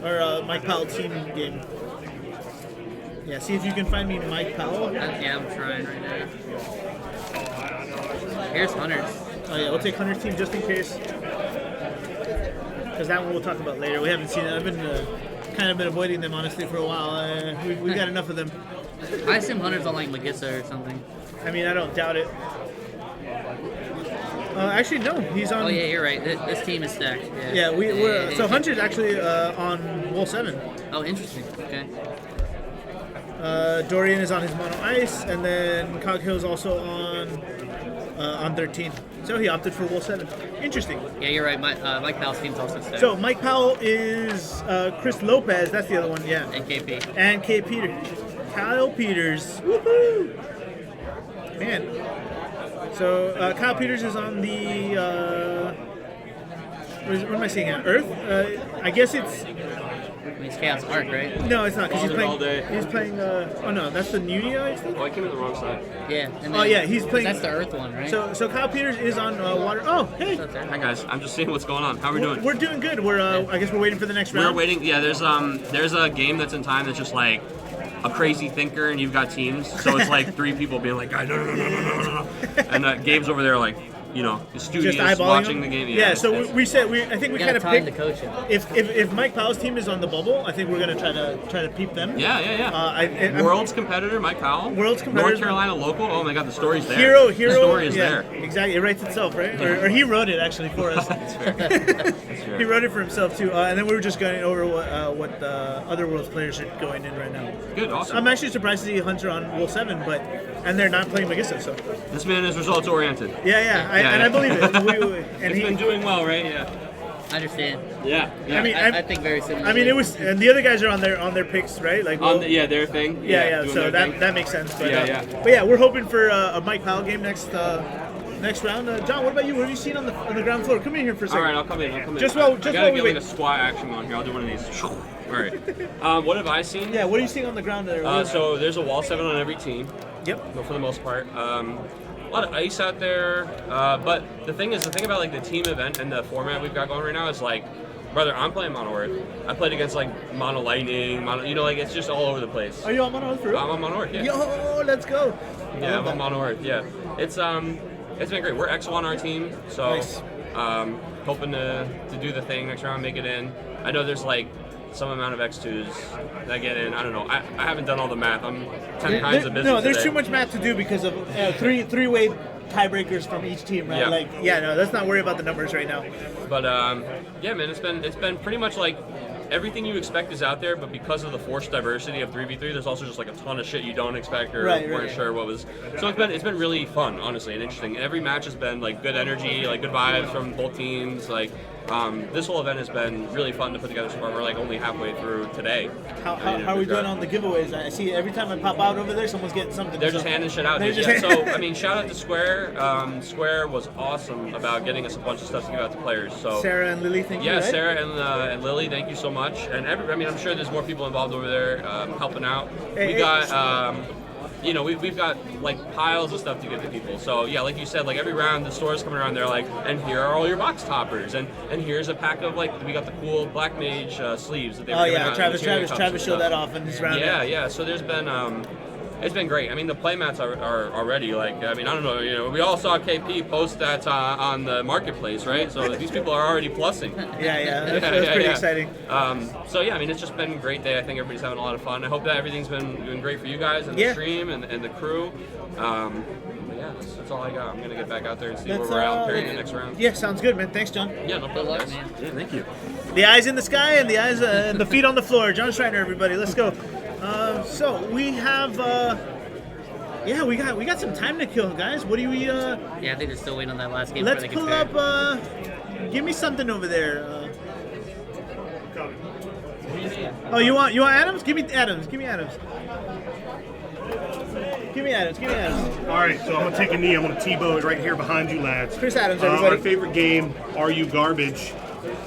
or Mike Powell team game. Yeah, see if you can find me Mike Powell. Yeah, I'm trying right now. Here's Hunter's. Oh yeah, we'll take Hunter's team just in case. Because that one we'll talk about later. We haven't seen it. I've been kind of been avoiding them honestly for a while. We got enough of them. I assume Hunter's on like Magissa or something. I mean, I don't doubt it. Actually, no. He's on. Oh yeah, you're right. This team is stacked. Yeah, we're so Hunter's actually on Wall 7. Oh, interesting. Okay. Dorian is on his mono ice, and then Coghill's also on 13. So he opted for Wall 7. Interesting. Yeah, you're right. Mike Powell's team's also stacked. So Mike Powell is Chris Lopez. That's the other one. Yeah. And KP. And K. Peters. Kyle Peters. Woohoo! Man. So Kyle Peters is on the what am I saying? Earth? I guess it's. It's Chaos Arc, right? No, it's not because he's playing. all day. He's playing. Oh no, that's the Nunia, I think. Oh, I came to the wrong side. Yeah. And Oh yeah, he's playing. That's the Earth one, right? So Kyle Peters is on water. Oh hey. Hi guys, I'm just seeing what's going on. How are we doing? We're doing good. We're I guess we're waiting for the next round. We're waiting. Yeah, there's a game that's in time that's just like a crazy thinker, and you've got teams. So it's like 3 people being like, "Guys, no, and Gabe's over there like, you know, studious watching the game. Yeah. So I think we kind of time picked. to coach him. If Mike Powell's team is on the bubble, I think we're gonna try to peep them. Yeah. World's competitor, Mike Powell. World's competitor, North Carolina local. Oh my God, the story's there. Hero. The story is yeah, there. Exactly. It writes itself, right? Or he wrote it actually for us. That's fair. He wrote it for himself too. And then we were just going over what the other World's players are going in right now. Good, awesome. I'm actually surprised to see Hunter on Wall 7, and they're not playing Magissa, so. This man is results oriented. Yeah. I believe it. And he's been doing well, right? Yeah. I understand. Yeah. I mean, I think very similar. I mean, it was, and the other guys are on their picks, right? Like, their thing. Yeah. So their thing. that makes sense. But, Yeah. But yeah, we're hoping for a Mike Powell game next round. John, what about you? What have you seen on the ground floor? Come in here for a second. All right, I'll come in. I gotta we get wait. like a squat action on here. I'll do one of these. All right. What have I seen? Yeah. What are you seeing on the ground there? So there's a wall 7 on every team. Yep. For the most part. A lot of ice out there. But the thing about like the team event and the format we've got going right now is like, brother, I'm playing Mono Earth. I played against like Mono Lightning, like it's just all over the place. Are you on Mono Earth? I'm on Mono Earth, yeah. Yo, let's go. Yeah, I'm on Mono Earth, yeah. It's been great. We're X1 our team, so nice. Hoping to do the thing next round, make it in. I know there's like some amount of X2s that get in. I don't know. I haven't done all the math. I'm 10 kinds of busy No, there's today. too much math to do because of three-way tiebreakers from each team, right? Yeah. Let's not worry about the numbers right now. But yeah, man, it's been pretty much like everything you expect is out there, but because of the forced diversity of 3v3, there's also just like a ton of shit you don't expect or weren't sure what was. So it's been really fun, honestly, and interesting. Every match has been like good energy, like good vibes from both teams. Like this whole event has been really fun to put together so far. We're like only halfway through today. How are we doing on the giveaways? I see every time I pop out over there, someone's getting something. They're just handing shit out. So I mean, shout out to Square. Square was awesome about getting us a bunch of stuff to give out to players. So Sarah and Lily, thank you. Yeah, right? Sarah and Lily, thank you so much. And I'm sure there's more people involved over there helping out. We've got like piles of stuff to give to people. So yeah, like you said, like every round the stores coming around, they're like, and here are all your box toppers, and here's a pack of like we got the cool Black Mage sleeves that they were giving out. Travis showed that off in his round. Yeah. So there's been it's been great. I mean, the playmats are already like. I mean, I don't know. We all saw KP post that on the marketplace, right? So these people are already plussing. Yeah. That's pretty exciting. So yeah, I mean, it's just been a great day. I think everybody's having a lot of fun. I hope that everything's been great for you guys and the stream and the crew. But yeah, that's all I got. I'm gonna get back out there and see where we're at during the next round. Yeah, sounds good, man. Thanks, John. Yeah, no problem. Man. Yeah, thank you. The eyes in the sky and the eyes and the feet on the floor. John Schreiner, everybody. Let's go. So we have, we got some time to kill, guys. What do we? Yeah, I think they're still waiting on that last game. Let's pull up. Give me something over there. Oh, you want Adams? Give me Adams. Give me Adams. All right, so I'm going to take a knee. I'm going to T-bow it right here behind you, lads. Chris Adams, everybody. Our favorite game, Are You Garbage?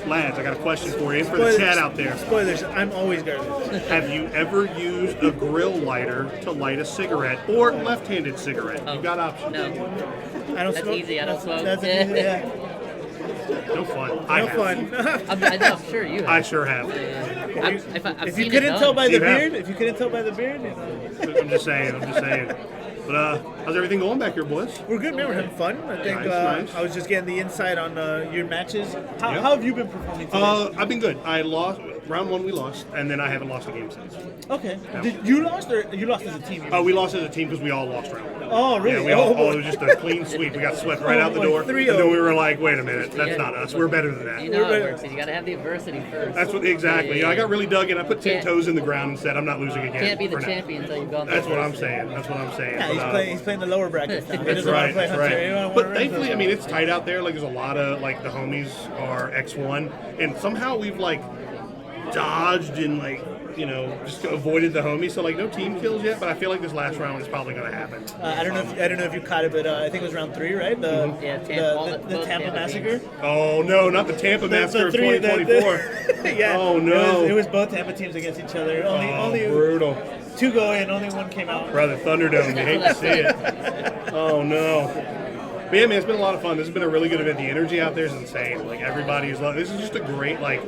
Lads, I got a question for you and for the chat out there. Spoilers, I'm always garbage. Have you ever used a grill lighter to light a cigarette or left-handed cigarette? You got options. No. I don't That's smoke. easy. I don't smoke. That's easy, yeah. No fun. No fun. I'm sure you have. I sure have. I've If seen you couldn't it tell done. by the beard, you know. I'm just saying. But how's everything going back here, boys? We're good, man. We're having fun. I think Nice. I was just getting the insight on your matches. How Yep. have you been performing today? I've been good. I lost round 1. We lost, and then I haven't lost a game since. Okay. Did you lost or you lost as a team? We lost as a team because we all lost round 1. Oh, really? Yeah, we all. It was just a clean sweep. We got swept right out the door, and then we were like, "Wait a minute, that's not us. We're better than that." You know how it works. You got to have the adversity first. That's what exactly. I got really dug in. I put 10 toes in the ground and said, "I'm not losing again." Can't be the for now." champion until you've gone. That's through what I'm adversity. saying. That's what I'm saying. Yeah, But, he's playing the lower brackets now. He That's doesn't want right. to play That's Hunter. He right. don't But want to thankfully, I mean, it's tight out there. Like, there's a lot of like the homies are X1, and somehow we've like dodged and like just avoided the homies. So like no team kills yet, but I feel like this last round is probably going to happen. I don't know if you caught it, but I think it was round 3, right? The the Tampa massacre. Oh no, not the Tampa massacre of 2024. Yeah. Oh no. It was both Tampa teams against each other. Only brutal. 2 go in, only 1 came out. Brother, Thunderdome, you hate to see it. Oh no. But yeah, man, it's been a lot of fun. This has been a really good event. The energy out there is insane. Like everybody is this is just a great like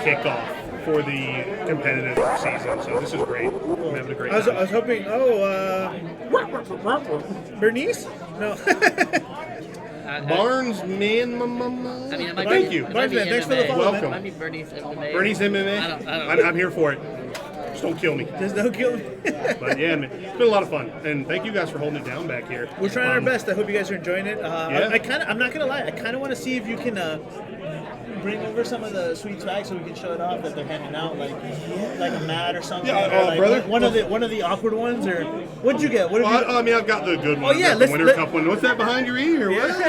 kickoff for the competitive season. So this is great. I'm having a great time. I was hoping. Bernice? No. Barnes, man, I mean, it might thank be, you. it might be Thanks for the MMA. follow, Welcome. It might be Bernie's MMA. Bernie's MMA. I don't know. I'm here for it. Just don't kill me. Just don't kill me. But yeah, man, it's been a lot of fun, and thank you guys for holding it down back here. We're trying our best. I hope you guys are enjoying it. Yeah. I'm not gonna lie. I kind of want to see if you can bring over some of the sweet swag so we can show it off that they're handing out, like a mat or something. Yeah, or like brother. One of the awkward ones. Or what'd you get? What have you? I mean, I've got the good one. Oh, yeah, I've got the Winter Cup one. What's that behind your ear? What?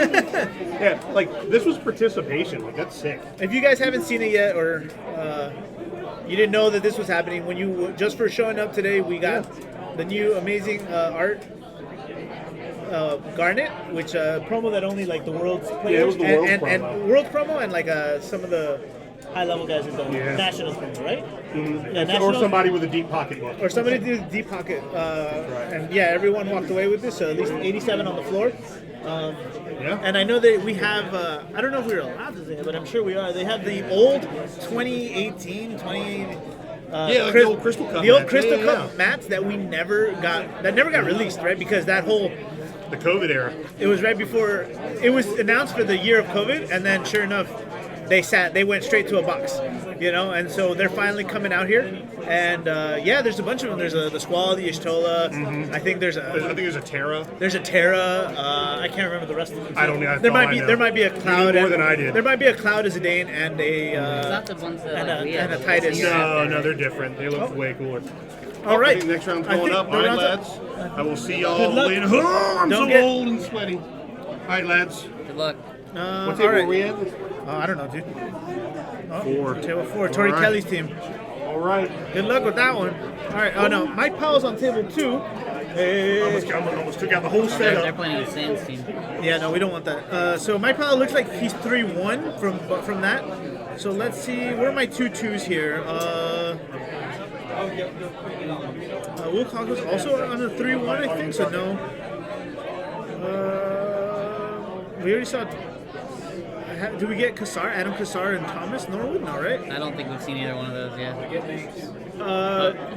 Yeah, like this was participation. Like that's sick. If you guys haven't seen it yet, or you didn't know that this was happening, when you just for showing up today, we got the new amazing art. Garnet, which promo that only like the World's players Yeah, it was the World's promo. and World's promo and like some of the high level guys have done Nationals promo, right? Mm-hmm. Yeah, Or Nationals, somebody with a deep pocketbook. or somebody did deep pocket, and yeah, everyone walked away with this. So at least 87 on the floor. And I know that we have, I don't know if we were allowed to say it, but I'm sure we are. They have the old 2018, 20. Like the old Crystal Cup the old mats. Crystal Yeah, Cup mats that never got released, right? Because that whole the COVID era. It was right before it was announced for the year of COVID, and then sure enough, they went straight to a box, and so they're finally coming out here, and there's a bunch of them. There's the Squall, the Ishtola. Mm-hmm. I think there's a Terra. There's a Terra. I can't remember the rest of them. I don't know. There might be a Cloud. You knew more than I did. There might be a Cloud as a Dane and a It's not the ones that we and have. a Titus. No, they're different. They look way cooler. All right. I think next round's I going think up. the All right, round's lads. up. I will see Good y'all luck. later. Oh, I'm Don't so get- old and sweaty. All right, lads. Good luck. What all table right. are we at? I don't know, dude. Oh, 4. Table 4. Tori All right. Kelly's team. All right. Good luck with that one. All right. Oh no, Mike Powell's on table 2. Hey. Almost took out the whole They're setup. playing with Sam's team. Yeah, no, we don't want that. So Mike Powell looks like he's 3-1 from that. So let's see. Where are my 2-2s here? Will Congo's also on a 3-1, I think. So no. We already saw. Do we get Adam Kassar and Thomas Norwood? No, right? I don't think we've seen either one of those yet.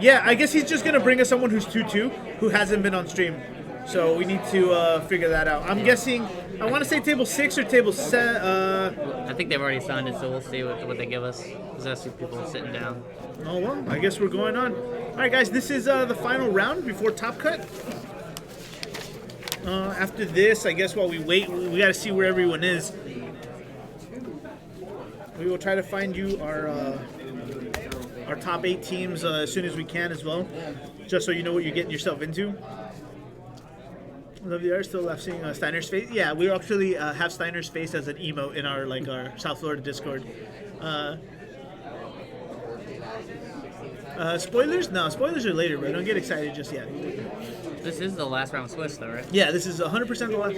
Yeah, I guess he's just gonna bring us someone who's 2-2 who hasn't been on stream. So we need to figure that out. I'm guessing. I want to say table 6 or table 7. I think they've already signed it, so we'll see what they give us. Because I see people sitting down. Oh well, I guess we're going on. All right, guys, this is the final round before Top Cut. After this, I guess while we wait, we got to see where everyone is. We will try to find you our top 8 teams as soon as we can as well, just so you know what you're getting yourself into. Love the art. Still left seeing Steiner's face. Yeah, we actually have Steiner's face as an emote in our our South Florida Discord. Spoilers? No, spoilers are later, bro. Don't get excited just yet. This is the last round Swiss, though, right? Yeah, this is 100% the last.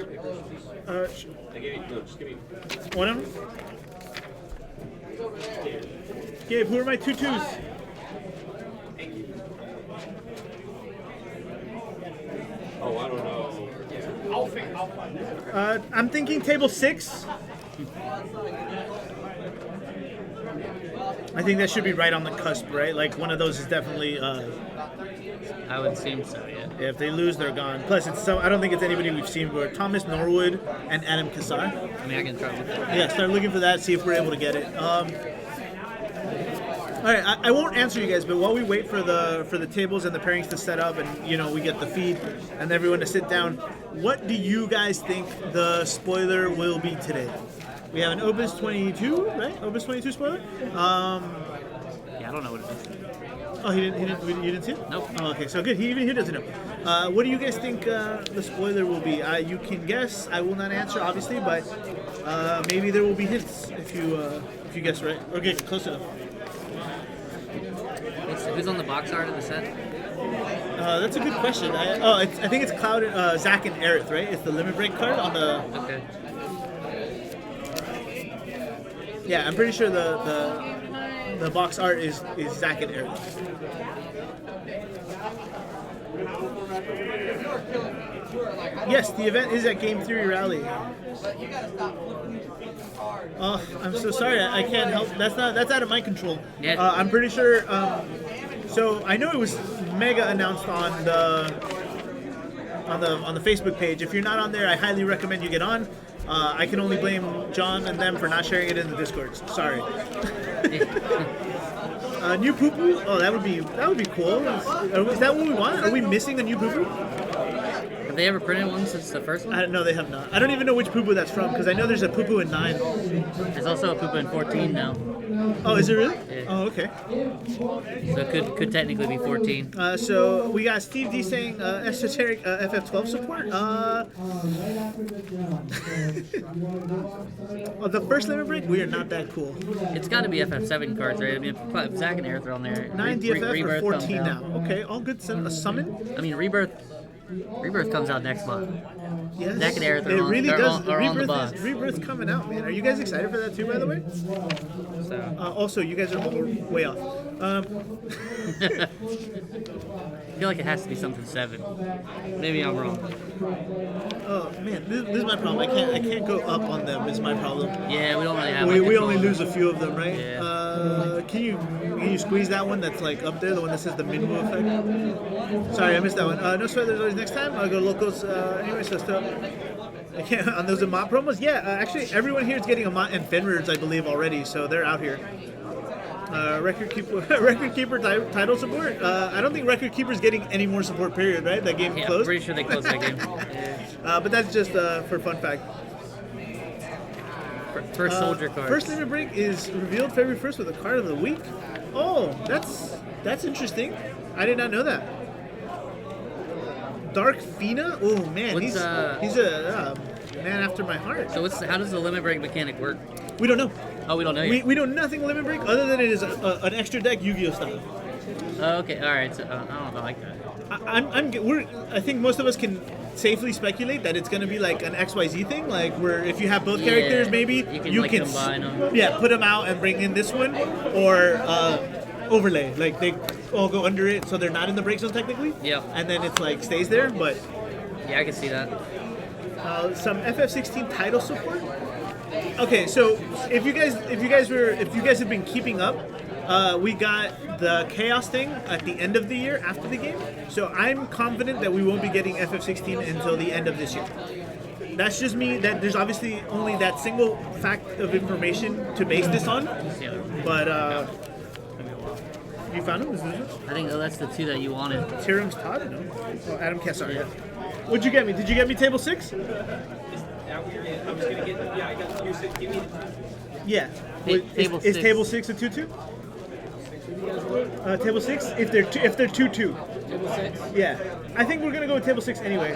One of them? Gabe, who are my 2-2s? Oh, I don't know. I'll find it. I'm thinking table 6. I think that should be right on the cusp, right? Like one of those is definitely I would assume so, yeah. Yeah, if they lose, they're gone. Plus, I don't think it's anybody we've seen before. Thomas Norwood and Adam Kassar. I mean, I can try to look for that. Yeah, start looking for that, see if we're able to get it. All right, I won't answer you guys, but while we wait for the tables and the pairings to set up, and we get the feed and everyone to sit down, what do you guys think the spoiler will be today? We have an Opus 22, right? Opus 22 spoiler. Yeah, I don't know what it is. Oh, you didn't see it? Nope. Oh, okay, so good. Even he doesn't know. What do you guys think the spoiler will be? You can guess. I will not answer, obviously, but maybe there will be hints if you guess right or get close enough. Who's on the box art of the set? That's a good question. I think it's Cloud, Zach, and Aerith, right? It's the limit break card on the. Okay. Yeah, I'm pretty sure the box art is Zach and Aerith. Yes, the event is at Game Theory Rally. Oh, I'm so sorry. I can't help. That's out of my control. Yeah. I'm pretty sure. So I know it was mega announced on the Facebook page. If you're not on there, I highly recommend you get on. I can only blame John and them for not sharing it in the Discords. Sorry. New poo poo? Oh, that would be cool. Is that what we want? Are we missing a new poo poo? Have they ever printed one since the first one? No, they have not. I don't even know which poo poo that's from because I know there's a poo poo in 9. There's also a Poopa in 14 now. Oh, is it really? Yeah. Oh, okay. So it could technically be 14. So we got Steve D saying esoteric FF12 support. The first limit break, we are not that cool. It's got to be FF7 cards, right? I mean, if Zach and Aerith are on there. 9 DFF Rebirth or comes 14 out. now. Okay, all good. A summon? I mean, Rebirth comes out next month. Yes. Zach and Aerith It really does. are on the box. Rebirth's coming out, man. Are you guys excited for that too, by the way? Also, you guys are way off. I feel like it has to be something 7. Maybe I'm wrong. Oh man, this is my problem. I can't go up on them. Is my problem. Yeah, we don't really have. We only lose a few of them, right? Yeah. Can you squeeze that one that's like up there, the one that says the Minwu effect? Sorry, I missed that one. No sweat. There's always next time. I'll go locals. Anyway, so still. I can't, on those Amat promos. Yeah, actually, everyone here is getting Amat and Fenrir's, I believe, already. So they're out here. Record Keeper title support. I don't think Record Keeper's getting any more support. Period. Right? That game closed. I'm pretty sure they closed that game. But that's just for fun fact. First soldier card. First limit break is revealed February 1st with a card of the week. Oh, that's interesting. I did not know that. Dark Fina? Oh man, he's a man after my heart. So how does the limit break mechanic work? We don't know. Oh, we don't know yet. We know nothing limit break other than it is an extra deck Yu-Gi-Oh style. Oh, okay, all right. So I don't know if I like that. I think most of us can safely speculate that it's going to be like an XYZ thing, like where if you have both characters, maybe you can combine them. Yeah, put them out and bring in this one, or overlay, like they all go under it, so they're not in the break zone technically. Yep. And then it's like stays there, but yeah, I can see that. Some FF16 title support. Okay, so if you guys have been keeping up, we got the Chaos thing at the end of the year after the game. So I'm confident that we won't be getting FF16 until the end of this year. That's just me. That there's obviously only that single fact of information to base this on. But you found him? Is this it? I think that's the 2 that you wanted. Tyram's Todd? No. Oh, Adam Kessar. Yeah. What'd you get me? Did you get me table 6? I was gonna get. Yeah, I got you said give me. Yeah. Table is 6. table 6 a 2-2? Table 6? If they're 2-2. Table 6. Yeah. I think we're gonna go with table 6 anyway.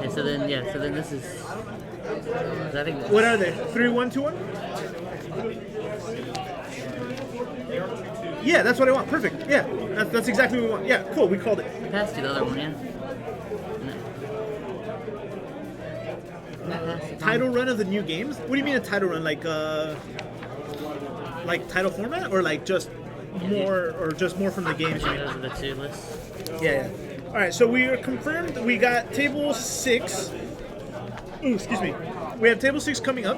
Yeah, so then this is. I think. What are they? 3-1-2-1? Yeah, that's what I want. Perfect. Yeah, that's exactly what we want. Yeah, cool. We called it. Pass to the other one, yeah. Title run of the new games? What do you mean a title run? Like title format, or like just more, or just more from the games? Those are the 2 lists. Yeah. All right, so we are confirmed. We got table 6. Ooh, excuse me. We have table 6 coming up.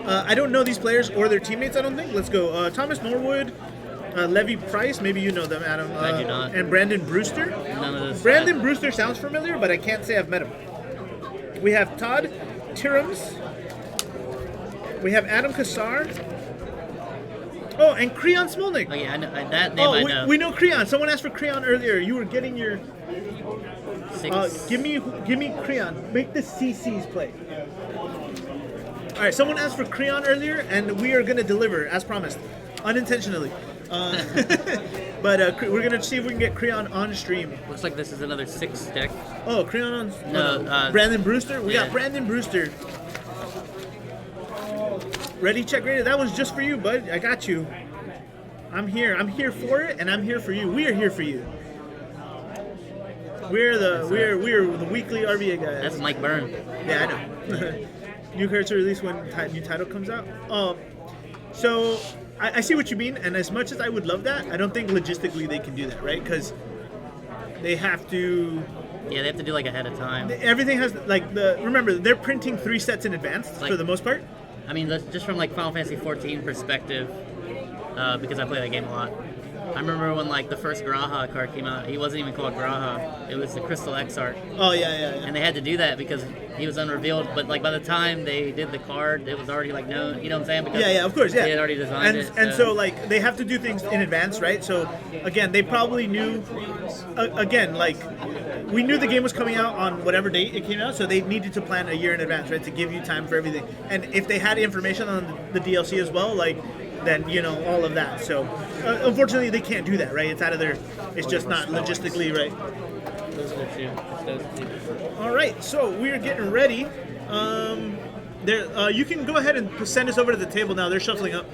I don't know these players or their teammates. I don't think. Let's go. Thomas Norwood, Levy Price, maybe you know them, Adam. I do not. And Brandon Brewster. None of this. Brandon Brewster sounds familiar, but I can't say I've met him. We have Todd Tirums. We have Adam Kassar. Oh, and Creon Smolnik. Oh yeah, I know, that name I know. We know Creon. Someone asked for Creon earlier. You were getting your. Give me Creon. Make the CCs play. All right, someone asked for Creon earlier, and we are gonna deliver as promised, unintentionally. But we're gonna see if we can get Creon on stream. Looks like this is another 6 deck. Oh, Creon on. No, Brandon Brewster. We got Brandon Brewster. Ready, check, rated. That was just for you, bud. I got you. I'm here. I'm here for it, and I'm here for you. We are here for you. We're the weekly RBA guys. That's Mike Byrne. Yeah, I know. New cards are released when new title comes out. So I see what you mean, and as much as I would love that, I don't think logistically they can do that, right? Because they have to. Yeah, they have to do like ahead of time. Everything has remember they're printing 3 sets in advance for the most part. I mean, just from like Final Fantasy 14 perspective, because I play that game a lot. I remember when like the first Graha card came out, he wasn't even called Graha. It was the Crystal X art. Oh yeah. And they had to do that because he was unrevealed. But like by the time they did the card, it was already like known. You know what I'm saying? Because yeah, of course, yeah. They had already designed it. And so like they have to do things in advance, right? So again, they probably knew. Again, like we knew the game was coming out on whatever date it came out, so they needed to plan a year in advance, right, to give you time for everything. And if they had information on the DLC as well, like. Then all of that. So unfortunately, they can't do that, right? It's out of their. It's just not logistically right. All right, so we're getting ready. You can go ahead and send us over to the table now. They're shuffling up.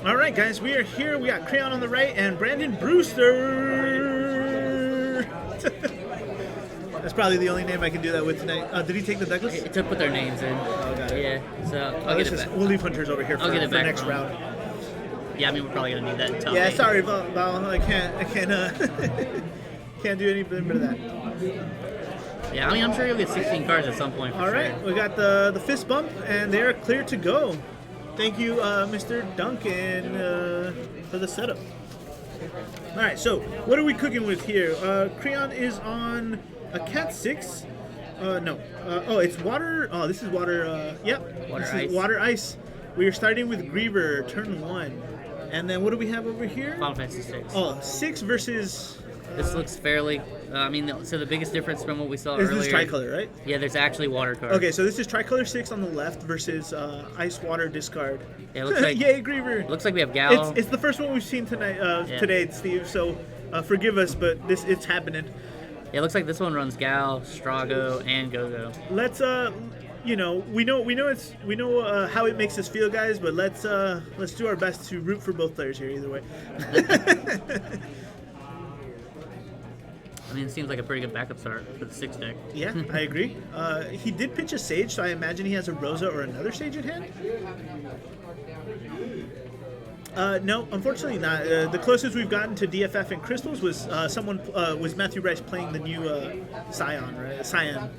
All right, guys, we are here. We got Creon on the right and Brandon Brewster. That's probably the only name I can do that with tonight. Did he take the Douglas? It took put their names in. Oh, got it. Yeah, so I'll get it back. We'll leave Hunters over here for next round. Yeah, I mean we're probably gonna need that. Until yeah, sorry, Val. I can't can't do anything but that. Yeah, I mean I'm sure you'll get 16 cards at some point. All right, we got the fist bump, and they're clear to go. Thank you, Mr. Duncan, for the setup. All right, so what are we cooking with here? Creon is on a Cat 6. No. It's water. Oh, this is water. Yep. Water this ice. Is water ice. We are starting with Griever, turn 1. And then what do we have over here? Final Fantasy 6. Oh, 6 versus... This looks fairly... so the biggest difference from what we saw This earlier... is tricolor, right? Yeah, there's actually water cards. Okay, so this is tricolor 6 on the left versus ice water discard. Yeah, it looks like... Yay, Griever! Looks like we have Gal. It's the first one we've seen tonight, today, Steve, so forgive us, but it's happening. Yeah, it looks like this one runs Gal, Strago, and Go-Go. Let's we know how it makes us feel, guys, but let's do our best to root for both players here either way. I mean, it seems like a pretty good backup start for the 6 deck. Yeah, I agree. He did pitch a Sage, so I imagine he has a Rosa or another Sage at hand. No, unfortunately not. The closest we've gotten to DFF and Crystals was was Matthew Rice playing the new Scion, right? Cyan.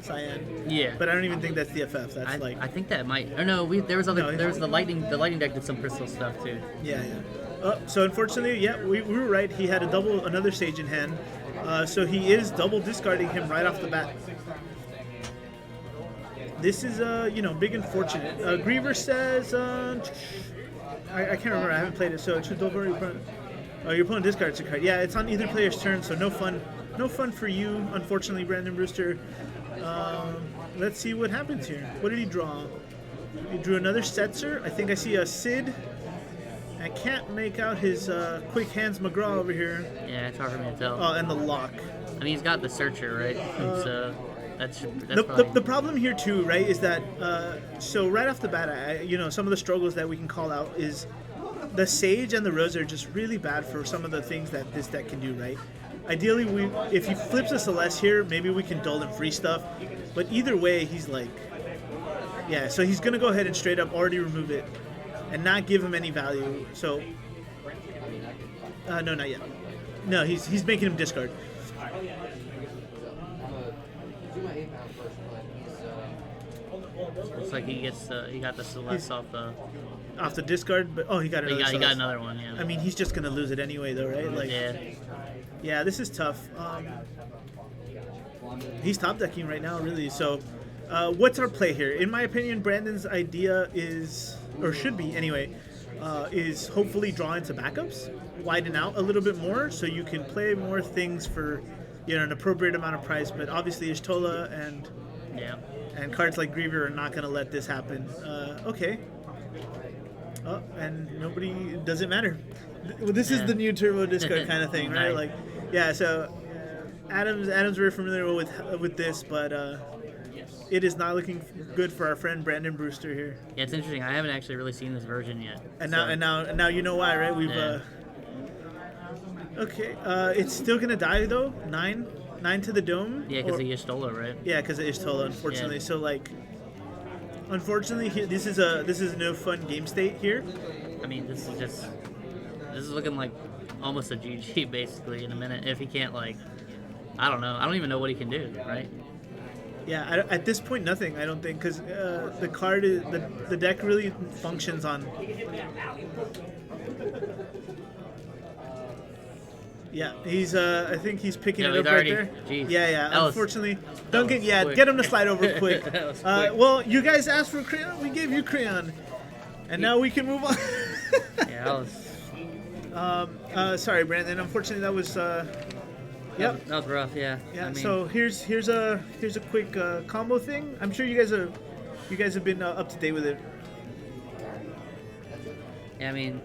Yeah. But I don't even think that's DFF. That's I think that might. Or no, there was the lightning. The lightning deck did some crystal stuff too. Yeah. So unfortunately, we were right. He had another Sage in hand. So he is double discarding him right off the bat. This is big and fortunate. Griever says. I can't remember. I haven't played it, so it should over your opponent. Your opponent discards a card. Yeah, it's on either player's turn, so no fun for you, unfortunately, Brandon Brewster. Let's see what happens here. What did he draw? He drew another Setzer. I think I see a Sid. I can't make out his quick hands McGraw over here. Yeah, it's hard for me to tell. Oh, and the lock. I mean, he's got the Searcher, right? So that's the problem here too, right? Is that so right off the bat, some of the struggles that we can call out is the Sage and the Rosa are just really bad for some of the things that this deck can do, right? Ideally, if he flips a Celeste here, maybe we can dull him free stuff. But either way, he's like, yeah. So he's gonna go ahead and straight up already remove it, and not give him any value. So, no, not yet. No, he's making him discard. Looks like he got the Celeste off the. off the discard, but he got But another. he got another one. Yeah. I mean, he's just gonna lose it anyway, though, right? Like, yeah, this is tough. He's top decking right now, really. So, what's our play here? In my opinion, Brandon's idea is, or should be anyway, is hopefully draw into backups, widen out a little bit more, so you can play more things for, an appropriate amount of price. But obviously, Ishtola and cards like Griever are not going to let this happen. Okay. Oh, and nobody doesn't matter. This is the new turbo discard kind of thing, right? Like, yeah. So Adam's very familiar with this, but it is not looking good for our friend Brandon Brewster here. Yeah, it's interesting. I haven't actually really seen this version yet. And now you know why, right? We've okay. It's still gonna die though. 9 to the dome. Yeah, because of Y'shtola, right? Yeah, because of Y'shtola, unfortunately. Yeah. So like, unfortunately, this is no fun game state here. I mean, this is looking like almost a GG basically in a minute. If he can't I don't know. I don't even know what he can do, right? Yeah, at this point, nothing. I don't think, because the card is the deck really functions on. Yeah, he's. I think he's picking it up right there. Geez. Yeah. Unfortunately, get him to slide over quick. Well, you guys asked for crayon. We gave you crayon, and now we can move on. Yeah, that was. Sorry, Brandon. Unfortunately, that was. Yep. That was rough. Yeah. Yeah. I mean, so here's a quick combo thing. I'm sure you guys have been up to date with it. Yeah. I mean,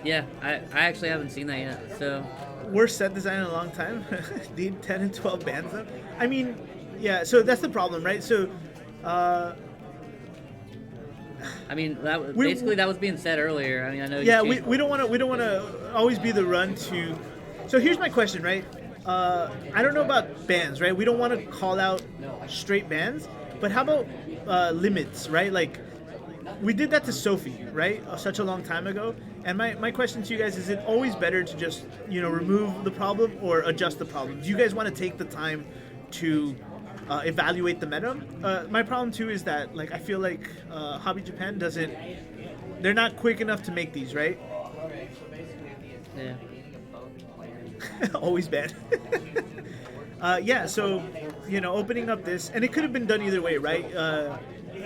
yeah. I actually haven't seen that yet. So. Worst set design in a long time. Need 10 and 12 bands though. I mean, yeah. So that's the problem, right? So. I mean, that was being said earlier. I mean, I know. Yeah, we don't want to always be the run to. So here's my question, right? I don't know about bans, right? We don't want to call out straight bans, but how about limits, right? Like, we did that to Sophie, right? Such a long time ago. And my question to you guys is it always better to just, remove the problem or adjust the problem? Do you guys want to take the time to evaluate the meta? My problem, too, is that, I feel like Hobby Japan they're not quick enough to make these, right? Yeah. Always bad. So, opening up this, and it could have been done either way, right?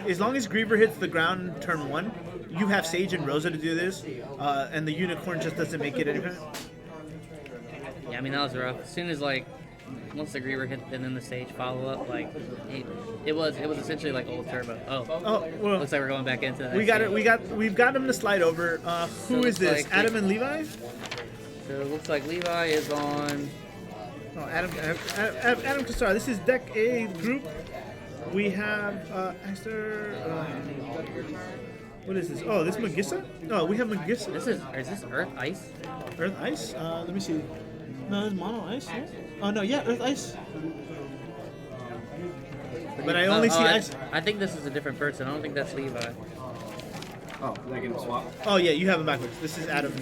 As long as Griever hits the ground turn 1, you have Sage and Rosa to do this, and the Unicorn just doesn't make it anymore. Yeah, I mean, that was rough. As soon as, once the Griever hit and then the Sage follow-up, it was essentially like old Turbo. Well, looks like we're going back into that. We've got him to slide over. Who is this? Adam and Levi? So it looks like Levi is on. Oh, Adam Cassara. This is Deck A group. We have Esther. What is this? Oh, this is Magissa? Oh, we have Magissa. Is this Earth Ice? Earth Ice? Let me see. No, it's Mono Ice. Yeah? Oh no, yeah, Earth Ice. But I only see Ice. I think this is a different person. I don't think that's Levi. Oh, did I get him swap? Oh yeah, you have him backwards. This is Adam.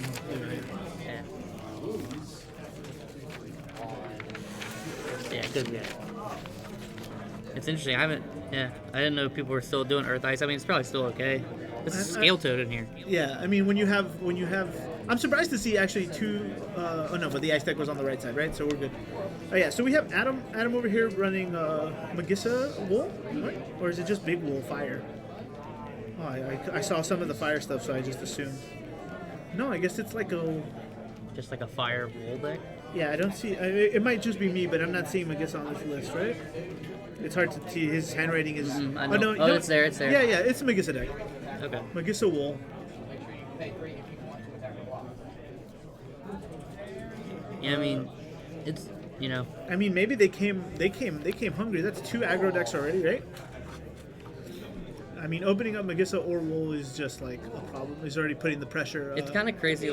Yeah, good. Yeah. It's interesting. I didn't know people were still doing Earth Ice. I mean, it's probably still okay. This is Scale Toad in here. Yeah, I mean, when you have, I'm surprised to see actually two. Oh no, but the ice deck was on the right side, right? So we're good. Oh yeah, so we have Adam over here running Magissa Wool, right? Or is it just Big Wool Fire? Oh, I saw some of the fire stuff, so I just assumed. No, I guess it's just like a fire wool deck. Yeah, I don't see. It might just be me, but I'm not seeing Magissa on this list, right? It's hard to see. His handwriting is. I know. No, it's there. It's there. Yeah, it's a Magissa deck. Okay. Magissa Wool. Yeah, I mean, it's I mean, maybe they came hungry. That's 2 aggro decks already, right? I mean, opening up Magissa or Wool is just a problem. He's already putting the pressure. It's kind of crazy,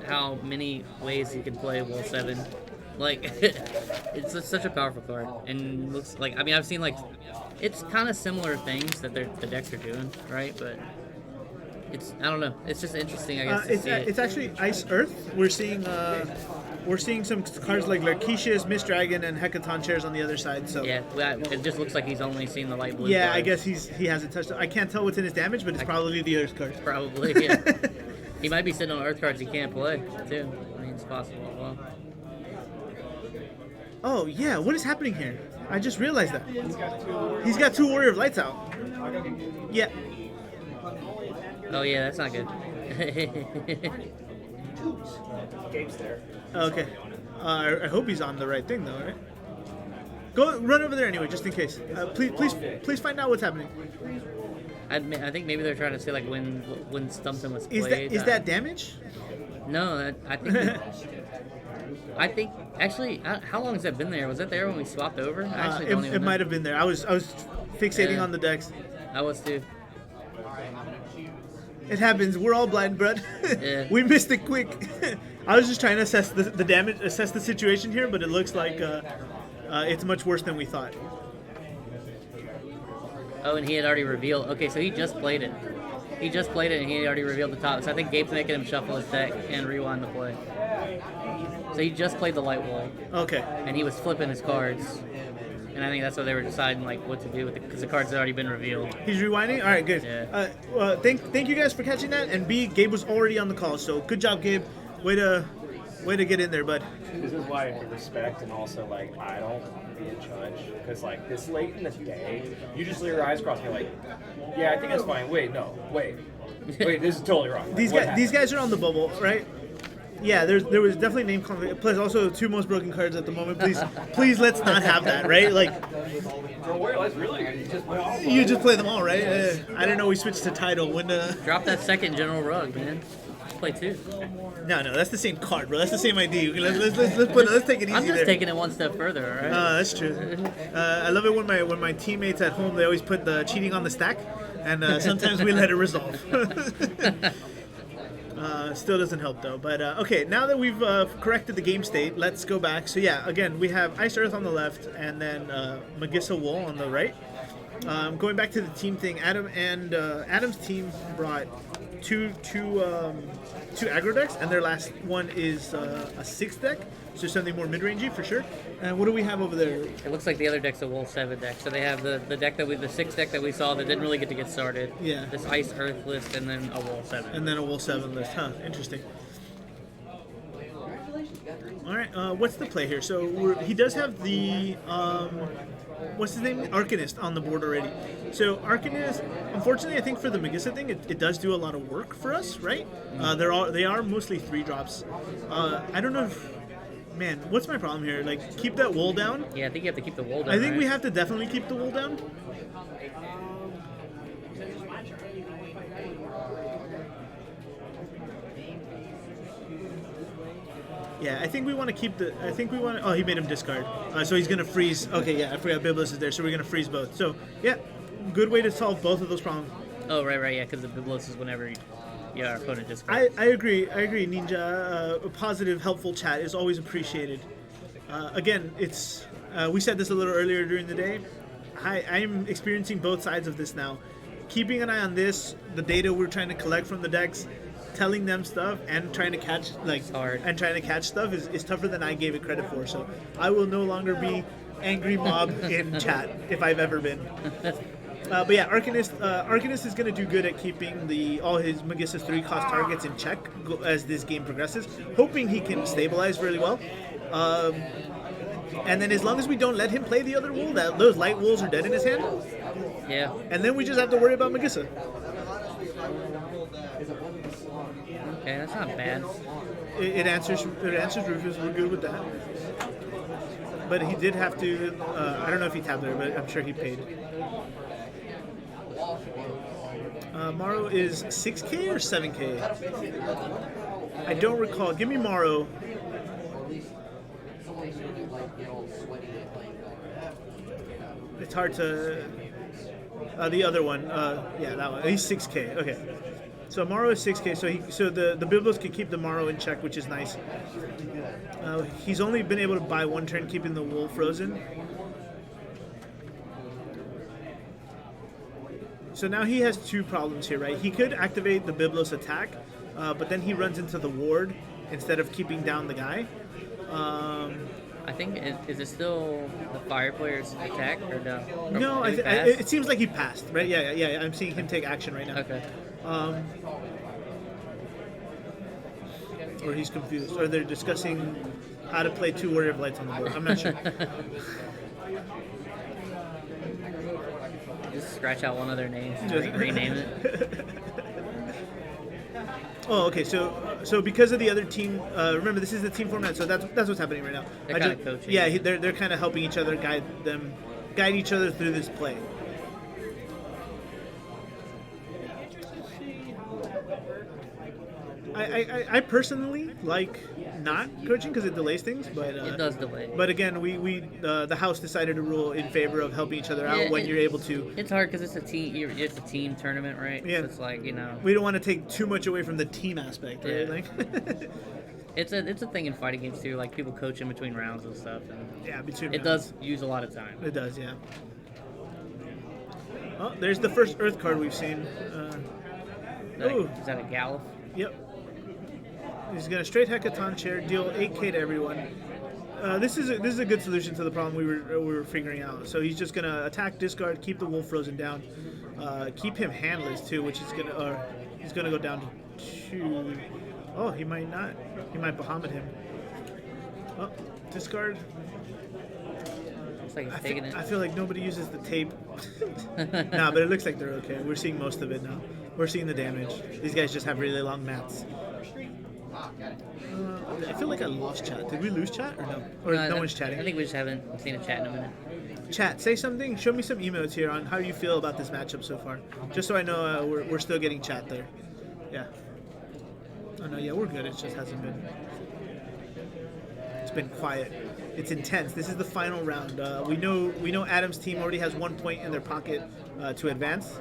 how many ways you can play Wool 7. It's such a powerful card, and looks like. I mean, I've seen it's kind of similar things that the decks are doing, right? But I don't know. It's just interesting, I guess. It's actually Ice Earth. We're seeing we're seeing some cards like Larkishis, Mist Dragon, and Hecaton chairs on the other side. So Yeah, it just looks like he's only seen the light blue. yeah, I cards. guess he hasn't touched it. I can't tell what's in his damage, but it's probably the Earth cards. Probably, yeah. He might be sitting on Earth cards he can't play, too. I mean, it's possible as well. Oh, yeah, what is happening here? I just realized that. He's got 2 Warrior of Lights out. Yeah. Oh, yeah, that's not good. Gabe's there. Okay. I hope he's on the right thing, though, right? Go run over there anyway, just in case. Please find out what's happening. I think maybe they're trying to say, like, when something was played. Is that damage? No, I think... I think actually, how long has that been there? Was that there when we swapped over? I actually don't even it know. might have been there. I was fixating on the decks. I was too. It happens. We're all blind, bud. Yeah. We missed it quick. I was just trying to assess the damage, assess the situation here, but it looks like it's much worse than we thought. Oh, and he had already revealed. Okay, so he just played it. He just played it, and he had already revealed the top. So I think Gabe's making him shuffle his deck and rewind the play. So he just played the light wall. Okay. And he was flipping his cards. And I think that's what they were deciding, like, what to do with it, because the cards had already been revealed. He's rewinding? All right, good. Yeah. Thank you guys for catching that. And B, Gabe was already on the call, so good job, Gabe. Way to get in there, bud. This is why I respect and also, like, I don't be a judge. Because, like, this late in the day, you just let your eyes cross and you're like, yeah, I think that's fine. Wait, no. Wait, this is totally wrong. These guys are on the bubble, right? Yeah, there was definitely name conflict. Plus, also 2 most broken cards at the moment. Please, let's not have that, right? Like, you just play them all, right? I didn't know we switched to title when. Drop that second General Rug, man. Play 2. No, that's the same card, bro. That's the same ID. Let's take it easy. I'm just there. taking it one step further, all right? That's true. I love it when my teammates at home, they always put the cheating on the stack, and sometimes we let it resolve. Still doesn't help though. But okay, now that we've corrected the game state, let's go back. So yeah, again, we have Ice Earth on the left, and then Magissa Wool on the right. Going back to the team thing, Adam's team brought two aggro decks, and their last one is a 6 deck, so something more mid-rangey for sure. And what do we have over there? It looks like the other deck's a Wool 7 deck. So they have the deck the 6 deck that we saw that didn't really get started. Yeah. This Ice Earth list, and then a Wool 7. And then a Wool 7 list. Huh, interesting. All right, what's the play here? So he does have the what's his name? Arcanist on the board already. So Arcanist, unfortunately, I think for the Magissa thing, it does do a lot of work for us, right? They are mostly 3 drops. I don't know if, man, what's my problem here? Like, keep that wool down? Yeah, I think you have to keep the wool down. I think right? we have to definitely keep the wool down. Yeah, I think we want to keep the. I think we want to. Oh, he made him discard. So he's gonna freeze. Okay, yeah, I forgot Biblos is there, so we're gonna freeze both. So yeah, good way to solve both of those problems. Oh, right, yeah, because the Biblos is whenever our opponent discards. I agree, Ninja. A positive, helpful chat is always appreciated. Again, it's we said this a little earlier during the day. I'm experiencing both sides of this now. Keeping an eye on this, the data we're trying to collect from the decks, telling them stuff, and trying to catch stuff is tougher than I gave it credit for. So I will no longer be angry mob in chat if I've ever been. But yeah, Arcanist is going to do good at keeping all his Magissa's 3-cost targets in check as this game progresses, hoping he can stabilize really well. And then as long as we don't let him play the other wool, those light wools are dead in his hand. Yeah. And then we just have to worry about Magissa. Okay, that's not bad. It answers Rufus. We're good with that. But he did have to. I don't know if he tapped there, but I'm sure he paid. Morrow is 6K or 7K? I don't recall. Give me Morrow. It's hard to. The other one. Yeah, that one. He's 6K. Okay. So Morrow is 6K. So the Biblos can keep the Morrow in check, which is nice. He's only been able to buy 1 turn, keeping the wool frozen. So now he has 2 problems here, right? He could activate the Biblos attack, but then he runs into the ward instead of keeping down the guy. I think is it still the fire player's attack or no? Or No, did he pass? it seems like he passed, right? Yeah. I'm seeing him take action right now. Okay. Or he's confused, or they're discussing how to play 2 Warrior of Lights on the board. I'm not sure. Just scratch out one of their names and rename it. Oh, okay. So because of the other team, remember this is the team format, so that's what's happening right now. They're kind of coaching. Yeah, they're kind of helping each other, guide each other through this play. I personally like not coaching because it delays things, but it does delay. But again, we the house decided to rule in favor of helping each other out when you're able to. It's hard because it's a team. It's a team tournament, right? Yeah. So it's like we don't want to take too much away from the team aspect, right? Yeah. Like. It's a thing in fighting games too. Like people coach in between rounds and stuff. And between. It does use a lot of time. It does, yeah. Oh, there's the first Earth card we've seen. Is that a Galif? Yep. He's gonna straight Hecaton chair, deal 8k to everyone. This is a good solution to the problem we were figuring out. So he's just gonna attack, discard, keep the wolf frozen down, keep him handless too, which is he's gonna go down to 2. Oh, he might not. He might Bahamut him. Oh, discard. Looks like he's taking it. I feel like nobody uses the tape. Nah, but it looks like they're okay. We're seeing most of it now. We're seeing the damage. These guys just have really long mats. I feel like I lost chat. Did we lose chat or no? Or no one's chatting? I think we just haven't seen a chat in a minute. Chat, say something. Show me some emotes here on how you feel about this matchup so far. Just so I know we're still getting chat there. Yeah. Oh no, yeah, we're good. It just hasn't been. It's been quiet. It's intense. This is the final round. We know Adam's team already has 1 point in their pocket to advance.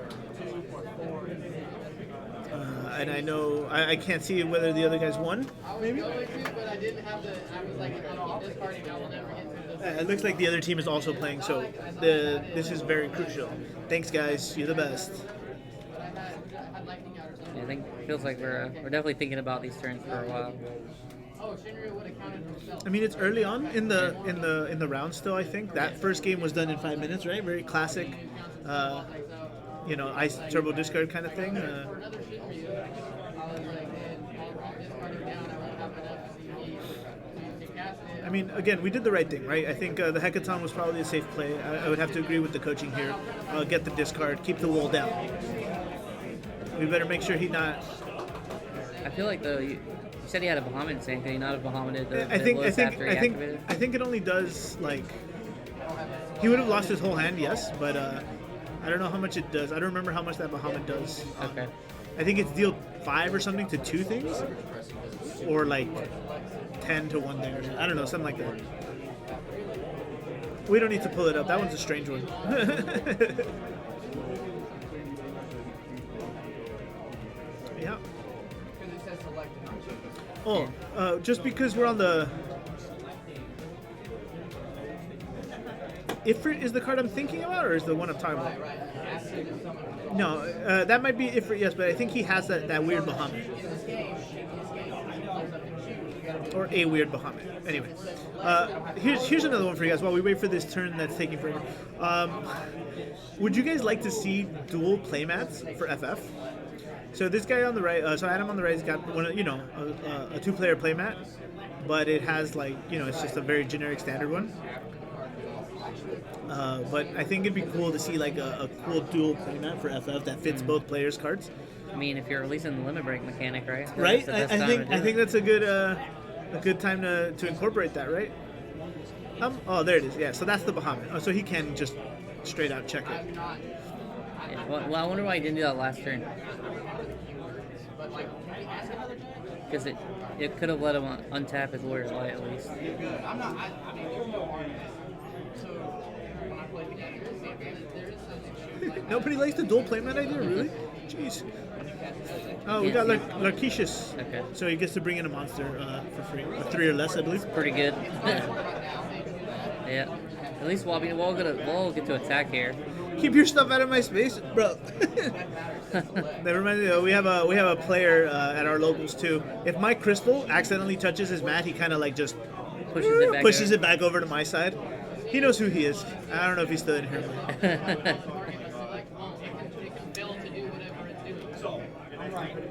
And I know I can't see whether the other guys won. Maybe. It looks like the other team is also playing, so this is very crucial. Thanks, guys. You're the best. Yeah, I think it feels like we're definitely thinking about these turns for a while. I mean, it's early on in the round still. I think that first game was done in 5 minutes, right? Very classic, ice turbo discard kind of thing. I mean, again, we did the right thing, right? I think the Hecaton was probably a safe play. I would have to agree with the coaching here. Get the discard, keep the wall down. We better make sure he not. I feel like you said he had a Bahamut saying, could he not have Bahamuted the I think activated? I think it only does like he would have lost his whole hand, yes, but I don't know how much it does. I don't remember how much that Bahamut does. Okay. I think it's deal 5 or something to 2 things, or like 10 to 1 thing. I don't know, something like that. We don't need to pull it up. That one's a strange one. Yeah. Oh, just because we're on the... Ifrit is the card I'm thinking about, or is the one I'm talking about? No, that might be Ifrit, yes, but I think he has that weird Bahamut. Or a weird Bahamut. Anyway, here's another one for you guys while we wait for this turn that's taking forever. Would you guys like to see dual playmats for FF? So this guy on the right, so Adam on the right has got one, a 2-player playmat, but it has it's just a very generic standard one. But I think it'd be cool to see a cool dual playmat for FF that fits both players' cards. I mean, if you're releasing the limit break mechanic, right? Right. I think that's a good time to incorporate that, right? Oh, there it is. Yeah. So that's the Bahamut. Oh, so he can just straight out check it. Yeah, well, I wonder why he didn't do that last turn. Because it could have let him untap his Warrior's Light at least. Nobody likes the dual playmat idea, really? Jeez. Oh, we got Larkishus. Okay. So he gets to bring in a monster for free. 3 or less, I believe. Pretty good. Yeah. At least we'll get to attack here. Keep your stuff out of my space, bro. That reminds me, we have a player at our locals too. If Mike Crystal accidentally touches his mat, he kind of just pushes it back over to my side. He knows who he is. I don't know if he's still in here.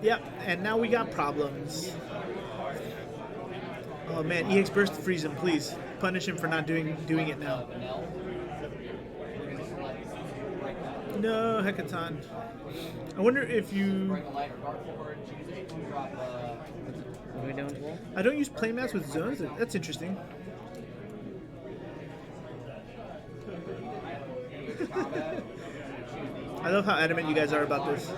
Yeah, and now we got problems. Oh man, EX Burst, freeze him, please. Punish him for not doing it now. No, Hekaton. I wonder if you... What are we doing? I don't use playmats with zones. That's interesting. I love how adamant you guys are about this.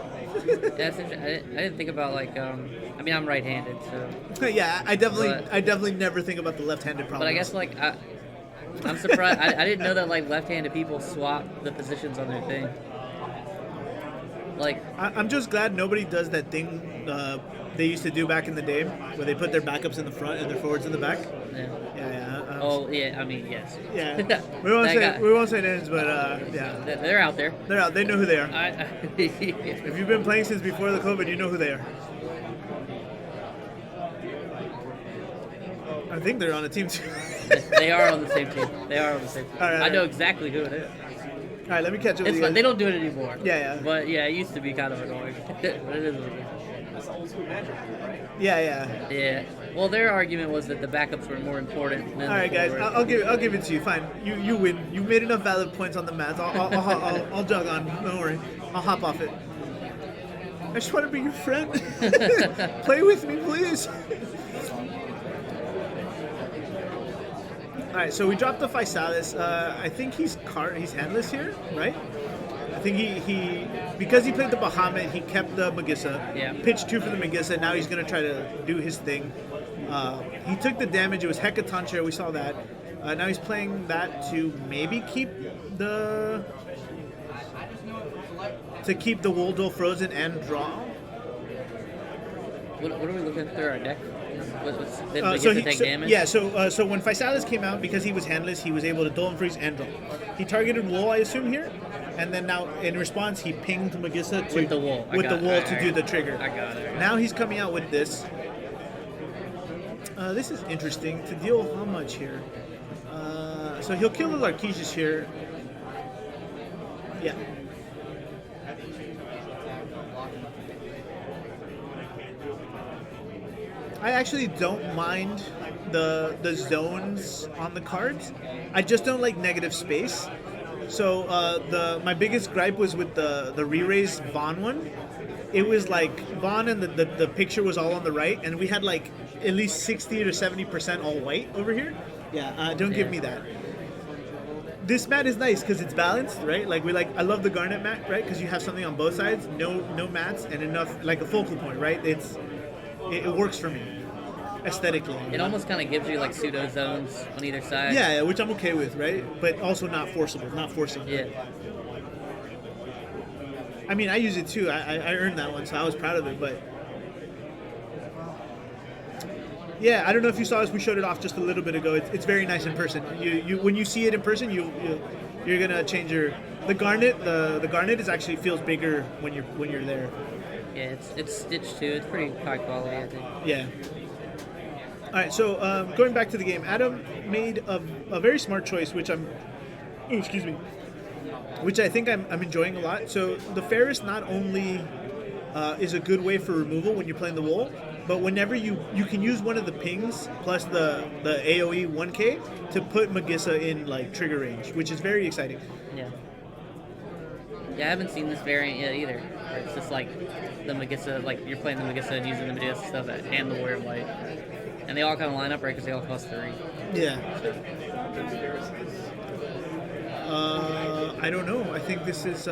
Yeah, that's interesting. I didn't think about like I mean I'm right-handed, so yeah, I definitely never think about the left-handed problem. But I guess like I'm surprised. I didn't know that like left-handed people swap the positions on their thing. Like I'm just glad nobody does that thing they used to do back in the day, where they put their backups in the front and their forwards in the back. Yeah. Oh yeah, I mean yes. Yeah. we won't say names, but yeah. They're out there. They're out. They know who they are. If you've been playing since before the COVID, you know who they are. I think they're on a team too. They are on the same team. I know exactly who it is. All right, let me catch up. It's fun. They don't do it anymore. Yeah. But yeah, it used to be kind of annoying. But it is what it is. That's old school Magic, right? Yeah. Yeah. Well, their argument was that the backups were more important than all right, the guys, forward. I'll give it to you. Fine, you win. You made enough valid points on the mats. I'll jog on. Don't worry. I'll hop off it. I just want to be your friend. Play with me, please. All right, so we dropped the Physalis. I think he's handless here, right? I think he because he played the Bahamut, he kept the Magissa. Yeah. Pitched 2 for the Magissa. Now he's gonna try to do his thing. He took the damage. It was Hekaton Chair. We saw that. Now he's playing that to maybe keep the Woldol frozen and draw. What are we looking through our deck? So when Physalis came out, because he was handless, he was able to Dolem Freeze and draw. He targeted Wool, I assume, here, and then now in response he pinged Magissa with the Wool to do the trigger. I got it. Now he's coming out with this. This is interesting. To deal how much here? So he'll kill the Larkishas here. Yeah. I actually don't mind the zones on the cards. I just don't like negative space. So my biggest gripe was with the re-raise Vaughn one. It was like Vaughn and the picture was all on the right, and we had like at least 60 to 70% all white over here. Yeah, don't give me that. This mat is nice because it's balanced, right? I love the Garnet mat, right? Because you have something on both sides, no mats, and enough, like a focal point, right? It works for me aesthetically. It almost kind of gives you like pseudo zones on either side. Yeah, which I'm okay with, right? But also not forcible, not forcing. Yeah. I mean, I use it too. I earned that one, so I was proud of it. But yeah, I don't know if you saw us. We showed it off just a little bit ago. It's very nice in person. You when you see it in person, you're gonna change the garnet. The garnet actually feels bigger when you're there. Yeah, it's stitched too. It's pretty high quality, I think. Yeah. All right, so going back to the game, Adam made a very smart choice, which I think I'm enjoying a lot. So the Ferris not only is a good way for removal when you're playing the Wool, but whenever you can use one of the pings plus the AoE 1k to put Magissa in like trigger range, which is very exciting. Yeah. Yeah, I haven't seen this variant yet either. Where it's just like the Magissa, like you're playing the Magissa and using the Magissa stuff and the Warrior Light. And they all kind of line up right because they all cost 3. Yeah. I don't know. I think this is.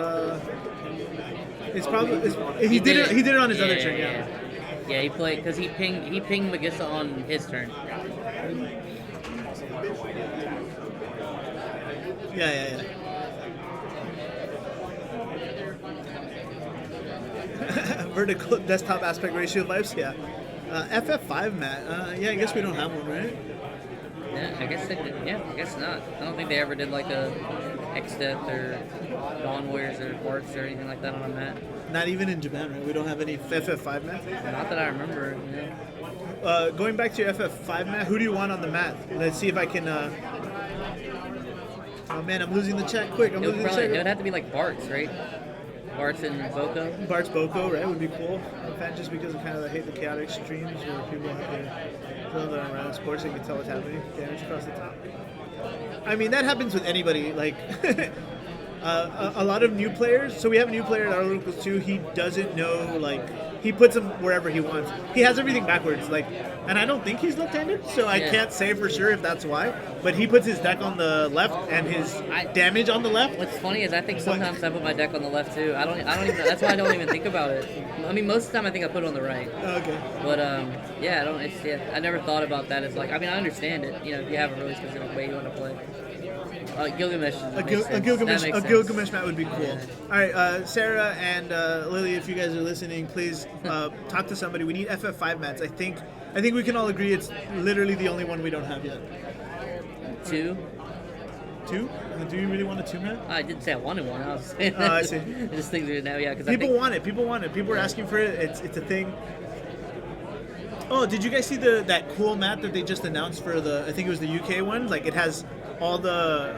It's probably. He did it on his other turn. Yeah. Yeah, he played because he pinged Magissa on his turn. Yeah. Vertical desktop aspect ratio vibes. Yeah. FF5 mat. Yeah, I guess we don't have one, right? Yeah, I guess they did. Yeah, I guess not. I don't think they ever did like a X-Death or Dawn Warriors or Quartz or anything like that on a mat. Not even in Japan, right? We don't have any FF5 mats? Not that I remember. Going back to your FF5 mat, who do you want on the mat? Let's see if I can... Oh man, I'm losing the chat quick. I'm losing the chat. It would have to be like Bart's, right? Bart's and Boko. Bart's Boko, right? Would be cool. In fact, just because I kind of hate the chaotic streams where people have to throw them around sports, they can tell what's happening. Damage across the top. I mean, that happens with anybody. Like, a lot of new players. So we have a new player at our locals too. He doesn't know, like, he puts them wherever he wants. He has everything backwards, like, and I don't think he's left-handed, so I can't say for sure if that's why. But he puts his deck on the left and his damage on the left. What's funny is I think sometimes I put my deck on the left too. I don't even. That's why I don't even think about it. I mean, most of the time I think I put it on the right. Okay. But yeah, I don't. I never thought about that as like. I mean, I understand it. You know, if you have a really specific way you want to play. Gilgamesh. A Gilgamesh mat would be cool. All right, Sarah and Lily, if you guys are listening, please talk to somebody. We need FF5 mats. I think we can all agree it's literally the only one we don't have yet. Two? Do you really want a 2 mat? I didn't say I wanted one. I was saying I see. I just think that now, yeah, because People want it. People are asking for it. It's a thing. Oh, did you guys see that cool map that they just announced for I think it was the UK one? Like, it has all the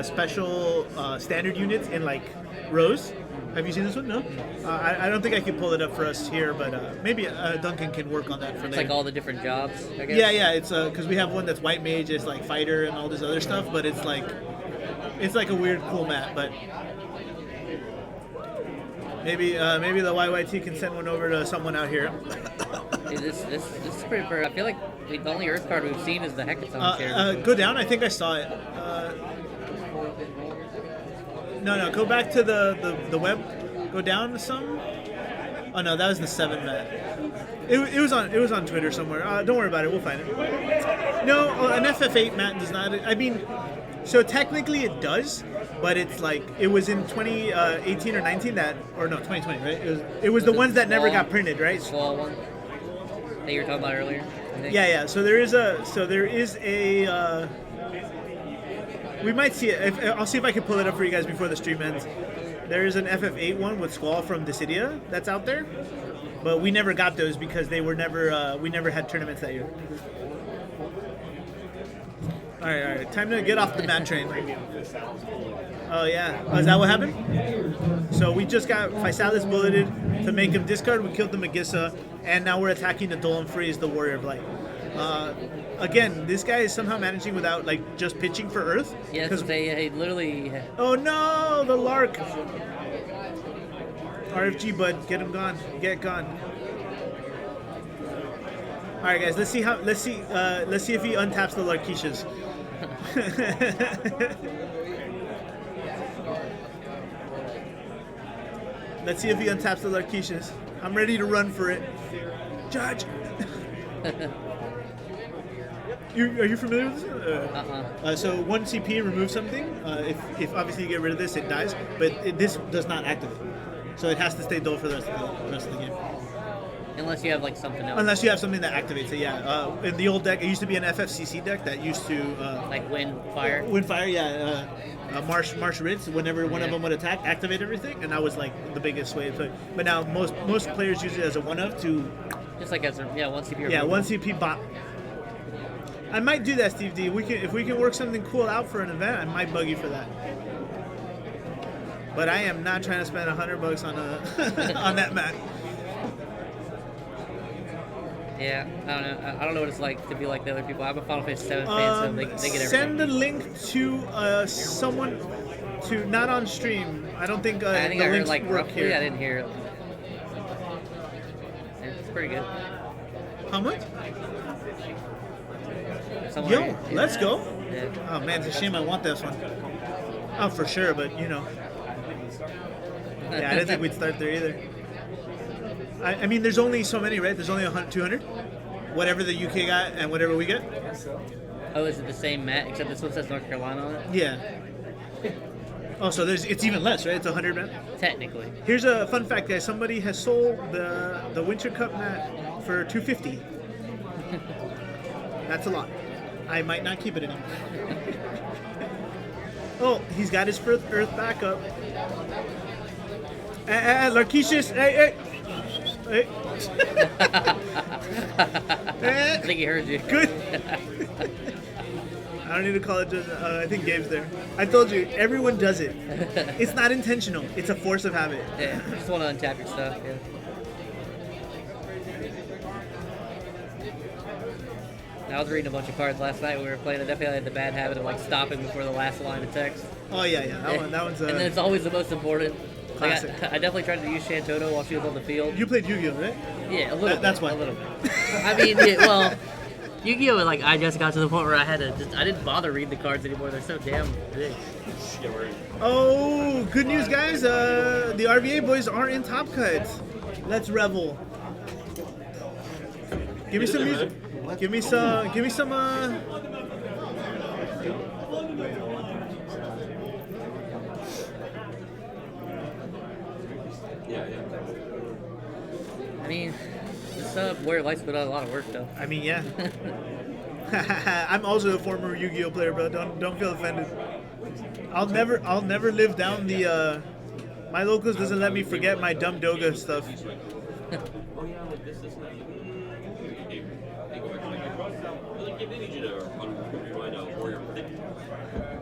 special standard units in like rows. Have you seen this one? No. I don't think I can pull it up for us here, but maybe Duncan can work on that for it's later. like all the different jobs, I guess. Yeah. It's because we have one that's white mage, it's like fighter and all this other stuff, but it's like a weird cool map. But maybe the YYT can send one over to someone out here. Dude, this is pretty. I feel like the only Earth card we've seen is the Hecaton character. Go down. I think I saw it. No. Go back to the web. Go down some. Oh no, that was the 7 mat. It was on Twitter somewhere. Don't worry about it. We'll find it. No, an FF8 mat does not. I mean, so technically it does, but it's like it was in 2018 or 19 that, or no, 2020, right? It was the ones that never got printed, right? Small one that you were talking about earlier. I think. Yeah. So there is a. We might see it. I'll see if I can pull it up for you guys before the stream ends. There is an FF8 one with Squall from Dissidia that's out there, but we never got those because they were never. We never had tournaments that year. All right. Time to get off the mat train. Oh yeah. Oh, is that what happened? So we just got Physalis bulleted to make him discard. We killed the Magissa, and now we're attacking the Dolan Freeze, the Warrior of Light. Again, this guy is somehow managing without like just pitching for Earth. Yeah, because they literally. Oh no, the Lark. RFG bud, get him gone. Get gone. All right, guys. Let's see if he untaps the Larkishas. Let's see if he untaps the Larkishas. I'm ready to run for it. Judge. Are you familiar with this? So 1 CP removes something. If obviously you get rid of this, it dies. But this does not activate. So it has to stay dull for the rest of the game. Unless you have like something else. Unless you have something that activates it, yeah. In the old deck, it used to be an FFCC deck that used to... like Wind Fire? Wind Fire, yeah. Marsh Ritz, whenever one of them would attack, activate everything, and that was like the biggest way to play. But now most players use it as a 1-of to... Just like as 1 CP. Yeah, 1 CP bot. I might do that, Steve D. If we can work something cool out for an event, I might bug you for that. But I am not trying to spend $100 on on that mat. Yeah, I don't know what it's like to be like the other people. I'm a Final Fantasy 7 fan, so they get everything. Send the link to someone to not on stream. I don't think. I think the I heard links like work roughly. here. I didn't hear it. It's pretty good. How much? Somewhere, Yo, let's go. Yeah. Oh man, it's a shame I want this one. Oh, for sure, but you know. Yeah, I didn't think we'd start there either. I mean, there's only so many, right? There's only 200? Whatever the UK got and whatever we get? Oh, is it the same mat, except this one says North Carolina on it? Yeah. Oh, so it's even less, right? It's 100 mat? Technically. Here's a fun fact, guys. Somebody has sold the Winter Cup mat for $250. That's a lot. I might not keep it anymore. Oh, he's got his first Earth backup. Larkishis, hey. I think he heard you. Good. I don't need to call it. I think Gabe's there. I told you, everyone does it. It's not intentional. It's a force of habit. Yeah, you just want to untap your stuff. Yeah. I was reading a bunch of cards last night. We were playing. I definitely had the bad habit of like stopping before the last line of text. Oh yeah. That one's. And then it's always the most important. Like Classic. I definitely tried to use Shantoto while she was on the field. You played Yu-Gi-Oh, right? Yeah, a little. That's bit, why. A little bit. I mean, yeah, well, Yu-Gi-Oh! Like I just got to the point where I didn't bother reading the cards anymore. They're so damn big. Oh, good news, guys. The RVA boys are in Top Cut. Let's revel. Give me some music. Give me some. I mean, this Warrior Lights put out a lot of work though. I mean, yeah. I'm also a former Yu-Gi-Oh player, bro. Don't feel offended. I'll never live down the. My locals doesn't let me forget my dumb Doga stuff.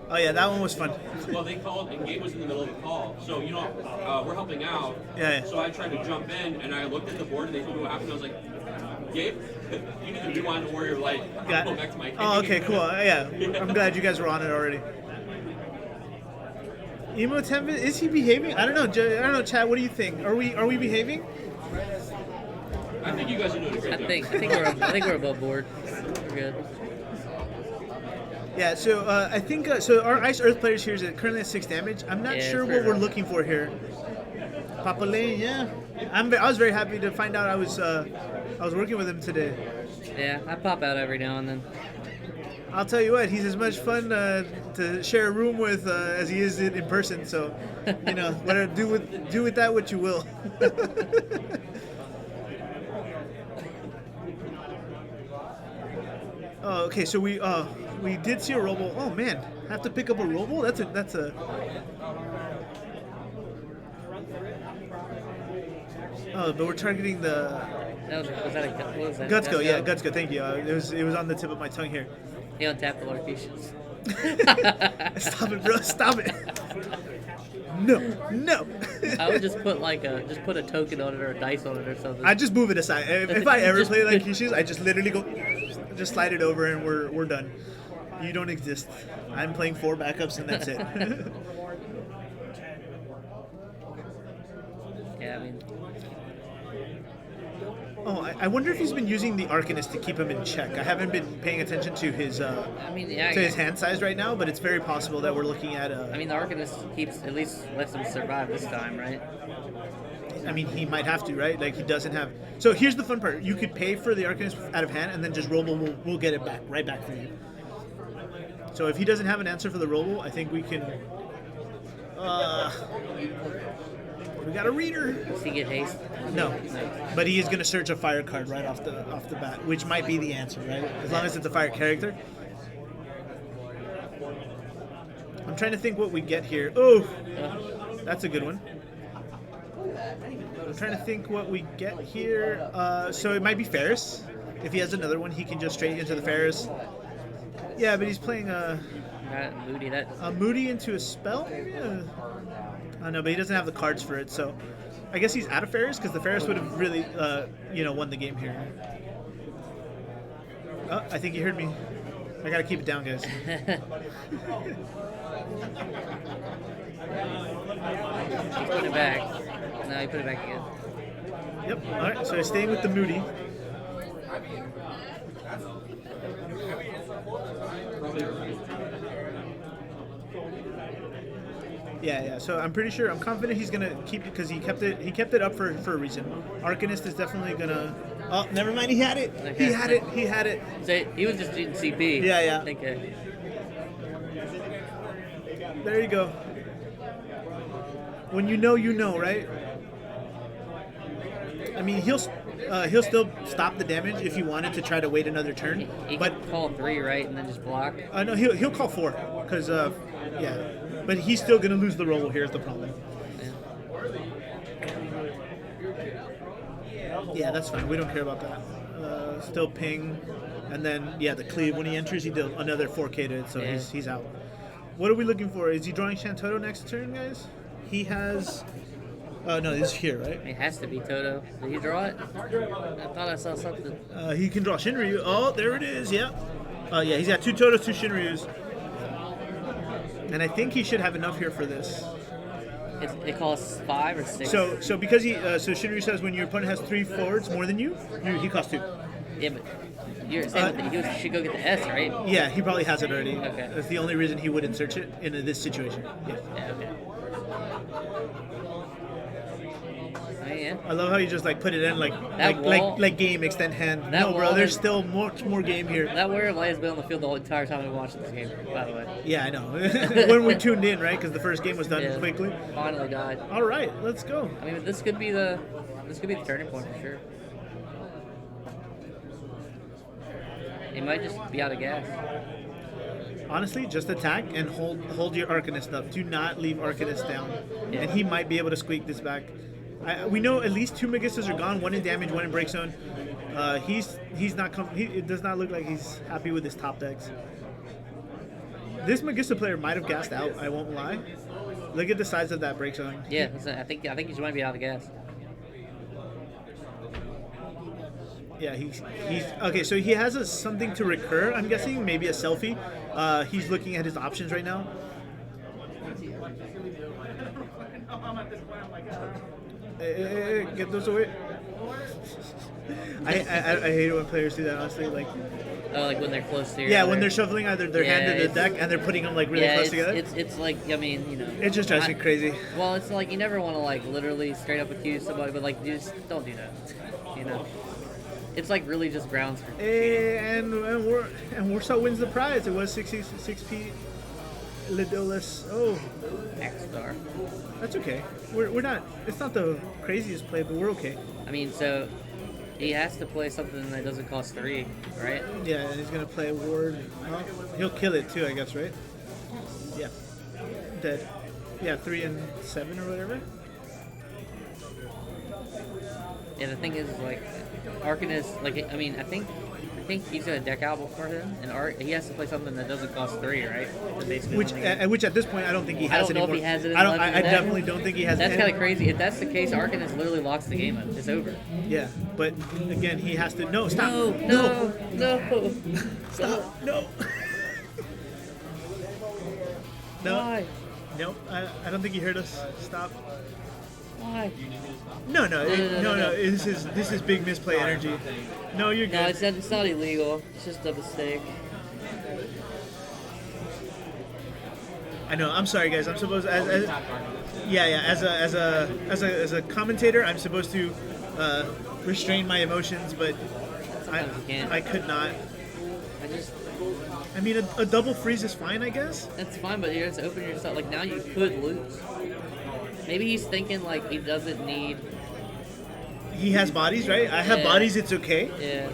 Oh yeah, that one was fun. Well, they called, and Gabe was in the middle of the call. So, we're helping out. Yeah. So I tried to jump in, and I looked at the board, and they told me what happened. I was like, Gabe, you need to rewind the Warrior Light. I'm going back to my Oh, okay, cool. Yeah, I'm glad you guys were on it already. Emo Tempest, is he behaving? I don't know, Chad. What do you think? Are we behaving? I think you guys are doing a great job. I think we're above board. We're good. Yeah, so I think so. Our Ice Earth players here is currently at 6 damage. I'm not sure what we're looking for here. Papa Lane, yeah. I was very happy to find out I was working with him today. Yeah, I pop out every now and then. I'll tell you what, he's as much fun to share a room with as he is in person. So, whatever, do with that what you will. Oh, okay. So we did see a robo. Oh man, have to pick up a robo. That's a. Oh, but we're targeting the. Was that what was that? Gutsco, yeah, Gutsco. Thank you. It was on the tip of my tongue here. He untapped the Larkishas. Stop it, bro. Stop it. No. I would just put a token on it or a dice on it or something. I just move it aside. If I ever play like Kishis, I just literally just slide it over and we're done. You don't exist. I'm playing 4 backups and that's it. Yeah, I mean. Oh, I wonder if he's been using the Arcanist to keep him in check. I haven't been paying attention to his his hand size right now, but it's very possible that we're looking at. I mean, the Arcanist at least lets him survive this time, right? I mean, he might have to, right? Like he doesn't have. So here's the fun part: you could pay for the Arcanist out of hand, and then just Robo will get it right back for you. So if he doesn't have an answer for the Robo, I think we can. We got a reader. Does he get haste? No, but he is going to search a fire card right off the bat, which might be the answer, right? As long as it's a fire character. I'm trying to think what we get here. Oh, that's a good one. I'm trying to think what we get here. So it might be Ferris. If he has another one, he can just straight into the Ferris. Yeah, but he's playing a Moody into a spell. I know, but he doesn't have the cards for it, so I guess he's out of Ferris because the Ferris would have really, won the game here. Oh, I think you heard me. I gotta keep it down, guys. He put it back. No, he put it back again. Yep. All right. So staying with the Moody. Yeah. So I'm confident he's gonna keep it because he kept it up for a reason. Arcanist is definitely gonna. Oh, never mind. He had it. Okay. He had it. So he was just eating CP. Yeah. Okay. There you go. When you know, right? I mean, he'll still stop the damage if you wanted to try to wait another turn. He could call 3, right, and then just block. No, he'll call 4 because But he's still going to lose the roll. Here's the problem. Yeah, that's fine. We don't care about that. Still ping. And then, yeah, the cleave. When he enters, he does another 4K to it, so he's out. What are we looking for? Is he drawing Shantoto next turn, guys? He has... no, this is here, right? It has to be Toto. Did he draw it? I thought I saw something. He can draw Shinryu. Oh, there it is, yeah. Yeah, he's got 2 Totos, 2 Shinryus. And I think he should have enough here for this. It costs 5 or 6. So because so Shinryu says when your opponent has 3 forwards more than you, he costs 2. Yeah, but you're saying that he should go get the S, right? Yeah, he probably has it already. Okay. That's the only reason he wouldn't search it in this situation. Yeah, okay. Oh, yeah. I love how you just like put it in like game extend hand. That No, bro, wall there's is- still much more game here. That warrior light has been on the field the whole entire time we watched this game, by the way. Yeah, I know. When we tuned in, right? Because the first game was done quickly. Finally died. All right, let's go. I mean, this could be the turning point for sure. He might just be out of gas. Honestly, just attack and hold your Arcanist up. Do not leave Arcanist down. And he might be able to squeak this back. We know at least 2 Magistas are gone. 1 in damage, 1 in break zone. He's not. It does not look like he's happy with his top decks. This Magista player might have gassed out. I won't lie. Look at the size of that break zone. Yeah, I think he just might be out of gas. Yeah, he's okay. So he has something to recur. I'm guessing maybe a selfie. He's looking at his options right now. Get those away. I hate it when players do that. Honestly, like. Oh, like when they're close to your Yeah, other- when they're shuffling either their hand or the deck and they're putting them like really close together. It's like, I mean, you know. It just drives me crazy. Well, it's like you never want to like literally straight up accuse somebody, but like you just don't do that. You know. It's like really just grounds for. And Warsaw wins the prize. It was 66p. Lidolis. Oh. X-Star. That's okay. We're not. It's not the craziest play, but we're okay. I mean, so he has to play something that doesn't cost 3, right? Yeah, and he's gonna play Ward. He'll kill it too, I guess, right? Yeah. Dead. Yeah, 3 and 7 or whatever. Yeah, the thing is, like, Arcanist, like, I mean, I think he's gonna deck out before him, and he has to play something that doesn't cost 3, right? To basically Which at this point I don't think he has I don't know anymore. if he has it. I definitely don't think he has. That's kind of crazy. If that's the case, Arcanist literally locks the game up. It's over. Yeah, but again, he has to. No, stop. No. Stop. No. No. Why? Nope. I don't think he heard us. Stop. Why? No. This is big misplay energy. No, you're good. No, it's not illegal. It's just a mistake. I know. I'm sorry, guys. I'm supposed as a commentator, I'm supposed to restrain my emotions, but I could not. I mean, a double freeze is fine, I guess. That's fine, but you have to open yourself. Like, now you could lose. Maybe he's thinking, like, he doesn't need... He has bodies, right? I have bodies, it's okay. Yeah.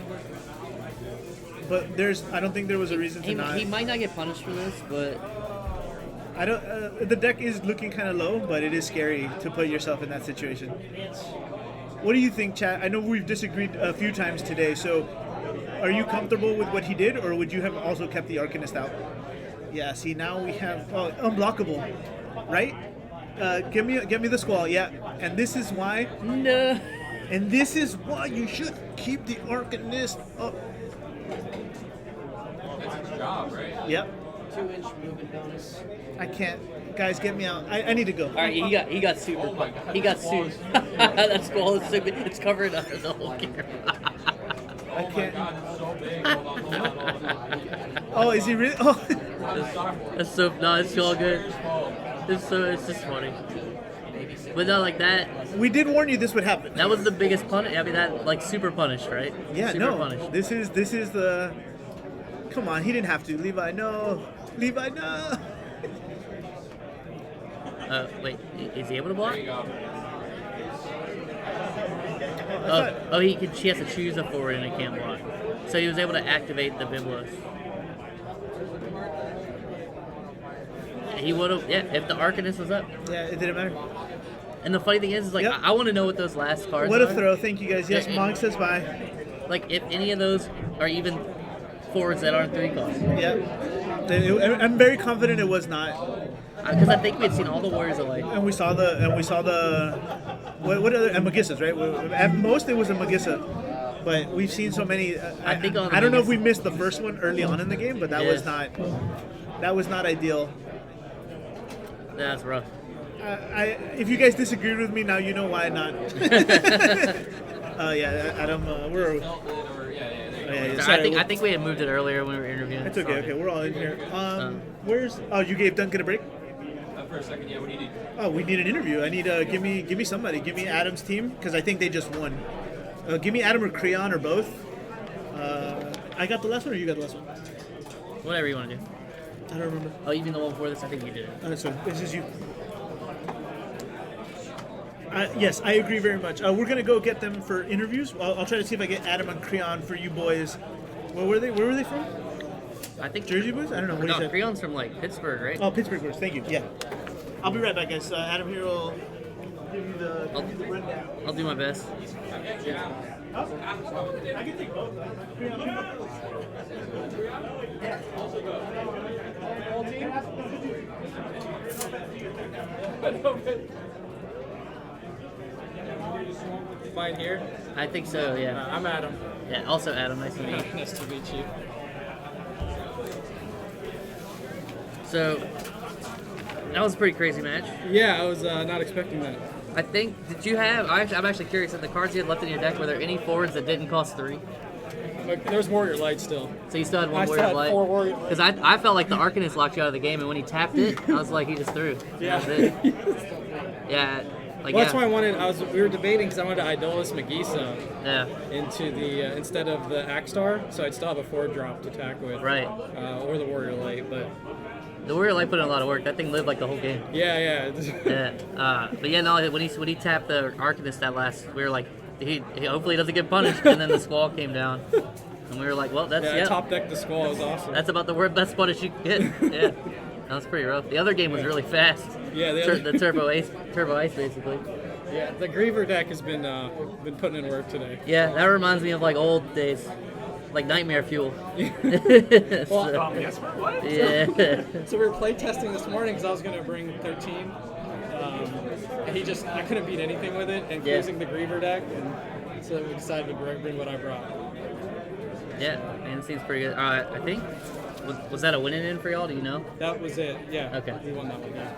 But I don't think there was a reason to not... He might not get punished for this, but... I don't... the deck is looking kind of low, but it is scary to put yourself in that situation. What do you think, chat? I know we've disagreed a few times today, so... Are you comfortable with what he did, or would you have also kept the Arcanist out? Yeah, see, now we have unblockable, right? Give me the Squall, yeah. And this is why... No. And this is why you should keep the Arcanist up. That's his job, right? Yep. 2-inch movement bonus. I can't. Guys, get me out. I need to go. All right, he got super. He got super. That Squall is super. It's covered under the whole camera. I can't. Oh, is he really? Oh. That's so. No, it's all good. It's just funny. But no, like that. We did warn you this would happen. That was the biggest punish. I mean, that like super punish, right? Yeah, super no. Punish. This is the. Come on, he didn't have to. Levi, no. Levi, no. Wait, is he able to block? She has to choose a forward and it can't block. So he was able to activate the Biblos. he would have. Yeah, if the Arcanist was up. Yeah, it didn't matter. And the funny thing is like, Yep. I want to know what those last cards What are. a throw. Thank you, guys. Yes, Yeah, Monk says bye. Like, if any of those are even forwards that aren't 3 costs. Yeah. I'm very confident it was not. Because I think we had seen all the Warriors of Light. And we saw the what other and Magissas, right? At most it was a Magissa, but we've seen so many. I don't know if we missed the first one early on in the game, but that was not ideal. That's rough. If you guys disagreed with me, now you know why not. Yeah, Adam, we're. I think we had moved it earlier when we were interviewing. It's okay. Okay, we're all in here. Where's? Oh, you gave Duncan a break. For a second, yeah. What do you need? Oh, we need an interview. I need give me somebody. Give me Adam's team because I think they just won. Give me Adam or Creon or both. I got the last one or you got the last one? Whatever you want to do. I don't remember. Oh, you mean the one before this? I think you did it. So this is you. Yes, I agree very much. We're gonna go get them for interviews. I'll try to see if I get Adam and Creon for you boys. Where were they? Where were they from? I think Jersey boys. I don't know. What no, is that? Creon's from like Pittsburgh, right? Oh, Pittsburgh boys. Thank you. Yeah. I'll be right back, guys. Adam here will give you the rundown. I'll do my best. I can take both. Mine here? I think so, yeah. I'm Adam. Yeah, also Adam. Nice to meet you. Nice to meet you. So, that was a pretty crazy match. Yeah, I was not expecting that. I think, did you have, I'm actually curious, of the cards you had left in your deck, were there any forwards that didn't cost 3? Like, there's Warrior Light still. So you still had one I Warrior still had Light? 4 Warrior Light. Because I felt like the Arcanist locked you out of the game, and when he tapped it, I was like, he just threw. Yeah. That was it. Yeah. Like, Well, that's yeah. why we were debating because I wanted to Idolus Magisa Yeah. into the, instead of the Axstar, so I'd still have a 4-drop to attack with. Right. Or the Warrior Light, but... The Warrior Light put in a lot of work. That thing lived like the whole game. Yeah. Yeah. But yeah, no, when he tapped the Arcanist that last, we were like, he hopefully doesn't get punished, and then the Squall came down. And we were like, well, that's I top decked the Squall. It was awesome. That's about the best punish you can get. Yeah. That was pretty rough. The other game was really fast. Yeah, the Turbo Ice basically. Yeah, the Griever deck has been putting in work today. Yeah, that reminds me of like old days, like Nightmare Fuel. Well, yeah. So we were play testing this morning because I was going to bring 13. And I couldn't beat anything with it, and using the Griever deck, and so we decided to bring what I brought. Yeah, man, it seems pretty good. I think, was that a winning in for y'all? Do you know? That was it. Yeah. Okay. We won that one. Yeah.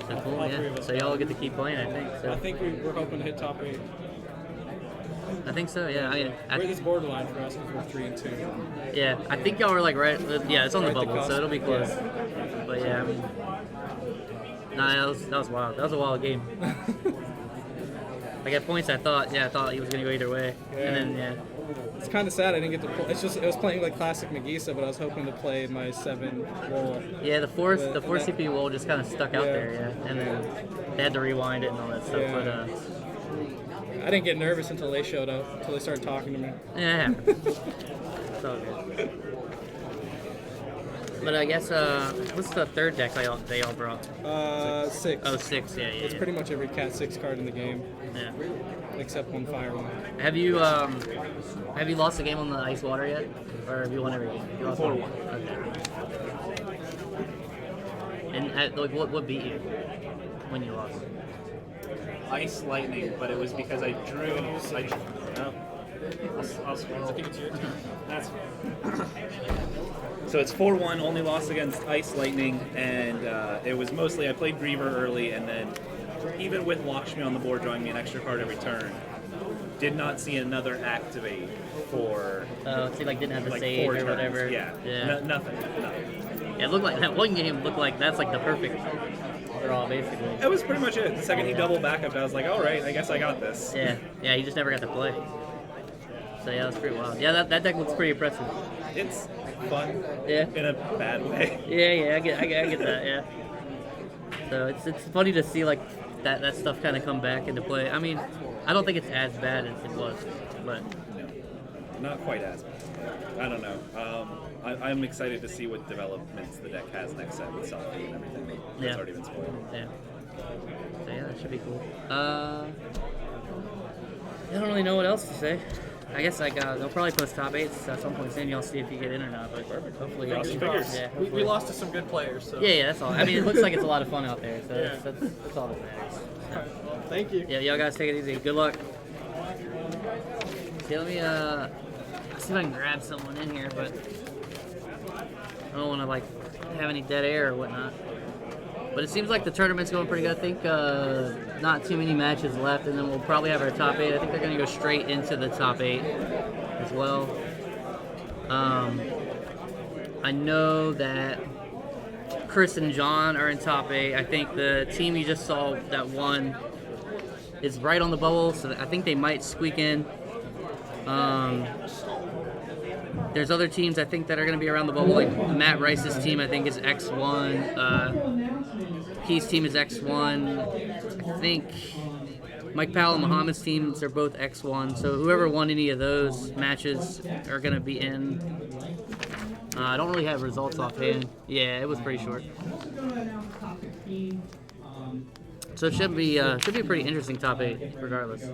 So cool. All Yeah. three of us. So y'all get to keep playing, I think. So. I think we're hoping to hit top 8. I think so. Yeah. It's borderline for us because we're 3 and 2. Yeah, I think y'all were like right. Yeah, it's on the Right at the bubble, so cusp. it'll be close. Yeah. But yeah, I mean, nah, that was wild. That was a wild game. Like at points, I thought he was gonna go either way, and then It's kind of sad I didn't get to play. It was playing like classic Magisa, but I was hoping to play my 7 roll. Yeah, the four CPU wall just kind of stuck out there, yeah, and then they had to rewind it and all that stuff. Yeah. But I didn't get nervous until they showed up, until they started talking to me. yeah, it's all good. But I guess what's the third deck they all brought? 6. Oh, 6. Yeah. It's pretty much every Cat 6 card in the game. Yeah. Except one Fire one. Have you lost a game on the ice water yet, or have you won every game? You lost 4-1. Okay. And like what beat you when you lost? Ice Lightning, but it was because I drew. I'll give it to you. That's so it's 4-1. Only lost against Ice Lightning, and it was mostly I played Griever early, and then even with Lakshmi on the board drawing me an extra card every turn, did not see another activate for. Oh, so like didn't have the like save 4 or turns. whatever. Yeah. Nothing. Yeah, it looked like that one game looked like that's like the perfect draw basically. It was pretty much it. The second he doubled back up, I was like, all right, I guess I got this. Yeah, he just never got to play. So yeah, that's pretty wild. Yeah, that deck looks pretty impressive. It's fun. Yeah. In a bad way. Yeah, I get that. Yeah. So it's funny to see like that stuff kind of come back into play. I mean, I don't think it's as bad as it was, but not quite as bad. I don't know. I'm excited to see what developments the deck has next set with Selfie and everything. It's already been spoiled. Yeah. So yeah, that should be cool. I don't really know what else to say. I guess they'll probably post top 8s at some point soon. Y'all see if you get in or not, but hopefully y'all see. Yeah, we lost to some good players. So. Yeah, that's all. I mean, it looks like it's a lot of fun out there, so that's all that matters. Well, thank you. Yeah, y'all guys take it easy. Good luck. See, let me see if I can grab someone in here, but I don't want to like have any dead air or whatnot. But it seems like the tournament's going pretty good. I think not too many matches left, and then we'll probably have our top 8. I think they're going to go straight into the top 8 as well. I know that Chris and John are in top 8. I think the team you just saw that won is right on the bubble, so I think they might squeak in. There's other teams I think that are going to be around the bubble, like Matt Rice's team I think is X1. Key's team is X1. I think Mike Powell and Muhammad's teams are both X1. So whoever won any of those matches are going to be in. I don't really have results offhand. Yeah, it was pretty short. So it should be a pretty interesting top 8 regardless.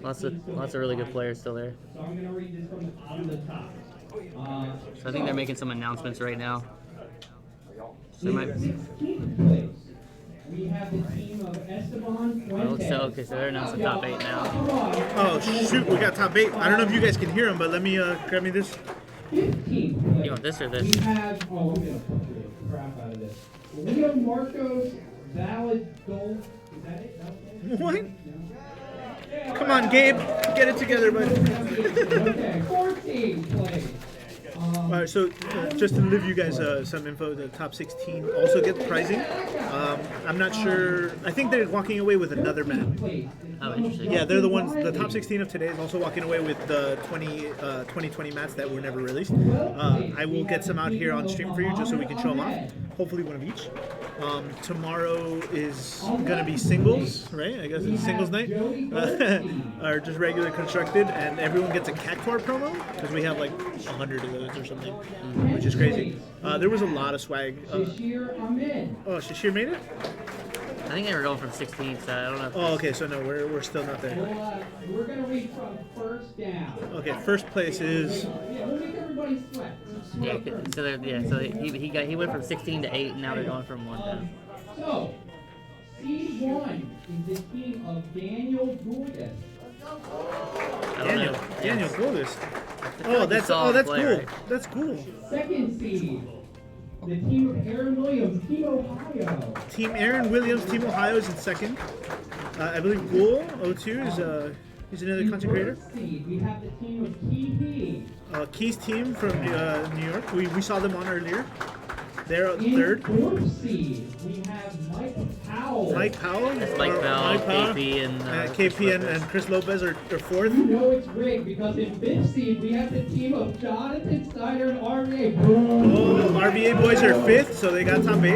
Lots of really good players still there. So I think they're making some announcements right now. So We have the team of Esteban Fuentes. Okay, so they're announcing top 8 now. Oh shoot, we got top 8. I don't know if you guys can hear them, but let me grab me this. 15th. You want this or this? We have, I'm going to put the crap out of this. Leo Marcos Valadol. Is that it? What? Come on, Gabe. Get it together, bud. Okay, 14 plays. All right, so just to give you guys some info, the top 16 also get pricing. I'm not sure. I think they're walking away with another map. Oh, interesting. Yeah, they're the ones. The top 16 of today is also walking away with the 2020 maps that were never released. I will get some out here on stream for you just so we can show them off. Hopefully one of each. Tomorrow is going to be singles, right? I guess it's singles night. Or just regular constructed, and everyone gets a Cactuar promo because we have like 100 of those or something, which is crazy. There was a lot of swag. Oh, Shashir made it? I think they were going from 16, so I don't know. Oh, okay, so no, we're still not there. We're going to read from first down. Okay, first place is... Yeah, we'll make everybody sweat. Yeah, so he went from 16 to 8, and now they're going from 1 down. So, seed 1 is the team of Daniel Gouldis. Daniel Gouldis. That's cool. Right? That's cool. Second seed, the team of Aaron Williams, Team Ohio. Team Aaron Williams, Team Ohio is in second. I believe Ghoul 02 is he's another content creator. Seed, we have the team of Key. Key's team from New York. We saw them on earlier. They're In third. fourth seed, we have Mike Powell. Mike Powell. That's Mike Powell, KP, and KP and Chris Lopez are fourth. You know it's rigged because in fifth seed we have the team of Jonathan Steiner and RVA. Oh, RVA boys are fifth, so they got top 8.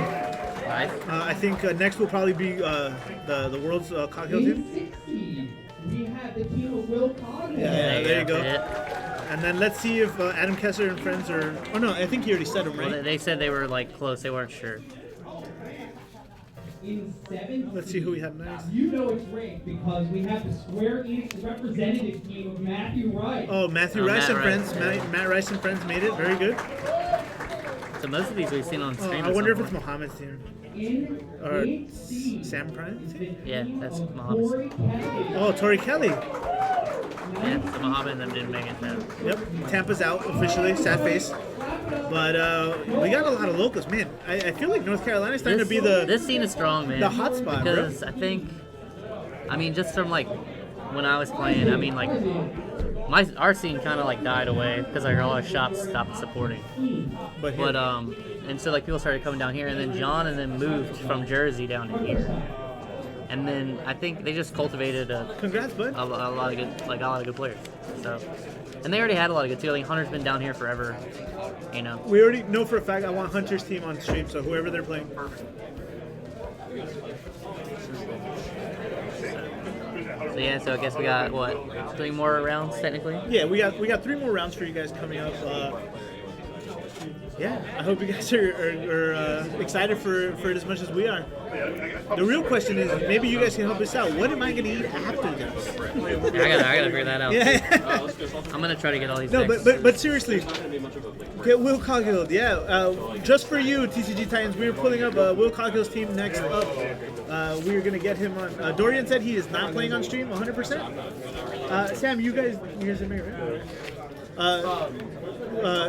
Nice. I think next will probably be the world's cocktail In team. sixth seed, we have the team of Will Cogman. Yeah, there you go. And then let's see if Adam Kessler and friends are... Oh, no, I think he already said them, right? Well, they said they were like close. They weren't sure. In seventh Let's see who we have next. You know it's rigged because we have the Square Enix representative team of Matthew Rice. Oh, Matthew Rice and friends. Matt Rice and friends made it. Very good. So most of these we've seen on stream. I wonder if it's Mohammed's team. Or In Sam Prime's team? Yeah, that's Muhammad's. Oh, Tori Kelly. Yeah, so Muhammad and them didn't make it. Yep, Tampa's out officially, sad face. But we got a lot of locals, man. I feel like North Carolina's starting to be This scene is strong, man. the hot spot, because bro. I think, just from like when I was playing, our scene kind of like died away because like all our shops stopped supporting. But and so like people started coming down here, and then John moved from Jersey down to here. And then I think they just cultivated congrats, bud. a lot of good players. So, and they already had a lot of good too. I think Hunter's been down here forever. You know. We already know for a fact I want Hunter's team on stream, so whoever they're playing. So So yeah, so I guess we got what, 3 more rounds technically. Yeah, we got 3 more rounds for you guys coming up. Yeah, I hope you guys are excited for it as much as we are. The real question is, maybe you guys can help us out. What am I going to eat after this? Yeah, I gotta figure that out. Yeah. I'm gonna try to get all these. No, decks. but seriously, okay, Will Coghill, yeah, just for you, TCG Titans, we are pulling up Will Coghill's team next up. We are gonna get him on. Dorian said he is not playing on stream, 100%. Sam, you guys are married, right?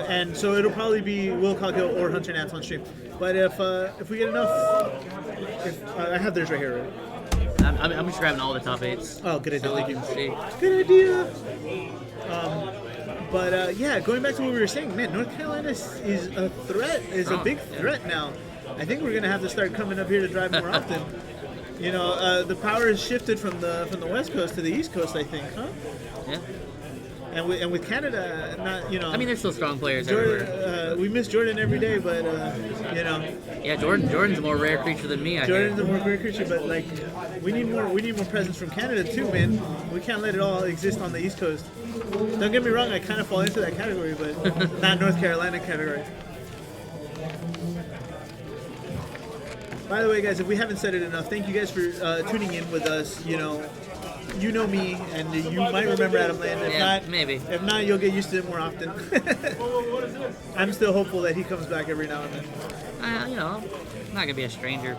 And so it'll probably be Will Coghill or Hunter Nance on stream. But if we get enough, I have theirs right here. Right? I'm just grabbing all the top 8s. Oh, good idea. So Thank we you. can see. Good idea. But yeah, going back to what we were saying, man, North Carolina is a threat, a big threat now. I think we're gonna have to start coming up here to drive more often. You know, the power has shifted from the West Coast to the East Coast, I think, huh? Yeah. And with Canada, not, you know. I mean, there's still strong players Jordan, everywhere. we miss Jordan every day, but you know. Yeah, Jordan's a more rare creature than me. Jordan's a more rare creature, but like, we need more presence from Canada too, man. We can't let it all exist on the East Coast. Don't get me wrong, I kind of fall into that category, but not North Carolina category. By the way, guys, if we haven't said it enough, thank you guys for tuning in with us. You know me, and you might remember Adam Land. If not, maybe. If not, you'll get used to it more often. I'm still hopeful that he comes back every now and then. You know, I'm not gonna be a stranger,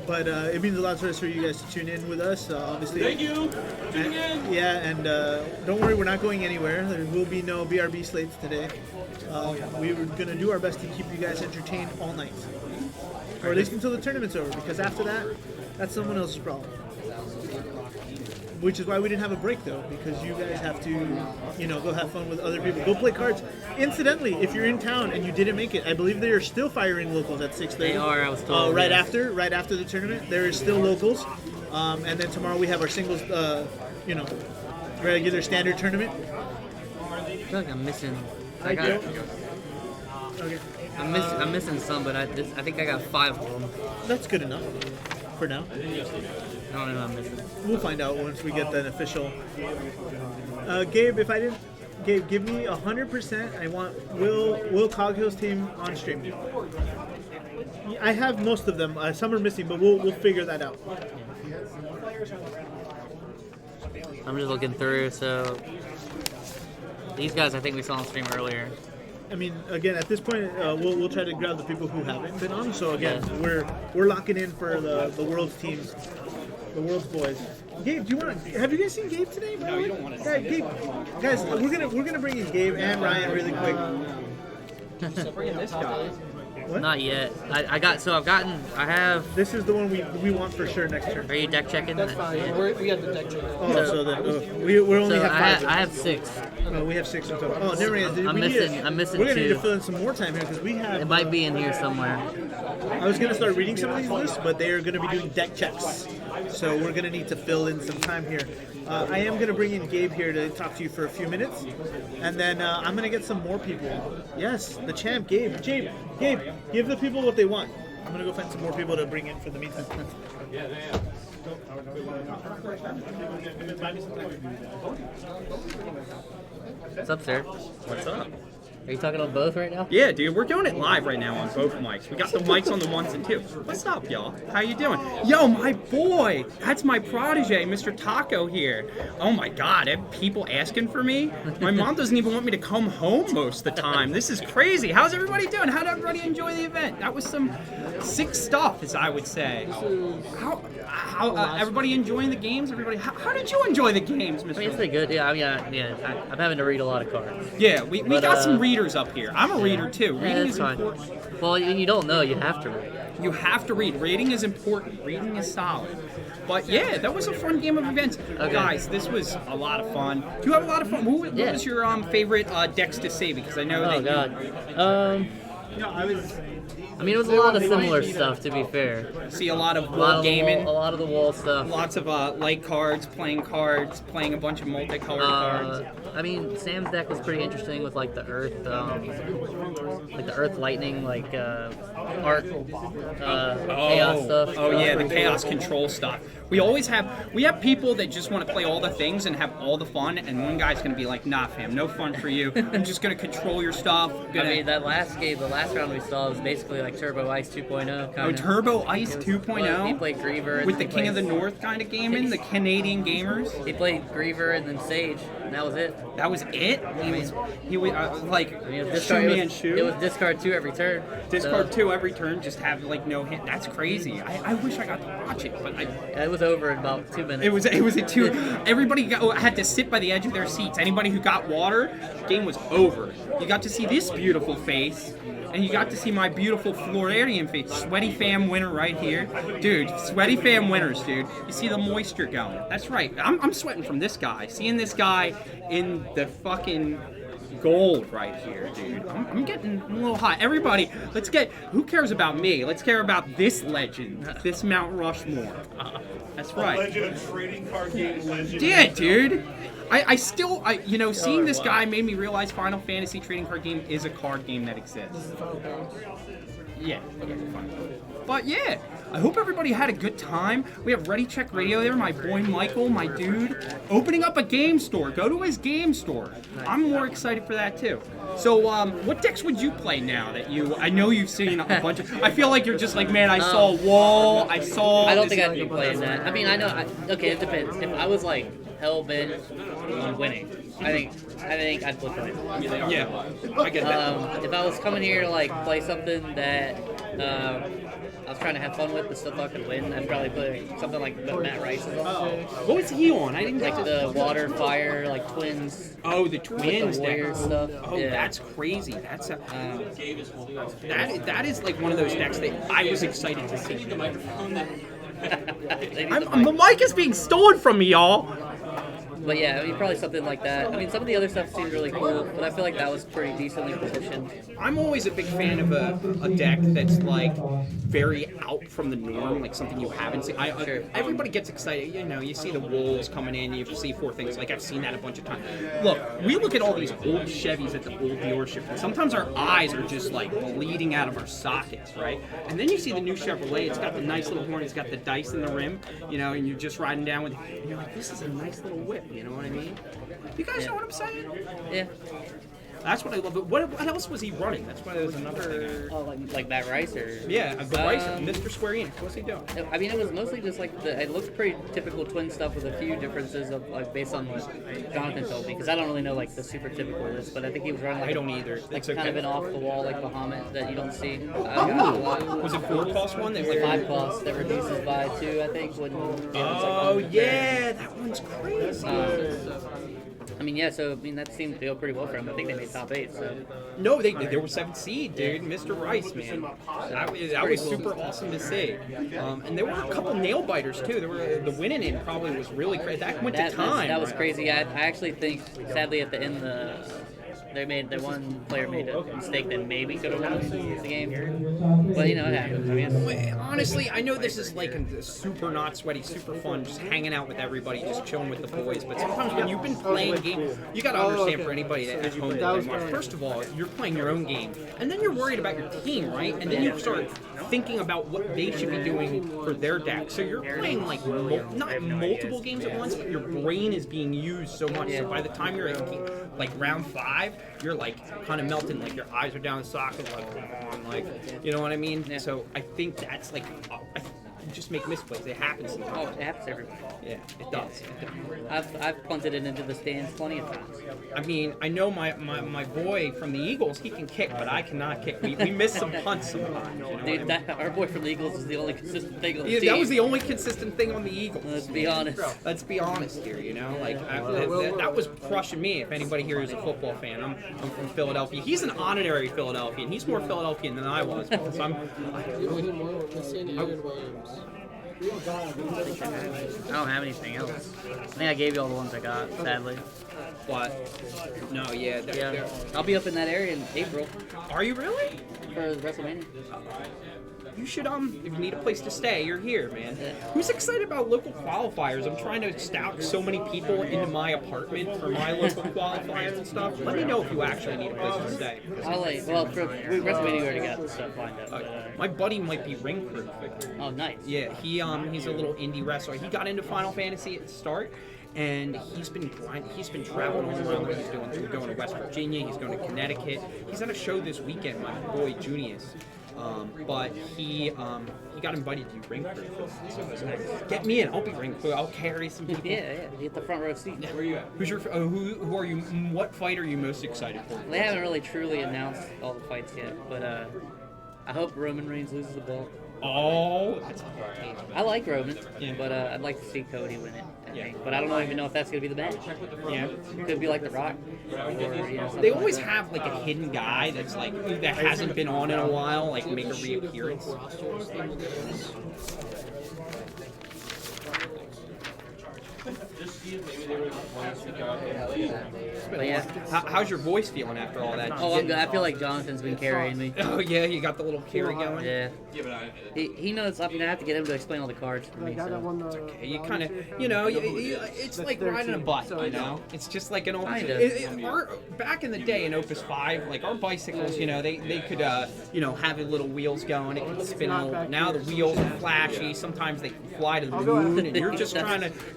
but it means a lot to us for you guys to tune in with us. Obviously. Thank you. Tuning in. Yeah, and don't worry, we're not going anywhere. There will be no BRB slates today. We were gonna do our best to keep you guys entertained all night, or at least until the tournament's over. Because after that, that's someone else's problem. Which is why we didn't have a break, though, because you guys have to, go have fun with other people. Go play cards. Incidentally, if you're in town and you didn't make it, I believe they are still firing locals at 6:30. They are, I was told. Right yes. after the tournament, there is still locals. And then tomorrow we have our singles, regular standard tournament. I feel like I'm missing. Okay. I'm missing some, but I think I got 5 of them. That's good enough for now. I don't know what I'm missing. We'll find out once we get that official. Gabe, Gabe, give me 100%. I want Will Coghill's team on stream. I have most of them. Some are missing, but we'll figure that out. I'm just looking through. So these guys, I think we saw on stream earlier. I mean, again, at this point, we'll try to grab the people who haven't been on. So again, we're locking in for the world's teams, the world's boys. Gabe, have you guys seen Gabe today? No, you don't want to see Gabe. Guys, we're gonna bring in Gabe and Ryan really quick. Bring in this guy. What? Not yet. I have. This is the one we want for sure next turn. Are you deck checking? That's fine. Yeah. We have the deck check. Oh, so then we only so have 5. I have 6. Oh, we have 6 in total. Oh, never mind. I'm missing We're gonna 2. need to fill in some more time here because we have. It might be in here somewhere. I was gonna start reading some of these lists, but they are gonna be doing deck checks, so we're gonna need to fill in some time here. I am gonna bring in Gabe here to talk to you for a few minutes, and then I'm gonna get some more people. Yes, the champ, Gabe. Gabe, give the people what they want. I'm gonna go find some more people to bring in for the meantime. What's up, sir? What's up? Are you talking on both right now? Yeah, dude, we're doing it live right now on both mics. We got the mics on the 1s and 2s. What's up, y'all? How you doing? Yo, my boy! That's my protege, Mr. Taco here. Oh my god, have people asking for me? My mom doesn't even want me to come home most of the time. This is crazy. How's everybody doing? How did everybody enjoy the event? That was some sick stuff, as I would say. How everybody enjoying the games? Everybody, how did you enjoy the games, Mr. I mean, it's pretty good. Yeah, I'm having to read a lot of cards. Yeah, we got some readers up here. I'm a reader too. Reading is important. Well, you don't know. You have to read. You have to read. Reading is important. Reading is solid. But yeah, that was a fun game of events. Okay. Guys, this was a lot of fun. Do you have a lot of fun? What was your favorite decks to see? Because I know I mean, it was a lot of similar stuff, to be fair. See a lot of wall gaming. A lot of the wall stuff. Lots of light cards, playing a bunch of multicolored cards. I mean, Sam's deck was pretty interesting with like the earth, lightning, art, chaos stuff. Oh yeah, the chaos control stuff. We have people that just want to play all the things and have all the fun, and one guy's going to be like, nah, fam, no fun for you. I'm just going to control your stuff. I mean, that last game, the last round we saw was basically like Turbo Ice 2.0. Oh, Turbo Ice 2.0? He played Griever. With the King of the North kind of gaming, the Canadian gamers? He played Griever and then Sage, and that was it. That was it? He was like, it was discard 2 every turn. Discard 2 every turn, just have like no hit. That's crazy. I wish I got to watch it, but it was over in about 2 minutes. It was a 2. Everybody had to sit by the edge of their seats. Anybody who got water, game was over. You got to see this beautiful face, and you got to see my beautiful Floridian face. Sweaty fam winner right here. Dude, sweaty fam winners, dude. You see the moisture going. That's right. I'm sweating from this guy. Seeing this guy in the fucking gold right here, dude. I'm getting a little hot. Everybody, who cares about me? Let's care about this legend, this Mount Rushmore. That's right. Legend of trading card game legend. Yeah, dude. I still, seeing this guy made me realize Final Fantasy trading card game is a card game that exists. Yeah, okay, fine. But yeah, I hope everybody had a good time. We have Ready Check Radio there, my boy Michael, my dude, opening up a game store. Go to his game store. I'm more excited for that too. So, what decks would you play now that I know you've seen a bunch of, I feel like you're just like, man, I saw a wall, I don't think I'd be playing that. I mean, I know, okay, it depends. If I was like hell-bent on winning, I think I'd flip it. Yeah, I get that. If I was coming here to like play something that I was trying to have fun with, but still thought I could win, I'd probably play something like what Matt Rice is on. What was he on? I didn't like the water, fire, like twins. Oh, the twins, the warrior stuff. Oh, yeah. That's crazy. That's a that is like one of those decks that I was excited to see. The microphone. The mic is being stolen from me, y'all. But yeah, I mean, probably something like that. I mean, some of the other stuff seemed really cool, but I feel like that was pretty decently positioned. I'm always a big fan of a deck that's like very out from the norm, like something you haven't seen. Everybody gets excited, you see the wolves coming in, you see 4 things, like I've seen that a bunch of times. Look, we look at all these old Chevys at the old dealership, and sometimes our eyes are just like bleeding out of our sockets, right? And then you see the new Chevrolet, it's got the nice little horn, it's got the dice in the rim, and you're just riding down with it, and you're like, this is a nice little whip. You know what I mean? You guys know what I'm saying? Yeah. That's what I love. What else was he running? That's why there was another. Oh, like Matt Rice or. Yeah, the Rice, Mr. Square Enix. What's he doing? I mean, it was mostly just like it looked pretty typical twin stuff with a few differences of like based on what Jonathan told me, because I don't really know like the super typical list, but I think he was running. Like, I don't either. Like kind of an off the wall like Bahamut that you don't see. Was it 4-cost one? It was 5-cost that reduces by 2, I think. Oh yeah, that one's crazy. I mean, yeah, so, that seemed to go pretty well for him. I think they made top 8, so. No, they were 7th seed, dude. Mr. Rice, man. That was super awesome to see. And there were a couple nail biters, too. The winning in probably was really crazy. That went to time. That was crazy. I actually think, sadly, at the end, the one player made a mistake that maybe could have won the game. But it happens. I mean, honestly, I know this is like a super not sweaty, super fun, just hanging out with everybody, just chilling with the boys. But sometimes when you've been playing a game, you got to understand for anybody that at home that watch. First of all, you're playing your own game, and then you're worried about your team, right? And then you start thinking about what they should be doing for their deck. So you're playing like not multiple games at once, but your brain is being used so much. So by the time you're at like round 5, you're like kind of melting, like your eyes are down the socket, like come on, like you know what I mean? Yeah. So I think that's like you just make misplays. It happens sometimes. Oh, it happens everywhere. Yeah, it does. I've punted it into the stands plenty of times. I mean, I know my boy from the Eagles, he can kick, but I cannot kick. We miss some punts sometimes. Dude, our boy from the Eagles is the only consistent thing on the team. That was the only consistent thing on the Eagles. Let's be honest. Let's be honest here, like that was crushing me. If anybody here is a football fan, I'm from Philadelphia. He's an honorary Philadelphian. He's more Philadelphian than I was. So I don't have anything else. I think I gave you all the ones I got, sadly. What? No, yeah. I'll be up in that area in April. Are you really? For WrestleMania. you should if you need a place to stay, you're here, man. Who's excited about local qualifiers? I'm trying to stock so many people into my apartment for my local qualifiers and stuff. Let me know if you actually need a place to stay. Well, for WrestleMania, we already got the stuff lined up. My buddy might be ring perfect. Oh, nice. Yeah, he's a little indie wrestler. He got into Final Fantasy at the start, and he's been traveling all around what he's doing. So he's going to West Virginia, he's going to Connecticut. He's at a show this weekend, my boy Junius. But he got invited to ring crew. So get me in. I'll be ring crew. I'll carry some people. Yeah. Get the front row seat. Where are you at? Who's your? Who are you? What fight are you most excited for? They haven't really truly announced all the fights yet, but I hope Roman Reigns loses the belt. Oh, that's I like Roman, but I'd like to see Cody win it. But I don't even know if that's going to be the match. Yeah, it could be like The Rock. Or, they always have like a hidden guy that's like that hasn't been on in a while, like make a reappearance. But yeah, how's your voice feeling after all that? Oh, I'm good. I feel like Jonathan's been carrying me. Oh yeah, you got the little carry going. Yeah. He knows. I mean, I have to get him to explain all the cards for me. So. Okay, you kind of, it's like riding a bike. You know, it's just like an old. Back in the day in Opus 5, like our bicycles, they could, have little wheels going. It could spin a little. Now the wheels are flashy. Sometimes they can fly to the moon, and you're just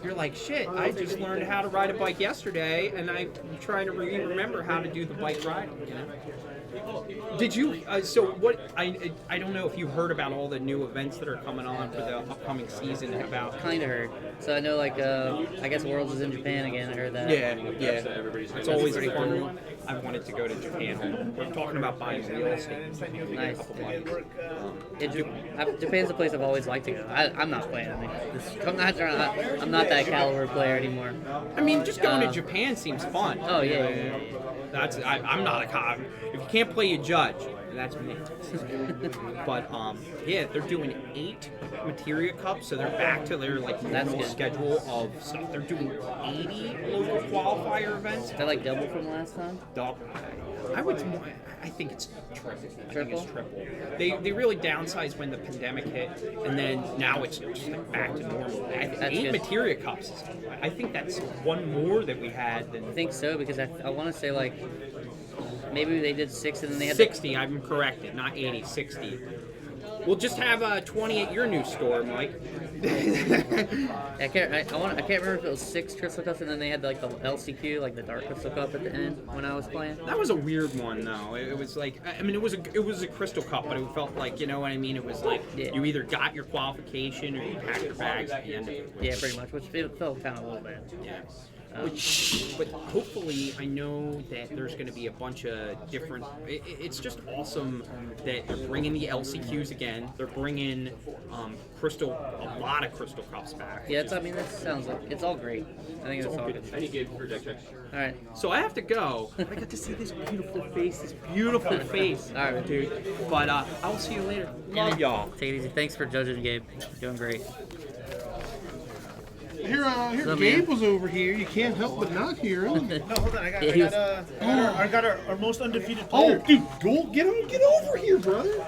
you're like, shit. I just learned how to ride a bike yesterday, and I'm trying to remember how to do the bike riding. Did you? So what? I don't know if you heard about all the new events that are coming on for the upcoming season. About kind of heard. So I know, like, I guess Worlds is in Japan again. I heard that. Yeah. It's always pretty fun. I wanted to go to Japan. We're talking about buying real estate. Nice. Japan's a place I've always liked to go. I'm not playing. I'm not that caliber player anymore. I mean, just going to Japan seems fun. Oh yeah. I'm not a cop. If you can't play, you judge. That's me. But yeah, they're doing 8 materia cups, so they're back to their normal schedule of stuff. They're doing 80 local qualifier events. Is that like double from last time? Double. I think it's triple. I think it's triple. They really downsized when the pandemic hit, and then now it's just back to normal. 8 materia cups. I think that's one more that we had. I think so, because I want to say maybe they did 6 and then they had 60. I'm corrected, not 80. 60. We'll just have 20 at your new store, Mike. I can't remember if it was 6 Crystal Cups and then they had the LCQ, like the Dark Crystal Cup at the end when I was playing. That was a weird one, though. It was like, I mean, it was a Crystal Cup, but it felt like, you know what I mean? It was like you either got your qualification or you packed your bags at the end of it. Yeah, pretty much, which it felt kind of a little bad. Yeah. But hopefully, I know that there's going to be a bunch of different. It's just awesome that they're bringing the LCQs again. They're bringing a lot of Crystal Cups back. Yeah, that sounds like it's all great. I think it's all good. Any game for deck check. All right. So I have to go. I got to see this beautiful face. All right, dude. But I'll see you later. Love y'all. Take it easy. Thanks for judging, Gabe. Doing great. Here, Gabe was over here. You can't help but not hear him. No, hold on. I got our most undefeated player. Oh, dude, go get over here, brother.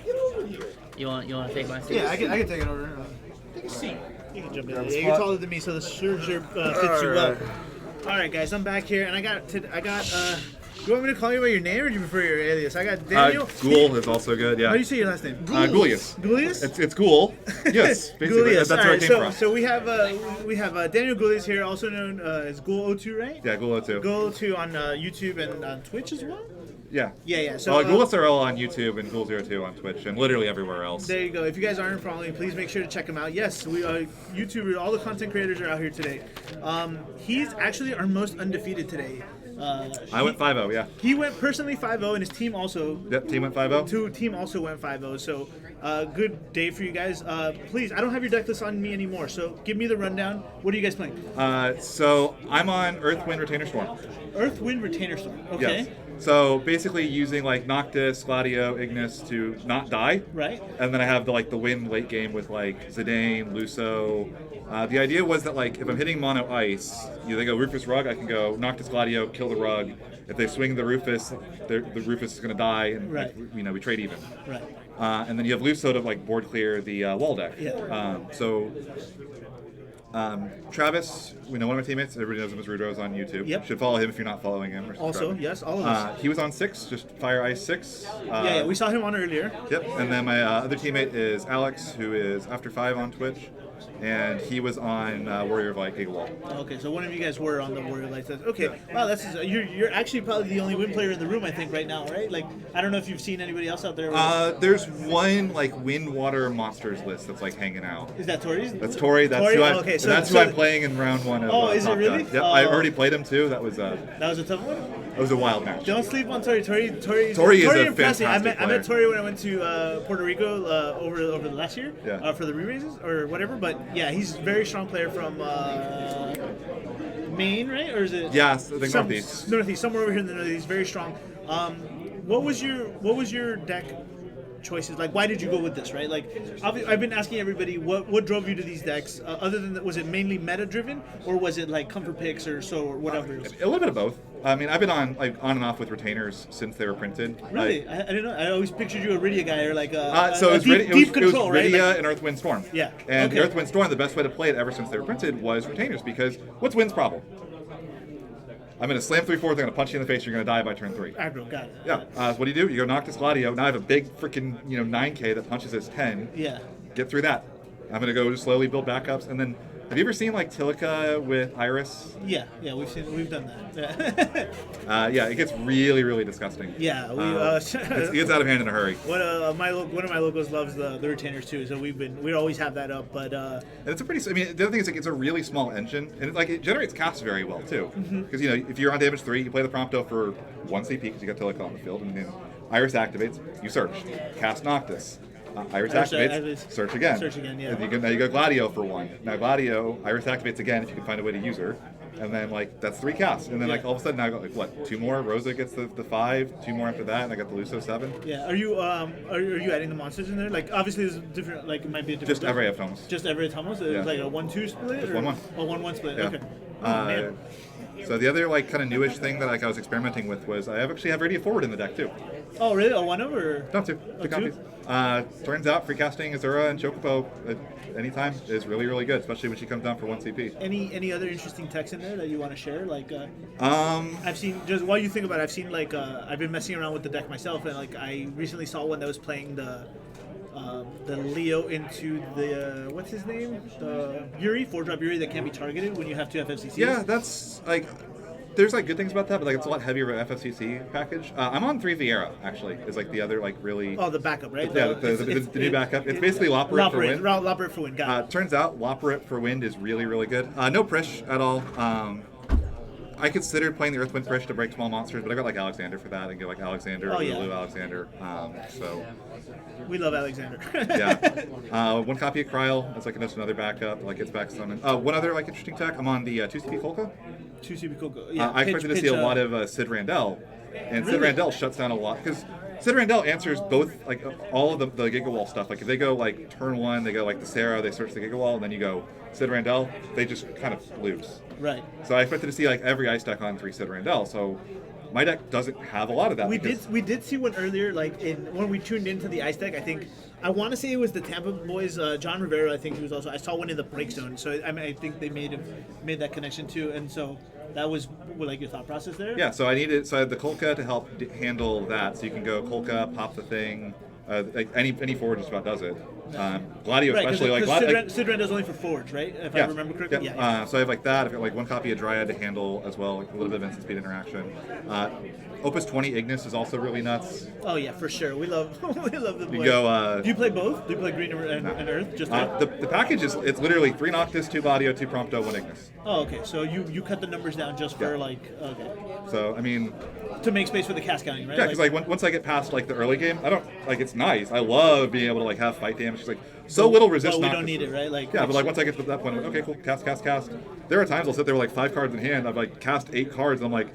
Get over here. You want to take my seat? Yeah, I can take it over. Take a seat. You can jump in. You're taller than me, so the serger fits you well. All right, guys, I'm back here, and I got. You want me to call you by your name, or do you prefer your alias? I got Daniel. Ghoul is also good, yeah. How do you say your last name? Goulius. Goulius? It's Ghoul. Yes, basically. Goulius. That's where it came from. So we have Daniel Goulius here, also known as Ghoul02, right? Yeah, Ghoul02. Ghoul02 on YouTube and on Twitch as well? Yeah. Yeah. So Ghouls are all on YouTube and Ghoul02 on Twitch and literally everywhere else. There you go. If you guys aren't following, please make sure to check him out. Yes, we YouTube. All the content creators are out here today. He's actually our most undefeated today. I went 5-0, yeah. He went personally 5-0, and his team also. Yep, team went 5-0. Team also went 5-0. So, good day for you guys. Please, I don't have your deck list on me anymore, so give me the rundown. What are you guys playing? So I'm on Earth, Wind, Retainer Storm. Earth, Wind, Retainer Storm. Okay. Yes. So basically using Noctis, Gladio, Ignis to not die. Right. And then I have the wind late game with Zidane, Luso. The idea was that if I'm hitting mono ice, they go Rufus Rug, I can go Noctis Gladio, kill the Rug. If they swing the Rufus is going to die, and right. we trade even. Right. And then you have Luso to like board clear the wall deck. Yeah. Travis, we know one of my teammates. Everybody knows him as Rudros on YouTube. Yep. Should follow him if you're not following him. Also, yes, all of us. He was on 6, just Fire Ice 6. Yeah, we saw him on earlier. Yep. And then my other teammate is Alex, who is After 5 on Twitch. And he was on Warrior of Light Giga Wall. Okay, so one of you guys were on the Warrior of Light. Okay, wow, you're actually probably the only win player in the room, I think, right now, right? Like, I don't know if you've seen anybody else out there. There's one like Wind Water Monsters list that's like hanging out. Is that Tori's? That's Tori. That's Tori? who I'm. Okay, that's who I'm playing in round 1 of. Oh, is it Top really? Gun. Yep, I already played him too. That was a tough one. It was a wild match. Don't sleep on Tori. Tori is a impressive. fantastic I met Tori when I went to Puerto Rico over the last year for the re-raises or whatever. But yeah, he's a very strong player from Maine, right? Or is it? Yes, I think northeast. Northeast, somewhere over here in the northeast. Very strong. What was your deck choices? Like, why did you go with this? Right? Like, I've been asking everybody what drove you to these decks. Other than that, was it mainly meta driven, or was it like comfort picks or whatever? A little bit of both. I mean, I've been on and off with retainers since they were printed. Really? I didn't know. I always pictured you a Rydia guy or like so it was deep control, right? Rydia Like, and Earth Wind Storm. Yeah. And Okay. Earth Wind Storm, the best way to play it ever since they were printed was retainers, because what's Wind's problem? I'm going to slam 3/4, they're going to punch you in the face, you're going to die by turn 3. Aggro, got it. Yeah. So what do? You go Noctis Gladio. Now I have a big freaking 9K that punches as 10. Yeah. Get through that. I'm going to go slowly build backups, and then have you ever seen like Tilica with Iris? Yeah, we've done that. Yeah, it gets really, really disgusting. Yeah, it gets out of hand in a hurry. One of my locals loves the retainers too, so we always have that up. But and it's a pretty. I mean, the other thing is like it's a really small engine, and it generates casts very well too. Because if you're on damage 3, you play the Prompto for 1 CP because you got Tilica on the field, and then Iris activates, you search, cast Noctis. Iris activates, search again. Search again, yeah. And now you go Gladio for 1. Now Gladio, Iris activates again if you can find a way to use her. And then that's 3 casts. And then all of a sudden now I got 2 more. Rosa gets the 5, 2 more after that, and I got the Luso 7. Yeah. Are you adding the monsters in there? Like obviously there's different, like it might be a different. Just every Tomos. Just every Tomos? It's like a 1-2 split? Just or? 1-1. Oh, 1-1 split. Yeah. Okay. Oh, man. So the other kind of newish thing that I was experimenting with was I actually have Radiant Forward in the deck too. Oh really? Oh, 1 or? No, 2. 2 copies. Turns out free casting Azura and Chocobo at any time is really, really good, especially when she comes down for 1 CP. Any other interesting techs in there that you want to share? Like, I've seen, just while you think about it, I've seen I've been messing around with the deck myself, and I recently saw one that was playing the Leo into the what's his name? The Yuri, 4-drop Yuri that can't be targeted when you have 2 FFCCs. Yeah, that's there's good things about that, but it's a lot heavier of an FFCC package. I'm on 3 Vieira actually. Is the other really. Oh, the backup, right? Yeah, the new backup. It's basically Loporrit for Wind. Loporrit for Wind. Got it. Turns out Loporrit for Wind is really, really good. No Prish at all. I considered playing the Earthwind Prish to break small monsters, but I got Alexander for that and go Alexander or Lulu Alexander. So we love Alexander. Yeah. 1 copy of Kryl. That's just another backup. It's back summon. One other interesting tech. I'm on the 2 CP Kolka. 2 CP Kolka. Yeah. I expected to see a lot of Sid Randell, and Sid Randell shuts down a lot because Sid Randell answers both all of the Giga Wall stuff. If they go turn 1, they go the Sarah, they search the Giga Wall, and then you go Sid Randell, they just kind of lose. Right. So I expected to see every ice deck on 3 Sid Randell. So my deck doesn't have a lot of that. We did see one earlier, when we tuned into the ice deck. I want to say it was the Tampa boys. John Rivera, I think he was also. I saw one in the break zone, so I think they made that connection too, and so that was your thought process there. Yeah. So I had the Kolka to help handle that. So you can go Kolka, pop the thing. Any forward just about does it. Gladio especially Sid Randell's only for forwards, right? If I remember correctly. Yeah. So I have that. I've got 1 copy of Dryad to handle as well, a little bit of instant speed interaction. Opus 20 Ignis is also really nuts. Oh yeah, for sure. We love the boy. You go. Do you play both? Do you play Green and Earth? Just the package it's literally 3 Noctis, 2 Gladio, 2 Prompto, 1 Ignis. Oh okay. So you cut the numbers down just for okay. So I mean. To make space for the cast counting, right? Yeah, because once I get past the early game, I don't it's nice. I love being able to have fight damage. It's so little resist. Well, we don't need it, right? But once I get to that point, okay, cool, cast. There are times I'll sit there with 5 cards in hand. I've cast 8 cards. And I'm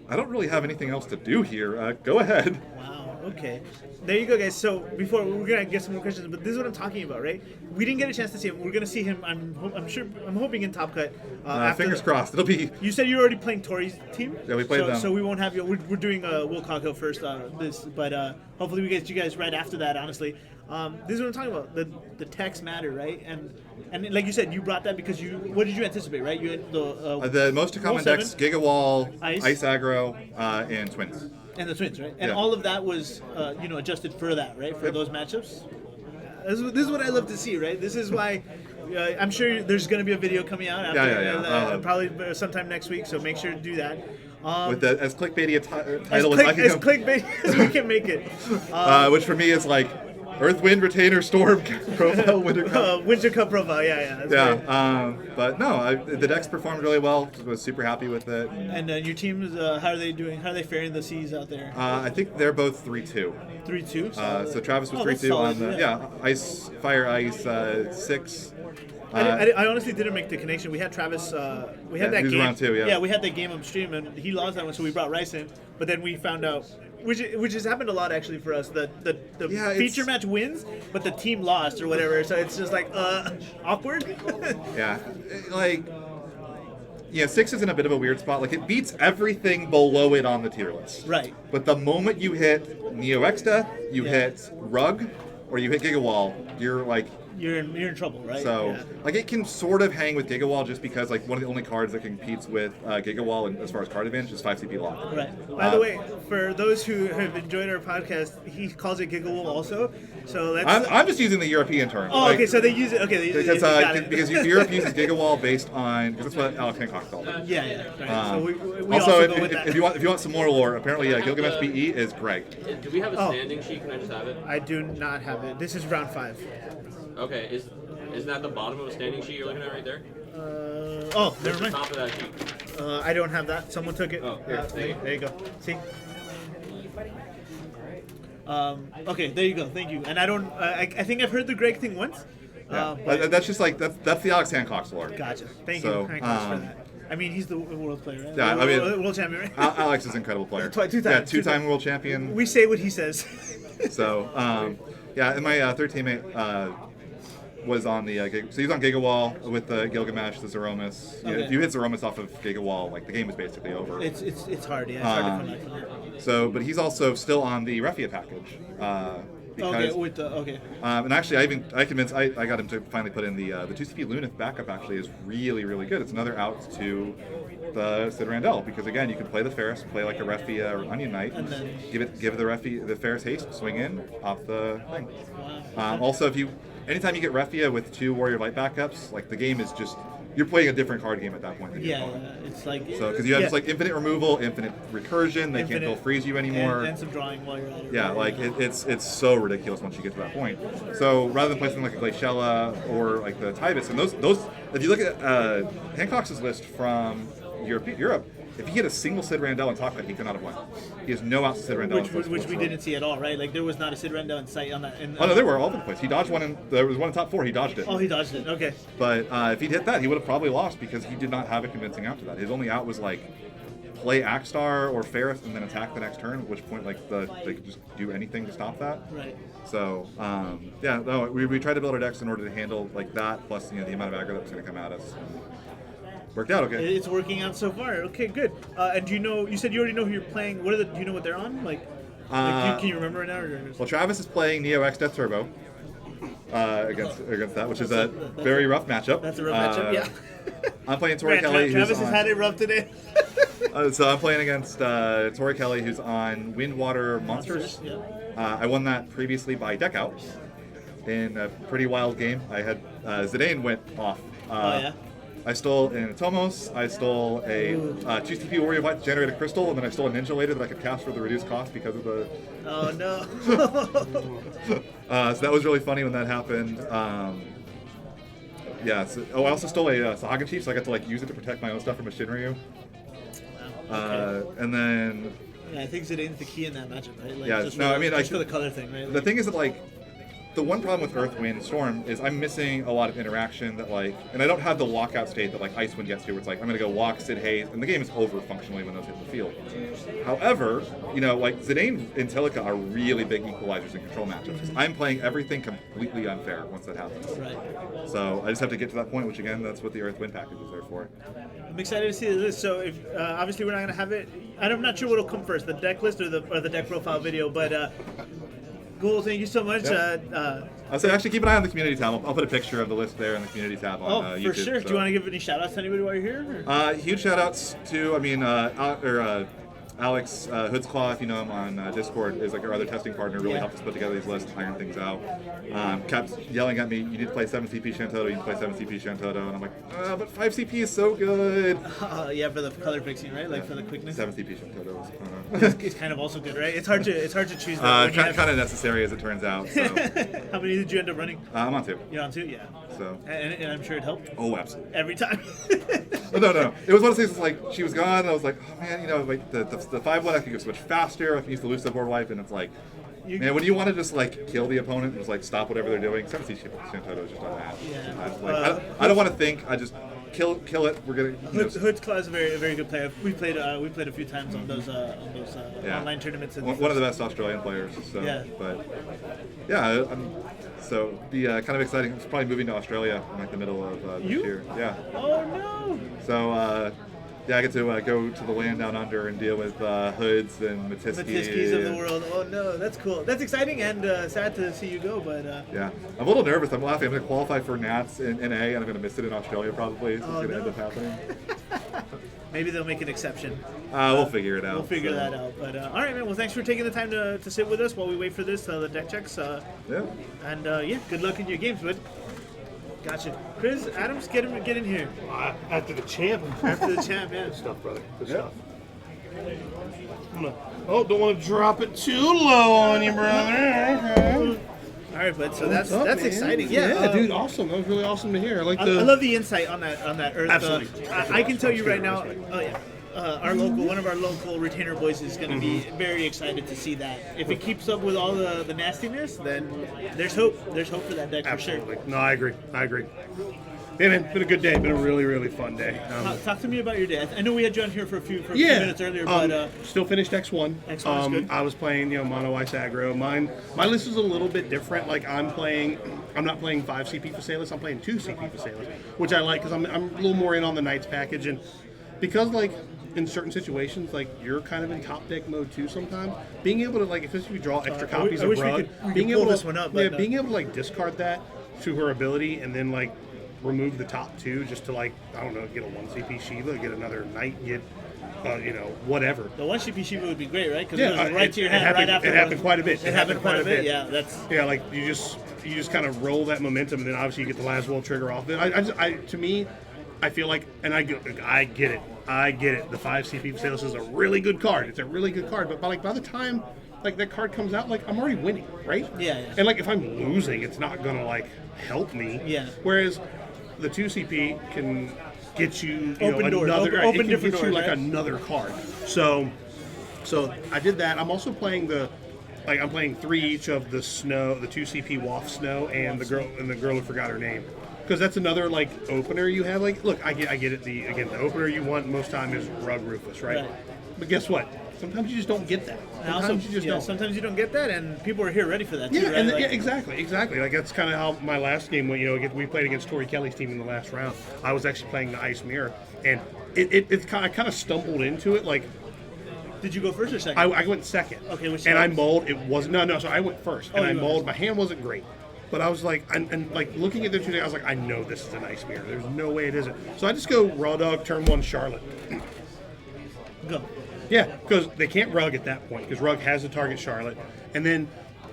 I don't really have anything else to do here. Go ahead. Wow. Okay, there you go, guys. So before we're gonna get some more questions, but this is what I'm talking about, right? We didn't get a chance to see him. We're gonna see him. I'm hoping in Top Cut. Fingers crossed. It'll be. You said you're already playing Tori's team. Yeah, we played them. So we won't have you. We're doing Will Cockhill first. But hopefully we get you guys right after that. Honestly, this is what I'm talking about. The techs matter, right? And like you said, you brought that because you. What did you anticipate, right? You had the most common decks: Gigawall, Ice Aggro, and Twins. And the Twins, right? And Yeah. all of that was, adjusted for that, right? For those matchups. This is what I love to see, right? This is why I'm sure there's going to be a video coming out after, probably sometime next week. So make sure to do that. With as clickbaity a title as I can as clickbait as we can make it. Which for me is like Earth, Wind, Retainer, Storm profile, Winter Cup. Winter Cup profile, yeah. That's but no, the decks performed really well. Was super happy with it. And your teams, how are they doing? How are they faring the seas out there? I think they're both 3-2. 3-2. So Travis was 3-2 on the Ice, Fire, Ice 6. I honestly didn't make the connection. We had Travis. We had that he was game. around too, yeah. Yeah, we had that game on stream, and he lost that one, so we brought Rice in. But then we found out, which has happened a lot actually for us. The feature match wins, but the team lost or whatever. So it's just like awkward. Yeah, like 6 is in a bit of a weird spot. Like it beats everything below it on the tier list. Right. But the moment you hit Neo X Death, you hit Rug, or you hit Gigawall, you're like. You're in trouble, right? So, like, it can sort of hang with Gigawall just because, like, one of the only cards that competes with Gigawall and as far as card advantage is 5 CP lock. Right. By the way, for those who have enjoyed our podcast, he calls it Gigawall also. So that's. I'm just using the European term. Oh, okay. So they use it. Okay. Because Europe uses Gigawall based on because that's what Alex Hancock called it. Yeah. Right. So we also, go with that. if you want some more lore, apparently Gilgamesh BE is Greg. Do we have a standing sheet? Can I just have it? I do not have it. This is round 5. Okay. Isn't that the bottom of a standing sheet you're looking at right there? Never mind. Top of that sheet. I don't have that. Someone took it. Oh, here. There you go. See. Okay, there you go. Thank you. And I don't. I think I've heard the Greg thing once. That's just like that's the Alex Hancock's lore. Gotcha. Thank you, Hancock, for that. I mean, he's the world player, right? Yeah, world champion, right? Alex is an incredible player. Two-time world champion. We say what he says. So, and my third teammate was on the so he's on Gigawall with the Gilgamesh, the Zeromus. Okay. If you hit Zeromus off of Gigawall, like the game is basically over. It's hard, yeah. It's hard to come back from that. So, but he's also still on the Refia package. And actually, I convinced I got him to finally put in the 2CP Lunith backup. Actually, is really really good. It's another out to the Sid Randell because again, you can play the Ferris, play like a Refia or Onion Knight, and then give the Ferris haste, swing in off the thing. Also, anytime you get Refia with 2 Warrior Light backups, like the game is just. You're playing a different card game at that point. It's like so because you have just like infinite removal, infinite recursion. They can't go freeze you anymore. And some drawing while you're at it. Yeah, like it's so ridiculous once you get to that point. So rather than play something like a Glaciella or like the Tybus, and those if you look at Hancock's list from Europe, if he had a single Sid Randell in top cut, he could not have won. He has no outs to Sid Randell. Which we didn't see at all, right? Like there was not a Sid Randell in sight on that. Oh no, there were all over the place. He dodged one. There was one in top 4. He dodged it. Oh, he dodged it. Okay. But if he'd hit that, he would have probably lost because he did not have a convincing out to that. His only out was like play Axstar or Ferris and then attack the next turn. At which point, like they could just do anything to stop that. Right. So we tried to build our decks in order to handle like that plus the amount of aggro that was going to come at us. Worked out okay. It's working out so far. Okay, good. And do you know? You said you already know who you're playing. Do you know what they're on? Can you remember right now? Well, Travis is playing Neo X Death Turbo against that, which is a very rough matchup. That's a rough matchup. Yeah. I'm playing Tori Kelly. Travis has had it rough today. So I'm playing against Tori Kelly, who's on Wind Water Monsters. Yeah. I won that previously by deck out in a pretty wild game. I had Zidane went off. I stole an Atomos, I stole a 2CP Warrior Light to generate a crystal, and then I stole a Ninja later that I could cast for the reduced cost because of the... Oh, no. So that was really funny when that happened. I also stole a Sahagan Chief, so I got to use it to protect my own stuff from a Shinryu. And then... Yeah, I think Zidane's the key in that matchup, right? Just for the color thing, right? The thing is that, the one problem with Earth, Wind, Storm is I'm missing a lot of interaction that like, and I don't have the lockout state that like Icewind gets to, where it's like I'm gonna go walk, Sid Haze, and the game is over functionally when those hit the field. However, you know, like Zidane and Tilica are really big equalizers in control matchups. I'm playing everything completely unfair once that happens. Right. So I just have to get to that point, which again, that's what the Earth Wind package is there for. I'm excited to see this. So, if obviously we're not going to have it, I'm not sure what'll come first, the deck list or the deck profile video. But Ghoul, thank you so much. Yep. I'll say actually keep an eye on the community tab. I'll put a picture of the list there in the community tab on YouTube. For sure. So. Do you want to give any shout outs to anybody while you're here? Huge shout outs to Alex Hoodsclaw, if you know him on Discord, is like our other testing partner, really helped us put together these lists, iron things out. Kept yelling at me, you need to play 7 CP Shantoto, you need to play 7 CP Shantoto, and I'm like, but 5 CP is so good. Yeah, for the color fixing, right? Like for the quickness. 7 CP Shantoto it's kind of also good, right? It's hard to choose. Kind of necessary as it turns out. So. How many did you end up running? I'm on 2. You're on 2, yeah. So. And I'm sure it helped. Oh, absolutely. Every time. No. It was one of those things like she was gone, and I was like, oh man, you know, like the 5-1 I could go so much faster. I can use the elusive board wipe, and it's like, man, when you want to just like kill the opponent and just like stop whatever they're doing, 7 CP Shantoto is just unmatched. Yeah. I don't want to think. I just kill it. We're gonna. Hoodsclaw is a very good player. We played a few times on those online tournaments. One of the best Australian players. So, yeah. But yeah, so be kind of exciting. I'm probably moving to Australia in like the middle of this year. Yeah. Oh no. So. Yeah, I get to go to the land down under and deal with Hoods and Matiskis of the world. Oh no, that's cool. That's exciting and sad to see you go, but yeah, I'm a little nervous. I'm laughing. I'm going to qualify for Nats in NA, and I'm going to miss it in Australia probably. So it's going to end up happening. Maybe they'll make an exception. We'll figure it out. We'll figure that out. But all right, man. Well, thanks for taking the time to sit with us while we wait for this the deck checks. Yeah. And good luck in your games, bud. Gotcha. Chris, Adams, get in here. After the champ. After the champ, yeah. Good stuff, brother. Good stuff. Don't want to drop it too low on you, brother. All right, bud. So that's exciting. Yeah, dude, awesome. That was really awesome to hear. I love the insight on that Earth. Absolutely. I can tell you right now. One of our local retainer boys is going to be very excited to see that. If it keeps up with all the nastiness, then there's hope. There's hope for that deck for sure. Absolutely. No, I agree. Yeah, man, been a good day. Been a really, really fun day. Talk to me about your day. I know we had you on here for a few minutes earlier, but still finished X1. X1 is good. I was playing, mono ice aggro. My list is a little bit different. Like I'm not playing 5 CP Phasaelus. I'm playing 2 CP Phasaelus, which I like because I'm a little more in on the Knights package, and because like in certain situations, like you're kind of in top deck mode too sometimes. Being able to especially if you draw extra copies of Rug, being able to like discard that to her ability and then like remove the top 2 just to get a 1 CP Shiva, get another Knight, get whatever. The 1 CP Shiva would be great, right? Because it goes right to your hand right after. It happened quite a bit. It happened quite a bit. Yeah, that's. Yeah, like you just kind of roll that momentum, and then obviously you get the Laswell trigger off. To me, I feel like, and I get it. The 5 CP Phasaelus is a really good card. It's a really good card, but by the time that card comes out, I'm already winning, right? Yeah. And if I'm losing, it's not gonna help me. Yeah. Whereas the 2 CP can get you, open different doors, another card. So I did that. I'm also playing I'm playing 3 each of the 2 CP Waft Snow and the girl who forgot her name. Because that's another opener you have. Look, I get it. The opener you want most time is Rug Rufus, right? But guess what? Sometimes you just don't get that. Sometimes you don't get that, and people are here ready for that too, yeah, right? Exactly. That's kind of how my last game went. We played against Tori Kelly's team in the last round. I was actually playing the Ice Mirror, and I kind of stumbled into it. Did you go first or second? I went second. Okay, which and I mulled. It wasn't no. So I went first, and I mulled. My hand wasn't great. But I was looking at the 2 days, I was like, I know this is an Ice Mirror. There's no way it isn't. So I just go Raw Dog, turn 1 Charlotte. Go. Yeah, because they can't Rug at that point, because Rug has to target Charlotte. And then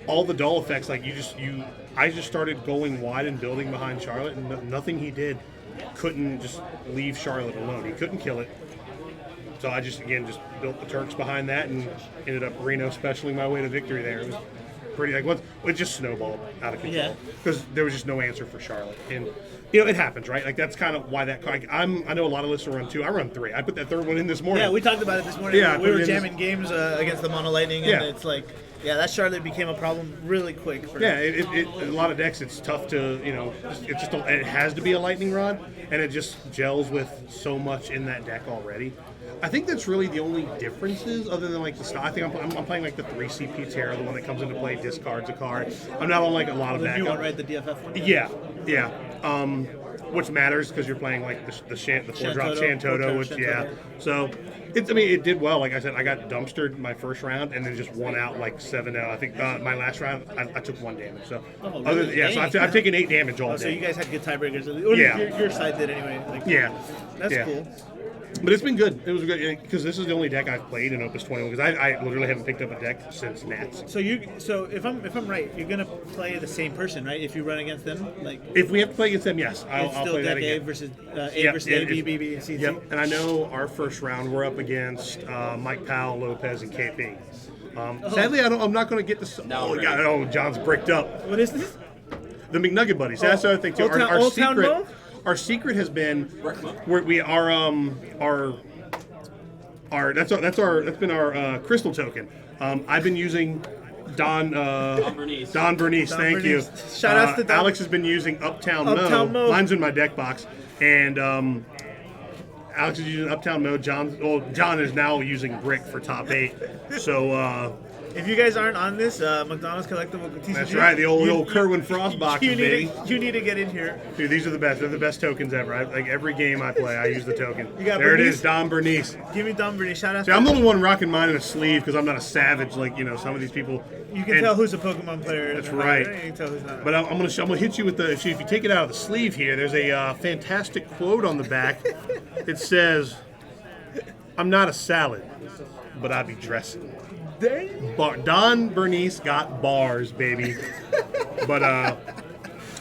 all the dull effects, I just started going wide and building behind Charlotte, and nothing he did couldn't just leave Charlotte alone. He couldn't kill it. So I just built the Turks behind that and ended up Reno specialing my way to victory there. It was pretty it just snowballed out of control because there was just no answer for Charlotte, and it happens, right? That's kind of why that. I know a lot of lists run 2. I run 3. I put that 3rd one in this morning. Yeah, we talked about it this morning. Yeah, we were jamming games against the Mono Lightning, and it's Yeah, that Charlotte became a problem really quick. For Yeah, a lot of decks, it's tough to, it has to be a lightning rod, and it just gels with so much in that deck already. I think that's really the only differences, other than like the style. I think I'm playing like the 3CP Terra, the one that comes into play, discards a card. I'm not on like a lot of the backup. new one, right? The DFF one. Yeah. Which matters because you're playing like the 4-drop Shantoto, which So it did well. Like I said, I got dumpstered my first round and then just won out like 7-0. I think my last round I took 1 damage. So so I've taken 8 damage all day. So you guys had good tiebreakers. Or your side did anyway. Like, that's cool. But it's been good. It was good because this is the only deck I've played in Opus 21 because I literally haven't picked up a deck since Nats. So if I'm right, you're gonna play the same person, right? If you run against them, like if we have to play against them, yes, I'll play that again. A versus A versus A, B, B, B, C, C. Yep. And I know our first round we're up against Mike Powell, Lopez, and KP. Sadly, I'm not going to get this. John's bricked up. What is this? The McNugget Buddies. That's the other thing too. Our secret has been that's been our crystal token. I've been using Don Bernice. Thank you. Shout out to Don. Alex has been using Uptown Mo. Mine's in my deck box, and Alex is using Uptown Mo. John is now using Brick for top 8. So. If you guys aren't on this, McDonald's collectible TCG. That's right, the old Kerwin Frost boxes, baby. You need to get in here. Dude, these are the best. They're the best tokens ever. Like every game I play, I use the token. There Bernice? It is, Don Bernice. Give me Don Bernice. Shout out. See, I'm the only one rocking mine in a sleeve because I'm not a savage like some of these people. You can tell who's a Pokemon player. That's right. You can tell who's not. But I'm gonna hit you with the. If you take it out of the sleeve here, there's a fantastic quote on the back. It says, "I'm not a salad, but I be dressing." Don Bernice got bars, baby. But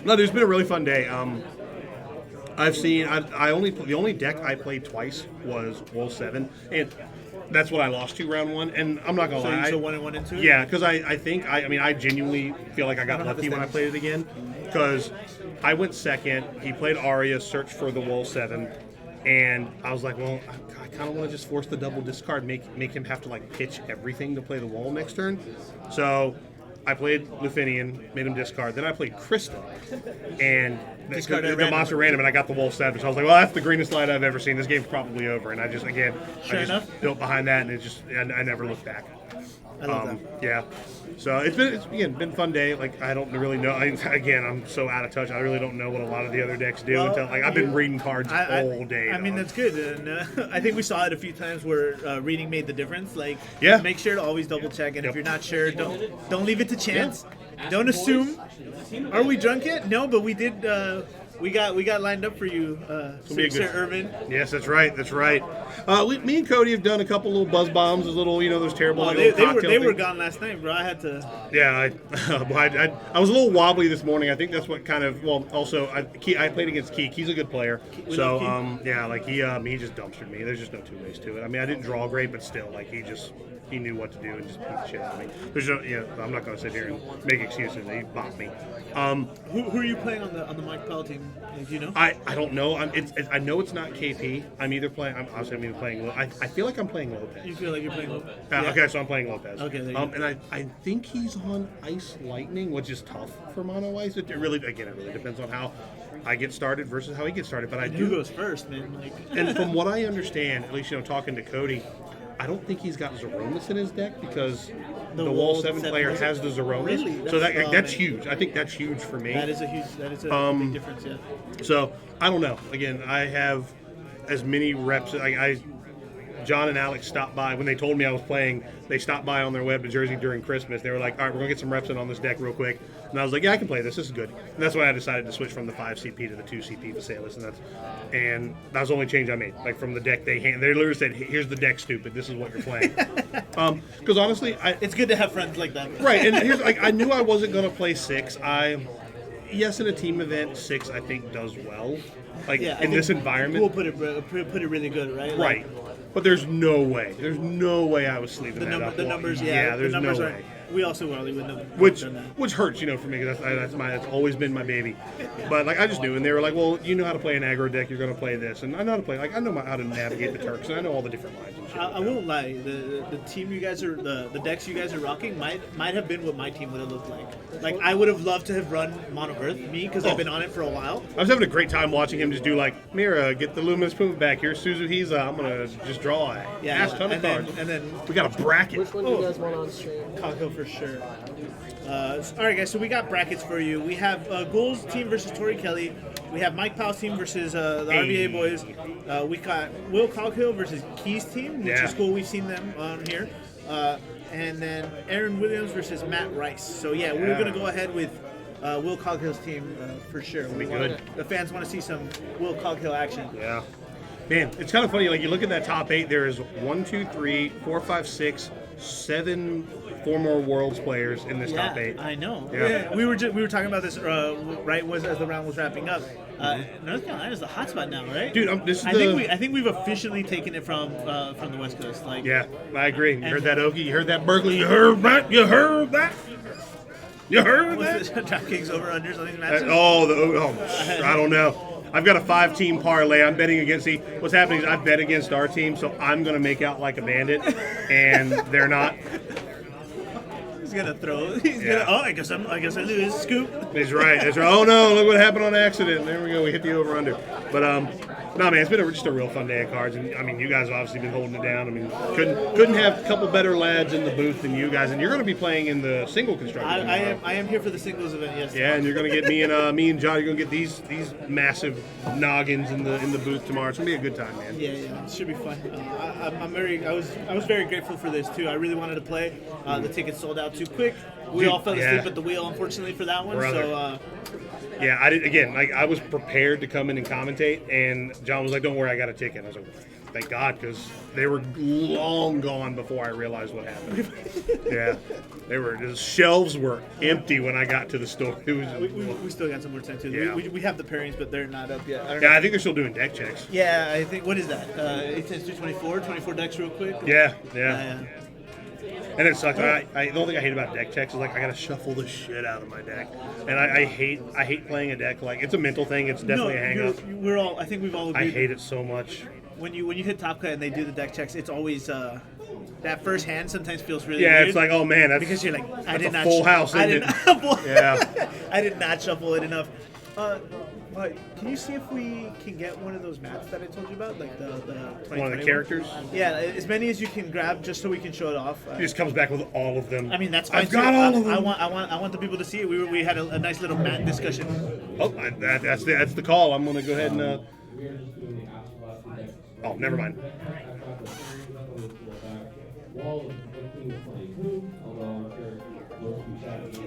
no, there's been a really fun day. I've seen. The only deck I played twice was Wool 7, and that's what I lost to round 1. And I'm not gonna lie. So 1 and 1 into it. Yeah, because I think I genuinely feel like I got lucky when I played it again, because I went second. He played Arya, searched for the Wool 7. And I was like, well, I kind of want to just force the double discard, make him have to like pitch everything to play the wall next turn. So I played Lufinian, made him discard. Then I played Crystal, and the monster random, and I got the Wolf 7. So I was like, well, that's the greenest light I've ever seen. This game's probably over. And I just built behind that, and I never looked back. I love that. Yeah. So it's been a fun day. Like I don't really know. I'm so out of touch. I really don't know what a lot of the other decks do until I've been reading cards all day. I mean that's good, and I think we saw it a few times where reading made the difference. Like make sure to always double check, and if you're not sure, don't leave it to chance. Don't assume. Are we drunk yet? No, but we did. We got lined up for you, Sir Irvin. Yes, that's right. That's right. Me and Cody have done a couple little buzz bombs, those terrible. They were gone last night, bro. I had to. Yeah, I was a little wobbly this morning. I think that's what kind of. Well, also I played against Keek. He's a good player. He just dumpstered me. There's just no two ways to it. I mean, I didn't draw great, but still, like he knew what to do and just beat the shit out of me. There's no, I'm not going to sit here and make excuses. He bopped me. Who are you playing on the Mike Powell team? Do you know? I don't know. I know it's not KP. I'm either playing. I'm playing. I feel like I'm playing Lopez. You feel like you're playing Lopez? Okay, so I'm playing Lopez. Okay. And I think he's on Ice Lightning, which is tough for Mono Ice. It really depends on how I get started versus how he gets started. But who goes first, man? And from what I understand, at least talking to Cody, I don't think he's got Zeromus in his deck because the Wall 7 player has the Zeromus. Really? So that's huge. I think that's huge for me. That is a big difference, yeah. So I don't know. Again, I have as many reps. John and Alex stopped by when they told me I was playing. They stopped by on their way up to Jersey during Christmas. They were like, "All right, we're gonna get some reps in on this deck real quick." And I was like, "Yeah, I can play this. This is good." And that's why I decided to switch from the 5 CP to the 2 CP Visalis, and that was the only change I made. Like from the deck they literally said, "Here's the deck, stupid. This is what you're playing." Because honestly, it's good to have friends like that. Right, and here's I knew I wasn't gonna play 6. Yes, in a team event, 6 I think does well. In this environment, we'll put it really good, right? Right. But there's no way. There's no way I was sleeving that up. The numbers, there's no way. We also wouldn't have which done that. which hurts, for me. 'Cause that's always been my baby. But like I just knew, and they were like, "Well, you know how to play an aggro deck. You're going to play this." And I know how to play. Like I know how to navigate the Turks, and I know all the different lines and shit. I won't lie. The team you guys are the decks you guys are rocking might have been what my team would have looked like. Like I would have loved to have run Mono Earth, me, because I've been on it for a while. I was having a great time watching him just do like, Mira, get the Luminous Puma back. Here's Suzuhi's. I'm gonna just draw a ass ton of cards. And then we got a bracket. Which one do you guys want on stream? Kako for sure. All right, guys. So we got brackets for you. We have Goals team versus Tori Kelly. We have Mike Powell's team versus the RVA boys. We got Will Coghill versus Key's team, which is cool. We've seen them on here. And then Aaron Williams versus Matt Rice. So yeah, we're gonna go ahead with Will Coghill's team for sure. The fans want to see some Will Coghill action. Yeah. Man, it's kind of funny. Like you look at that top 8. There is 1, 2, 3, 4, 5, 6, 7 former Worlds players in this top 8. I know. Yeah. We were talking about this right as the round was wrapping up. North Carolina's the hotspot now, right? Dude, I think we've officially taken it from the West Coast. Like, yeah, I agree. You heard that, Okie? You heard that, Berkeley? You heard that? You heard that? You heard that? DraftKings over-unders on these matches? I don't know. I've got a 5-team parlay. I'm betting against what's happening is I bet against our team, so I'm going to make out like a bandit, and they're not. He's gonna throw. I guess I lose. Scoop. That's right. Oh no! Look what happened on accident. There we go. We hit the over under. But no man, it's been just a real fun day of cards. And I mean, you guys have obviously been holding it down. I mean, couldn't have a couple better lads in the booth than you guys. And you're going to be playing in the single construction. I am here for the singles event. Yes. Yeah, and you're going to get me and John. You're going to get these massive noggins in the booth tomorrow. It's going to be a good time, man. Yeah, it should be fun. I was very grateful for this too. I really wanted to play. The tickets sold out too quick. We all fell asleep at the wheel, unfortunately, for that one. So. Yeah, I did again. Like I was prepared to come in and commentate, and John was like, "Don't worry, I got a ticket." I was like, "Thank God," because they were long gone before I realized what happened. Yeah, the shelves were empty when I got to the store. It was we still got some more time too. Yeah. We have the pairings, but they're not up yet. I think they're still doing deck checks. Yeah, I think. What is that? 8 10 through 24 decks real quick. Yeah. And it sucks. The only thing I hate about deck checks is like I gotta shuffle the shit out of my deck, and I hate playing a deck. Like it's a mental thing. It's definitely a hang up. I think we've all agreed. I hate it so much. When you hit top cut and they do the deck checks, it's always that first hand sometimes feels really weird. It's like, oh man, that's because you're like I did not full house. I did not I did not shuffle it enough. But can you see if we can get one of those mats that I told you about, like the one of the characters? Yeah, as many as you can grab, just so we can show it off. He just comes back with all of them. I mean, that's fine. I've got all of them. I want the people to see it. We had a nice little mat discussion. Oh, that's the call. I'm gonna go ahead and. Oh, never mind.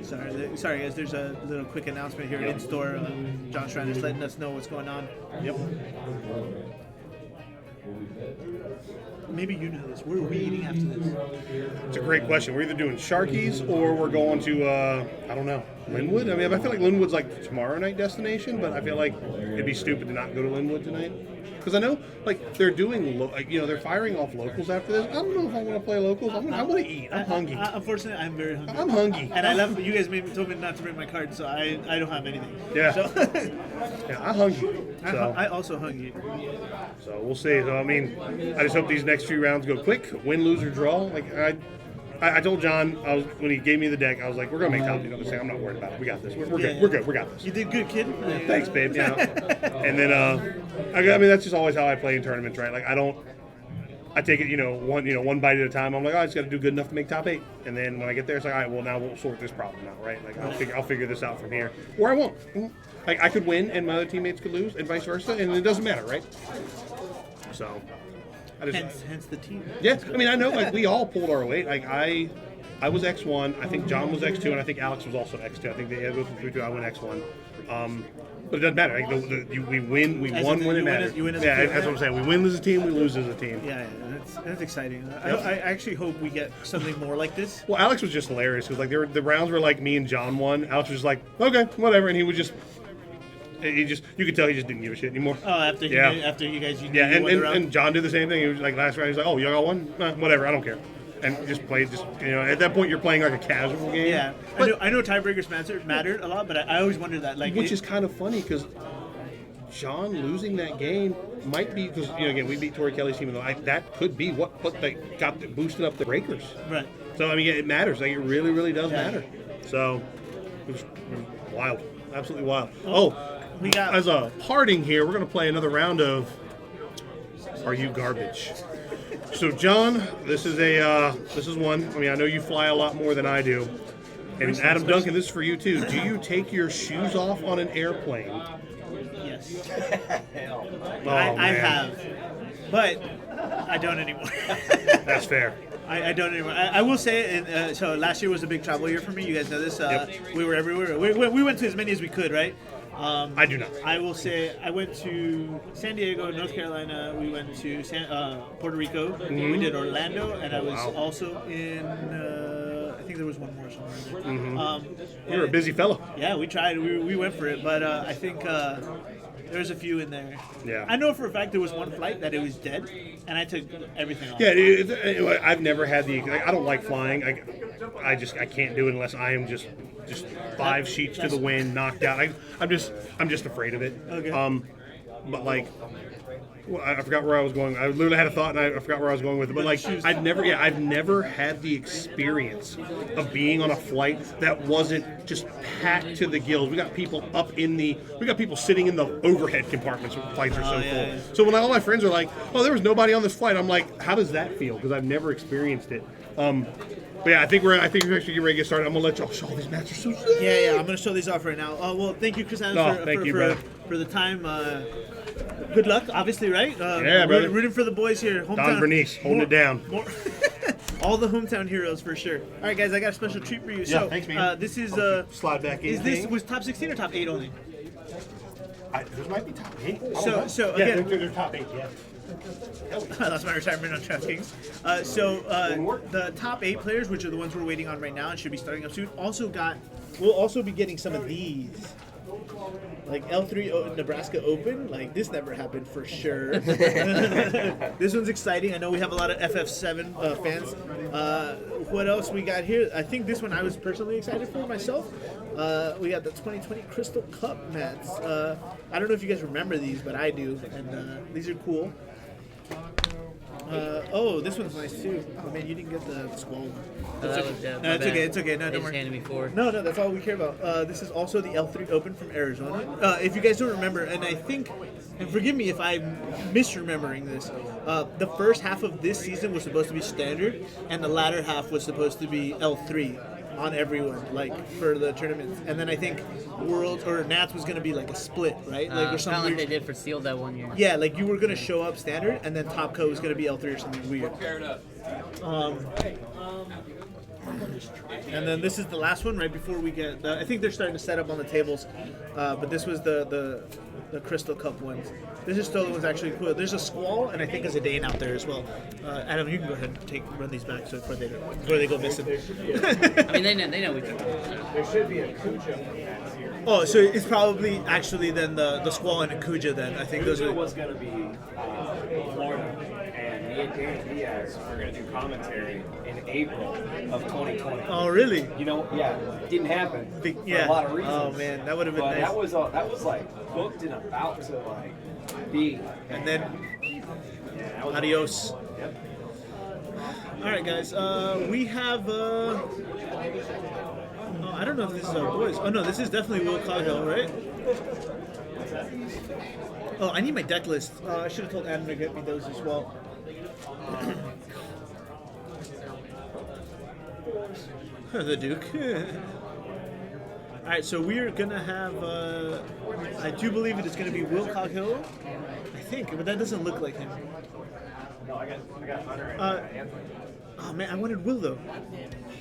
Sorry guys, there's a little quick announcement here in store. John Schreiner's letting us know what's going on. Yep. Maybe you know this. Where are we eating after this? It's a great question. We're either doing Sharky's or we're going to, I don't know, Linwood? I mean, I feel like Linwood's like tomorrow night destination, but I feel like it'd be stupid to not go to Linwood tonight. Because I know, like, they're doing, they're firing off locals after this. I don't know if I want to play locals. I want to eat. I'm hungry. Unfortunately, I'm very hungry. I'm hungry. And I left. You guys told me not to bring my card, so I don't have anything. Yeah. So yeah, I'm hungry. So. I also hungry. So we'll see. So I mean, I just hope these next few rounds go quick. Win, lose, or draw. Like I told John, when he gave me the deck, I was like, we're gonna make top. I'm not worried about it. We got this. We're good. We're good. We got this. You did good, kid. Thanks, babe. And then I mean that's just always how I play in tournaments, right? Like I take it, one bite at a time. I'm like, I just got to do good enough to make top 8. And then when I get there, it's like, all right, well now we'll sort this problem out, right? Like I'll figure this out from here, or I won't. Like I could win and my other teammates could lose, and vice versa, and it doesn't matter, right? So. Hence the team. Yeah, I mean, I know, like, we all pulled our weight. Like, I was X1, I think John was X2, and I think Alex was also X2. I think they both were 3-2, I went X1. But it doesn't matter. Like, we won when it matters. That's what I'm saying. We win as a team, we lose as a team. Yeah, that's exciting. I actually hope we get something more like this. Well, Alex was just hilarious, because, like, the rounds were like me and John won. Alex was just like, okay, whatever, and he would just... you could tell he just didn't give a shit anymore. Oh, after you guys, and John did the same thing. He was like last round, he was like, "Oh, y'all got one? Whatever, I don't care." and just play. Just at that point, you're playing like a casual game. Yeah, but I know tiebreakers mattered a lot, but I always wondered that. Which is kind of funny because John losing that game might be because again we beat Tori Kelly's team, and that could be what boosted up the breakers. Right. So I mean, it matters. Like it really, really does matter. So it was wild, absolutely wild. We got as a parting here, we're gonna play another round of Are You Garbage? So John, this is one. I mean, I know you fly a lot more than I do. And Adam Duncan, this is for you too. Do you take your shoes off on an airplane? Yes. Oh, I man. have, but I don't anymore. That's fair. I don't anymore. I will say, so last year was a big travel year for me. You guys know this. We were everywhere. We went to as many as we could, right? I do not. I will say I went to San Diego, North Carolina. We went to Puerto Rico. Mm-hmm. We did Orlando, and I was also in. I think there was one more somewhere. Mm-hmm. You're a busy fellow. Yeah, we tried. We went for it, but I think there's a few in there. Yeah. I know for a fact there was one flight that it was dead, and I took everything off. Yeah, I've never had I don't like flying. I can't do it unless I am just 5 sheets to the wind, knocked out. I'm just afraid of it. Okay. But like, I forgot where I was going. I literally had a thought and I forgot where I was going with it. But like, I've never had the experience of being on a flight that wasn't just packed to the gills. We got people sitting in the overhead compartments when flights are so full. Yeah. So when all my friends are like, "Oh, there was nobody on this flight," I'm like, "How does that feel?" Because I've never experienced it. But yeah, I think we're actually getting ready to get started. I'm gonna let y'all show these mats are so sick. Yeah, I'm gonna show these off right now. Well, thank you, Chris Adams, for the time. Good luck, obviously, right? Yeah, brother. Rooting for the boys here. Hometown. Don Bernice, holding it down. All the hometown heroes for sure. All right, guys, I got a special treat for you. Yeah, So, thanks, man. This is slide back in. Is this was top 16 or top 8 only? There might be top 8. So yeah, again, they're top 8. Yeah. That's my retirement on DraftKings. The top 8 players, which are the ones we're waiting on right now and should be starting up soon, we'll also be getting some of these. Like L3 Nebraska Open, like this never happened for sure. This one's exciting. I know we have a lot of FF7 fans. What else we got here? I think this one I was personally excited for myself. We got the 2020 Crystal Cup mats. I don't know if you guys remember these, but I do, and these are cool. This one's nice too. Oh man, you didn't get the Squall one. It's okay. No, don't worry. Handed me 4. No, that's all we care about. This is also the L3 Open from Arizona. If you guys don't remember, and I think, and forgive me if I'm misremembering this, the first half of this season was supposed to be standard, and the latter half was supposed to be L3 on everyone, like for the tournaments. And then I think Worlds or Nats was going to be like a split, right? Like or Kind of something. like they did for Sealed that one year. Yeah, like you were going to show up standard, and then Top Co was going to be L3 or something weird. And then this is the last one right before we get. I think they're starting to set up on the tables, but this was the Crystal Cup ones. This is still the one's actually cool. There's a Squall and I think a Zidane out there as well. Adam, you can go ahead and run these back so before they go missing. I mean, they know we can. There should be a Cujo here. Oh, so it's probably actually then the Squall and Akuja then. I think those are. was going to be Florida, and me and Dan Diaz are going to do commentary in April of 2020. Oh, really? Didn't happen for a lot of reasons. Oh man, that would have been but nice. that was like booked and about to like be. And then adios. Yep. All right, guys. We have. I don't know if this is our boys. Oh no, this is definitely Will Coghill, right? Oh, I need my deck list. I should have told Adam to get me those as well. The Duke. All right, so we're gonna have. I do believe it is gonna be Will Coghill. I think, but that doesn't look like him. No, I got Hunter and Anthony. Oh man, I wanted Will though.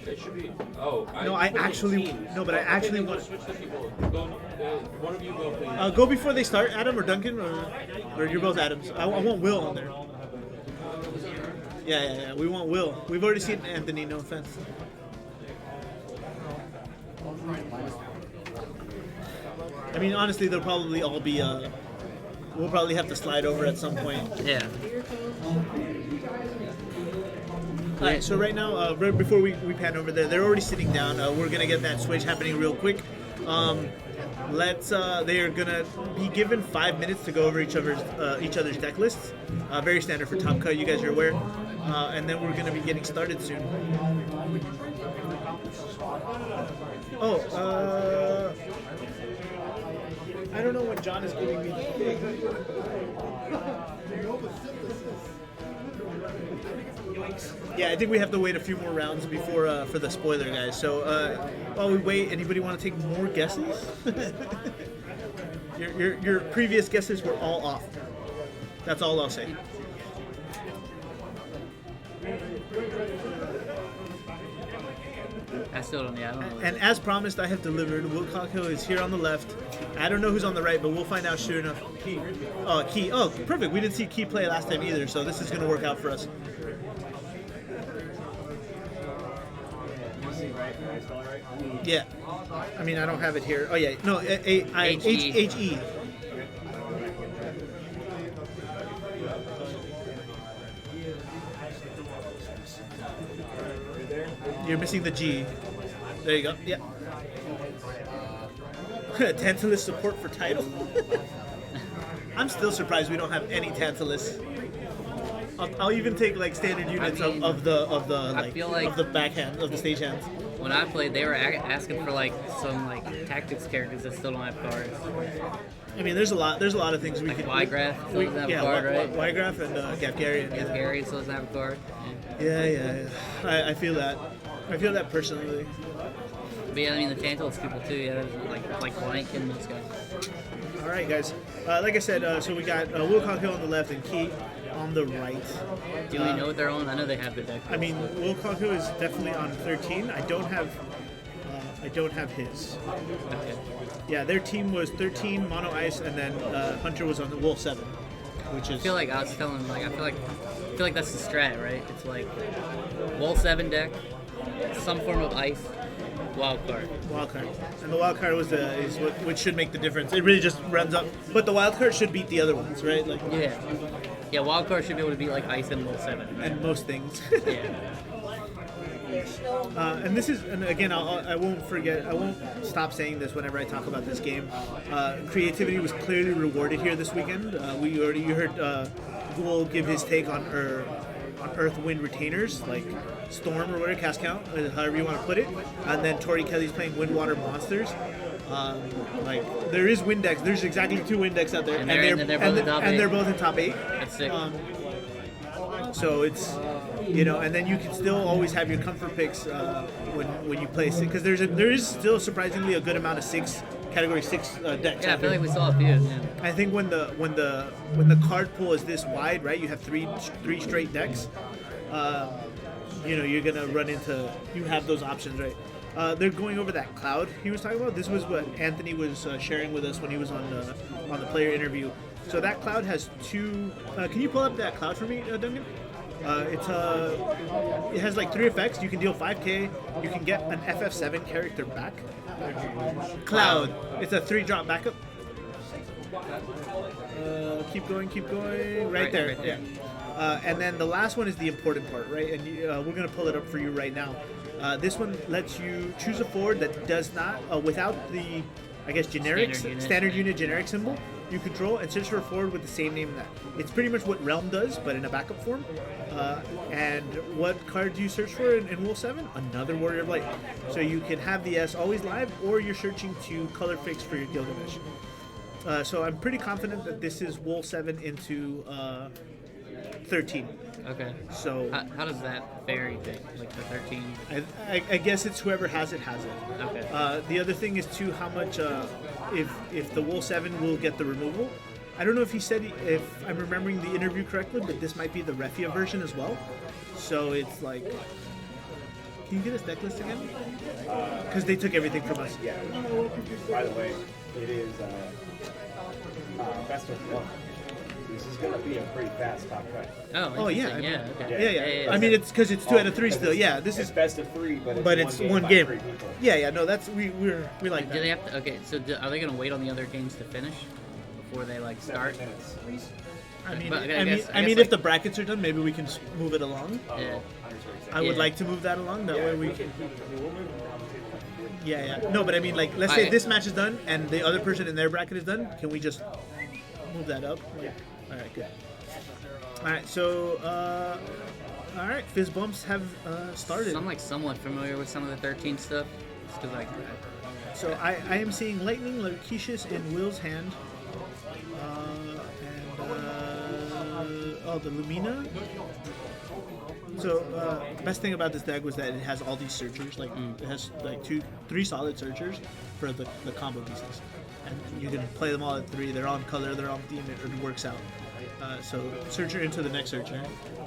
It should be. I actually want. Switch the people. Go, one of you go, please. Go before they start, Adam or Duncan, or you're both Adams. I want Will on there. Yeah. We want Will. We've already seen Anthony. No offense. I mean, honestly, they'll probably all be. We'll probably have to slide over at some point. Yeah. All right, so right now, right before we pan over there, they're already sitting down. We're gonna get that switch happening real quick. They are gonna be given 5 minutes to go over each other's deck lists. Very standard for Top Cut, you guys are aware. And then we're gonna be getting started soon. I don't know when John is giving me the thing. Yeah, I think we have to wait a few more rounds before for the spoiler, guys. So while we wait, anybody want to take more guesses? your previous guesses were all off. That's all I'll say. I still don't. Yeah, I don't know. And as promised, I have delivered. Will Cockhill is here on the left. I don't know who's on the right, but we'll find out soon enough. Key. Key. Oh, perfect. We didn't see Key play last time either, so this is going to work out for us. Yeah. I mean, I don't have it here. Oh, yeah. No, H-E. You're missing the G. There you go. Yeah. Tantalus support for title. I'm still surprised we don't have any Tantalus. I'll even take like standard units of the backhand of the stage hands. When I played, they were asking for like some like tactics characters that still don't have cards. I mean, there's a lot of things we can. Ygraph still doesn't have a card, right? Ygraph and Gafgarian. Gafgarian still doesn't have a card. Yeah. I feel that. I feel that personally. But yeah, I mean the Tantalus people too. Yeah, like Blank and those guys. All right, guys. Like I said, so we got Will Cockhill on the left and Key on the right. Do we know what they're on? I know they have their deck. I mean, Will Cockhill is definitely on 13. I don't have his. Okay. Yeah, their team was 13 mono ice, and then Hunter was on the Wool 7, which is. I feel like I was telling him I feel like that's the strat, right? It's like Wool 7 deck, some form of ice. Wild card. And the wild card is what should make the difference. It really just runs up, but the wild card should beat the other ones, right? Like yeah, wild card should be able to beat like ice and Wool 7, right? And most things. Yeah. And this is, and again, I won't stop saying this whenever I talk about this game. Creativity was clearly rewarded here this weekend. You heard Ghoul give his take on Earth Wind Retainers, like Storm or whatever, cast count, however you want to put it. And then Tori Kelly's playing Wind Water Monsters. Like there is wind decks. There's exactly 2 wind decks out there, and they're both in top 8. That's sick. So it's, and then you can still always have your comfort picks when you play, because there is still surprisingly a good amount of category 6 decks. Yeah, I feel like we saw a few. Yeah. I think when the card pool is this wide, right? You have three straight decks. You're gonna run into, you have those options, right? They're going over that cloud he was talking about. This was what Anthony was sharing with us when he was on the player interview. So that cloud has 2. Can you pull up that cloud for me, Duncan? It has like 3 effects. You can deal 5k. You can get an FF7 character back. Cloud. It's a 3-drop backup. Keep going. Right there. Yeah. And then the last one is the important part, right? And we're gonna pull it up for you right now. This one lets you choose a forward that does not, without the, I guess, standard unit generic symbol you control, and search for a forward with the same name in that. It's pretty much what Realm does, but in a backup form. And what card do you search for in Wool 7? Another Warrior of Light. So you can have the S always live, or you're searching to color fix for your Gilgamesh. So I'm pretty confident that this is Wool 7 into 13. Okay. So how does that vary, like the 13? I guess it's whoever has it. Okay. The other thing is too how much if the Wool 7 will get the removal. I don't know if he said, if I'm remembering the interview correctly, but this might be the Refia version as well. So it's like, can you get us deck list again? Because they took everything from us. Yeah. By the way, it is best of 1. This is going to be a pretty fast top cut. Oh yeah. Okay. Yeah. I mean, it's because it's 2 out of 3 still. Yeah, this is best of 3, but it's one game. Yeah. No, that's we like that. Do they have to? Okay, so are they going to wait on the other games to finish before they start? 7 minutes. I mean, But I guess, mean, like, if the brackets are done, maybe we can move it along. Yeah. I would Yeah. like to move that along. That way we can. Yeah. No, but I mean, like, let's say this match is done and the other person in their bracket is done. Can we just move that up? Yeah. All right. Good. All right. So, all right. Fizz bumps have started. So I'm like somewhat familiar with some of the 13 stuff. Just 'cause, like, So I am seeing Lightning, Larkishus in Will's hand. The Lumina. So best thing about this deck was that it has all these searchers. Like it has like 3 solid searchers for the combo pieces, and you can play them all at 3. They're on color, they're on theme. It works out. So searcher into the next searcher,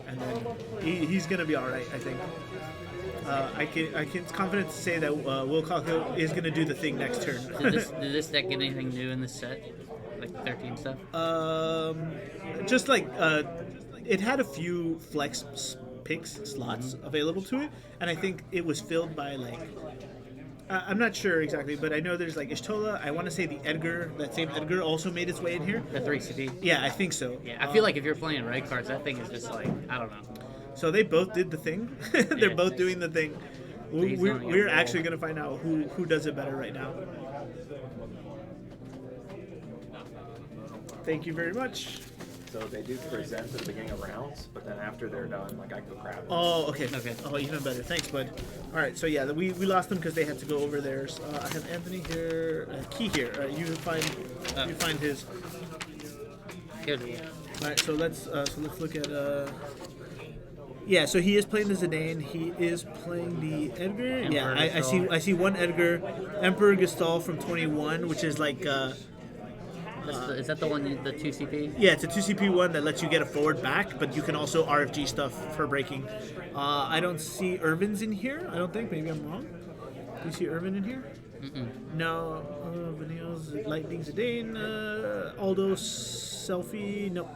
and then he's gonna be all right. I think. I can confident to say that Will Cockhill is gonna do the thing next turn. did this deck get anything new in this set? Like 13 stuff? Just like it had a few flex picks slots available to it, and I think it was filled by like I'm not sure exactly, but I know there's like Ishtola. I want to say the Edgar, that same Edgar, also made its way in here. The 3CP. Yeah, I think so. Yeah, I feel like if you're playing red cards, that thing is just like I don't know. So they both did the thing. They're both doing the thing. We're actually going to find out who does it better right now. Thank you very much. So they do present at the beginning of rounds, but then after they're done, like I go grab them. Oh, okay. Oh, even better. Thanks, bud. All right, so yeah, we lost them because they had to go over theirs. I have Anthony here, Key here. You find his. Good. All right, so let's look at. Yeah, so he is playing the Zidane. He is playing the Edgar. Emperor I see one Edgar, Emperor Gestalt from 21, which is like. Is that the one, the 2CP? Yeah, it's a 2CP one that lets you get a forward back, but you can also RFG stuff for breaking. I don't see Irvin's in here. I don't think. Maybe I'm wrong. Do you see Irvin in here? No. Vanille's Lightning Zidane. Aldo Selfie. No.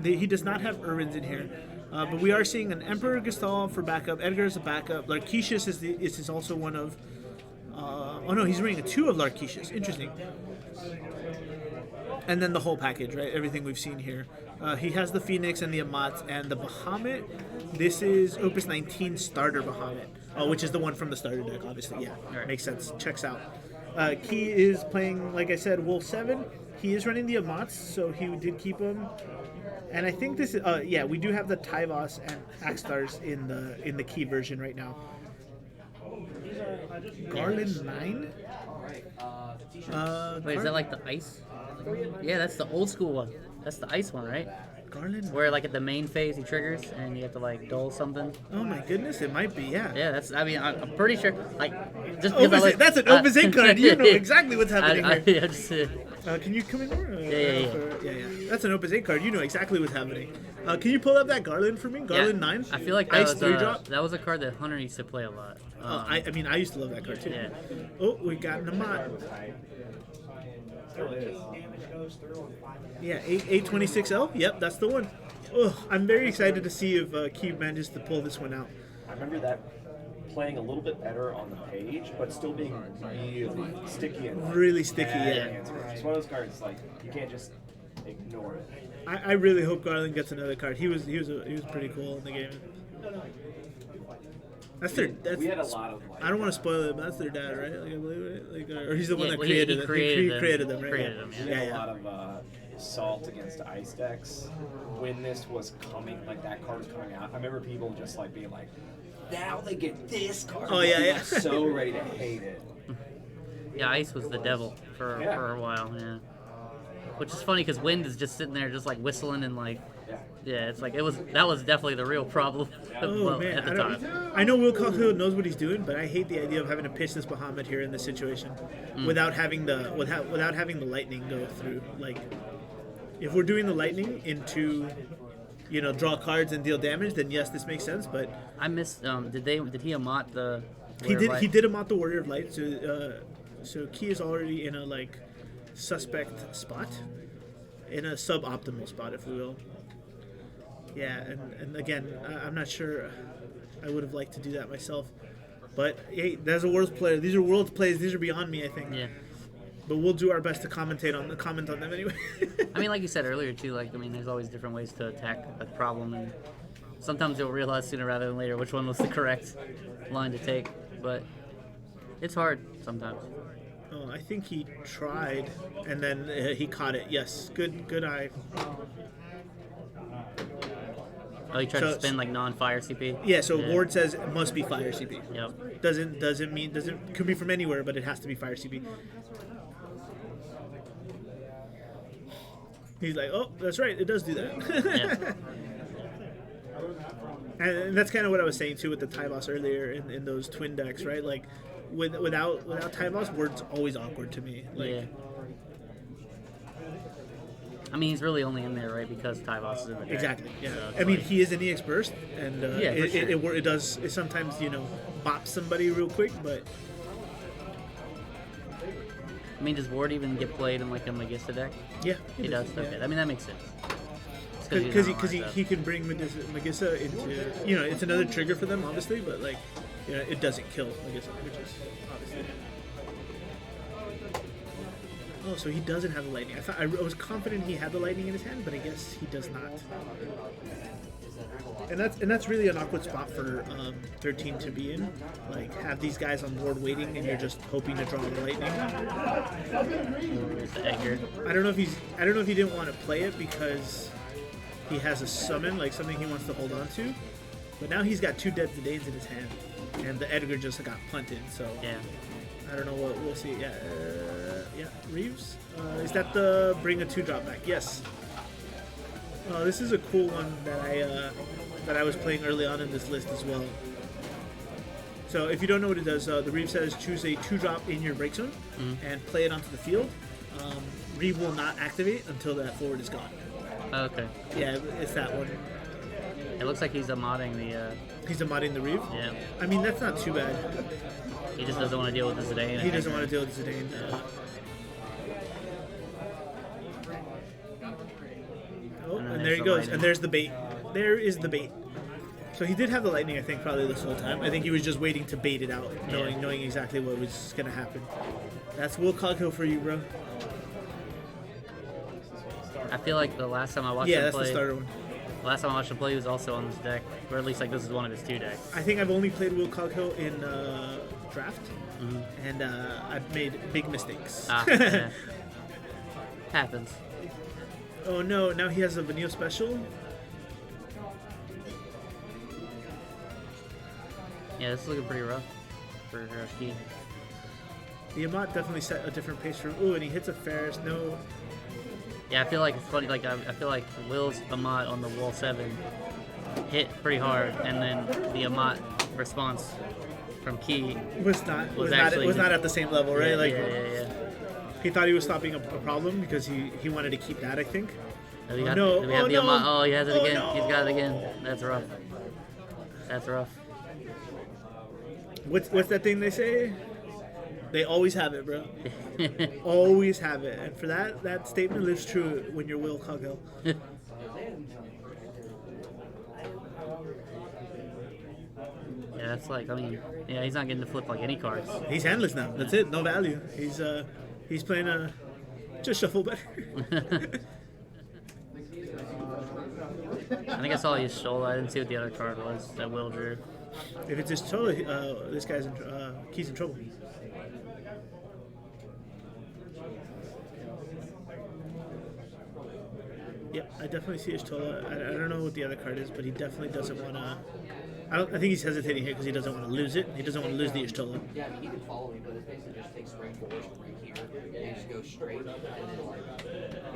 He does not have Irvin's in here. But we are seeing an Emperor Gestalt for backup. Edgar is a backup. Larkishus is also one of. Oh no, he's running a 2 of Larkishus. Interesting. And then the whole package, right? Everything we've seen here. He has the Phoenix and the Amat and the Bahamut. This is Opus 19 starter Bahamut, which is the one from the starter deck, obviously. Yeah, makes sense. Checks out. Key is playing, like I said, Wolf 7. He is running the Amats, so he did keep him. And I think this is, yeah, we do have the Tyvos and Axstars in the Key version right now. Garland 9? Wait, is that like the ice? Yeah, that's the old school one. That's the ice one, right? Garland? Where like at the main phase he triggers and you have to like dull something. Oh my goodness, it might be, yeah. Yeah, that's. I mean, I'm pretty sure. Like, just because that's an Opus 8 card. You know exactly what's happening here. Yeah, can you come in more? Yeah. That's an Opus 8 card. You know exactly what's happening. Can you pull up that Garland for me? Garland 9. I feel like that Ice was 3-drop. that was a card that Hunter used to play a lot. I mean, I used to love that card too. Yeah. Oh, we got Namat. Yeah, 826L. Yep, that's the one. Oh, I'm very excited to see if Key manages to pull this one out. I remember that playing a little bit better on the page, but still being really sticky and really sticky. Yeah. It's one of those cards like you can't just ignore it. I really hope Garland gets another card. He was pretty cool in the game. We had a lot of. I don't want to spoil it, but that's their dad, right? Like I believe, right? Like, or he's the one that he created them. Created He created them, right? Created them, We had a lot of salt against ice decks when this was coming. Like that card was coming out. I remember people just like being like, "Now they get this card." Oh yeah, yeah. I was so ready to hate it. Yeah, ice was the devil for a while. Yeah. Which is funny because wind is just sitting there, just like whistling and like. Yeah, it's like that was definitely the real problem at the time. I know Will Caulfield knows what he's doing, but I hate the idea of having to pitch this Bahamut here in this situation without having the lightning go through. Like, if we're doing the lightning into, draw cards and deal damage, then yes, this makes sense. But I missed. Did he Amat the? He did Amat the Warrior of Light. So Key is already in a suspect spot, in a suboptimal spot, if we will. Yeah, and again, I'm not sure I would have liked to do that myself. But hey, there's a Worlds player. These are Worlds plays. These are beyond me, I think. Yeah. but we'll do our best to comment on them anyway. I mean, like you said earlier too. Like, I mean, there's always different ways to attack a problem, and sometimes you'll realize sooner rather than later which one was the correct line to take. But it's hard sometimes. Oh, I think he tried, and then he caught it. Yes, good eye. Oh, he tried to spin like non-fire CP. Yeah, so Ward says it must be fire CP. Yep. Could be from anywhere, but it has to be fire CP. He's like, oh, that's right, it does do that. And that's kind of what I was saying too with the Tyvos earlier in those twin decks, right? Like, without Tyvos, Ward's always awkward to me. Like, yeah. I mean, he's really only in there, right, because Tyvos is in the deck. Exactly. Yeah. So I mean, he is an EX burst, and it sometimes bops somebody real quick, but. I mean, does Ward even get played in like a Magista deck? Yeah, he does. Okay. I mean, that makes sense. Because he can bring Magista into it's another trigger for them, obviously, but like it doesn't kill Magista, which is obviously. Oh, so he doesn't have the lightning. I was confident he had the lightning in his hand, but I guess he does not. And that's really an awkward spot for 13 to be in. Like, have these guys on board waiting, and you're just hoping to draw the lightning. I don't know if he didn't want to play it because he has a summon, like something he wants to hold on to. But now he's got 2 Dead Zidanes in his hand, and the Edgar just got punted. So yeah. I don't know what we'll see. Yeah, Reeves. Is that the bring a 2-drop back? Yes. This is a cool one that I was playing early on in this list as well. So if you don't know what it does, the Reeve says choose a 2-drop in your break zone and play it onto the field. Reeve will not activate until that forward is gone. Okay. Yeah, it's that one. It looks like he's modding the. He's modding the Reeve. Yeah. I mean, that's not too bad. He just doesn't want to deal with the Zidane. He doesn't want to deal with the Zidane. Oh, and there he goes. And there's the bait. There is the bait. So he did have the lightning, I think, probably this whole time. I think he was just waiting to bait it out, knowing exactly what was going to happen. That's Will Coghill for you, bro. I feel like the last time I watched him play... Yeah, that's the starter one. The last time I watched him play, he was also on this deck. Or at least, like, this is one of his 2 decks. I think I've only played Will Coghill in draft, and I've made big mistakes. Yeah. Happens. Oh no, now he has a Vanille special? Yeah, this is looking pretty rough for Key. The Amat definitely set a different pace for him. Ooh, and he hits a Ferris. No. Yeah, I feel like it's funny. Like I feel like Will's Amat on the Wall 7 hit pretty hard, and then the Amat response from Key was not at the same level, right? Yeah. He thought he was stopping a problem because he wanted to keep that, I think. Oh, he has it again. No. He's got it again. That's rough. That's rough. What's that thing they say? They always have it, bro. Always have it. And for that statement lives true when you're Will Coghill. Yeah, that's like, I mean, yeah, he's not getting to flip like any cards. He's handless now. That's it. No value. He's playing just shuffle better. I think I saw his Stola. I didn't see what the other card was that Will drew. If it's his Stola, this guy's Key's in trouble. Yeah, I definitely see Ishtola. I don't know what the other card is, but he definitely doesn't want to. I think he's hesitating here because he doesn't want to lose it. He doesn't want to lose the Ishtola. Yeah, he can follow me, but it basically just takes spring forward right here, and you just go straight, and then like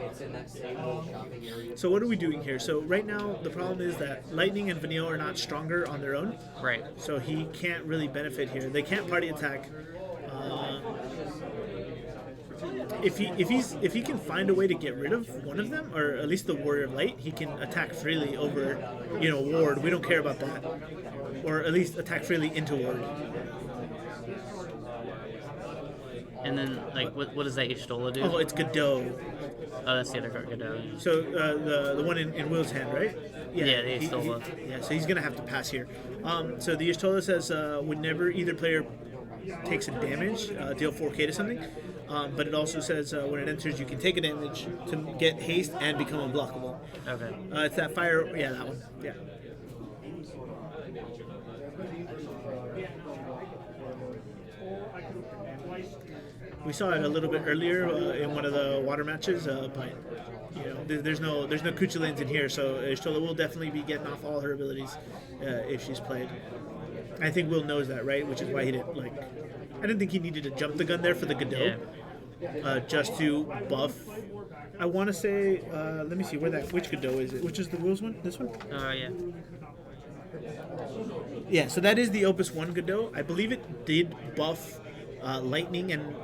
it's in that same little shopping area. So what are we doing here? So right now the problem is that Lightning and Vanille are not stronger on their own. Right. So he can't really benefit here. They can't party attack. If he can find a way to get rid of one of them, or at least the Warrior of Light, he can attack freely over, Ward. We don't care about that, or at least attack freely into Ward. And then, like, what does that Ishtola do? Oh, it's Godot. Oh, that's the other card, Godot. So the one in Will's hand, right? Yeah, the Ishtola. Yeah, so he's gonna have to pass here. So the Ishtola says whenever either player takes a damage, deal 4k to something. but it also says when it enters, you can take a damage to get haste and become unblockable. Okay. It's that fire. Yeah, that one. Yeah. We saw it a little bit earlier in one of the water matches, but you know, there's no Kucha lanes in here, so Y'shtola will definitely be getting off all her abilities if she's played. I think Will knows that, right? Which is why he didn't like. I didn't think he needed to jump the gun there for the Godot, just to buff. I want to say, let me see which Godot is it? Which is the Will's one? This one? Yeah. Yeah, so that is the Opus 1 Godot. I believe it did buff lightning and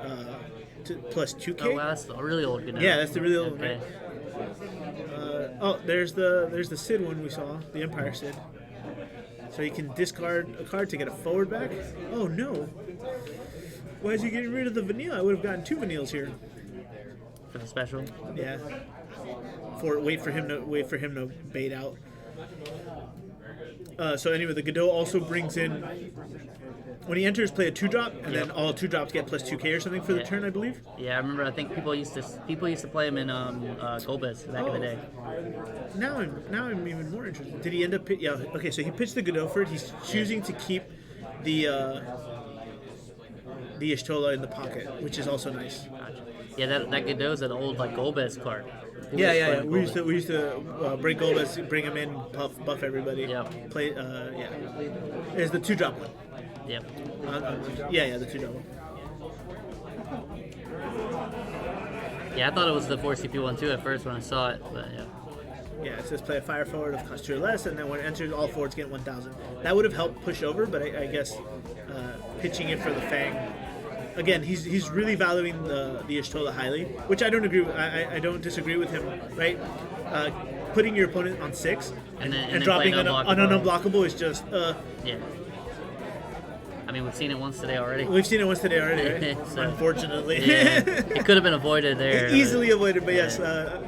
plus 2k. Oh wow, that's the really old Godot. Yeah, that's the really old one. Okay. Right? There's the Sid one we saw, the Empire Sid. So you can discard a card to get a forward back. Oh no! Why is he getting rid of the Vanille? I would have gotten 2 Vanilles here. For the special. Yeah. Wait for him to bait out. So anyway, the Godot also brings in, when he enters, play a 2-drop, and then all 2-drops get plus 2k or something for the turn, I believe. Yeah, I remember. I think people used to play him in Golbez back in the day. Now I'm even more interested. Did he end up? Yeah. Okay, so he pitched the Godot for it. He's choosing to keep the Y'shtola in the pocket, which is also nice. Gotcha. Yeah, that Godot's an old like Golbez card. Yeah. We used to break Golbez, bring him in, buff everybody. Yeah. Play. It's the 2-drop one. Yep. Yeah, the 2-drop one. Yeah, I thought it was the 4CP one too at first when I saw it, but yeah. Yeah, it says play a fire forward of cost 2 or less, and then when it enters, all forwards get 1,000. That would have helped push over, but I guess pitching it for the Fang. Again, he's really valuing the Y'shtola highly, which I don't agree with. I don't disagree with him, right? Putting your opponent on 6 and dropping an unblockable is just yeah. I mean, we've seen it once today already. Right? So, unfortunately. Yeah, it could have been avoided there. Easily avoided, but yes, that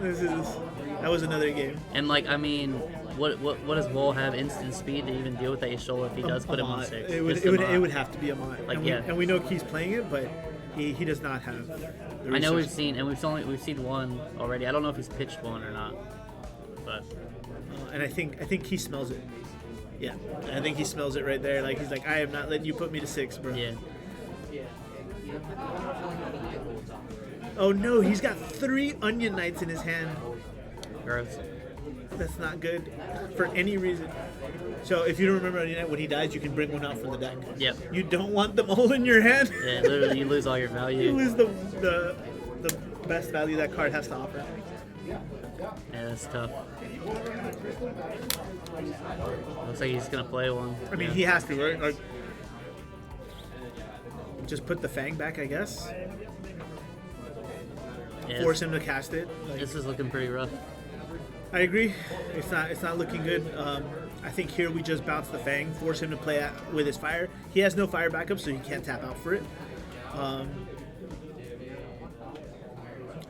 was another game. And like, I mean, what does Vol have instant speed to even deal with that Y'shtola if he does put him on 6? It would have to be a mod. Like, and we know Key's playing it, but he does not have. I know we've seen one already. I don't know if he's pitched one or not, but. And I think he smells it. Yeah, I think he smells it right there. Like he's like, I am not letting you put me to 6, bro. Yeah. Oh no, he's got 3 Onion Knights in his hand. Gross. That's not good for any reason. So if you don't remember Onion Knight, when he dies, you can bring one out from the deck. Yep. You don't want them all in your hand. Yeah, literally, you lose all your value. You lose the best value that card has to offer. Yeah, that's tough. Looks like he's gonna play one. I mean, he has to, right? Like, just put the Fang back, I guess. Yeah, force him to cast it. Like, this is looking pretty rough. I agree. It's not looking good. I think here we just bounce the Fang, force him to play with his fire. He has no fire backup, so he can't tap out for it.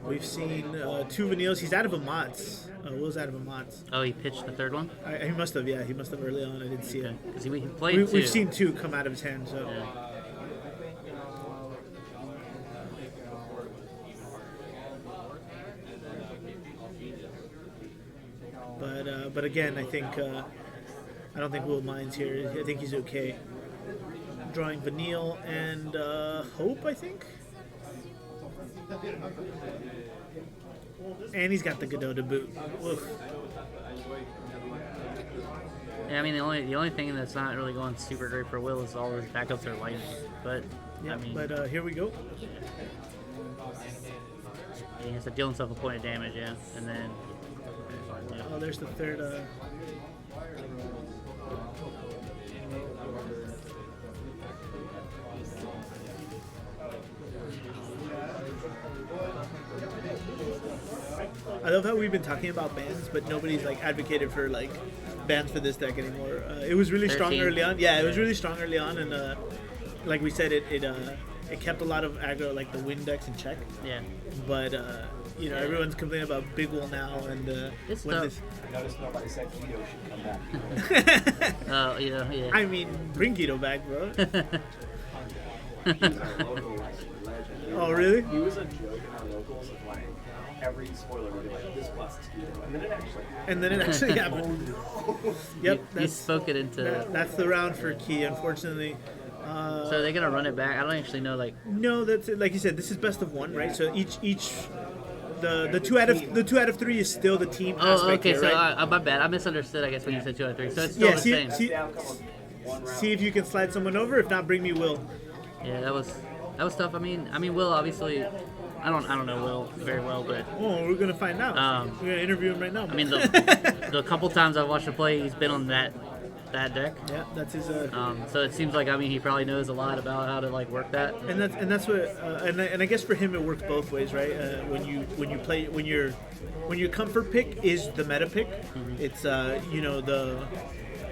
We've seen 2 Vanilles. He's out of a Mods. Will's out of a Mods. Oh, he pitched the third one? He must have, yeah. He must have early on. I didn't see it. Because he played 2. We've seen 2 come out of his hand, so. Yeah. But again, I don't think Will minds here. I think he's okay. Drawing Vanille and Hope, I think. And he's got the Godot to boot. Oof. Yeah, I mean the only thing that's not really going super great for Will is all his backups are lightning. But yeah, I mean, but here we go. He has to deal himself a point of damage, yeah, and then. Yeah. Oh, there's the third. I love how we've been talking about bans, but nobody's like advocated for like bans for this deck anymore. It was really strong early on. Yeah, it was really strong early on, and like we said, it kept a lot of aggro, like the wind decks in check. Yeah. But you know, everyone's complaining about Big Will now, and it's when tough. I noticed nobody said Guido should come back. Oh, yeah. I mean, bring Guido back, bro. Oh, really? He was a joke in our locals of like every spoiler would be like this busts you, and then it actually happened. Yep. You spoke it into. That's the round for Key, unfortunately. So they're gonna run it back. I don't actually know. No, that's like you said. This is best of one, right? So each. The two out of three is still the team aspect. Oh, okay. Here, right? So my bad. I misunderstood. I guess when you said 2 out of 3. So it's still the same. See if you can slide someone over. If not, bring me Will. Yeah, that was tough. I mean, Will obviously. I don't know Will very well, but we're gonna find out. We're gonna interview him right now. I mean, the couple times I've watched him play, he's been on that deck. Yeah, that's his. So it seems like he probably knows a lot about how to work that. And that's what and I guess for him it works both ways, right? When your comfort pick is the meta pick, it's the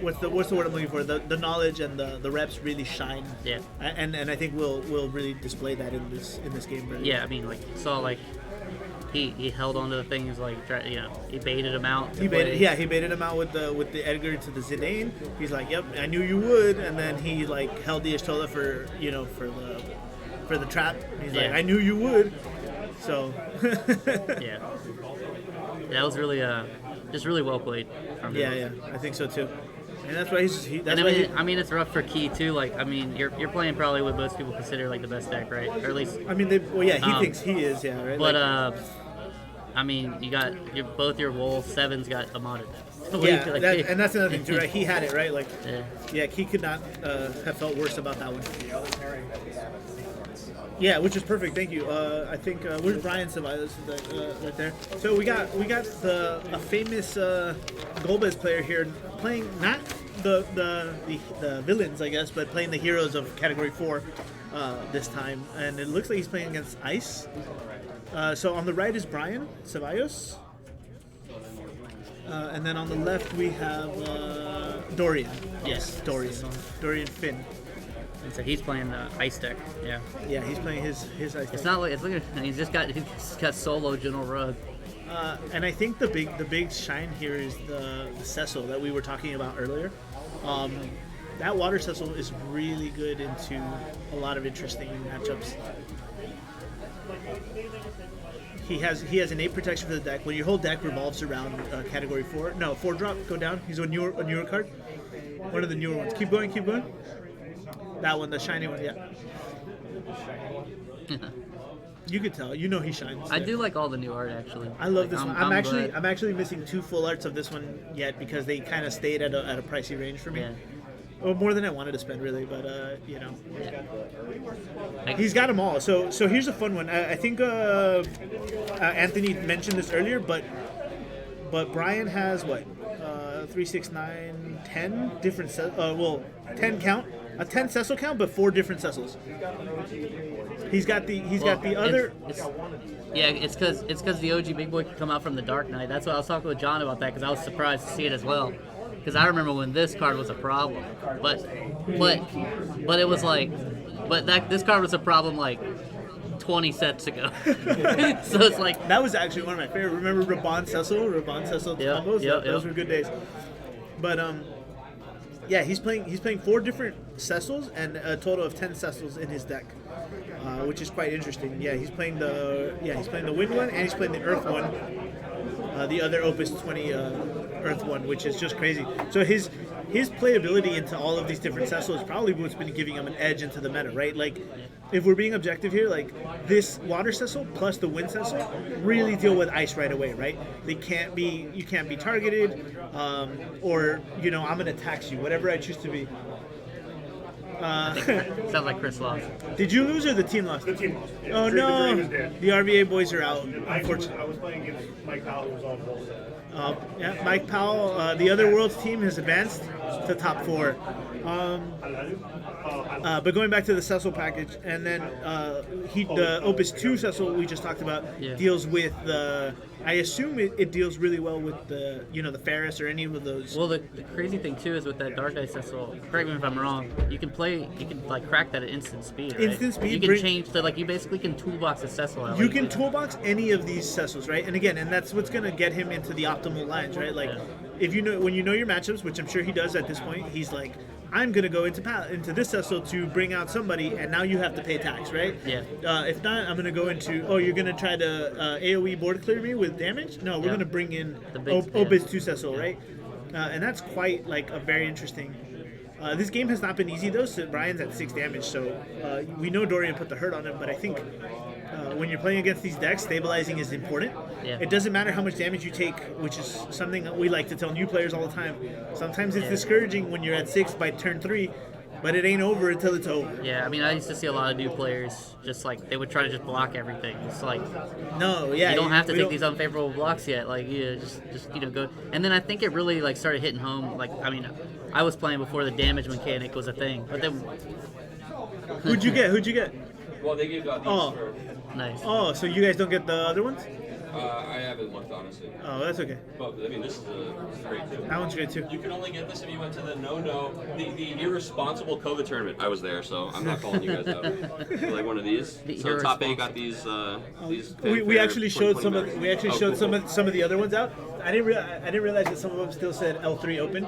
what's the word I'm looking for? The knowledge and the reps really shine. Yeah. And I think we'll really display that in this game. Right? Yeah, I mean, saw he held on to the things he baited him out. He baited him out with the Edgar to the Zidane. He's like, "Yep, I knew you would," and then he held the Estola for the trap. He's like, "I knew you would." So yeah, that was really just really well played from him. Yeah, I think so too. And that's why I mean, it's rough for Key too. You're playing probably what most people consider the best deck, right? Or at least. I mean, he thinks he is, yeah, right. But I mean, you got both your Wolf 7's got a modern. Yeah, and that's another thing too, right? He had it right, he could not have felt worse about that one. Yeah, which is perfect. Thank you. I think where's Brian Ceballos right there. So we got a famous Golbez player here playing not the villains, I guess, but playing the heroes of Category 4 this time, and it looks like he's playing against Ice. So on the right is Brian Ceballos, and then on the left we have Dorian. Yes, Dorian Finn. And so he's playing the Ice deck. Yeah. Yeah, he's playing his Ice deck. It's not like he's got solo General Rug. And I think the big shine here is the Cecil that we were talking about earlier. That water Cecil is really good into a lot of interesting matchups. He has innate protection for the deck. When your whole deck revolves around Category 4, 4 drop, go down. He's a newer card. One of the newer ones. Keep going. That one, the shiny one, yeah. You could tell. You know he shines. I do like all the new art actually. I love this one. I'm actually missing 2 full arts of this one yet because they kind of stayed at a pricey range for me. Yeah. Well, more than I wanted to spend, really, but he's got them all. So here's a fun one. I think Anthony mentioned this earlier, but Brian has 3, 6, 9, 10 different 10 count. A 10 Cecil count, but 4 different Cecils. He's got the other. It's because the OG Big Boy could come out from the Dark Knight. That's why I was talking with John about that because I was surprised to see it as well. Because I remember when this card was a problem, but it was this card was a problem 20 sets ago. So it's that was actually one of my favorite. Remember Raban Cecil combos? Yep. Those were good days. But yeah, he's playing 4 different Cecils and a total of 10 Cecils in his deck, which is quite interesting. Yeah, he's playing the Wind one and he's playing the Earth one, the other Opus 20 Earth one, which is just crazy. So his playability into all of these different Cecils is probably what's been giving him an edge into the meta, right? If we're being objective here, this Water Cecil plus the Wind Cecil really deal with Ice right away, right? You can't be targeted, or I'm gonna tax you, whatever I choose to be. Sounds like Chris lost. Did you lose or the team lost? The team lost. Yeah, oh no, the RVA boys are out. Unfortunately, I was playing against Mike Powell, who was on both sides. Yeah, Mike Powell. The other world's team has advanced to top 4. But going back to the Cecil package, and then the Opus 2 Cecil we just talked about deals with the. I assume it deals really well with the the Ferris or any of those. Well, the crazy thing too is with that Dark Ice Cecil. Correct me if I'm wrong. You can crack that at instant speed. Right? Instant speed. You can change you basically can toolbox a Cecil. You can toolbox any of these Cecils, right? And again, that's what's gonna get him into the optimal lines, right? If when you know your matchups, which I'm sure he does at this point, he's I'm gonna go into this Cecil to bring out somebody, and now you have to pay tax, right? Yeah. If not, I'm gonna go into. Oh, you're gonna try to AOE board clear me with damage? No, we're Yeah. gonna bring in The big Obis 2 Cecil, right? And that's quite like a very interesting. This game has not been easy though. So Brian's at 6 damage, so we know Dorian put the hurt on him. But I think when you're playing against these decks, stabilizing is important. Yeah. It doesn't matter how much damage you take, which is something that we like to tell new players all the time. Sometimes it's discouraging when you're at 6 by turn 3, but it ain't over until it's over. Yeah, I mean, I used to see a lot of new players just like they would try to just block everything. It's like no, yeah, you don't have to we take don't- these unfavorable blocks yet. Like just go. And then I think it really like started hitting home. Like I mean, I was playing before the damage mechanic was a thing, but then Who'd you get? Well, they gave out these Oh. for. Nice. Oh, so you guys don't get the other ones? I haven't looked, honestly. Oh, that's okay. But I mean, this is great too. That one's great too. You can only get this if you went to the the irresponsible COVID tournament. I was there, so I'm not calling you guys out. Like one of these. The So top 8 irresponsible. got these. We fanfare actually showed 2020 some of members. we actually Oh, showed cool, some of the other ones out. I didn't realize that some of them still said L3 open.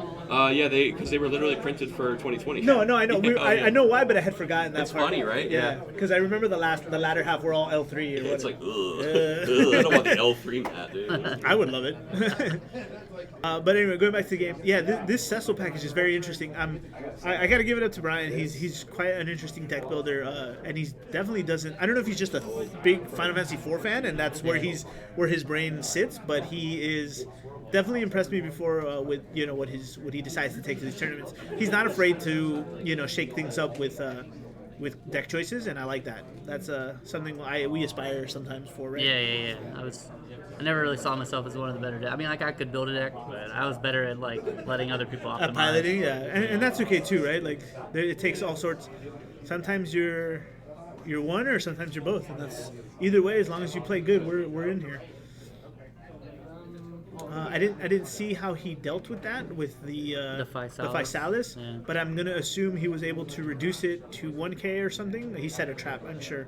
Yeah, because they were literally printed for 2020. No, I know. Yeah, I know why, but I had forgotten that It's part. funny, right? Yeah, Yeah. because I remember the latter half were all L3. Or It's whatever. like, ugh. I don't want the L3 mat, dude. I would love it. But anyway, going back to the game, yeah, this Cecil package is very interesting. I got to give it up to Brian. He's quite an interesting deck builder, and he's definitely doesn't. I don't know if he's just a big Final Fantasy IV fan, and that's where his brain sits. But he is definitely impressed me before with what he decides to take to these tournaments. He's not afraid to shake things up with deck choices, and I like that. That's something we aspire sometimes for, right? Yeah. I never really saw myself as one of the better decks. I mean, like I could build a deck, but I was better at like letting other people optimize. Piloting, yeah, and that's okay too, right? Like it takes all sorts. Sometimes you're one, or sometimes you're both, and that's either way. As long as you play good, we're in here. I didn't see how he dealt with that with the Physalis, Yeah. but I'm gonna assume he was able to reduce it to 1K or something. He set a trap, I'm sure.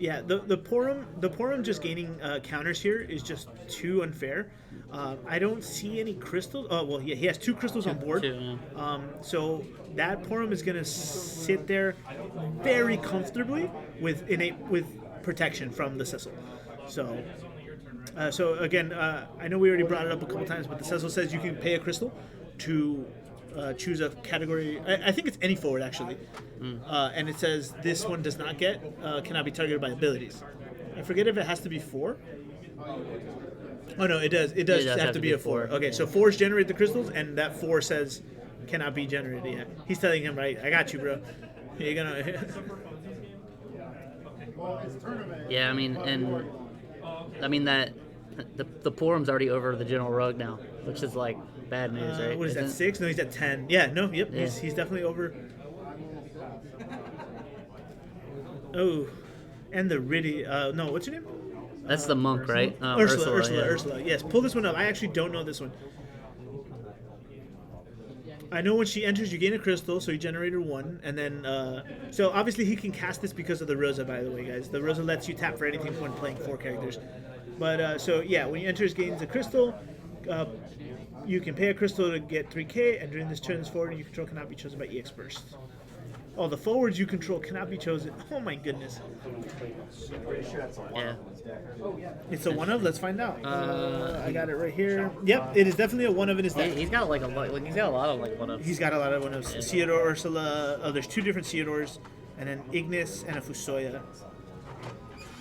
Yeah, the Porum just gaining counters here is just too unfair. I don't see any crystals. Oh well, yeah, he has 2 crystals on board. Two, So that Porum is gonna sit there very comfortably with protection from the Cecil. So again, I know we already brought it up a couple times, but the Cecil says you can pay a crystal to choose a category. I think it's any forward actually, and it says this one does not cannot be targeted by abilities. I forget if it has to be 4. Oh no, it does. It does have to be a 4. Okay, so 4s generate the crystals, and that 4 says cannot be generated yet. He's telling him, right? I got you, bro. You're gonna. Yeah, I mean that the Porum's already over the general rug now, which is like bad news, right? What is that, Isn't it? 6? No, he's at 10. Yeah, no, yep, Yeah. he's definitely over. Oh, and the Riddy. No, what's your name? That's the monk, right? Ursula. Yeah. Yes, pull this one up. I actually don't know this one. I know when she enters, you gain a crystal, so you generated 1, and then so obviously he can cast this because of the Rosa. By the way, guys, the Rosa lets you tap for anything when playing 4 characters. But so yeah, when he enters, gains a crystal. You can pay a crystal to get 3K, and during this turn, this forward you control cannot be chosen by EX burst. Oh, the forwards you control cannot be chosen. Oh my goodness. Yeah. It's a 1-of. Let's find out. I got it right here. Yep, it is definitely a 1-of in his deck. He's got like a lot. Like he's got a lot of like 1-ups. He's got a lot of 1-ofs. Theodore, Ursula. Oh, there's 2 different Theodores, and then Ignis and a Fusoya.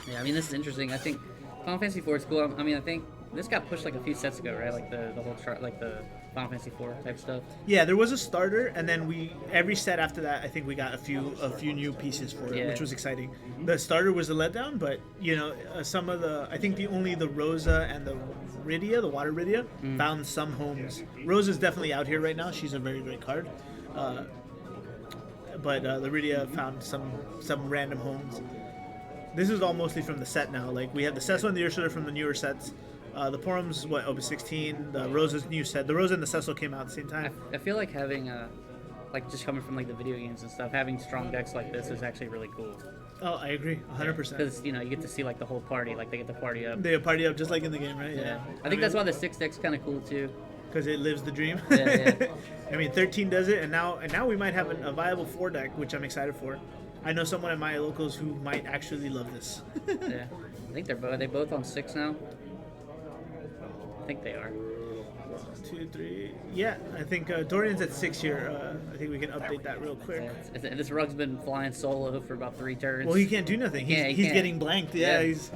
Yeah, I mean this is interesting. I think Final Fantasy IV is cool. I mean I think this got pushed like a few sets ago, right? Like the whole chart, like the Final Fantasy IV type stuff. Yeah, there was a starter, and then every set after that, I think we got a few new pieces for it, which was exciting. The starter was a letdown, but some of the only the Rosa and the Rydia, the Water Rydia, found some homes. Rosa's definitely out here right now. She's a very great card, but the Rydia found some random homes. This is all mostly from the set now. Like we have the Cecil and the Ursula from the newer sets. The Porum's Opus 16. The Rosa's new set. The Rosa and the Cecil came out at the same time. I feel like having like just coming from like the video games and stuff, having strong decks like this is actually really cool. Oh, I agree, 100%. Because you get to see like the whole party, like they get the party up. They party up just like in the game, right? Yeah. I think that's why the 6 deck's kind of cool too. because it lives the dream. Yeah. I mean, 13 does it, and now we might have a viable 4 deck, which I'm excited for. I know someone at my locals who might actually love this. Yeah, I think they both on 6 now. I think they are. 2, 3. Yeah, I think Dorian's at 6 here. I think we can update that real quick. This rug's been flying solo for about 3 turns. Well, he can't do nothing. He He's can't. getting blanked. Yeah, he's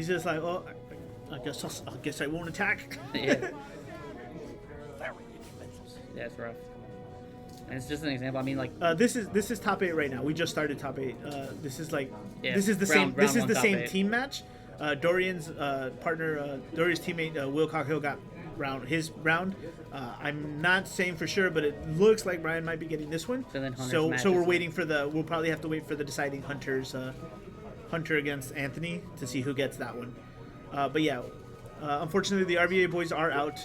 just like, oh, I guess I won't attack. Yeah. Yeah, it's rough. And it's just an example. I mean, like this is top 8 right now. We just started top 8. This is like this is the round same 8. team match. Dorian's partner, Dorian's teammate Will Cockhill got his round. I'm not saying for sure, but it looks like Brian might be getting this one. So we're waiting for we'll probably have to wait for the deciding Hunter against Anthony to see who gets that one. But yeah, unfortunately the RBA boys are out.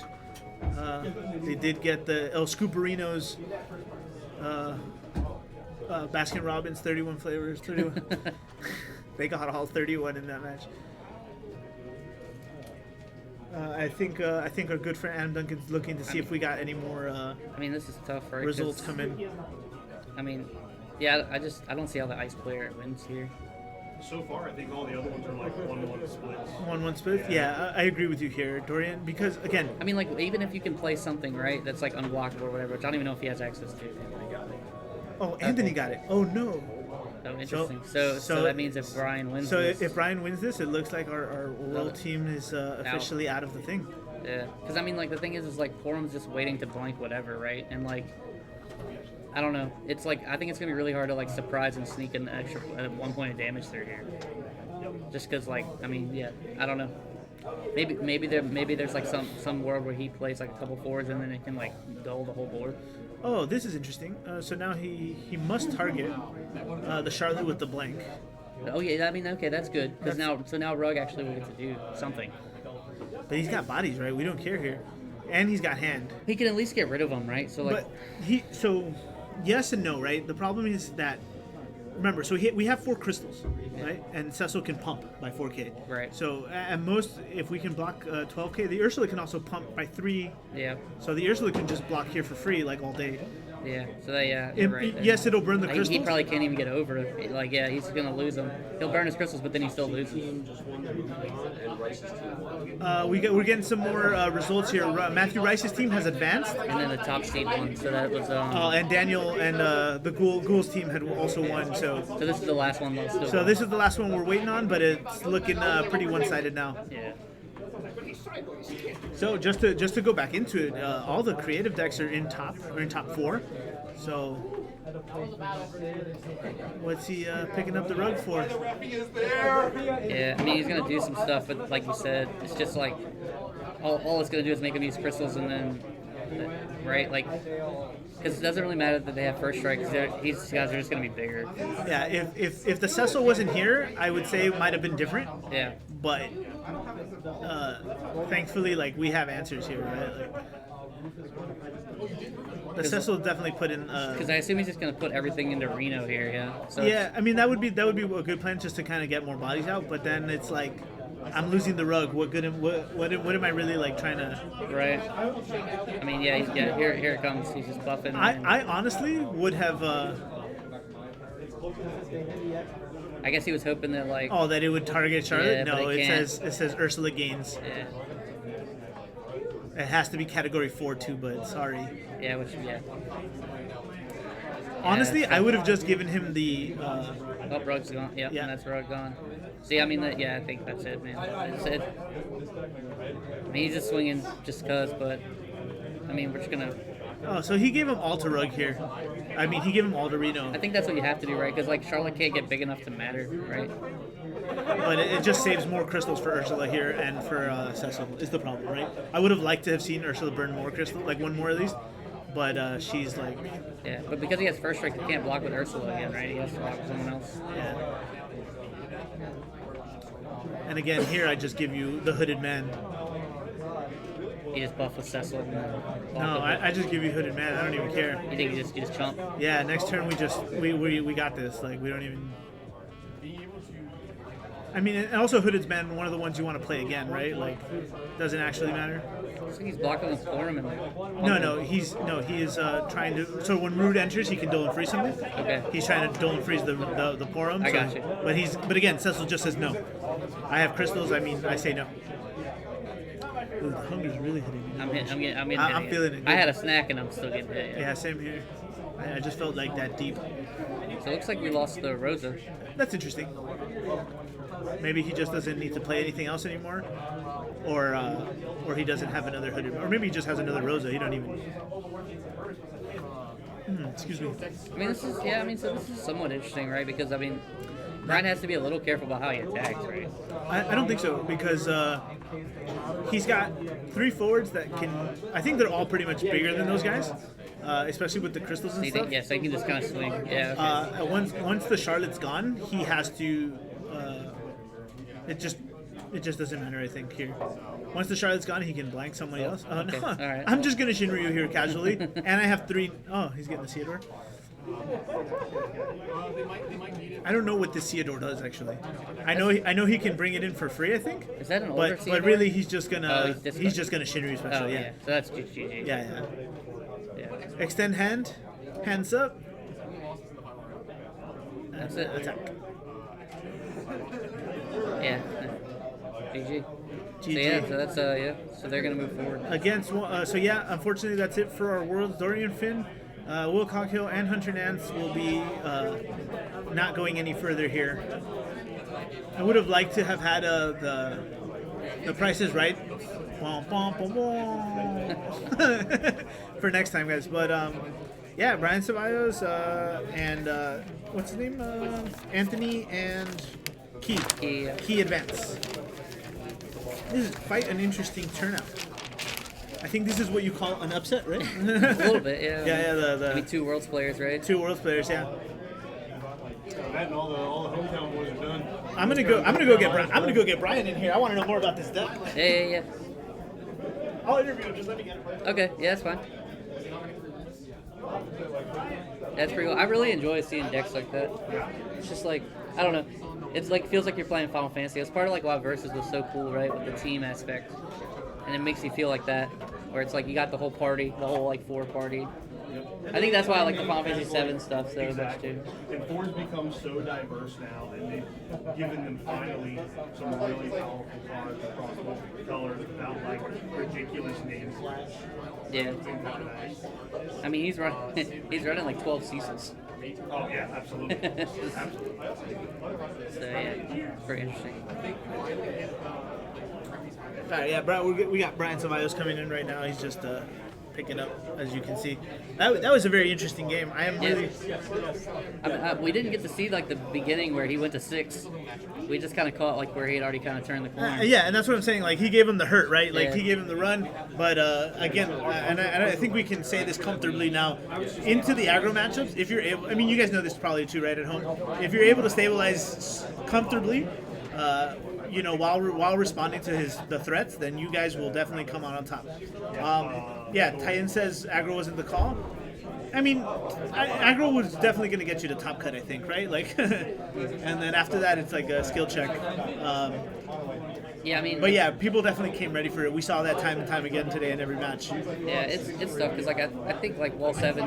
They did get the El Scooperinos Baskin Robbins 31 flavors. 31. They got all 31 in that match. I think our good friend Adam Duncan's looking to see if we got any more. I mean, this is tough, right? Results come in. I mean, yeah, I don't see how the ice player wins here. So far, I think all the other ones are like 1-1 splits. 1-1 split? Yeah, I agree with you here, Dorian, because, again... I mean, like, even if you can play something, right, that's, like, unblockable or whatever, which I don't even know if he has access to. Oh, Anthony got it. Oh, no. Oh, interesting. So that means if Brian wins this... So if Brian wins this, it looks like our world team is officially out of the thing. Yeah, because, I mean, like, the thing is like, Porum's just waiting to blank whatever, right? And, like... I don't know. It's like I think it's gonna be really hard to like surprise and sneak an extra 1 point of damage through here. Just because, like, I mean, yeah, I don't know. Maybe there's like some world where he plays like a couple forwards and then it can like dull the whole board. Oh, this is interesting. So now he must target the Charlotte with the blank. Oh yeah, I mean, okay, that's good because now Rug actually will get to do something. But he's got bodies, right? We don't care here, and he's got hand. He can at least get rid of them, right? So like, but yes and no, right? The problem is that, remember, so we have 4 crystals, right? And Cecil can pump by 4K. Right. So at most, if we can block 12K, the Ursula can also pump by 3. Yeah. So the Ursula can just block here for free, like all day. Yeah. So you're right. Yes, it'll burn the crystals. He probably can't even get over it. Like, yeah, he's gonna lose them. He'll burn his crystals, but then he still loses. We're getting some more results here. Matthew Rice's team has advanced, and then the top seed won. So that was. And Daniel and the Ghouls team had also won. So this is the last one. So this is the last one we're waiting on, but it's looking pretty one-sided now. Yeah. So just to go back into it, all the creative decks are in top 4. So what's he picking up the rug for? Yeah, I mean he's gonna do some stuff, but like you said, it's just like all it's gonna do is make him use crystals and then right like. Because it doesn't really matter that they have first strike. These guys are just going to be bigger. Yeah, if the Cecil wasn't here, I would say it might have been different. Yeah. But thankfully, like, we have answers here, right? Like, the Cecil definitely put in. Because I assume he's just going to put everything into Reno here, yeah. So yeah, I mean that would be a good plan just to kind of get more bodies out. But then it's like, I'm losing the rug. What am I really like trying to? Right. I mean, yeah. Here it comes. He's just buffing. I honestly would have. I guess he was hoping that like. Oh, that it would target Charlotte. Yeah, no, it says Ursula gains. Yeah. It has to be category 4 too, but sorry. Yeah, Honestly, I would have just given him the. Oh, Rug's gone. Yep, yeah, and that's Rug gone. See, I mean, I think that's it, man. That's it. I mean, he's just swinging just because, but I mean, we're just gonna. Oh, so he gave him all to Rug here. I mean, he gave him all to Reno. I think that's what you have to do, right? Because like Charlotte can't get big enough to matter, right? But it just saves more crystals for Ursula here and for Cecil is the problem, right? I would have liked to have seen Ursula burn more crystal, like one more at least. But she's like... Yeah, but because he has first strike, he can't block with Ursula again, right? He has to block with someone else. Yeah. And again, here I just give you the Hooded Man. You just buff with Cecil. No, I just give you Hooded Man. I don't even care. You think you just chump? Yeah, next turn we got this. Like, we don't even... I mean, and also Hooded's been one of the ones you want to play again, right? Like, doesn't actually matter. So he's blocking the form and No, he is trying to. So when Rude enters, he can Dolan freeze something. Okay. He's trying to Dolan freeze the Porum. I got you. But again, Cecil just says no. I have crystals. I mean, I say no. Ooh, the hunger's really hitting me. I'm feeling it. I had a snack and I'm still getting hit. Yeah, same here. I just felt like that deep. So it looks like we lost the Rosa. That's interesting. Maybe he just doesn't need to play anything else anymore, or he doesn't have another Hooded, or maybe he just has another Rosa. He don't even. Excuse me. I mean, so this is somewhat interesting, right? Because I mean, Brian has to be a little careful about how he attacks, right? I don't think so, because he's got 3 forwards that can. I think they're all pretty much bigger than those guys, especially with the crystals and stuff. So he can just kind of swing. Yeah. Okay. Once the Charlotte's gone, he has to. It just doesn't matter. I think here. Once the Charlotte's gone, he can blank somebody else. Oh no! All right. I'm just gonna Shinryu here casually, and I have 3. Oh, he's getting the Theodore. I don't know what the Theodore does actually. I know he can bring it in for free. I think. Is that an older But really, he's just gonna he's just gonna Shinryu special. Oh, yeah. So that's GG. Yeah. Extend hand, hands up. That's it. Attack. Yeah. GG. So GG. yeah, so that's so they're gonna move forward. Against unfortunately that's it for our Worlds. Dorian Finn, Will Cockhill, and Hunter Nance will be not going any further here. I would have liked to have had the Price is Right for next time, guys. But yeah, Brian Ceballos and what's his name? Anthony and Key advance. This is quite an interesting turnout. I think this is what you call an upset, right? A little bit, yeah. Yeah. I mean, 2 Worlds players, right? 2 Worlds players, yeah. That and all the hometown boys are done. I'm gonna go get Brian. I'm gonna go get Brian in here. I want to know more about this deck. Yeah. I'll interview him. Just let me get it. Okay, yeah, that's fine. That's pretty cool. I really enjoy seeing decks like that. It's just like, I don't know. It's like, feels like you're playing Final Fantasy. It's part of like why Versus was so cool, right? With the team aspect. And it makes you feel like that. Where it's like you got the whole party, the whole like 4 party. I think that's why I like the Final Fantasy 7 stuff so much too. And 4's become so diverse now, and they've given them finally some really powerful cards across multiple colors without like ridiculous name slash. Yeah. I mean, he's running like 12 Cecils. Oh yeah, absolutely. Absolutely. So yeah, very interesting. All right, yeah, we got Brian Ceballos coming in right now. He's just picking up, as you can see. That was a very interesting game. I am really. We didn't get to see like the beginning where he went to 6. We just kind of caught like where he had already kind of turned the corner. Yeah, and that's what I'm saying. Like he gave him the hurt, right? Like Yeah. he gave him the run. But again, and I think we can say this comfortably now. Into the aggro matchups, if you're able, I mean, you guys know this probably too, right at home. If you're able to stabilize comfortably. While responding to the threats, then you guys will definitely come out on top. Titan says aggro wasn't the call. I mean, aggro was definitely going to get you to top cut, I think, right? Like, and then after that, it's like a skill check. Yeah, I mean. But yeah, people definitely came ready for it. We saw that time and time again today in every match. Yeah, it's tough because like I think like Wall 7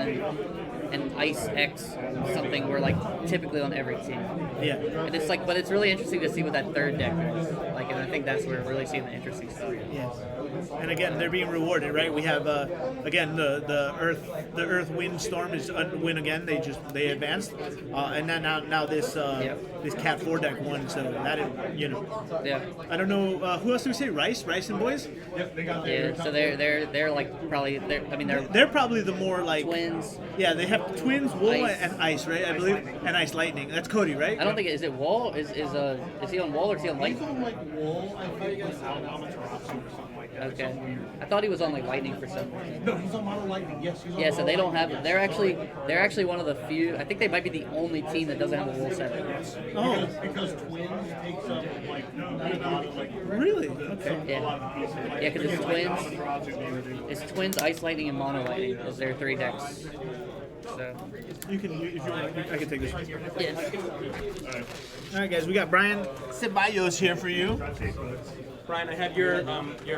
and Ice X something were like typically on every team. Yeah. And it's like, but it's really interesting to see what that third deck is. Like, and I think that's where we're really seeing the interesting stuff. Yes. And again, they're being rewarded, right? We have again the Earth Wind Storm is win again. They advanced, and then now this Cat 4 deck won. So that Yeah. I don't know who else do we say? Rice and Boys. Yep, they got. Yeah. So they're like probably they're probably the more like Twins. Yeah, they have Twins, Wool, Ice. and Ice, right? I believe, and Ice Lightning. That's Cody, right? I don't think is it Wall is he on Wall or is he on Lightning? He's on like Wool, I think, with Amaterasu or something like that. Okay. I thought he was on like Lightning for some reason. No, he's on Mono Lightning. Yes, he's on. Yeah, so they don't have. They're actually one of the few. I think they might be the only team that doesn't have a Wool 7. Oh, because Twins takes up like a lot of like. Really? Okay. Yeah, because it's Twins. It's Twins, Ice Lightning, and Mono Lightning. Those are their 3 decks. So You can, if you want, I can take this one. Yeah. All right, guys, we got Brian Ceballos here for you. Brian, I have your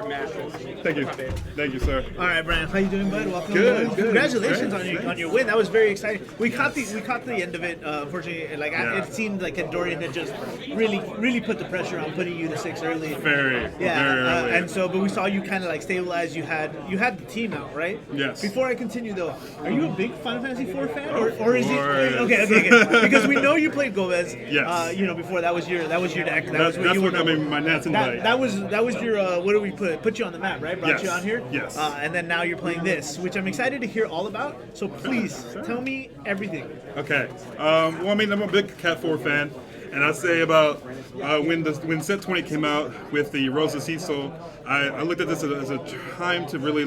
matches. Thank you, sir. All right, Brian, how you doing, bud? Welcome. Good, on. good. Congratulations Great. on your win. That was very exciting. We caught the end of it. Unfortunately, like it seemed like Dorian had just really put the pressure on putting you to 6 early. Very early. And so, but we saw you kind of like stabilize. You had the team out, right? Yes. Before I continue though, are you a big Final Fantasy IV fan, Of or is it course. okay? Because we know you played Gomez. Yes. Before that was your deck. That's what got me my Nats invite. That was your what do we put you on the map, right? Brought you on here. Yes. And then now you're playing this, which I'm excited to hear all about. So please tell me everything. Okay. Well, I mean, I'm a big Cat 4 fan, and I'd say about when Set 20 came out with the Rosa Cecil, I looked at this as a time to really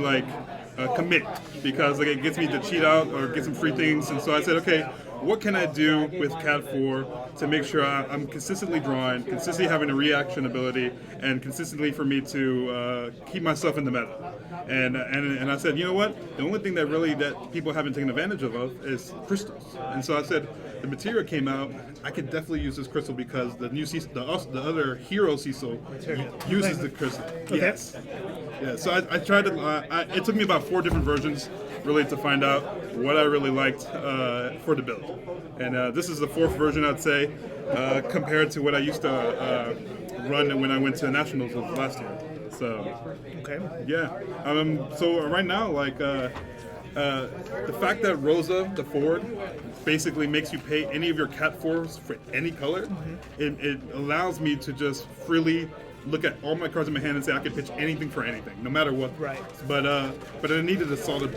commit, because it gets me to cheat out or get some free things, and so I said, okay, what can I do with Cat 4 to make sure I'm consistently drawing, consistently having a reaction ability, and consistently for me to keep myself in the meta. And I said, you know what? The only thing that people haven't taken advantage of is crystals. And so I said, the material came out. I could definitely use this crystal because the new Cecil, the other hero Cecil uses the crystal. Okay. Yes. Yeah. So I tried to. It took me about 4 different versions really to find out what I really liked for the build. And this is the 4th version, I'd say, compared to what I used to run when I went to Nationals of last year. So, okay. Yeah. So right now, the fact that Rosa, the forward, basically makes you pay any of your Cat 4s for any color, it allows me to just freely look at all my cards in my hand and say I can pitch anything for anything, no matter what. Right. But I needed a solid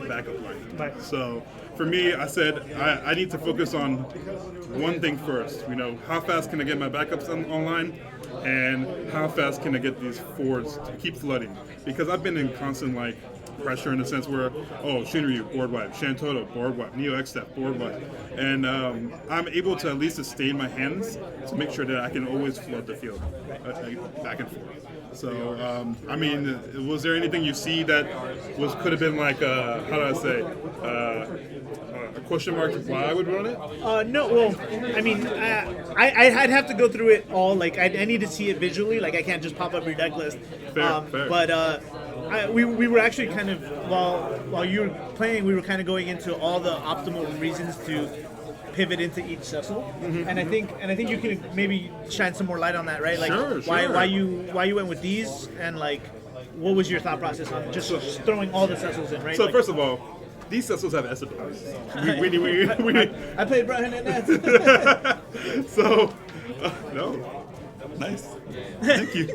backup line. Right. So for me, I said I need to focus on one thing first. How fast can I get my backups online, and how fast can I get these forwards to keep flooding? Because I've been in constant pressure in the sense where, Shinryu, board wipe, Shantoto, board wipe, Neo X-Step, board wipe. And I'm able to at least sustain my hands to make sure that I can always flood the field back and forth. So, was there anything you see that could have been a question mark to why I would run it? No, well, I'd have to go through it all. I need to see it visually. I can't just pop up your deck list. Fair. But we were actually kind of while you were playing, we were kind of going into all the optimal reasons to pivot into each Cecil, and I think you can maybe shine some more light on that, right? Sure. Why you went with these, and what was your thought process on just throwing all the Cecils in, right? So first of all, these Cecils have S abilities. I played Brian and Nats. So, no, nice, thank you.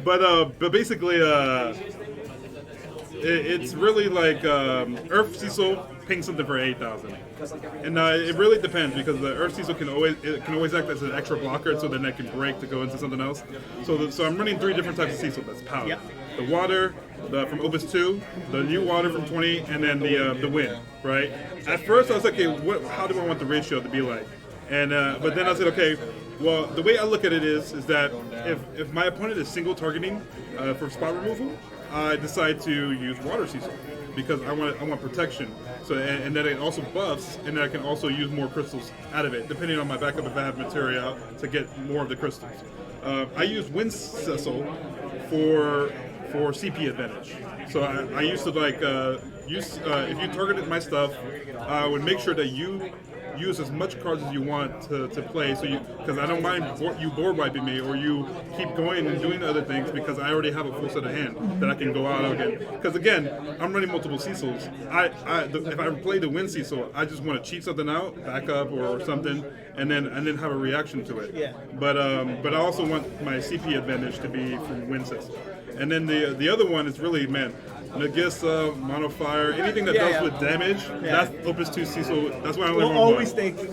But basically, it's really Earth Cecil ping something for 8,000, and it really depends because the Earth Cecil can always act as an extra blocker, so then it can break to go into something else. So I'm running 3 different types of Cecil. That's power. Yep. The water, from Opus 2, the new water from 20, and then the wind. Right. At first I was like, okay, how do I want the ratio to be like? And but then I said, okay, well, the way I look at it is that if my opponent is single targeting for spot removal, I decide to use Water Cecil because I want protection. So and then it also buffs, and then I can also use more crystals out of it, depending on my backup if I have material out to get more of the crystals. I use Wind Cecil for CP advantage. So I used to use if you targeted my stuff, I would make sure that you use as much cards as you want to play, because I don't mind you board wiping me or you keep going and doing other things because I already have a full set of hand that I can go out again. Because again, I'm running multiple Cecils. If I play the Wind Cecil, I just want to cheat something out, back up or something, and then have a reaction to it. Yeah. But I also want my CP advantage to be from Wind Cecil. And then the other one is really, Nagisa, Mono Fire, anything that does with damage, that's Opus 2 Cecil. That's why I We'll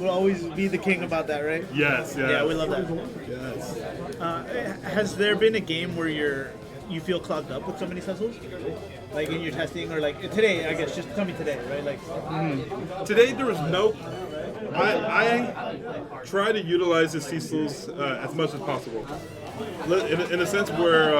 always be the king about that, right? Yes. Yeah, we love that. Yes. Has there been a game where you feel clogged up with so many Cecils? In your testing, or today, I guess, just tell me today, right? Today there was no. I try to utilize the Cecils as much as possible. In a sense where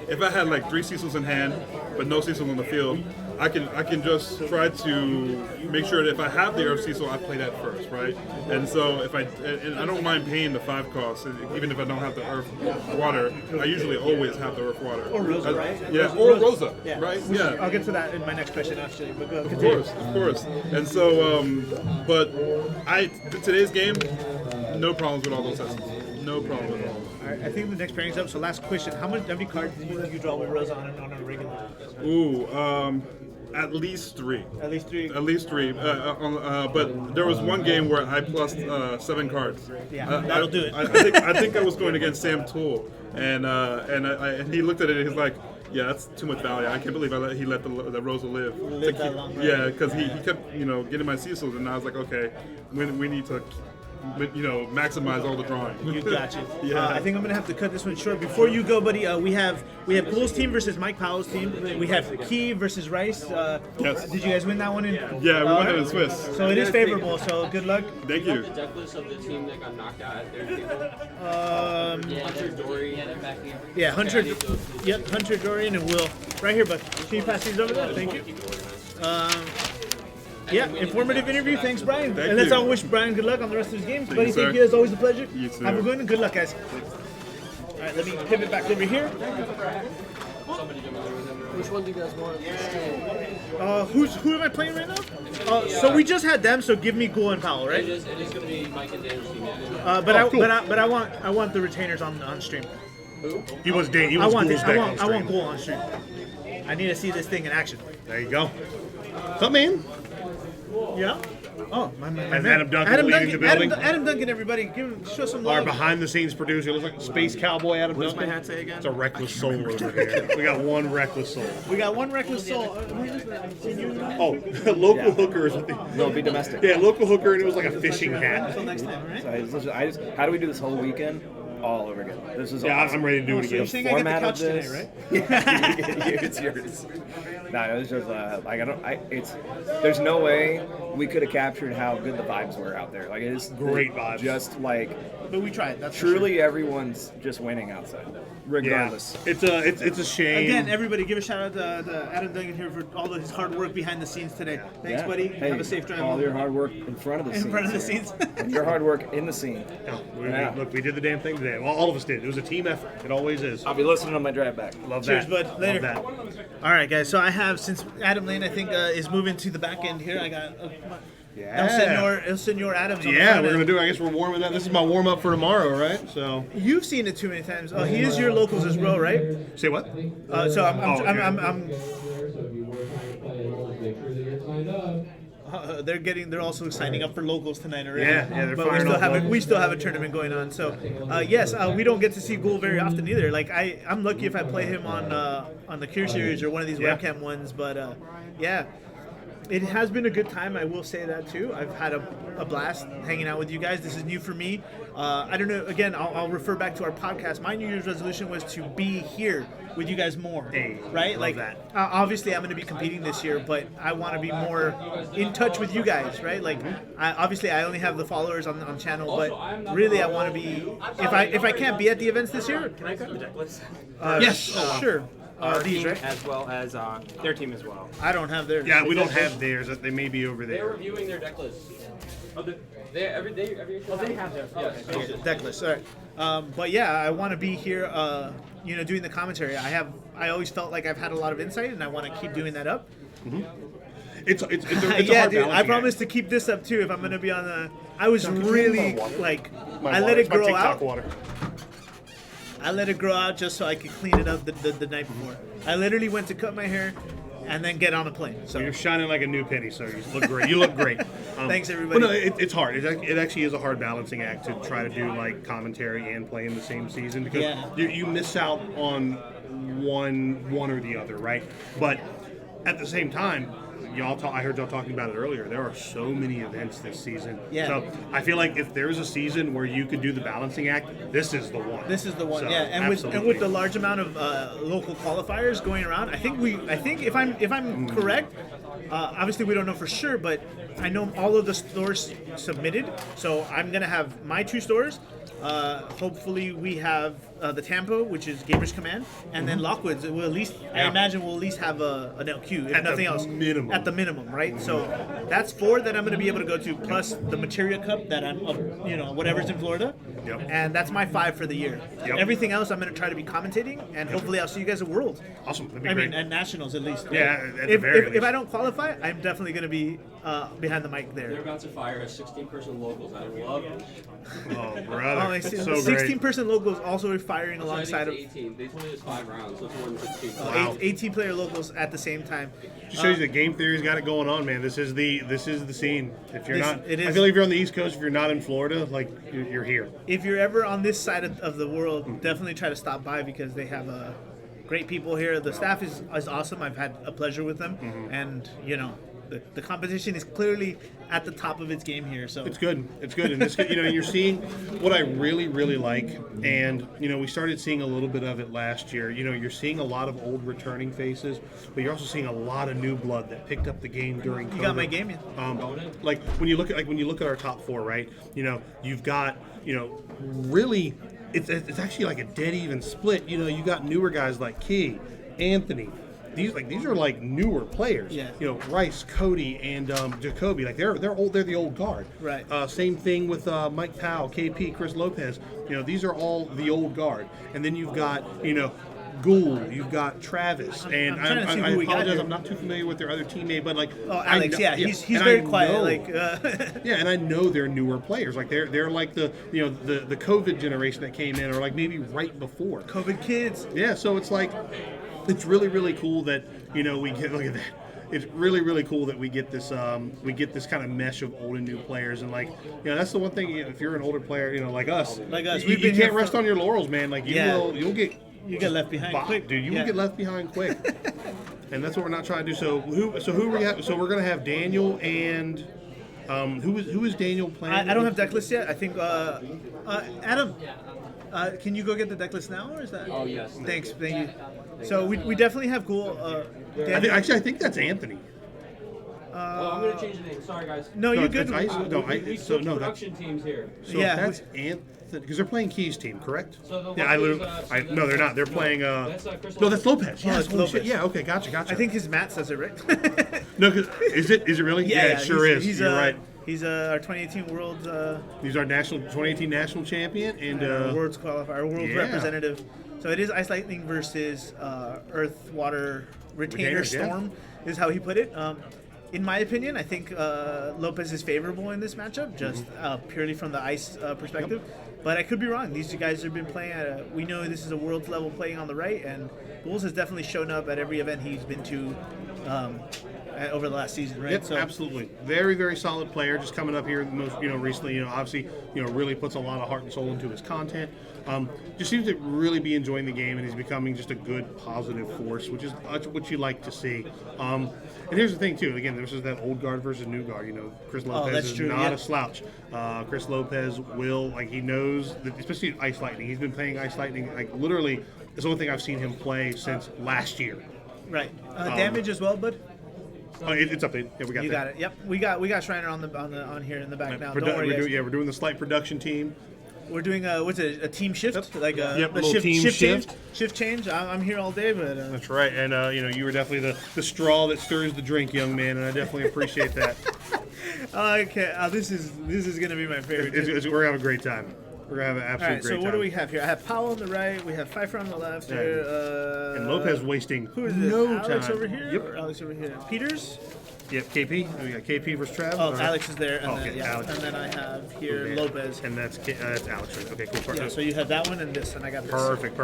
if I had 3 Cecils in hand but no Cecil on the field, I can just try to make sure that if I have the Earth Cecil, I play that first, right? And so if and I don't mind paying the 5 costs, even if I don't have the Earth Water. I usually always have the Earth Water. Or Rosa, right? Yeah, Or Rosa, yeah. right? Yeah. I'll get to that in my next question, actually. But go, Of course. And so, but today's game, no problems with all those tests. No problem at all. All right, I think the next pairing's up. So last question: how many cards do you draw with Rosa on a regular? Ooh, at least 3. At least 3. At least 3. But there was one game where I plus 7 cards. Yeah, that'll do it. I think I was going against Sam Toole, and he looked at it and he's like, yeah, that's too much value. I can't believe he let the Rosa live. That long, right? Yeah, because he kept getting my Cecils, and I was like, okay, we need to maximize all the drawing. You got you. Yeah. I think I'm gonna have to cut this one short. Before you go, buddy, we have Pool's team versus Mike Powell's team. We have Key versus Rice. Yes. Did you guys win that one? Yeah, we won it in Swiss. So it is favorable. So good luck. Thank you. The deck list of the team that got knocked out at their table. Hunter Dorian. Yeah, Hunter. Yep, Hunter, Dorian, and Will. Right here, bud. Can you pass these over there? Thank you. Yeah, informative interview. Thanks, Brian. Thank and let's you. all wish Brian good luck on the rest of his games. Thank Buddy, you, thank sir. you. It's always a pleasure. You too. Have a good one and good luck, guys. All right, let me pivot back over here. Which one do you guys want? Who am I playing right now? So we just had them. So give me Ghoul and Powell, right? It is going to be Mike and Dan's team. But I want the retainers on stream. Who? He was Ghoul's I want deck on I want stream. Ghoul on stream. I need to see this thing in action. There you go. Come in. Yeah. Oh, my As man. Adam Duncan leaving the building. Adam Duncan, everybody, show some love. Our behind-the-scenes producer looks like Space Cowboy Adam What does Duncan. my hat say again? It's a reckless soul over here. We got one reckless soul. We got one reckless soul. Oh, local hooker is what they. No, it'll be domestic. Yeah, local hooker, and it was like a fishing hat. Until next time, right? So I just, how do we do this whole weekend? All over again. This is Yeah, awesome. I'm ready to do it So you're again. saying I get the Format of couch today, this- right? Yeah, it's yours. No, it's just there's no way we could have captured how good the vibes were out there. Like it is Great vibes. Just like But we tried. That's for truly everyone's just winning outside, regardless. It's a shame. Again, everybody, give a shout out to Adam Duncan here for all of his hard work behind the scenes today. Thanks, Yeah. buddy. Hey, Have a safe drive. all home. your hard work in front of the In scenes. front of the here. scenes. And your hard work in the scene. No, look, we did the damn thing today. Well, all of us did. It was a team effort. It always is. I'll be listening on my drive back. Love Cheers, that. bud. Later. Love that. All right, guys. So I have, since Adam Lane, I think, is moving to the back end here. I got El Senor Adams. On the Yeah, front we're end. gonna do. I guess we're warming up. This is my warm up for tomorrow, right? So You've seen it too many times. Oh, he is your locals as well, right? say what? So okay. They're also signing up for locals tonight already. Yeah, they're but firing off locals. we still have a tournament going on. So yes, we don't get to see Ghoul very often either. Like I'm lucky if I play him on the Cure series or one of these Yeah. webcam ones. But yeah, it has been a good time. I will say that too. I've had a blast hanging out with you guys. This is new for me. I don't know. Again, I'll refer back to our podcast. My New Year's resolution was to be here with you guys more. Right? love Like that. Obviously, I'm going to be competing this year, but I want to be more in touch with you guys. Right? Like obviously, I only have the followers on channel, but really, I want to be. If I can't be at the events this year, Can I grab the deck list? yes, sure. Our These, team right? as well as their team as well. I don't have theirs. Yeah, we don't have theirs. They may be over They're there. reviewing their deck list. They have theirs. Okay, deck list. All right. But yeah, I want to be here. Doing the commentary. I always felt like I've had a lot of insight, and I want to keep doing that up. It's a Yeah, hard dude. I balancing promise act. to keep this up too if I'm gonna be on the. I was really like, My I water. let it It's my grow TikTok out. water. I let it grow out just so I could clean it up the night before. I literally went to cut my hair, and then get on a plane. So So you're shining like a new penny, sir. You look great. You look great. Thanks, everybody. But no, it's hard. It actually is a hard balancing act to try to do like commentary and play in the same season because Yeah. you miss out on one or the other, right? But at the same time, I heard y'all talking about it earlier. There are so many events this season. Yeah. So I feel like if there's a season where you could do the balancing act, this is the one. This is the one, So, yeah. And absolutely. with the large amount of local qualifiers going around, I think if I'm correct, obviously we don't know for sure, but I know all of the stores submitted. So I'm gonna have my 2 stores. Hopefully we have the Tampa, which is Gamer's Command, and then Lockwood's. Will at least I imagine we'll at least have an LQ, if At the nothing else. minimum. At the minimum, right? So that's 4 that I'm going to be able to go to, plus the Materia Cup that I'm, whatever's in Florida. Yep. And that's my 5 for the year. Yep. Everything else, I'm going to try to be commentating, and hopefully I'll see you guys at Worlds. Awesome. That'd be I great. mean, at Nationals at least. Yeah, right? at the very least. If I don't qualify, I'm definitely going to be behind the mic there. They're about to fire a 16-person locals. I love it. Oh, brother. Oh, I see. So 16-person locals also firing So I think alongside of it's 18. They told me it was 5 rounds, so it's more than 16. 18-player locals at the same time. Just shows you that game theory's got it going on, man. This is the scene. If you're This- not, it is- I feel like if you're on the East Coast, if you're not in Florida, like you're here. If you're ever on this side of the world, definitely try to stop by because they have great people here. The staff is awesome. I've had a pleasure with them, and the competition is clearly at the top of its game here. So It's good. It's good. And this, you're seeing what I really, really like. And, we started seeing a little bit of it last year. You're seeing a lot of old returning faces, but you're also seeing a lot of new blood that picked up the game during COVID. You got my game in. Like when you look at our top 4, right? You've got, really, it's actually like a dead even split. You got newer guys like Key, Anthony. These are like newer players. Yeah. Rice, Cody, and Jacoby. Like they're old. They're the old guard. Right. Same thing with Mike Powell, KP, Chris Lopez. These are all the old guard. And then you've got Gould. You've got Travis. And I'm trying to see I who we got apologize. here. I'm not too familiar with their other teammate, but like Alex, I know, he's and very I quiet. know- yeah, and I know they're newer players. Like they're like the COVID generation that came in, or like maybe right before COVID kids. Yeah, so it's like. It's really, really cool that we get. Look at that. It's really, really cool that we get this kind of mesh of old and new players, and that's the one thing. If you're an older player, like us, we've you been can't here rest for- on your laurels, man. Like you'll get left behind quick, dude. You Yeah. will get left behind quick, and that's what we're not trying to do. So who we have? So we're gonna have Daniel and who is Daniel playing? I don't have deck list yet. I think Adam. Can you go get the deck list now, or is that? Oh, yes. Thank you. So we definitely have cool. I think that's Anthony. Oh, I'm gonna change the name. Sorry, guys. No, you're good. We So switched no, production teams here. So that's Anthony, because they're playing Keys team, correct? So the Yeah, Lopez, no, they're not. They're playing. Chris No, that's Lopez. Oh, Yes, it's holy Lopez. shit. Yeah, okay, gotcha. I think his Matt says it right. No, is it really? Yeah, it sure is. He's, You're right. He's our 2018 World. He's our 2018 national champion and World's qualifier, World yeah. representative. So it is Ice Lightning versus Earth, Water, Retainer, Retainers, yeah. Storm, is how he put it. In my opinion, I think Lopez is favorable in this matchup, just purely from the ice perspective. But I could be wrong. These two guys have been playing at we know this is a world level playing on the right, and Bulls has definitely shown up at every event he's been to over the last season, right? Yep, absolutely. Very, very solid player. Just coming up here most, recently, obviously, really puts a lot of heart and soul into his content. Just seems to really be enjoying the game, and he's becoming just a good, positive force, which is what you like to see. And here's the thing, too. Again, this is that old guard versus new guard. Chris Lopez that's is true, not yeah. a slouch. Chris Lopez he knows, that, especially Ice Lightning. He's been playing Ice Lightning, literally, it's the only thing I've seen him play since last year. Right. Damage as well, bud. It's up there. Yeah, we got You that. got it. Yep. We got Shriner on here in the back now. Don't worry, We're guys. doing the slight production team. We're doing a team shift, like a little shift, team change. Shift change. I'm here all day, but That's right, and you were definitely the straw that stirs the drink, young man, and I definitely appreciate that. Okay, this is gonna be my favorite. We're gonna have a great time. We're gonna have an absolute All right, great so time. what do we have here? I have Powell on the right. We have Pfeiffer on the left here. And Lopez wasting Who is this? no Alex time. over here. Yep. Or Alex over here. Peters. Yep. KP. We got KP versus Trav. Oh, Alex is there, and Okay, then yeah, Alex. and then I have here Lopez. And that's Alex. Right? Okay, cool. Yeah, so you have that one and this, and I got this. Perfect.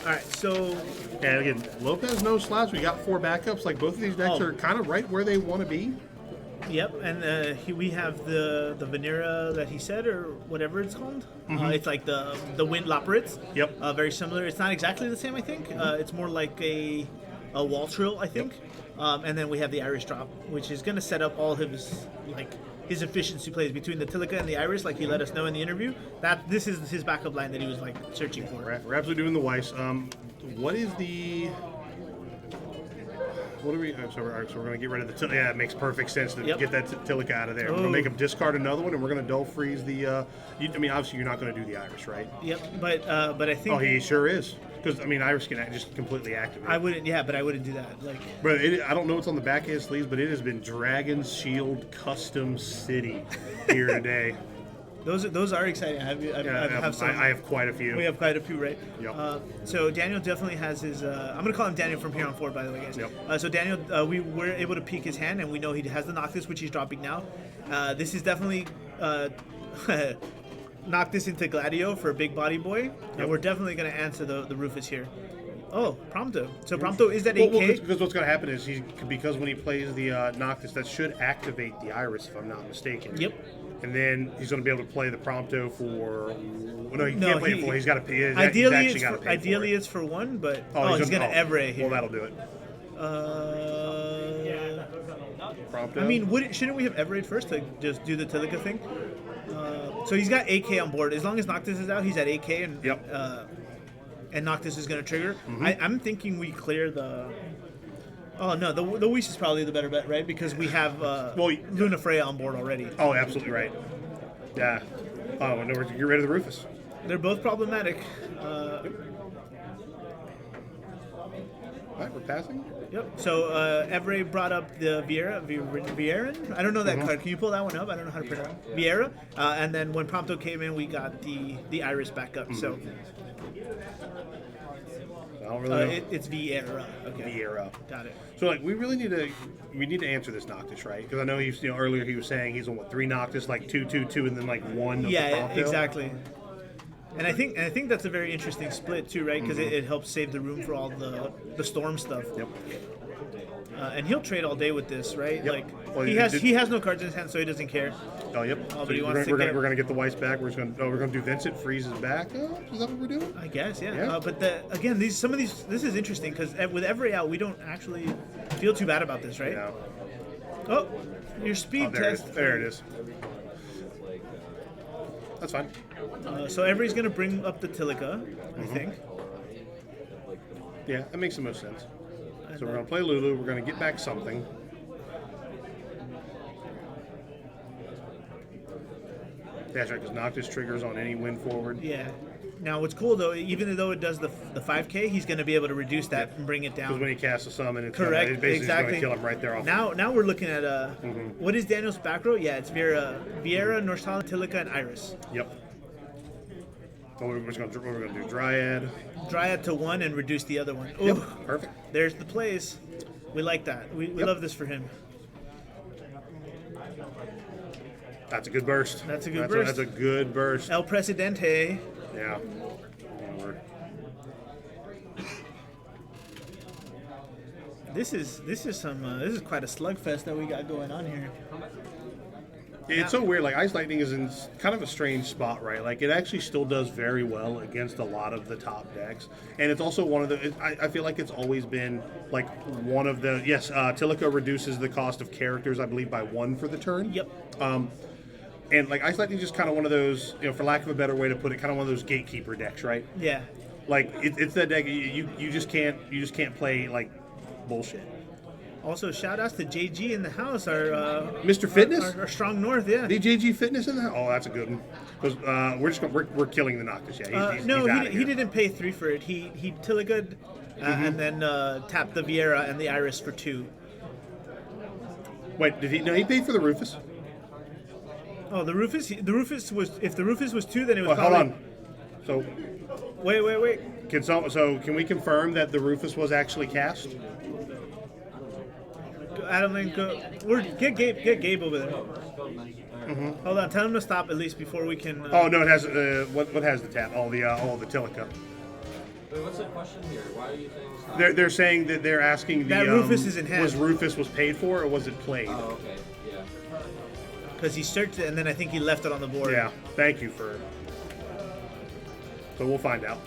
All right, so and again, Lopez no slouch. We got 4 backups. Like both of these decks are kind of right where they want to be. Yep, and we have the Venera that he said, or whatever it's called. It's like the Wind Loperitz. Yep. Very similar. It's not exactly the same, I think. It's more like a wall trill, I think. And then we have the Irish Drop, which is going to set up all his efficiency plays between the Tilica and the Iris, like he let us know in the interview. That this is his backup line that he was searching for. We're absolutely doing the Weiss. What is the What are we? So we're going to get rid of the Tilica. Yeah, it makes perfect sense to Yep. get that Tilica out of there. We're going to make him discard another one, and we're going to dull freeze the. I mean, obviously you're not going to do the Iris, right? Yep, but I think. Oh, he sure is. Because I mean, Iris can just completely activate. I wouldn't. Yeah, but I wouldn't do that. Like. But I don't know what's on the back of his sleeves, but it has been Dragon's Shield Custom City here today. Those are exciting. I have some. I have quite a few. We have quite a few, right? Yep. So Daniel definitely has his. I'm gonna call him Daniel from here on forward, by the way, guys. Yep. So Daniel, we were able to peek his hand, and we know he has the Noctis, which he's dropping now. This is definitely Noctis into Gladio for a big body boy, and we're definitely gonna answer the Rufus here. Oh, Prompto. So Prompto is that 8K? Well, because what's going to happen is because when he plays the Noctis, that should activate the Iris, if I'm not mistaken. Yep. And then he's going to be able to play the Prompto for. No, he can't play it for. He's got to pay. Ideally, it's for one, but he's going to Evray here. Well, that'll do it. Prompto. I mean, shouldn't we have Everett first to just do the Tilica thing? So he's got 8K on board. As long as Noctis is out, he's at 8K, and and Noctis is going to trigger. I'm thinking we clear the. Oh no, the Whis is probably the better bet, right? Because we have Luna Freya on board already. Oh, absolutely right. Yeah. Oh, in other words, get rid of the Rufus. They're both problematic. All right, we're passing. Yep. So Evray brought up the Vieira. I don't know that card. Can you pull that one up? I don't know how to pronounce it. Vieira. And then when Prompto came in, we got the Iris back up. So. I don't really know. It's Vieira. Okay. Vieira. Got it. So like we really need to answer this Noctis, right? Because I know he's earlier he was saying he's on 3 Noctis, like 2, 2, 2, and then like 1 of the Prompto. Exactly. And I think that's a very interesting split too, right? Because it helps save the room for all the storm stuff. Yep. And he'll trade all day with this, right? Yep. Like Well, he has no cards in his hand, so he doesn't care. Oh, yep. But So he we're wants to gonna get the Weiss back. We're gonna do Vincent freezes back. Oh, is that what we're doing? I guess, yeah. Yeah. But some of these, this is interesting because with Every out, we don't actually feel too bad about this, right? Yeah. Oh, your speed test. There it is. That's fine. So Every's gonna bring up the Tilica, I think. Yeah, that makes the most sense. So we're gonna play Lulu. We're gonna get back something. That's right, because Noctis triggers on any win forward. Yeah. Now, what's cool though, even though it does the 5K, he's going to be able to reduce that and bring it down. Because when he casts a summon, it's correct, it's basically exactly. going to kill him right there off. Now we're looking at what is Daniel's back row? Yeah, it's Vieira, Norsala, Tilica, and Iris. Yep. So we're going to do Dryad. Dryad to 1 and reduce the other one. Ooh, Yep, perfect. There's the plays. We like that. We love this for him. That's a good burst. That's a good burst. That's a good burst. El Presidente. Yeah. This is quite a slugfest that we got going on here. It's so weird. Like Ice Lightning is in kind of a strange spot, right? Like it actually still does very well against a lot of the top decks, and it's also one of the. I feel like it's always been like one of the. Yes, Tilica reduces the cost of characters, I believe, by 1 for the turn. Yep. And like Ice Lightning is just kind of one of those, for lack of a better way to put it, kind of one of those gatekeeper decks, right? Yeah. Like it's that deck you just can't play like bullshit. Also, shout outs to JG in the house, our Mr. Fitness, our strong north, yeah. The JG Fitness in the house. Oh, that's a good one. Because we're killing the Noctis. Yeah, he's he didn't pay 3 for it. He Tilliga'd and then tapped the Vieira and the Iris for 2. Wait, did he? No, he paid for the Rufus. Oh, the Rufus was. If the Rufus was 2, then it was. Well, probably... hold on. So. Wait. Can we confirm that the Rufus was actually cast? Adam, go. Get Gabe over there. Hold on, tell him to stop at least before we can. Oh no, it has what has the tap? All the Tilica. Wait, what's the question here? Why are you saying stop? They're saying that they're asking that Rufus is in hand. Was Rufus paid for or was it played? Oh, okay, yeah. Because he searched it and then I think he left it on the board. Yeah, thank you for. So we'll find out.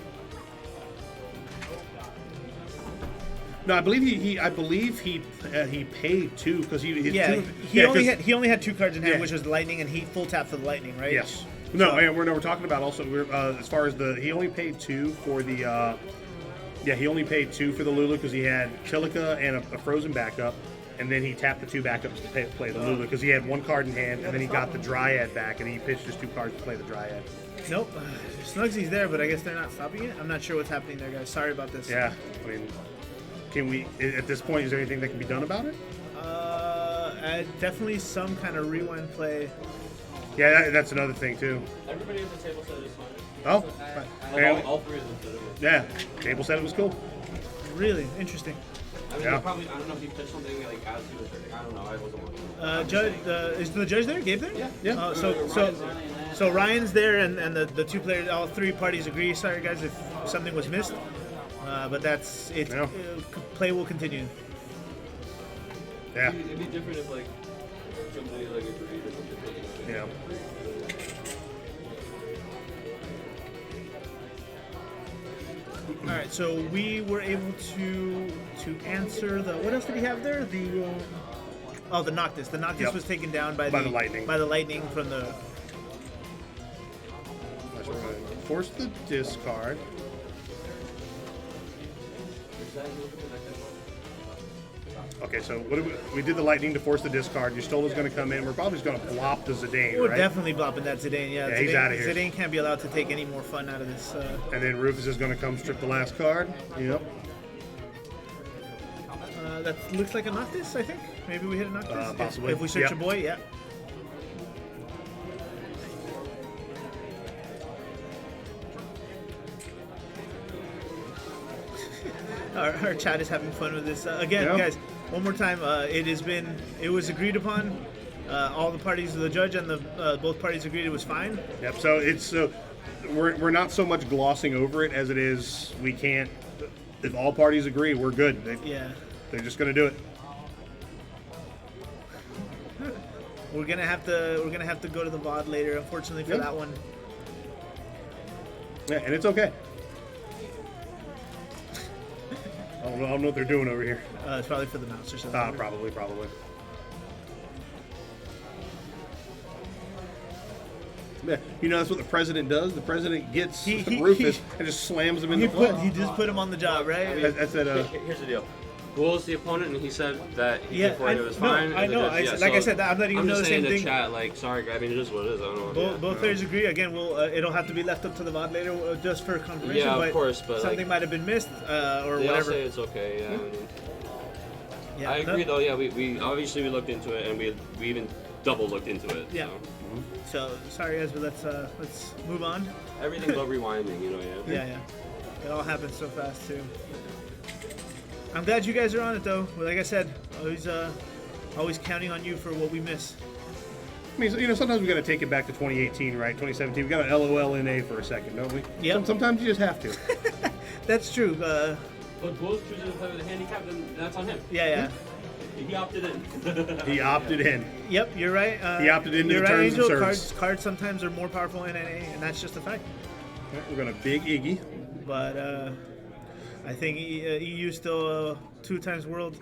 No, I believe he paid 2 because he only had 2 cards in hand, which was lightning, and he full tapped for the lightning, right? Yes. No, and we're talking about also as far as he only paid 2 for the Yeah, he only paid 2 for the Lulu because he had Tilica and a frozen backup, and then he tapped the 2 backups to play the Lulu because he had 1 card in hand, and then he got the Dryad back, and he pitched his 2 cards to play the Dryad. Nope. Snugsy's there, but I guess they're not stopping it. I'm not sure what's happening there, guys. Sorry about this. Yeah, I mean, can we, at this point, is there anything that can be done about it? Definitely some kind of rewind play. Yeah, that's another thing, too. Everybody at the table said it's fine. Oh, All 3 of them said it was. yeah, table said it was cool. Really interesting. I mean, Yeah. probably, I don't know if he pitched something like as he was starting. I don't know. I wasn't looking. Judge, is the judge there? Gabe there? Yeah. Yeah. So Ryan's there, and the 2 players, all 3 parties agree. Sorry, guys, if something was missed, but that's it. Yeah. Play will continue. Yeah. It'd be different if like somebody like agreed or something. Yeah. All right, so we were able to answer the. What else did he have there? The Noctis. The Noctis Yep. was taken down by the lightning. By the lightning from the. So we're going to force the discard. Okay, so what we did the lightning to force the discard. Yustola's going to come in. We're probably just going to blop the Zidane, We're right? definitely blopping that Zidane. Yeah, Yeah, he's outta here. Zidane can't be allowed to take any more fun out of this. And then Rufus is going to come strip the last card. Yep. That looks like a Noctis, I think. Maybe we hit a Noctis. Possibly. If we search Yep. a boy, yeah. Our chat is having fun with this. Again, Yeah. guys, one more time. It was agreed upon. All the parties, the judge and the both parties agreed it was fine. Yep. So it's we're not so much glossing over it as it is we can't. If all parties agree, we're good. They're just going to do it. We're gonna have to go to the VOD later, unfortunately for Yep. that one. Yeah, and it's okay. I don't know what they're doing over here. It's probably for the mouse or something. Probably. Yeah, you know that's what the president does. The president gets Rufus and just slams him in the play. He just put him on the job, right? That's it. Here's the deal. Who was the opponent? And he said that he Yeah, did for it. It was fine. I know. I said that. I'm letting you know the same I'm just saying thing. in the chat, like, sorry, I mean, it is what it is. I don't know. Both players agree. Again, it'll have to be left up to the VOD later, just for confirmation. Yeah, of but course, but, something like, might have been missed or They all whatever. say it's okay. Yeah. I mean, Yeah, I agree, though. Yeah, we obviously we looked into it, and we even double looked into it. Yeah. So sorry, guys, but let's move on. Everything's about rewinding, you know. Yeah. Yeah. It all happens so fast too. I'm glad you guys are on it though. Well, like I said, always counting on you for what we miss. I mean, sometimes we got to take it back to 2018, right? 2017. We got an LOLNA for a second, don't we? Yep. Sometimes you just have to. That's true. But Bulls chooses to play with a handicap, then that's on him. Yeah. He opted in. He opted in. Yep, you're right. He opted into you're the right, terms of Angel. service. Cards sometimes are more powerful in NA, and that's just a fact. We're going to big Iggy. But I think EU still 2 times world.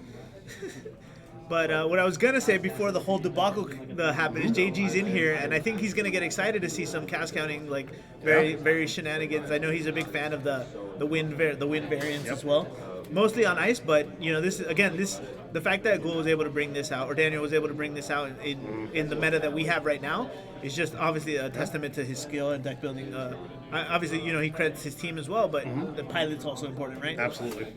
But what I was gonna say before the whole debacle happened is JG's in here, and I think he's gonna get excited to see some cast counting, like very shenanigans. I know he's a big fan of the wind variants as well, mostly on ice. But the fact that Ghoul was able to bring this out, or Daniel was able to bring this out in the meta that we have right now, is just obviously a testament to his skill and deck building. Obviously, he credits his team as well, but the pilot's also important, right? Absolutely.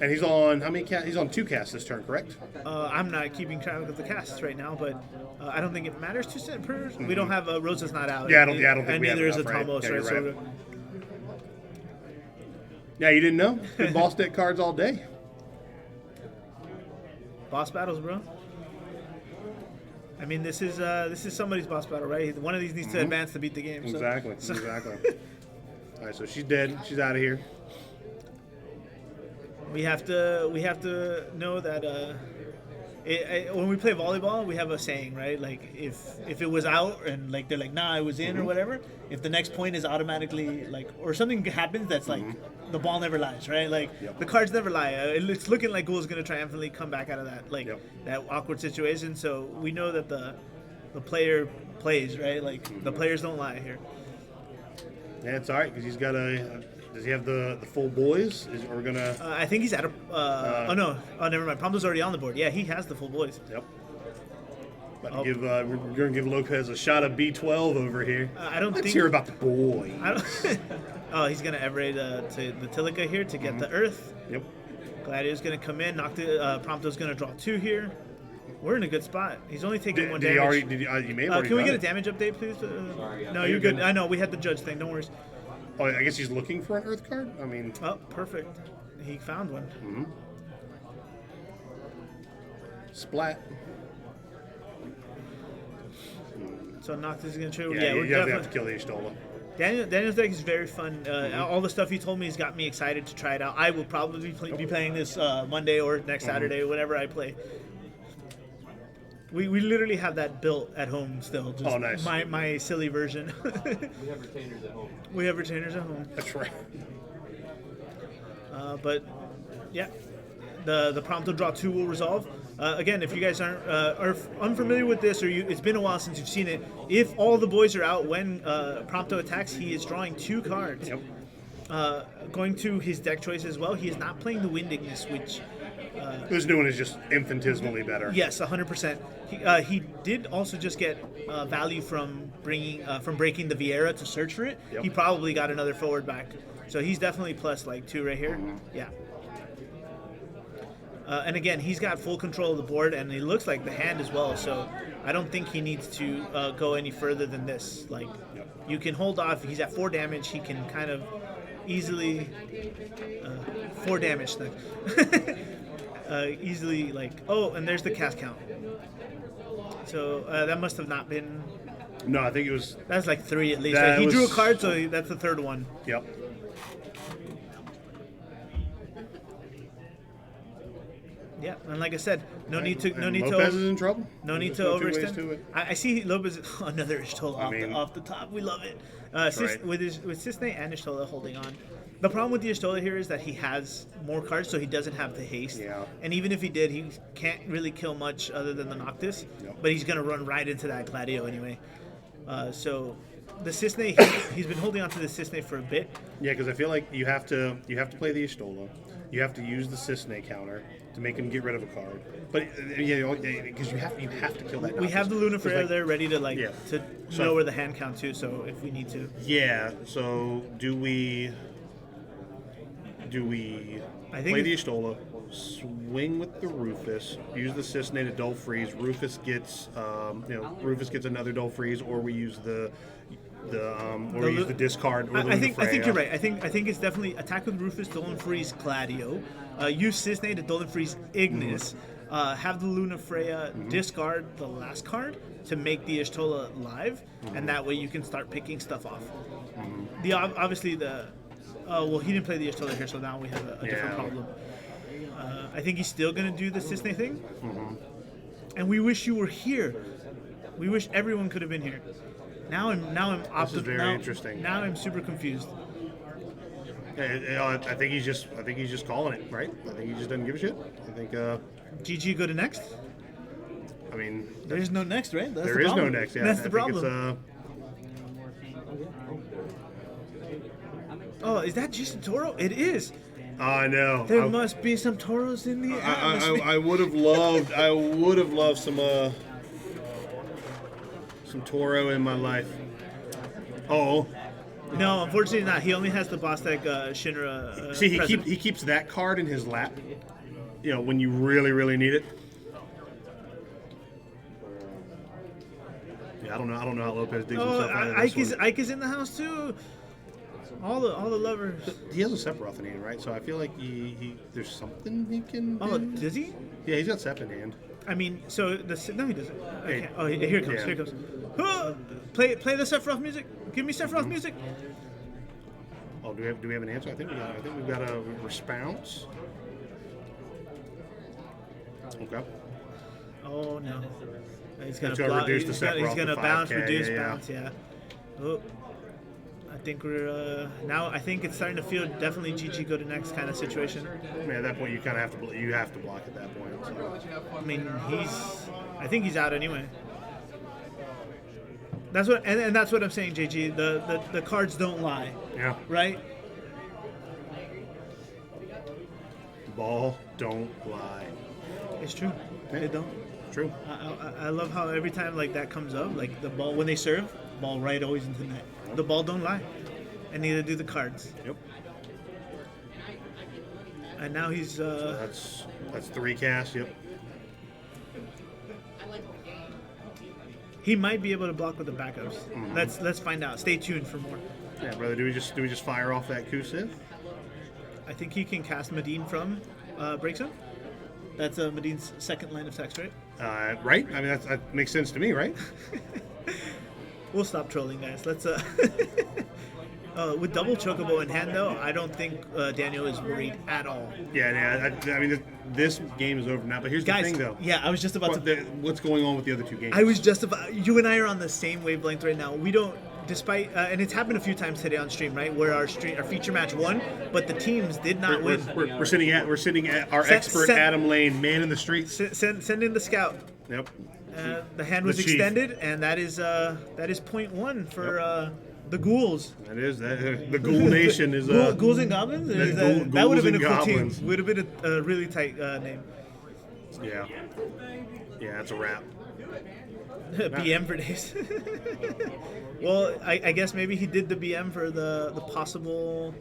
And he's on how many casts? He's on 2 casts this turn, correct? I'm not keeping track of the casts right now, but I don't think it matters to per. We don't have Rosa's not out. Yeah, I don't think and we have neither is enough, right? Atomos, Yeah, right? you're right. Yeah, you didn't know? Been boss deck cards all day. Boss battles, bro. I mean, this is somebody's boss battle, right? One of these needs to advance to beat the game. So. Exactly. All right, so she's dead. She's out of here. We have to know that when we play volleyball, we have a saying, right? Like if it was out and like they're like, nah, it was in or whatever. If the next point is automatically like, or something happens that's like the ball never lies, right? Like the cards never lie. It's looking like Ghoul's gonna triumphantly come back out of that that awkward situation. So we know that the player plays, right? Like the players don't lie here. Yeah, it's all right because he's got Does he have the full boys? Are we gonna? I think he's at a. Oh no! Oh, never mind. Prompto's already on the board. Yeah, he has the full boys. Yep. About to give, we're gonna give Lopez a shot of B12 over here. I don't Let's think. hear about the boy. I don't, oh, he's gonna everate to the Tilica here to get the Earth. Yep. Gladio's gonna come in. Knock the Prompto's gonna draw 2 here. We're in a good spot. He's only taking 1 damage. You may have already can we done get a it. damage update, please? No, Are you're you good. good? I know we had the judge thing. Don't worry. Oh, I guess he's looking for an Earth card. I mean. Oh, perfect. He found one. Mm-hmm. Splat. So Noctis is gonna trade. Yeah, we're you definitely have definitely. to kill the Ishtola. Daniel's deck is very fun. All the stuff he told me has got me excited to try it out. I will probably be playing this Monday or next Saturday, whenever I play. We literally have that built at home still. Just nice. My silly version. We have retainers at home. We have retainers at home. That's right. But yeah, the Prompto draw 2 will resolve. Again, if you guys are unfamiliar with this, or it's been a while since you've seen it, if all the boys are out when Prompto attacks, he is drawing 2 cards. Yep. Going to his deck choice as well, he is not playing the Wind Ignis, which... This new one is just infinitesimally better. Yes, 100%. He did also just get value from breaking the Vieira to search for it. Yep. He probably got another forward back. So he's definitely plus like 2 right here. Yeah. And again, he's got full control of the board, and it looks like the hand as well. So I don't think he needs to go any further than this. Like, you can hold off. He's at 4 damage. He can kind of easily 4 damage thing. Easily like, oh, and there's the cast count. So that must have not been. No, I think it was. That's like 3 at least. Right? He drew a card, so that's the 3rd one. Yep. Yeah, and like I said, no need to Lopez is in trouble. No need to There's no 2 ways overextend. to it. I see Lopez another Ishtola off the top. We love it. right. With Cisne and Ishtola holding on. The problem with the Ishtola here is that he has more cards, so he doesn't have the haste. Yeah. And even if he did, he can't really kill much other than the Noctis. Yep. But he's gonna run right into that Gladio anyway. So the Cisne, he's been holding on to the Cisne for a bit. Yeah, because I feel like you have to play the Ishtola. You have to use the Cisne counter to make him get rid of a card. But because you have to kill that. We have the Luna Freya like, there ready to So- lower the hand count too. So if we need to. Yeah. So do we I think play the Ishtola, swing with the Rufus, use the Cisne to dull freeze. Rufus gets another dull freeze, or we use the discard. Or I think you're right. I think it's definitely attack with Rufus, Dolan Freeze, Gladio. Use Cisne to Dolan Freeze, Ignis. Have the Luna Freya discard the last card to make the Ishtola live, and that way you can start picking stuff off. Obviously the. Well, he didn't play the Ishtola here, so now we have a different problem. I think he's still going to do the Cisne thing. And we wish you were here. We wish everyone could have been here. Now I'm This is very interesting. Now I'm super confused. I think he's just calling it, right? I think he just doesn't give a shit. I think. GG go to next. I mean, there's no next, right? There is no next. Yeah, That's I the think problem. Oh, is that Jason Toro? It is. I know. There must be some Toros in the atmosphere. I would have loved some Toro in my life. Oh. No, unfortunately not. He only has the boss deck Shinra. See, present. he keeps that card in his lap. You know, when you really, really need it. Yeah, I don't know how Lopez digs himself out of this one. Ike is in the house too. All the lovers. He has a Sephiroth in hand, right? So I feel like he there's something he can. Oh, do. does he? Yeah, he's got Sep in hand. I mean, so no, he doesn't. Okay. Oh, here it comes. Yeah. Here it comes. Ah, play the Sephiroth music. Give me Sephiroth music. Oh, do we have an answer? I think we've got a response. Okay. Oh no. He's gonna, It's gonna reduce the he's Sephiroth gonna to bounce, 5K, reduce, yeah. bounce. Yeah. Oh. I think we're now. I think it's starting to feel definitely GG go to next kind of situation. I mean, at that point, you kind of have to block at that point. So. I mean, I think he's out anyway. That's what, and that's what I'm saying, JG. The cards don't lie. Yeah. Right. Ball don't lie. It's true. They don't. True. I love how every time like that comes up, like the ball when they serve, ball right always into net. The ball don't lie, and neither do the cards. Yep. And now he's. That's 3 casts. Yep. He might be able to block with the backups. Let's find out. Stay tuned for more. Yeah, brother. Do we just fire off that Kusiv? I think he can cast Medine from Breakzone. That's Medine's second line of text, right? Right. I mean that makes sense to me, right? We'll stop trolling, guys. Let's. With double Chocobo in hand, though, I don't think Daniel is worried at all. Yeah. I mean, this game is over now. But here's Guys, the thing, though. Yeah, I was just about to. What's going on with the other 2 games? I was just about. You and I are on the same wavelength right now. We don't, despite, and it's happened a few times today on stream, right? Where our feature match won, but the teams did not win. We're sitting at our expert Adam Lane, man in the streets. Send in the scout. Yep. The hand was The chief. extended, and that is 0.1 for the ghouls. That is the Ghoul Nation is Ghouls and Goblins. That would have been a cool team. Goblins. Would have been a really tight name. Yeah. Yeah, that's a wrap. BM for days. Well, I guess maybe he did the BM for the possible,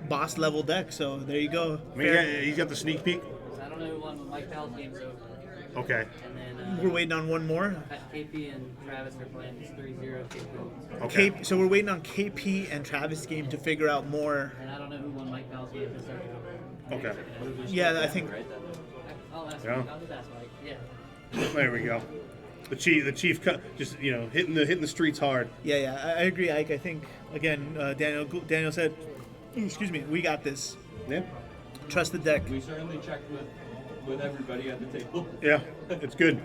boss level deck. So there you go. I mean, he's got the sneak peek. I don't know who won Mike Powell's game, so. Okay. And then, we're waiting on one more. KP and Travis are playing 3-0 KP. Okay. So we're waiting on KP and Travis' game to figure out more. And I don't know who won Mike Powell's game. Okay. Yeah, I think. I'll ask Yeah. I'll just ask Mike. Yeah. There we go. The chief just hitting the streets hard. Yeah, I agree, Ike. I think again, Daniel said, "Excuse me, we got this." Yeah. Trust the deck. We certainly checked with everybody at the table. Yeah, it's good.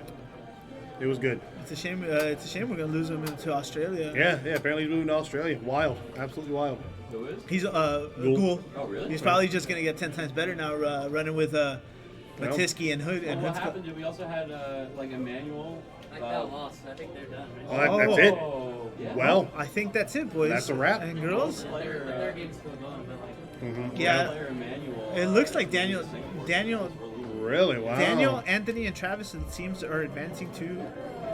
It was good. It's a shame. It's a shame we're gonna lose him into Australia. Yeah. Apparently he's moving to Australia. Wild, absolutely wild. Who is? He's Ghoul. Oh, really? He's probably just gonna get 10 times better now, running with Matisky and Hood. Well, what happened? We also had like Emmanuel. Mike Powell lost. I think they're done. Oh, that's it. Yeah. Well, I think that's it, boys. That's a wrap. And girls. Their game's still going, but like. Yeah. It looks like Daniel. Really? Wow. Daniel, Anthony, and Travis, it seems, are advancing to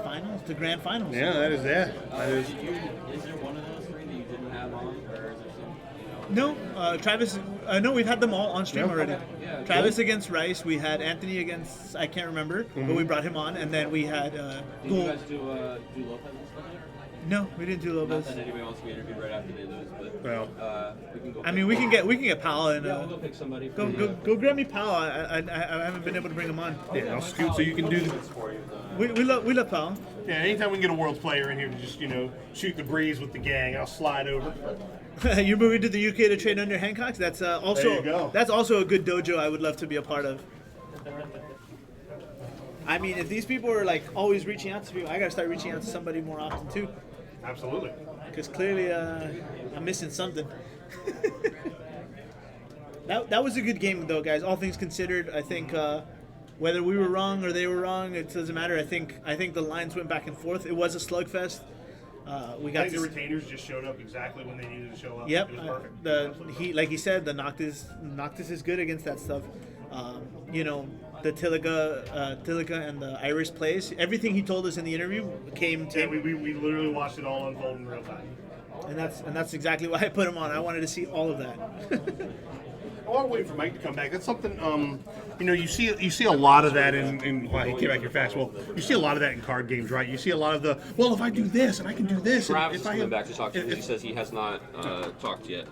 finals, to grand finals. Yeah, that is that. Is there one of those 3 that you didn't have on, or is there some? No, Travis. No, we've had them all on stream already. Okay. Yeah, Travis cool. against Rice. We had Anthony against I can't remember, but Mm-hmm. we brought him on, and then we had Did you Gould. guys do Lopez and stuff yet? No, we didn't do Not Lopez. that anybody wants to be interviewed right after they lose, but Well. we can go. I mean, we can get Powell and Yeah, we'll go pick somebody. go grab me Powell. I haven't been able to bring him on. Yeah, I'll scoot so you can do. We love Powell. Yeah, anytime we can get a world player in here to just shoot the breeze with the gang, I'll slide over. You're moving to the UK to train under Hancock's. That's also There you go. that's also a good dojo I would love to be a part of. I mean, if these people are like always reaching out to people, I gotta start reaching out to somebody more often too. Absolutely. Because clearly, I'm missing something. That was a good game though, guys. All things considered, I think whether we were wrong or they were wrong, it doesn't matter. I think the lines went back and forth. It was a slugfest. We got I think the retainers just showed up exactly when they needed to show up. Yep. It was perfect. Like he said, the Noctis is good against that stuff. The Tiliga and the Irish plays. Everything he told us in the interview came to. Yeah, we literally watched it all unfold in real time. And that's exactly why I put him on. I wanted to see all of that. I want to wait for Mike to come back. That's something, you see a lot of that in well, he came back here fast. Well, you see a lot of that in card games, right? You see a lot of the, well, if I do this and I can do this. Travis if is I coming have, back to talk to you. He says he has not talked yet.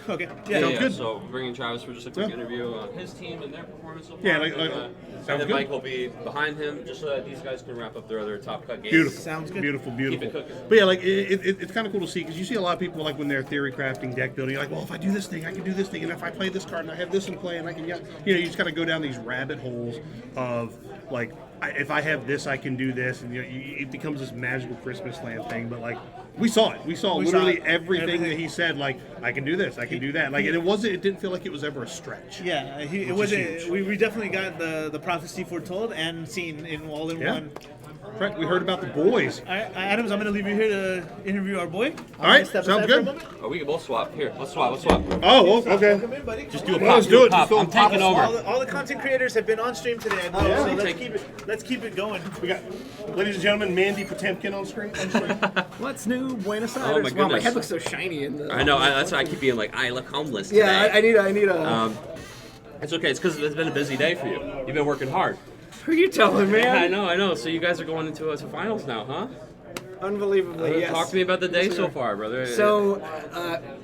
Okay. Sounds good. So bringing Travis for just a quick Yeah. interview on his team and their performance so far. Yeah, and sounds then good. Mike will be behind him just so that these guys can wrap up their other top cut games. Beautiful. Sounds good. Beautiful. Keep it cooking. But yeah, like it's kind of cool to see because you see a lot of people like when they're theory crafting, deck building, you're like, well, if I do this thing, I can do this thing, and if I play this card and I have this in play, and I can, you just got to go down these rabbit holes of like, if I have this, I can do this, and it becomes this magical Christmas land thing. But like, we saw it. We saw literally everything that he said. Like, I can do this, I can do that. Like, and it didn't feel like it was ever a stretch. Yeah, it Which is wasn't. huge. We definitely got the prophecy foretold and seen in all in one. Right, we heard about the boys. All right, Adams, I'm going to leave you here to interview our boy. All right, sounds good. Oh, we can both swap. Here, let's swap. Let's swap. Oh, well, okay. Welcome in, buddy. Just do a Well, pop. let's do it. Pop. Just do a I'm taking pop. over. All the content creators have been on stream today, I believe, yeah? so Okay. let's keep it going. We got, ladies and gentlemen, Mandy Potemkin on screen. What's new, Buenos Oh, Aires? my Wow, my goodness. head looks so shiny in the. I know. That's why I keep being like, I look homeless today. Yeah, I need a. It's okay. It's because it's been a busy day for you. You've been working hard. Who you telling, man? Yeah, I know. So you guys are going into finals now, huh? Unbelievably, yes. Talk to me about the day Yes, so sir. far, brother. So,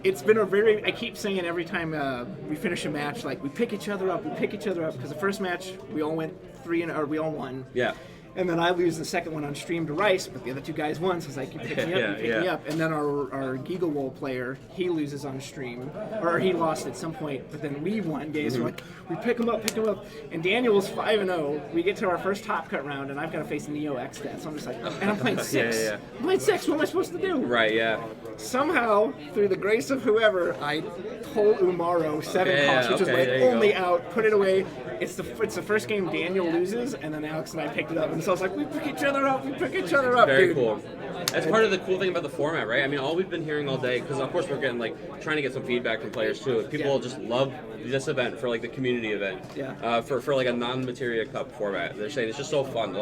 it's been a very. I keep saying every time we finish a match, like we pick each other up, because the first match we all went we all won. Yeah. And then I lose the second one on stream to Rice, but the other two guys won, so it's like, you pick me up, you pick me up. And then our Giga Wall player, he loses on stream, or he lost at some point, but then we won games. So like, we pick him up. And Daniel was 5-0. We get to our first top cut round, and I've got to face Neo X Stat. So I'm just like, and I'm playing 6. I'm playing 6, what am I supposed to do? Right, yeah. Somehow, through the grace of whoever, I pull Umaro 7 cost, which is my only out, put it away. It's the first game Daniel loses, and then Alex and I picked it up. And so I was like, we pick each other up, Very dude. cool. That's part of the cool thing about the format, right? I mean, all we've been hearing all day, because of course we're getting trying to get some feedback from players too. People just love this event for the community event. Yeah. For a non-Materia Cup format. They're saying it's just so fun.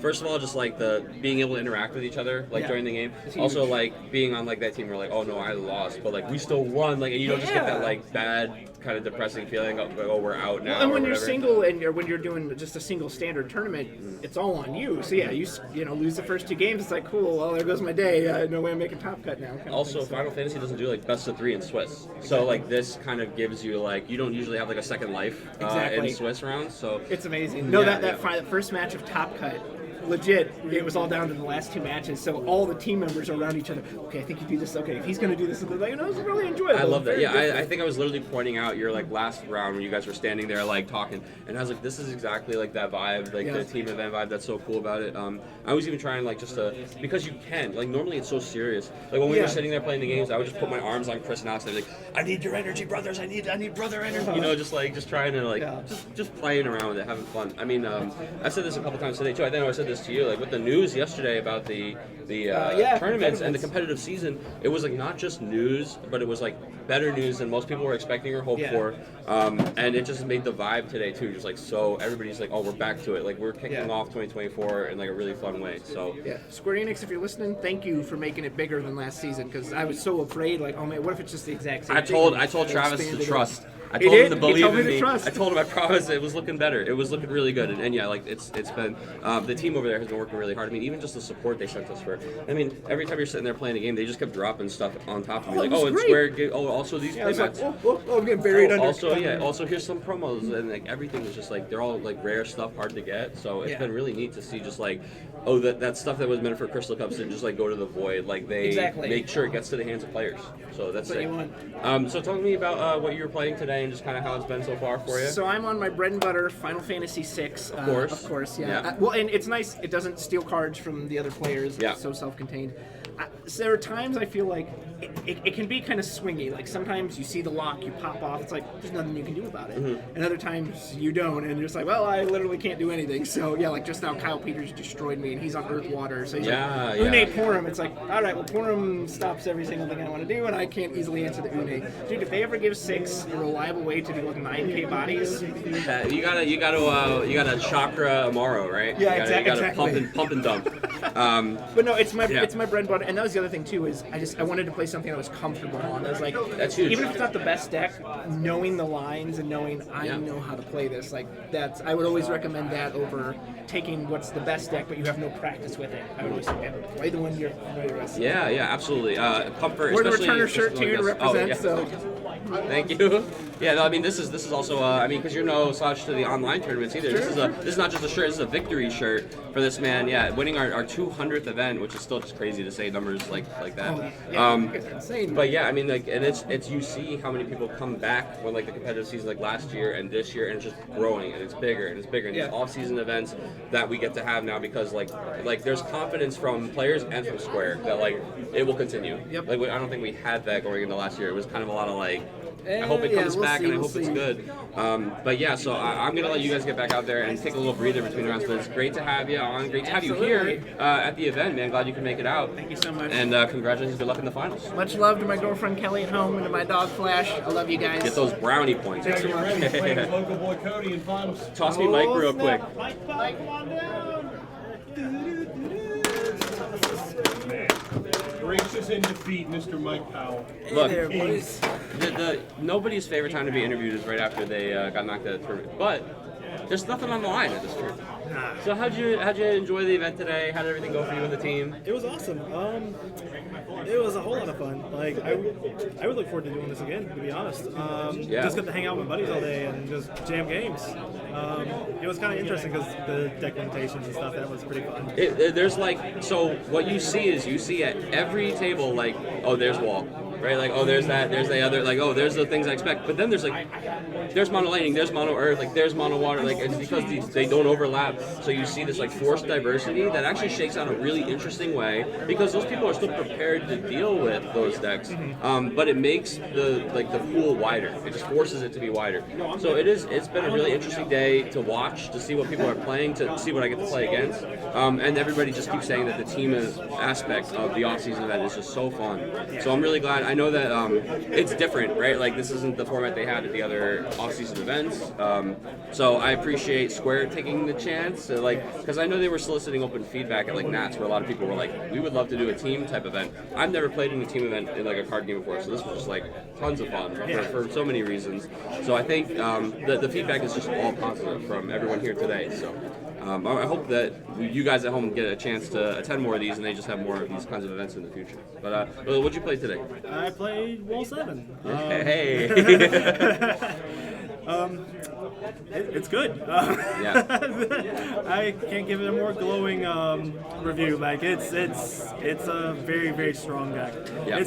First of all, just the being able to interact with each other during the game. It's Also huge. being on that team where oh no, I lost, but we still won. And you don't just get that bad kind of depressing feeling of we're out now. And when or you're whatever. single and when you're doing just a single standard tournament, it's all on you. So yeah, you lose the first 2 games. It's like, cool. Well, there goes my day. No way I'm making top cut now. kind of Also, thing, so. Final Fantasy doesn't do best of 3 in Swiss, so this kind of gives you you don't usually have a second life Exactly. in Swiss rounds. So It's amazing. No, that first match of Top Cut, legit, it was all down to the last 2 matches. So all the team members are around each other. Okay, I think you do this. Okay, if he's going to do this, it was really enjoyable. I love that. Very Yeah, different. I think I was literally pointing out your last round when you guys were standing there talking, and I was like, this is exactly that vibe, the team event vibe. That's so cool about it. I was even trying just to, because you can normally it's so serious. When we were sitting there playing the games, I would just put my arms on Chris and Alex and I'd be like, I need your energy, brothers. I need brother energy. Just trying to just playing around with it, having fun. I mean, I said this a couple times today too. I think I said this to you with the news yesterday about the tournaments and the competitive season. It was not just news, but it was better news than most people were expecting or hoped for. And it just made the vibe today too, just so everybody's oh, we're back to it. We're kicking off 2024 in a really fun way. So yeah, Square Enix, if you're listening, thank you for making it bigger than last season, because I was so afraid oh man, what if it's just the exact same I thing? told Travis to Expanded it. trust. I He told him did? to He believe told me in to me. trust. I told him I promised it was looking better. It was looking really good. And yeah, it's been the team over there has been working really hard. I mean, even just the support they sent us for. I mean, every time you're sitting there playing a game, they just kept dropping stuff on top of me. Oh, it was and great. also these I was like, playmats. I'm getting buried under. Also here's some promos, and everything was just they're all rare stuff, hard to get. So it's been really neat to see just that stuff that was meant for Crystal Cups didn't just go to the void. They Exactly. make sure it gets to the hands of players. So that's what it. you want. So talk to me about what you were playing today and just kind of how it's been so far for you. So I'm on my bread and butter Final Fantasy VI. Of course, yeah. Well, and it's nice. It doesn't steal cards from the other players. Yeah. It's so self-contained. So there are times I feel it can be kind of swingy. Sometimes you see the lock, you pop off. It's there's nothing you can do about it. Mm-hmm. And other times you don't, and you're just well, I literally can't do anything. So yeah, just now Kyle Peters destroyed me, and he's on Earth Water. So he's Une Porum. It's all right, well, Porum stops every single thing I want to do, and I can't easily answer the Une. Dude, if they ever give 6 a reliable way to do 9K bodies, you gotta chakra Amaro, right? Yeah, you gotta exactly. pump and dump. But no, it's my bread and butter, and that was the other thing too. Is I wanted to play something I was comfortable on. I was That's huge. even if it's not the best deck, knowing the lines and knowing I know how to play this, I would always recommend that over taking what's the best deck, but you have no practice with it. I would always say play the one you're familiar with. Yeah, absolutely. Comfort. We're the especially returner shirt too to represent. So. Thank you. Yeah, no, I mean this is also because you're no slouch to the online tournaments either. This is not just a shirt. This is a victory shirt for this man. Yeah, winning our 200th event, which is still just crazy to say numbers like that. Oh, yeah, it's insane. But yeah, I mean and it's you see how many people come back when the competitive season last year and this year, and it's just growing and it's bigger and it's bigger. And these off-season events that we get to have now because there's confidence from players and from Square that it will continue. Yep. I don't think we had that going into last year. It was kind of a lot of I hope it comes we'll back, see, and I we'll hope it's see. good. But yeah, so I'm gonna let you guys get back out there and take a little breather between rounds. But it's great to have you on. Great to have you here at the event, man. Glad you can make it out. Thank you so much. And congratulations. Good luck in the finals. Much love to my girlfriend Kelly at home and to my dog Flash. I love you guys. Get those brownie points. Thanks so much. Local boy Cody in finals. Toss me Mike real quick. Mike, come on down. Gracious in defeat, Mr. Mike Powell. Look, nobody's favorite time to be interviewed is right after they got knocked out of the tournament. But there's nothing on the line at this tournament. So how'd you enjoy the event today? How did everything go for you and the team? It was awesome. It was a whole lot of fun. Like I would look forward to doing this again, to be honest. Just get to hang out with buddies all day and just jam games. It was kind of interesting because the deck limitations and stuff, that was pretty fun. There's like, so what you see is you see at every table, like, oh, there's wall, right? Like, oh, there's that, there's the other, like, oh, there's the things I expect. But then there's like, there's mono laning, there's mono earth, like there's mono water, like it's because they don't overlap. So you see this like forced diversity that actually shakes out a really interesting way because those people are still prepared to deal with those decks. But it makes the pool wider. It just forces it to be wider. So it's been a really interesting day to watch, to see what people are playing, to see what I get to play against. And everybody just keeps saying that the team aspect of the off-season event is just so fun. So I'm really glad. I know that it's different, right? Like this isn't the format they had at the other off-season events. So I appreciate Square taking the chance to because I know they were soliciting open feedback at like Nats where a lot of people were like, we would love to do a team type event. I've never played in a team event in like a card game before, so this was just like tons of fun for so many reasons. So I think the feedback is just all positive from everyone here today. So I hope that you guys at home get a chance to attend more of these and they just have more of these kinds of events in the future. But what'd you play today? I played Wall 7. Hey. It's good. I can't give it a more glowing review. Like it's a very, very strong deck. Yeah.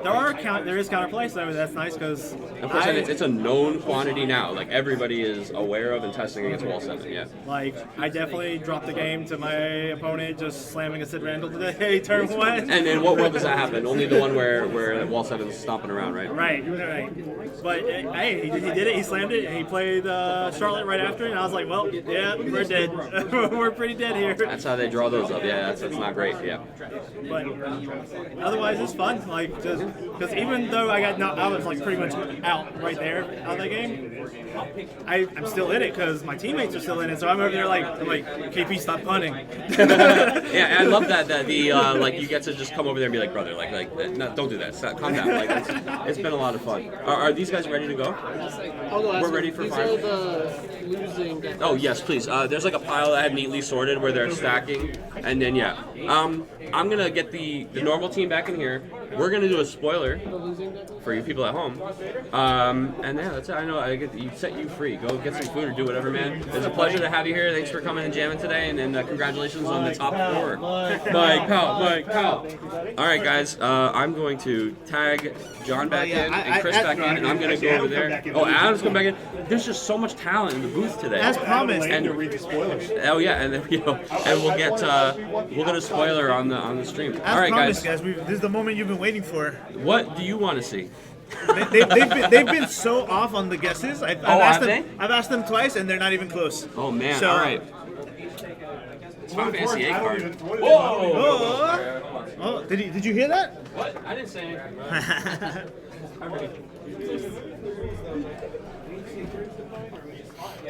There is counterplay, so that's nice because of course it's a known quantity now. Like everybody is aware of and testing against Wall 7. Yeah. Like I definitely dropped the game to my opponent just slamming a Sid Randall today, turn 1. And in what world does that happen? Only the one where Wall 7 is stomping around, right? Right. But hey, he did it. He slammed it, and he played Charlotte right after, and I was like, well, yeah, we're dead. We're pretty dead here. That's how they draw those up. Yeah, that's not great. Yeah. But otherwise, it's fun. Like just because even though I was like pretty much out right there out of that game, I'm still in it because my teammates are still in it. So I'm over there like KP, stop punting. Yeah, and I love that the like you get to just come over there and be like, brother, like no, don't do that. Stop, calm down. Like it's been a lot of fun. Are these guys ready to go? We're ready for These fire. are the losing decks. Oh yes, please. There's like a pile that I have neatly sorted where they're stacking, and then I'm gonna get the normal team back in here. We're gonna do a spoiler for you people at home, and yeah, that's it. I know you set you free. Go get some food or do whatever, man. It's a pleasure to have you here. Thanks for coming and jamming today, and congratulations on the top 4. Mike Powell. All right, guys. I'm going to tag John back in and Chris back in, and I'm gonna go over there. Oh, Adam's coming back in. There's just so much talent in the booth today. As promised. And to read the spoilers. Oh yeah, and then, and we'll get a spoiler on the stream. As All right, promised, guys. this is the moment you've been waiting for. What do you want to see? They've been so off on the guesses. I've asked them twice, and they're not even close. Oh man! So, all right. It's Final Fantasy 8 card. Whoa! Oh, did you hear that? What? I didn't say anything.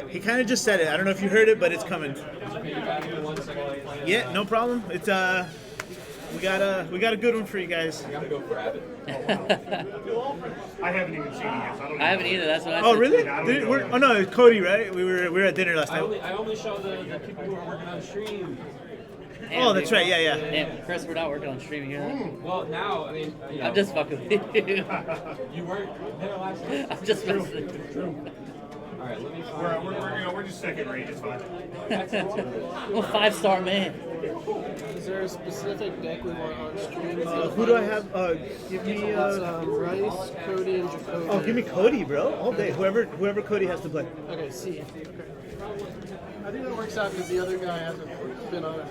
He kind of just said it. I don't know if you heard it, but it's coming. Yeah, no problem. It's we got a good one for you guys. I haven't even seen it yet. So I haven't either. That's what I Oh said. really? Oh no, it's Cody, right? We were at dinner last night. I only show the people who are working on stream. Oh, that's right. Yeah. Damn, Chris, we're not working on streaming here. Well, now, I mean, I'm just fucking with you. You weren't there last night? I'm just messing with you. All right, let me find. We're just second rate. It's fine. I'm a 5-star man. Is there a specific deck we want on stream? Who do I have? Give me. Rice, Cody, and Jacoby. Oh, give me Cody, bro. All day. Whoever Cody has to play. Okay, see. Okay. I think that works out because the other guy hasn't been on it.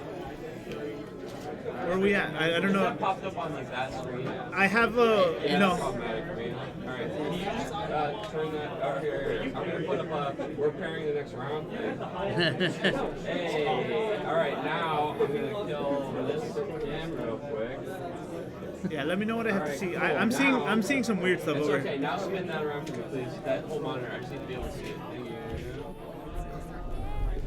Where are we at? I don't know. Popped up on like that screen. I have a, you know. Alright, can you just turn that over here? I'm gonna put up we're pairing the next round. Hey, alright, now I'm gonna kill this cam real quick. Yeah, let me know what I have to see. Cool. I'm seeing some weird stuff It's over okay, here. now spin that around for me, please. That whole monitor, I just need to be able to see it. Thank you.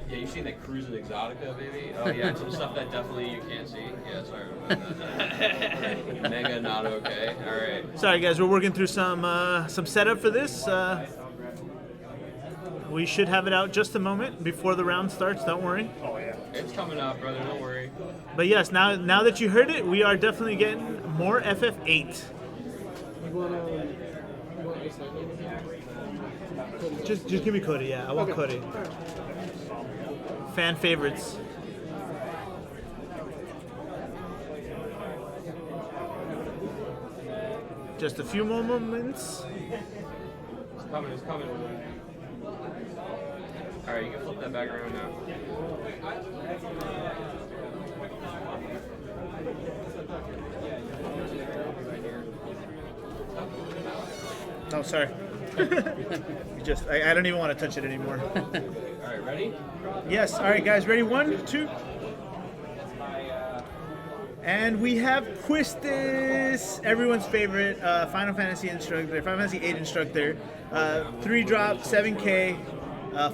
Yeah, you've seen that Cruising Exotica, baby? Oh, yeah, some stuff that definitely you can't see. Yeah, sorry about that. Mega not okay. Alright. Sorry guys, we're working through some setup for this. We should have it out just a moment before the round starts. Don't worry. Oh, yeah. It's coming up, brother. Don't worry. But yes, now that you heard it, we are definitely getting more FF8. Just give me Cody. Yeah, I want Cody. Fan favorites. Just a few more moments. It's coming. It's coming. All right, you can flip that back around now. Oh, sorry. I don't even want to touch it anymore. All right, ready? Yes. All right, guys. Ready? 1, 2. And we have Quistis, everyone's favorite Final Fantasy instructor, Final Fantasy 8 instructor. 3-drop, 7K,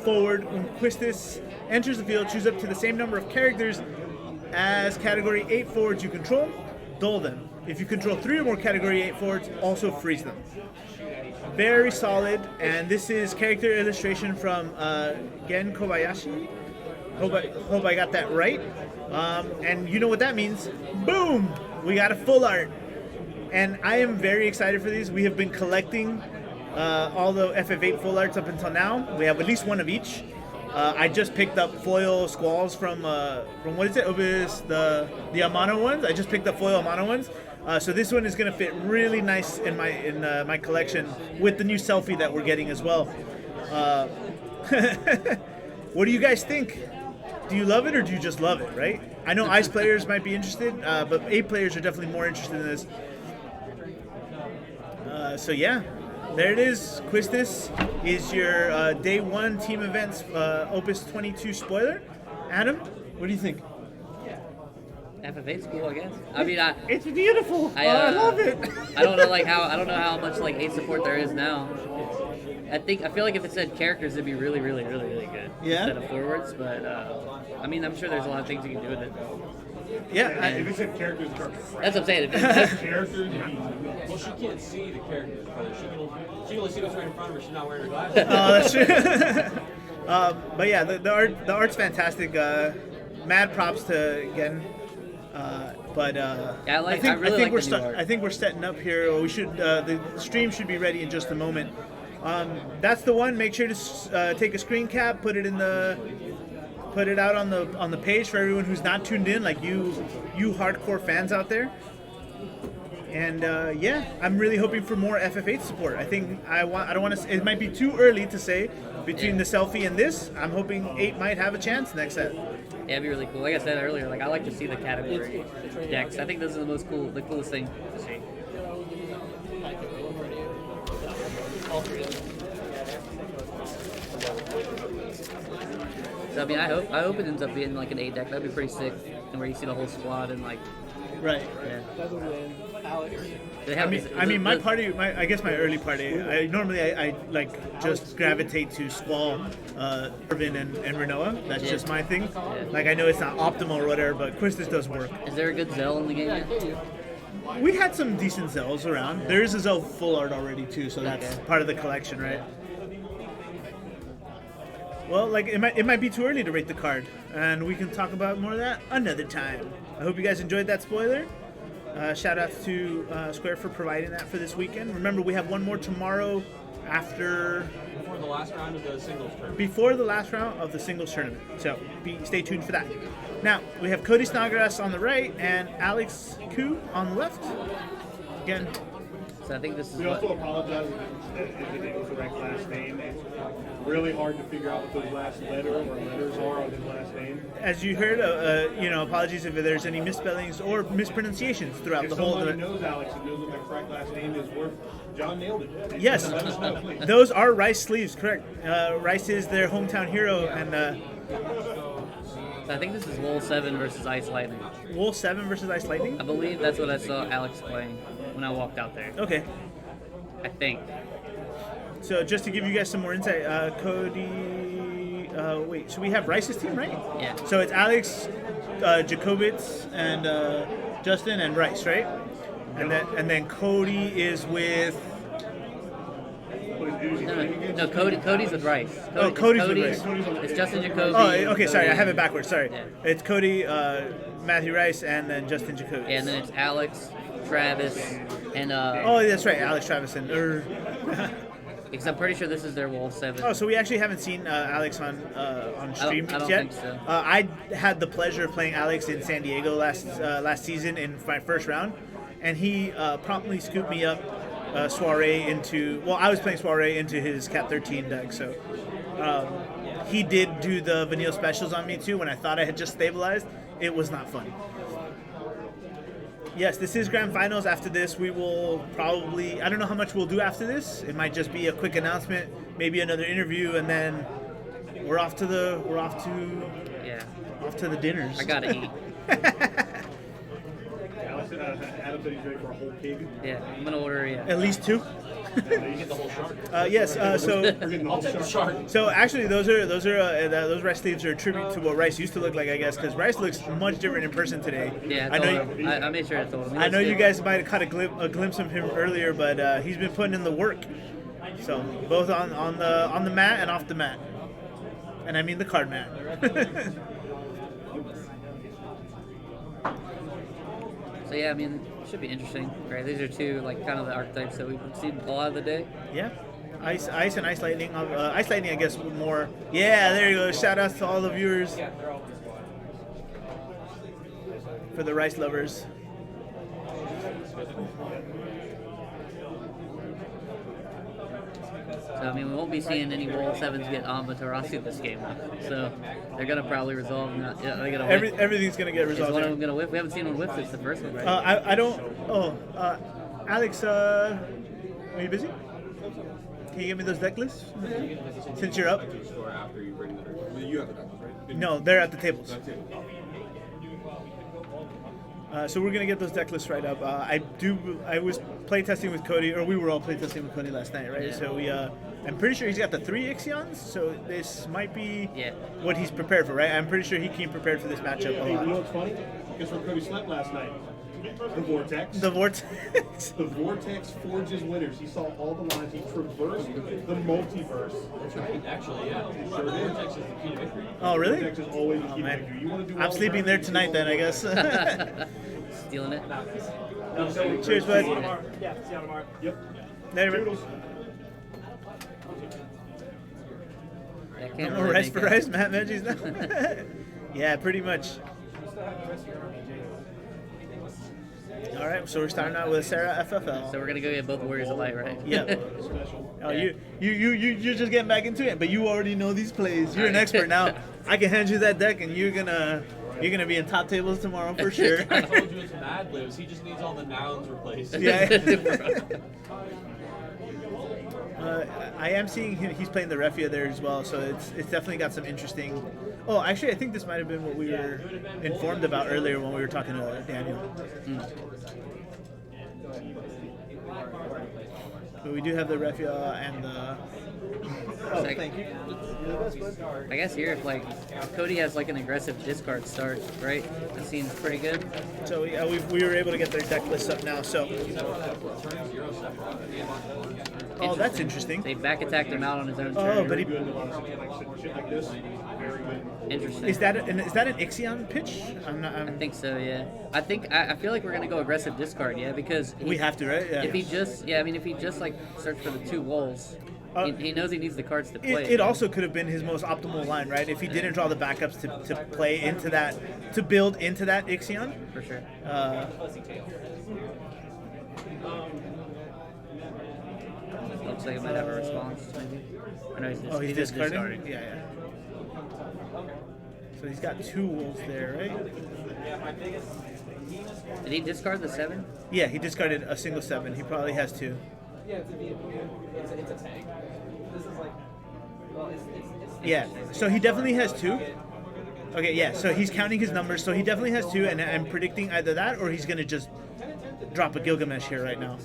forward. When Quistis enters the field, choose up to the same number of characters as Category 8 forwards you control. Dull them. If you control 3 or more Category 8 forwards, also freeze them. Very solid, and this is character illustration from Gen Kobayashi. Hope I got that right. And you know what that means. Boom! We got a full art. And I am very excited for these. We have been collecting all the FF8 full arts up until now. We have at least one of each. I just picked up foil squalls from what is it? It was the Amano ones. I just picked up foil Amano ones. So this one is going to fit really nice in my collection with the new selfie that we're getting as well. What do you guys think? Do you love it or do you just love it, right? I know Ice players might be interested, but 8 players are definitely more interested in this. So yeah, there it is. Quistis is your day 1 team events Opus 22 spoiler. Adam, what do you think? FF8's cool, I guess. I mean, it's beautiful. I love it. I don't know how much like 8 support there is now. I feel like if it said characters, it'd be really, really, really, really good. Yeah. Instead of forwards, but I mean, I'm sure there's a lot of things you can do with it. Yeah. If it said characters, that's what I'm saying. Characters. Well, she can't see the characters, brother. She can only see what's right in front of her. She's not wearing her glasses. Oh, that's true. But yeah, the art's fantastic. Mad props to Gen. I think we're setting up here. We should the stream should be ready in just a moment. That's the one. Make sure to take a screen cap, put it out on the page for everyone who's not tuned in, like you hardcore fans out there. And yeah, I'm really hoping for more FF8 support. I don't want to. It might be too early to say between the selfie and this. I'm hoping 8 might have a chance next set. Yeah, it'd be really cool. Like I said earlier, like I like to see the category decks. I think this is the coolest thing to see. So I mean, I hope it ends up being like an 8 deck. That'd be pretty sick, and where you see the whole squad and like. Right. Yeah. That would win, Alex. I mean, my party. I guess my early party. I like just gravitate to Squall, Irvin, and Renoa. That's just my thing. Like I know it's not optimal or whatever, but Quistis does work. Is there a good Zell in the game yet? We had some decent Zells around. There is a Zell full art already too, so that's part of the collection, right? Well, like it might be too early to rate the card, and we can talk about more of that another time. I hope you guys enjoyed that spoiler. Shout out to Square for providing that for this weekend. Remember, we have one more tomorrow before the last round of the singles tournament. Before the last round of the singles tournament. So stay tuned for that. Now, we have Cody Snodgrass on the right and Alex Koo on the left. Again, So I think this is We what. also apologize if it didn't correct last name. It's really hard to figure out what those last letters are on his last name. As you heard, apologies if there's any misspellings or mispronunciations throughout If the whole. somebody knows Alex and knows what my correct last name is, John nailed it. Yes, Let us know, please. those are Rice sleeves, correct. Rice is their hometown hero, and I think this is Wool 7 versus Ice Lightning. Wool 7 versus Ice Lightning? I believe that's what I saw Alex playing when I walked out there. Okay. I think. So just to give you guys some more insight, Cody. Wait, so we have Rice's team, right? Yeah. So it's Alex, Jacobitz, and Justin and Rice, right? And then Cody is with. No, Cody's with Rice. Cody's with Rice. It's Justin Jacoby. Oh, okay, sorry, I have it backwards. Sorry. Yeah. It's Cody, Matthew Rice, and then Justin Jacoby. Yeah, and then it's Alex, Travis, and. Oh, that's right, Alex Travis and. Because I'm pretty sure this is their Wool 7. Oh, so we actually haven't seen Alex on stream I don't yet. think so. I had the pleasure of playing Alex in San Diego last season in my first round, and he promptly scooped me up Soiree into. Well, I was playing Soiree into his Cat 13 deck, so he did do the vanilla specials on me too. When I thought I had just stabilized, it was not fun. Yes, this is grand finals. After this, we will probably. I don't know how much we'll do after this. It might just be a quick announcement, maybe another interview, and then we're off to the dinners. I gotta eat. Adam said he's ready for a whole pig. Yeah, I'm gonna order. Yeah. At least 2. You get the whole shark. Yes. I'll take the shark. So actually, those Rice sleeves are a tribute to what Rice used to look like, I guess, because Rice looks much different in person today. Yeah, I made sure I told him. I know you guys might have caught a glimpse of him earlier, but he's been putting in the work. So both on the mat and off the mat, and I mean the card mat. So yeah, I mean, it should be interesting, right? These are two kind of the archetypes that we've seen a lot of the day. Yeah, ice and Ice Lightning. Ice Lightning, I guess, more. Yeah, there you go. Shout outs to all the viewers for the Rice lovers. So I mean, we won't be seeing any Wool 7s get Amba Tarasi this game, so they're gonna probably resolve. They're gonna whiff. Everything's gonna get resolved. Is one of them gonna whiff? We haven't seen one whiff since the first one, right? I don't. Oh, Alex, are you busy? Can you give me those deck lists since you're up? You have the deck, right? No, they're at the tables. So we're gonna get those deck lists right up. I was playtesting with Cody, or we were all playtesting with Cody last night, right? Yeah. So we, I'm pretty sure he's got the 3 Ixions. So this might be Yeah. what he's prepared for, right? I'm pretty sure he came prepared for this matchup a Hey, lot. you know what's funny? Guess where Cody slept last night? The Vortex. The Vortex. The Vortex forges winners. He saw all the lines. He traversed the multiverse. That's right. Actually, yeah. It sure did. Vortex is the key to victory. Oh, really? Vortex is always the Oh, key to man. victory. You want to do I'm well sleeping there tonight then, I guess. Stealing it. Cheers, bud. Yeah, see you tomorrow. Yep. Later, man. Toodles. I can't No really more rice think for of- rice, Matt veggies now. Yeah, pretty much. All right, so we're starting out with Sarah FFL. So we're gonna go get both Warriors of Light, right? Yep. Oh, you're just getting back into it, but you already know these plays. You're an expert now. I can hand you that deck, and you're gonna be in top tables tomorrow for sure. I told you it's Mad Libs. He just needs all the nouns replaced. Yeah. I am seeing he's playing the Refia there as well, so it's definitely got some interesting. Oh, actually, I think this might have been what we were informed about earlier when we were talking to Daniel. But we do have the Refia and the. Oh, thank you. I guess here, if Cody has an aggressive discard start, right? That seems pretty good. So we were able to get their deck list up now. So. Oh, that's interesting. They back attacked him out on his own turn. Oh, but he. Interesting. Is that an Ixion pitch? I think so. Yeah. I feel like we're gonna go aggressive discard. Yeah, because we have to, right? Yeah. If he just search for the 2 Wolves, he knows he needs the cards to play. It also could have been his most optimal line, right? If he didn't draw the backups to play into that, to build into that Ixion. For sure. Looks like it might have a response, maybe. I know He's just discarding? Yeah. So he's got 2 wolves there, right? Did he discard the 7? Yeah, he discarded a single 7. He probably has 2. Yeah, it's a vehicle. It's a tank. This is like, well, Yeah, so he definitely has 2. Okay, yeah, so he's counting his numbers, so he definitely has 2, and I'm predicting either that or he's going to just drop a Gilgamesh here right now.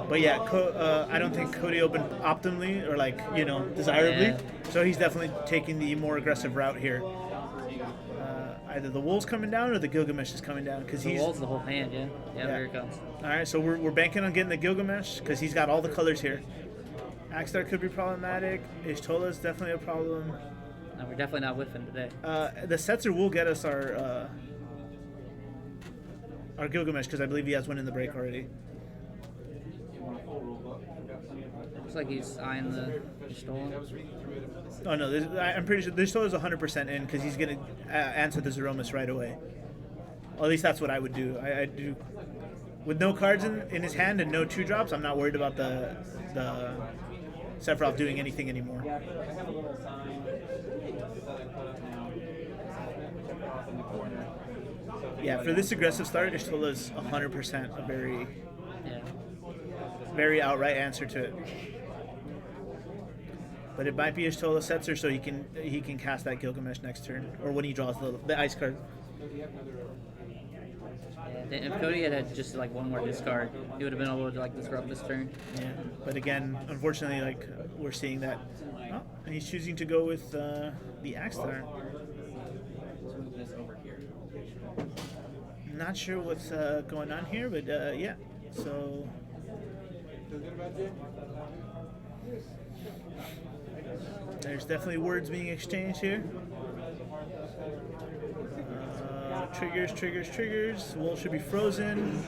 But yeah, I don't think Cody opened optimally or desirably, so he's definitely taking the more aggressive route here. Either the Wolves coming down or the Gilgamesh is coming down because The he's Wolves the whole hand, yeah. Here it comes. All right, so we're banking on getting the Gilgamesh because he's got all the colors here. Axstar could be problematic. Ishtola is definitely a problem. No, we're definitely not whiffing today. The Setzer will get us our Gilgamesh because I believe he has one in the break already. Looks like he's eyeing the Stolen. Oh no, I'm pretty sure this is 100% in because he's gonna answer the Zeromus right away. Or at least that's what I would do. I do with no cards in his hand and no 2-drops. I'm not worried about the Sephiroth doing anything anymore. Yeah, for this aggressive start, Ishtola is 100% a very outright answer to it. But it might be Ishtola Setzer, so he can cast that Gilgamesh next turn, or when he draws the ice card. Yeah, if Cody had just like one more discard, he would have been able to disrupt this turn. Yeah, but again, unfortunately, we're seeing that. Oh, and he's choosing to go with the Axstar. Not sure what's going on here, but yeah. So. There's definitely words being exchanged here. Triggers. Wool should be frozen.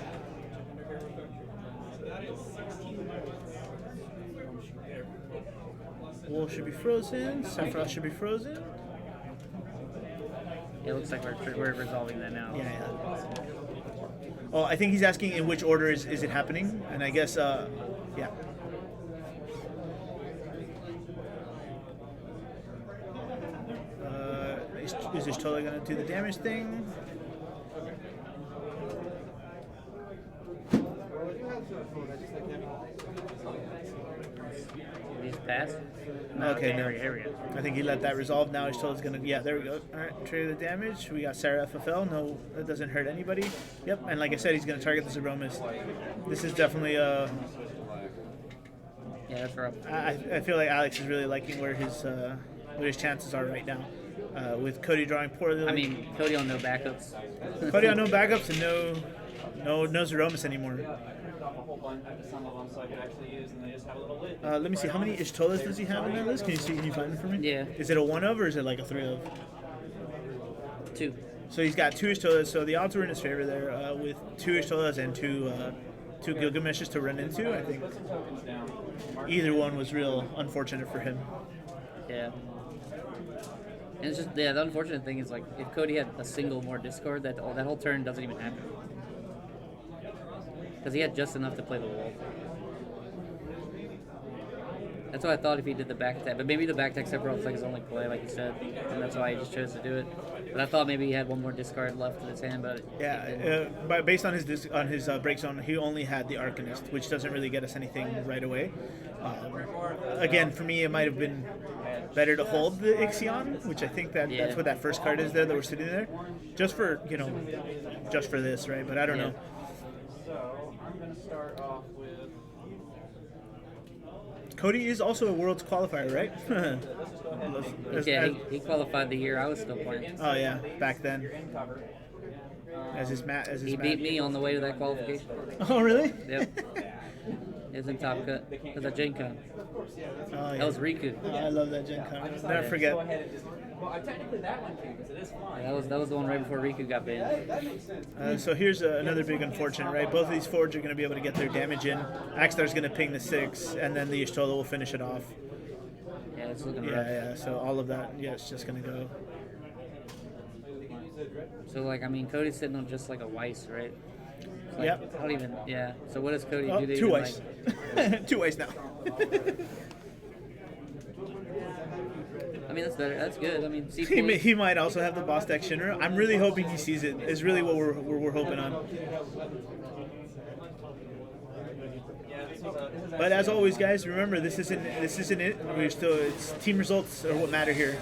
Wool should be frozen. Sephiroth should be frozen. It looks like we're resolving that now. Yeah. Oh, I think he's asking in which order is it happening, and I guess yeah. Is this totally gonna do the damage thing? He's passed? Okay, no. Here we go. I think he let that resolve. Now he's told it's gonna. Yeah, there we go. All right, trigger the damage. We got Sarah FFL. No, that doesn't hurt anybody. Yep, and like I said, he's gonna target the Zeromus. This is definitely Yeah, that's rough. I feel like Alex is really liking where his chances are right now. With Cody drawing poorly. I mean, Cody on no backups. Cody on no backups and no Zeromus anymore. Let me see. How many Ishtolas does he have in that list? Can you find them for me? Yeah. Is it a 1 of or is it like a 3 of? 2. So he's got 2 Ishtolas. So the odds were in his favor there with 2 Ishtolas and two Gilgameshes to run into. I think either one was real unfortunate for him. Yeah. And it's just, the unfortunate thing is, if Cody had a single more discard, that whole turn doesn't even happen. Because he had just enough to play the wall. That's what I thought if he did the back attack. But maybe the back attack Sephiroth's his only play, like you said. And that's why he just chose to do it. But I thought maybe he had one more discard left in his hand, but but based on his break zone, he only had the Arcanist, which doesn't really get us anything right away. Again, for me, it might have been better to hold the Ixion, which I think that's what that first card is there that we're sitting there, just for this, right? But I don't know. So I'm gonna start off with. Cody is also a Worlds qualifier, right? He qualified the year I was still playing. Oh yeah, back then. He beat me on the way to that qualification. Oh really? Yep. It was in Top Cut. It was at Gen Con. Oh, yeah. That was Riku. Oh, I love that Gen Con. Never forget. Well, technically that one too, because it is flying. Yeah, that was the one right before Riku got banned. That makes sense. So here's another big unfortunate, right? Both of these forwards are going to be able to get their damage in. Axstar's going to ping the 6, and then the Ishtola will finish it off. Yeah, it's looking rough. Yeah. So all of that, it's just going to go. So Cody's sitting on just like a Weiss, right? Like, Yep. I don't even. Yeah. So what does Cody do? To 2 even, ice. Like, 2 ice now. I mean, that's better. That's good. I mean, see, He might also have the boss deck Shinra. I'm really hoping he sees it. Is really what we're hoping on. But as always, guys, remember this isn't it. We're still it's team results are what matter here.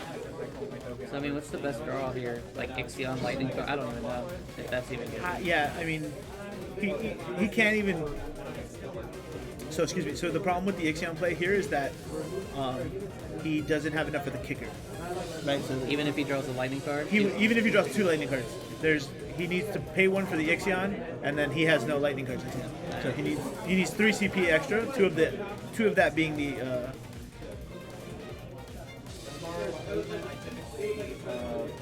So I mean, what's the best draw here? Like Ixion Lightning card? I don't even know if that's even good. Yeah, I mean, he can't even. So excuse me. So the problem with the Ixion play here is that he doesn't have enough of the kicker, right? So Even if he draws a Lightning card. even if he draws 2 lightning cards, he needs to pay 1 for the Ixion, and then he has no lightning cards in his hand. So he needs 3 CP extra. Two of that being the.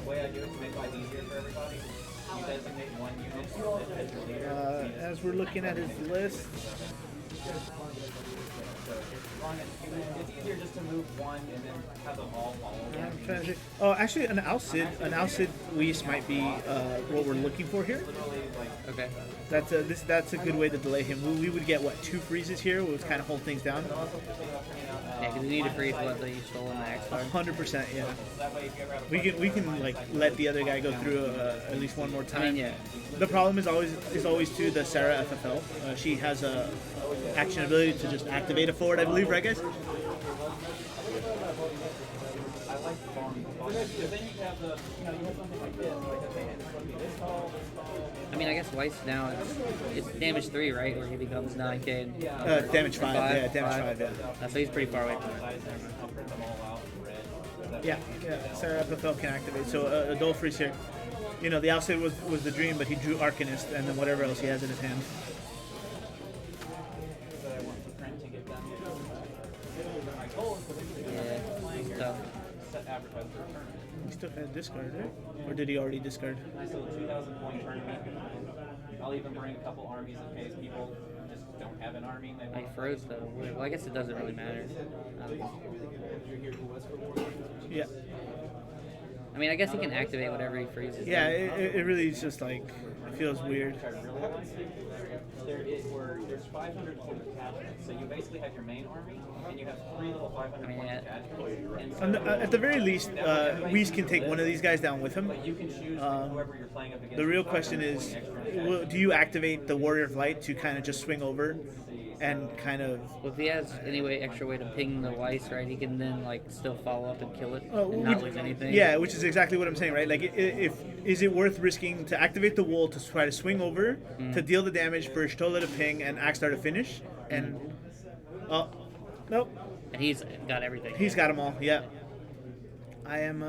Way I do it to make life easier for everybody, you designate 1 unit as your leader. As we're looking at his list. It's easier just to move 1 and then have them all follow. I'm trying to think. Oh, actually, an Alcid Weiss might be what we're looking for here. Okay. That's a good way to delay him. We would get what 2 freezes here, which would kind of hold things down. Yeah, because you need to freeze what you stole in the X card. 100%, yeah. We can like let the other guy go through at least one more time. I mean, yeah. The problem is always to the Sarah FFL. She has a action ability to just activate a forward, I believe, right, guys? I mean, I guess Weiss now it's damage 3, right? Where he becomes 9k. And, Damage 5, yeah, damage 5, yeah. So he's pretty far away from it. Yeah, Sarah FFL can activate. So a Dole freeze here. You know, the Alcid was the dream, but he drew Arcanist and then whatever else he has in his hand. Yeah, tough. He still had discard, right? Or did he already discard? Nice little 2,000 point tournament. I'll even bring a couple armies in case people just don't have an army. I froze though. Well, I guess it doesn't really matter. Yeah. I mean, I guess he can activate whatever he freezes. Yeah, it really is just like, it feels weird. There's 500 total attachments, so you basically have your main army, and you have 3 little 500 point attachments. At the very least, Weiss can take one of these guys down with him. You can choose whoever you're playing up against. The real question is, do you activate the Warrior of Light to kind of just swing over and kind of... Well, if he has any extra way to ping the Weiss, right, he can then like still follow up and kill it and not lose anything. Yeah, which is exactly what I'm saying, right? Like, is it worth risking to activate the wool to try to swing over, to deal the damage for Shtola to ping and Axstar to finish? And, nope. And he's got everything. He's got them all, yeah. I am,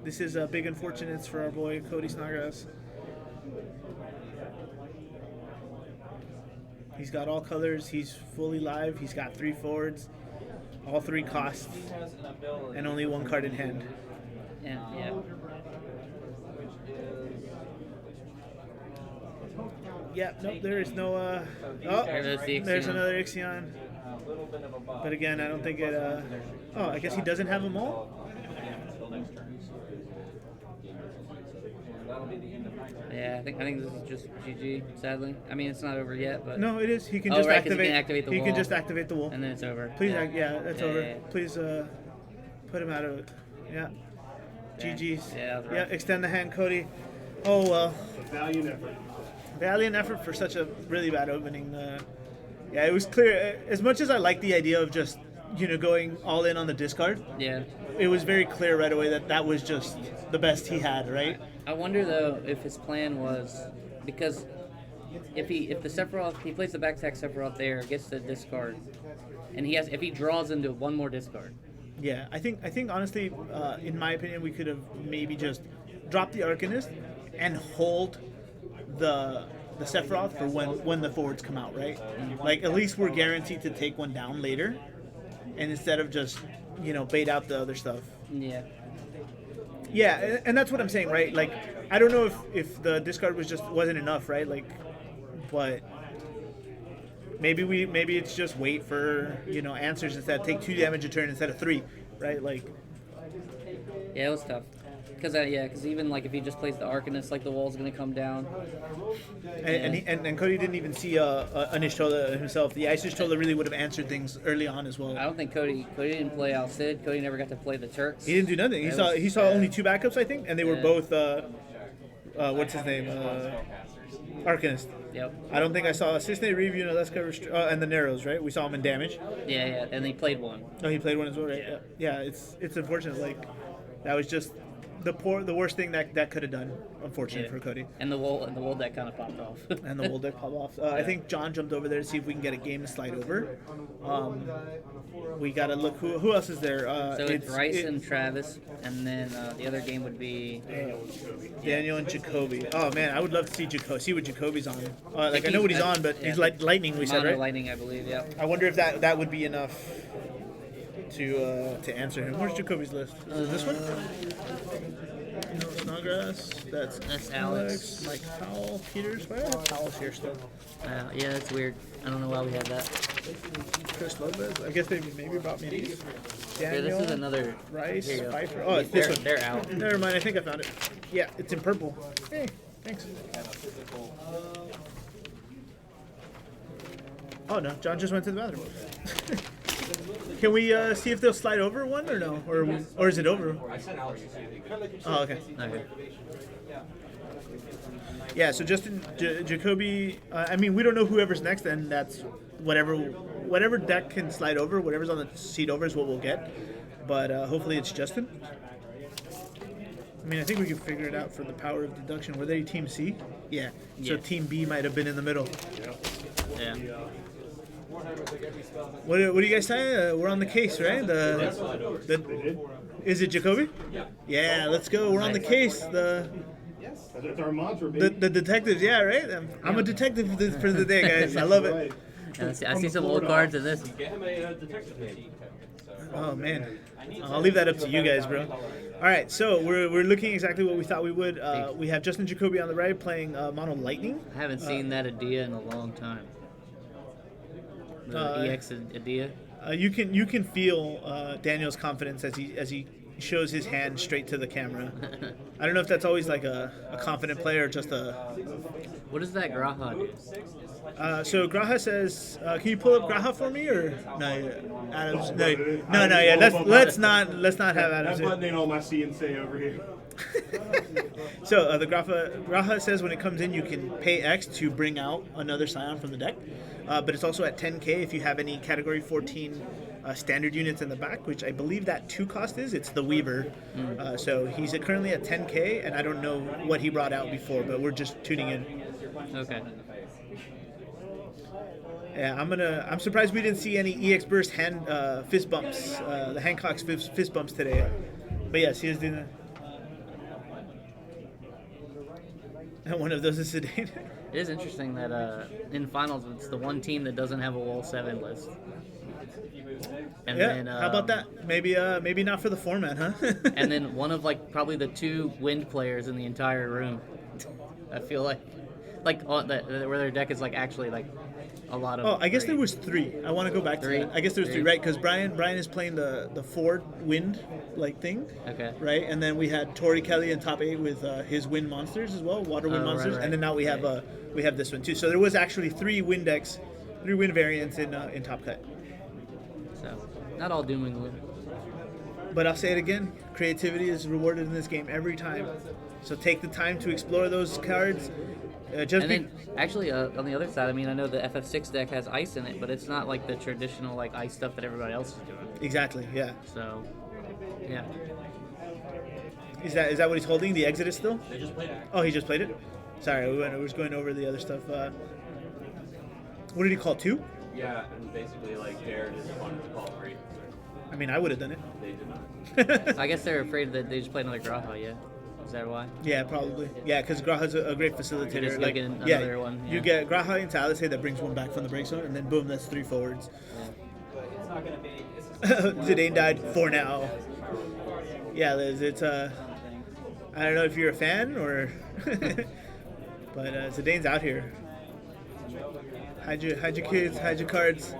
this is a big unfortunate for our boy Cody Snodgrass. He's got all colors, he's fully live, he's got 3 forwards, all 3 costs, and only 1 card in hand. Yeah, yeah. Yeah, nope, there is no, there's another Ixion. But again, I don't think it, I guess he doesn't have them all? Yeah, I think this is just GG. Sadly, I mean it's not over yet, but no, it is. He can just activate. He can activate the wall. He can just activate the wall, and then it's over. Please, yeah, that's yeah, over. yeah. Please, put him out of it. Yeah. GG's. Yeah, yeah. Extend the hand, Cody. Oh well. Valiant effort. Valiant effort for such a really bad opening. Yeah, it was clear. As much as I like the idea of just going all in on the discard. Yeah. It was very clear right away that was just the best he had, right? I wonder though if his plan was because if the Sephiroth he plays the back-attack Sephiroth there, gets the discard, and if he draws into 1 more discard. Yeah, I think honestly, in my opinion, we could have maybe just dropped the Arcanist and hold the Sephiroth for when the forwards come out, right? Like at least we're guaranteed to take one down later, and instead of just bait out the other stuff. Yeah. Yeah, and that's what I'm saying, right? Like, I don't know if the discard wasn't enough, right? Like, but maybe it's just wait for answers instead. Take 2 damage a turn instead of 3, right? Like, yeah, it was tough. Because even like if he just plays the Arcanist, like the wall's gonna come down. And Cody didn't even see an Ishtola himself. The Ice Ishtola really would have answered things early on as well. I don't think Cody didn't play Al Cid. Cody never got to play the Turks. He didn't do nothing. He saw only 2 backups, I think, and they were both what's his name, Arcanist. Yep. I don't think I saw Assistant Review, and the Narrows, right? We saw him in damage. Yeah, and he played one. Oh, he played one as well, right? Yeah, it's unfortunate. Like that was just the worst thing that could have done. Unfortunate for Cody. And the wool deck kind of popped off. And the wool deck popped off. I think John jumped over there to see if we can get a game to slide over. We gotta look who else is there. So it's Rice and Travis, and then the other game would be Daniel and Jacoby. Oh man, I would love to see what Jacoby's on. I know what he's on, but he's Lightning. We said, Mono right? Lightning, I believe. Yeah. I wonder if that would be enough to answer him. Where's Jacoby's list? Is it this one? No, Snodgrass. That's Alex. Mike Powell. Peters. Why do I have Powell's here still? Yeah, that's weird. I don't know why we have that. Chris Lopez. I guess they maybe brought me these. Daniel, this is another Rice. here you go. Pfeiffer. Oh, it's this one. They're out. Never mind. I think I found it. Yeah, it's in purple. Hey, thanks. Oh no, John just went to the bathroom. Can we see if they'll slide over one or no, or is it over? Oh, okay. Yeah, so Justin Jacoby. I mean, we don't know whoever's next, and that's whatever deck can slide over, whatever's on the seat over is what we'll get. But hopefully it's Justin. I mean, I think we can figure it out for the power of deduction. Were they Team C? Yeah. So Team B might have been in the middle. Yeah. What do you guys say? We're on the case, right? Is it Jacoby? Yeah, let's go. We're on the case. The detectives, yeah, right? I'm a detective for the day, guys. I love it. I see some old cards in this. Oh, man. I'll leave that up to you guys, bro. All right, so we're looking exactly what we thought we would. We have Justin Jacoby on the right playing Mono Lightning. I haven't seen that Adia in a long time. The EX Adia. You can feel Daniel's confidence as he shows his hand straight to the camera. I don't know if that's always like a confident player or just a. What does that Graha do? So Graha says, "Can you pull up Graha for me?" Or no, Adams? No. Yeah, let's not have Adams. I'm buttoning all my C and say over here. So the Graha says when it comes in, you can pay X to bring out another Scion from the deck, but it's also at 10k if you have any Category 14 standard units in the back, which I believe that 2 cost is. It's the Weaver. So he's currently at 10k, and I don't know what he brought out before, but we're just tuning in. Okay. Yeah, I'm surprised we didn't see any EX Burst fist bumps, the Hancock's fist bumps today. But yes, he is doing that. And one of those is Zidane. It is interesting that in finals it's the one team that doesn't have a Wall 7 list. And yeah, then, how about that? Maybe not for the format, huh? And then one of probably the 2 wind players in the entire room. I feel like where their deck is actually a lot of. Oh, I guess there was 3. I want to go back to that. I guess there's 3, right? Because Brian is playing the Ford wind thing. Okay. Right, and then we had Tori Kelly in top 8 with his wind monsters as well, water wind monsters, right. and then now we have this one too. So there was actually 3 wind decks, 3 wind variants in Top Cut. So not all doom and gloom. But I'll say it again: creativity is rewarded in this game every time. So take the time to explore those cards. Then, actually, on the other side, I mean, I know the FF6 deck has ice in it, but it's not like the traditional ice stuff that everybody else is doing. Exactly. Yeah. So, yeah. Is that what he's holding? The Exodus still? They just played it. Oh, he just played it. Sorry, we was going over the other stuff. What did he call 2? Yeah, and basically dared his opponent to call 3. I mean, I would have done it. They did not. I guess they're afraid that they just play another Graha. Yeah. Is that why? Yeah, probably. Yeah, because Graha's a great facilitator. Another one. Yeah. You get Graha into Alisei that brings one back from the break zone, and then boom, that's 3 forwards. Zidane died for now. Yeah, Liz, it's I don't know if you're a fan or, but Zidane's out here. Hide your kids, hide your cards.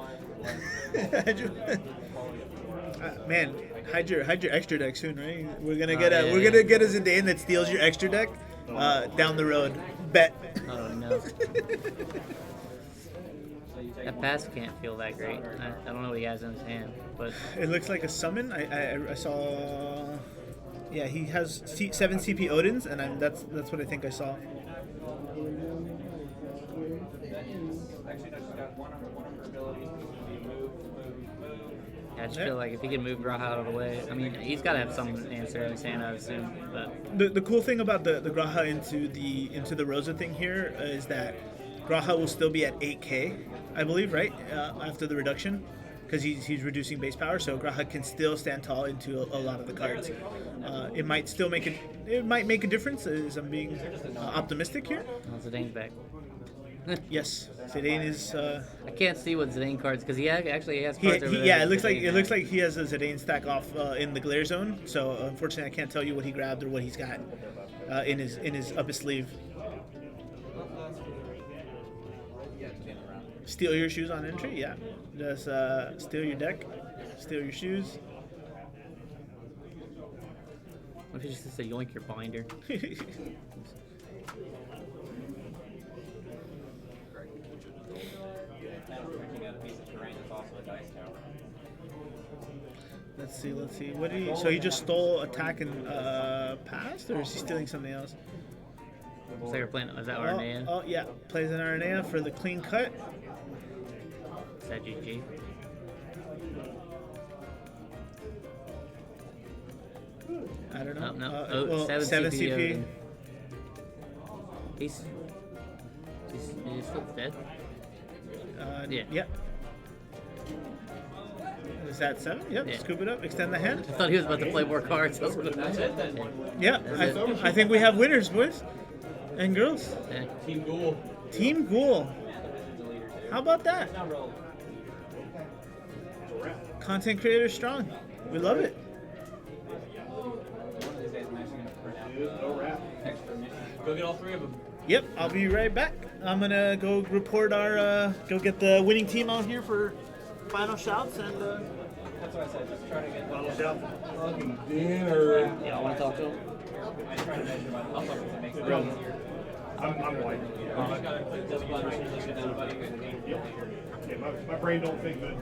Man, Hide your extra deck soon, right? We're gonna get a Zidane that steals your extra deck down the road. Bet. Oh no. That pass can't feel that great. I don't know what he has in his hand, but it looks like a summon. I saw. Yeah, he has 7 CP Odins, and that's what I think I saw. I just feel like if he can move Graha out of the way, I mean, he's got to have some answer in his hand, I would assume. But the cool thing about the Graha into the Rosa thing here is that Graha will still be at 8k, I believe, right? After the reduction, because he's reducing base power, so Graha can still stand tall into a lot of the cards. It might still make a difference, as I'm being optimistic here. Zidane's back. Yes, Zidane is. I can't see what Zidane cards because he actually has cards over there. Yeah, it looks like he has a Zidane stack off in the glare zone. So unfortunately, I can't tell you what he grabbed or what he's got in his up his sleeve. Steal your shoes on entry, yeah. Just steal your deck, steal your shoes. What if you just say yoink your binder? Let's see. What did he? So he just stole attack and passed, or is he stealing something else? So you're playing. Is that Arnea? Oh yeah, plays an Arnea for the clean cut. Is that GG? I don't know. No. Well, 7 CP. He's still dead. Yeah. Yep. Is that 7? Yep. Yeah. Scoop it up. Extend the hand. I thought he was about to play more cards. That's it then. Yeah. I think we have winners, boys and girls. Yeah. Team Ghoul. How about that? Content creator strong. We love it. Go get all 3 of them. Yep, I'll be right back. I'm gonna go report go get the winning team out here for final shouts and. That's what I said. Just try to get final shout. Fucking dinner. Yeah, I want to talk to him. I'll talk to him. I'm white. Yeah, my brain don't think good.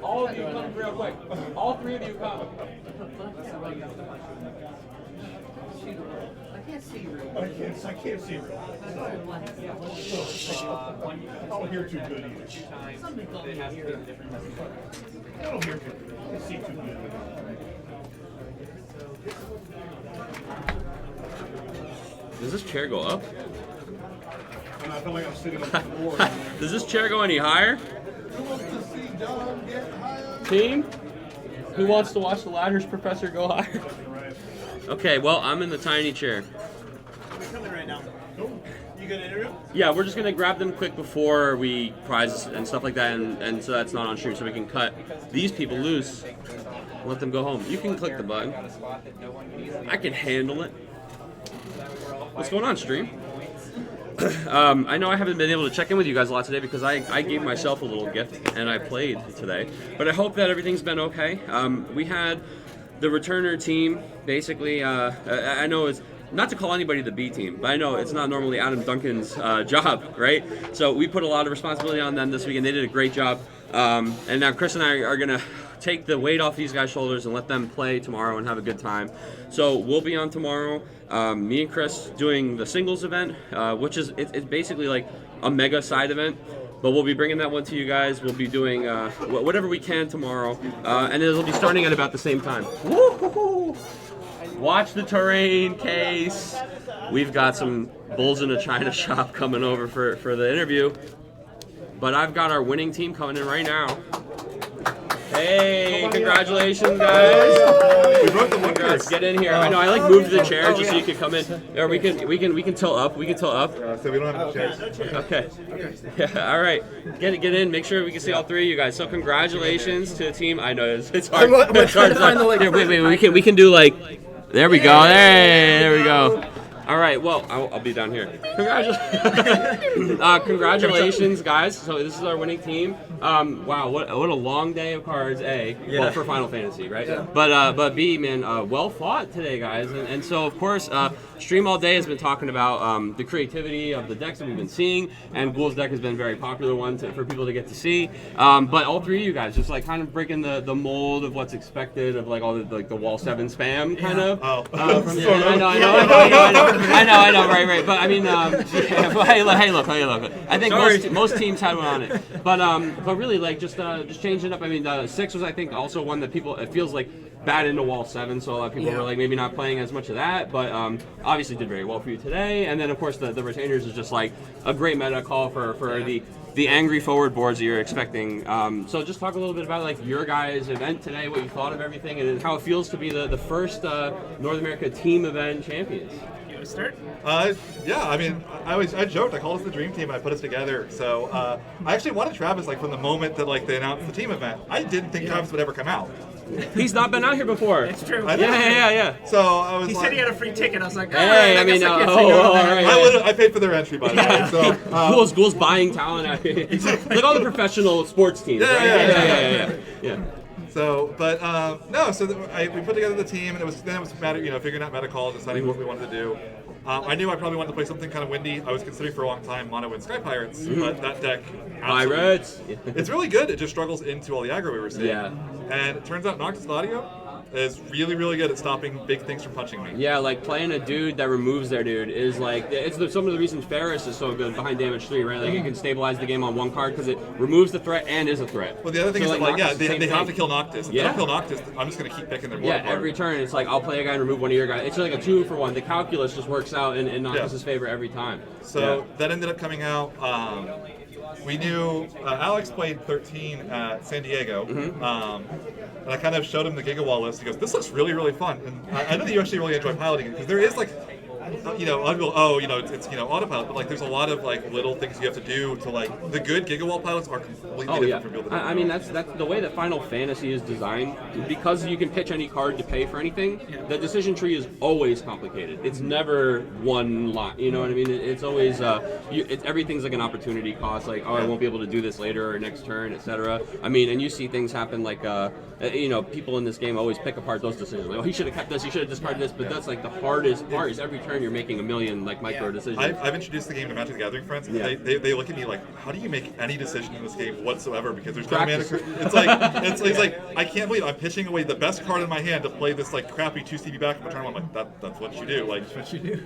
All of you come real quick. All 3 of you come. I can't see you. I can't see real. I don't hear too good either. I don't hear too good. I see too good. Does this chair go up? I feel like I'm sitting on the floor. Does this chair go any higher? Team? Who wants to watch the ladders professor go higher? Okay, well, I'm in the tiny chair. We're coming right now. You gonna interview? Yeah, we're just going to grab them quick before we prize and stuff like that, and so that's not on stream, so we can cut these people loose, let them go home. You can click the button. I can handle it. What's going on, stream? I know I haven't been able to check in with you guys a lot today because I gave myself a little gift and I played today. But I hope that everything's been okay. We had the returner team, basically, I know it's not to call anybody the B team, but I know it's not normally Adam Duncan's job, right? So we put a lot of responsibility on them this week and they did a great job. And now Chris and I are going to take the weight off these guys' shoulders and let them play tomorrow and have a good time. So we'll be on tomorrow. Me and Chris doing the singles event, which is it's basically like a mega side event, but we'll be bringing that one to you guys. We'll be doing whatever we can tomorrow, and it'll be starting at about the same time. Woo-hoo-hoo. Watch the terrain, Case. We've got some bulls in a china shop coming over for the interview, but I've got our winning team coming in right now. Hey, congratulations, guys! Congrats. Get in here. I know. I like moved the chair just so you could come in. Or we can tilt up. We can tilt up. So we don't have chairs. Okay. Yeah. All right. Get in. Make sure we can see all 3 of you guys. So congratulations to the team. I know it's hard. It's hard. Here, wait. We can do like. There we go. Hey, there we go. All right, well, I'll be down here. Congratulations, guys. So this is our winning team. Wow, what a long day of cards, A, well, for Final Fantasy, right? Yeah. But B, man, well fought today, guys. And so, of course, Stream All Day has been talking about the creativity of the decks that we've been seeing, and Ghoul's deck has been a very popular one for people to get to see. But all three of you guys just like kind of breaking the mold of what's expected of like all the wall 7 spam kind of. Oh. I know, right. But I mean, but hey, look. I think most teams had one on it. But really, like just changing it up. I mean, 6 was I think also one that people, it feels like bad into wall 7, so a lot of people were like maybe not playing as much of that, but obviously did very well for you today. And then of course the retainers is just like a great meta call for the angry forward boards that you're expecting. So just talk a little bit about like your guys' event today, what you thought of everything, and how it feels to be the first North America team event champions. You want to start? Yeah, I mean, I joked, I called us the dream team, I put us together. So I actually wanted Travis like from the moment that like they announced the team event. I didn't think Travis would ever come out. He's not been out here before. It's true. Yeah. So I was He like, said he had a free ticket. I was like, Hey, I mean, all right. I paid for their entry, by the way. So Ghouls buying talent out here. Like all the professional sports teams, right? Yeah. So, but no. So we put together the team, and it was figuring out meta calls, deciding what we wanted to do. I knew I probably wanted to play something kind of windy. I was considering for a long time Mono and Sky Pirates, but that deck, Pirates. It's really good. It just struggles into all the aggro we were seeing. Yeah. And it turns out Noctis Gladio is really, really good at stopping big things from punching me. Yeah, like playing a dude that removes their dude is like some of the reasons Ferris is so good behind damage 3, right? Like you can stabilize the game on one card because it removes the threat and is a threat. Well, the other thing is Noctis they have to kill Noctis. If they don't kill Noctis, I'm just going to keep picking their board apart. Every turn it's like I'll play a guy and remove one of your guys. It's like a 2-for-1. The calculus just works out in Noctis' favor every time. So that ended up coming out. We knew Alex played 13 at San Diego, and I kind of showed him the Gigawall list. He goes, "This looks really, really fun." And I know that you actually really enjoy piloting it because there is like, it's autopilot, but like there's a lot of like little things you have to do to like the good Gigawall pilots are completely different from people that I mean that's the way that Final Fantasy is designed, because you can pitch any card to pay for anything. The decision tree is always complicated. It's never one lot. You know what I mean? It's always everything's like an opportunity cost. Like I won't be able to do this later or next turn, etc. I mean, and you see things happen like people in this game always pick apart those decisions. Like, he should have kept this, he should have discarded this, but that's like the hardest part. Is every turn you're making a million like micro decisions. I've introduced the game to Magic the Gathering friends, and they look at me like, how do you make any decision in this game whatsoever? Because there's no mana. It's like I can't believe I'm pitching away the best card in my hand to play this like crappy 2 CB back in my turn. I'm like, that's what you do. Like, that's what you do.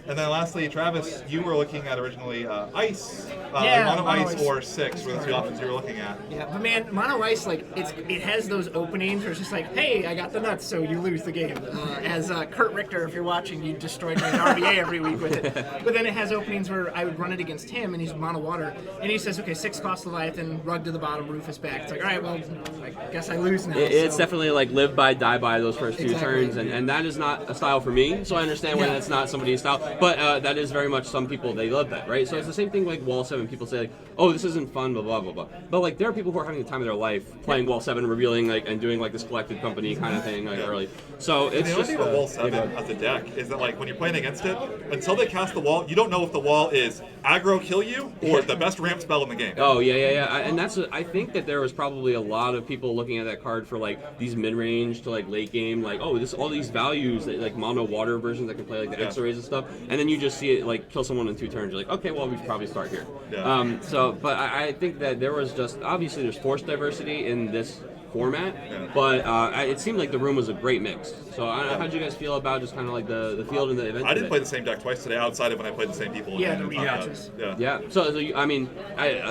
And then lastly, Travis, you were looking at originally Ice, Mono Ice or 6 were the 2 options you were looking at. Yeah, but man, Mono Ice, like it has those openings where it's just like, hey, I got the nuts, so you lose the game. As Kurt Richter, if you're watching, you destroyed my RBA every week with it. But then it has openings where I would run it against him, and he's Mono Water, and he says, okay, 6 cost Leviathan, Rug to the bottom, Rufus back. It's like, all right, well, I guess I lose now. It's definitely like live by, die by those first 2 turns, and that is not a style for me, so I understand why that's not somebody's style. But that is very much some people, they love that, right? So it's the same thing like Wall 7. People say like, oh, this isn't fun, blah, blah, blah, blah. But like there are people who are having the time of their life playing Wall 7, revealing like and doing like this collected company kind of thing like early. So it's the only thing about Wall 7 as a deck is that like when you're playing against it, until they cast the wall, you don't know if the wall is aggro kill you or the best ramp spell in the game. Oh yeah. And that's I think that there was probably a lot of people looking at that card for like these mid-range to like late game, like all these values that, like mono water versions that can play like the X-rays and stuff, and then you just see it like kill someone in 2 turns. You're like, okay, well we should probably start here. But I think that there was just obviously there's forced diversity in this format, but it seemed like the room was a great mix. So how did you guys feel about just kind of like the field and the event? I didn't play the same deck twice today outside of when I played the same people. Yeah, the rematches. Yeah. So I mean,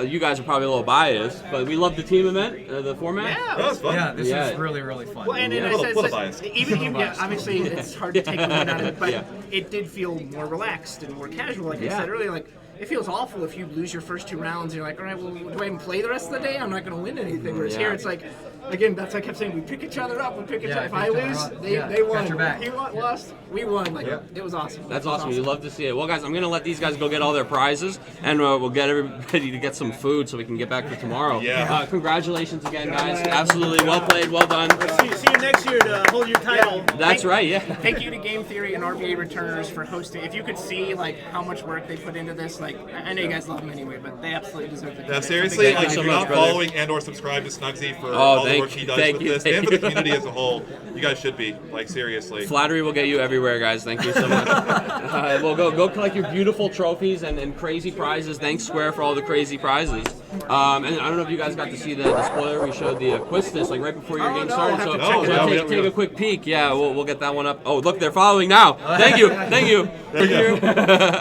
you guys are probably a little biased, but we love the team event, the format. Yeah, that was fun. Yeah, this is really, really fun. Well, and a little biased. Even obviously it's hard to take the win out of it, but it did feel more relaxed and more casual. Like I said earlier, like it feels awful if you lose your first 2 rounds and you're like, all right, well, do I even play the rest of the day? I'm not going to win anything. Whereas here, it's like, again, that's what I kept saying. We pick each other up. We pick each other. If I lose, they won. He lost, we won. Like, it was awesome. That's awesome. You love to see it. Well, guys, I'm going to let these guys go get all their prizes, and we'll get everybody to get some food so we can get back for tomorrow. Yeah. Congratulations again, guys. Absolutely well played. Well done. See you next year to hold your title. That's right, yeah. Thank you to Game Theory and RBA Returners for hosting. If you could see like how much work they put into this, like I know you guys love them anyway, but they absolutely deserve the credit. Yeah, seriously, Thank like, you so if you're much, not brother. following and or subscribe to Snugsy for all the work he does with this, and for the community as a whole, you guys should be. Like, seriously. Flattery will get you everywhere, guys. Thank you so much. Well, go collect your beautiful trophies and crazy prizes. Thanks, Square, for all the crazy prizes. And I don't know if you guys got to see the spoiler. We showed the Quistis like right before your game started. So take a quick peek. Yeah, we'll get that one up. Oh, look, they're following now. Thank you.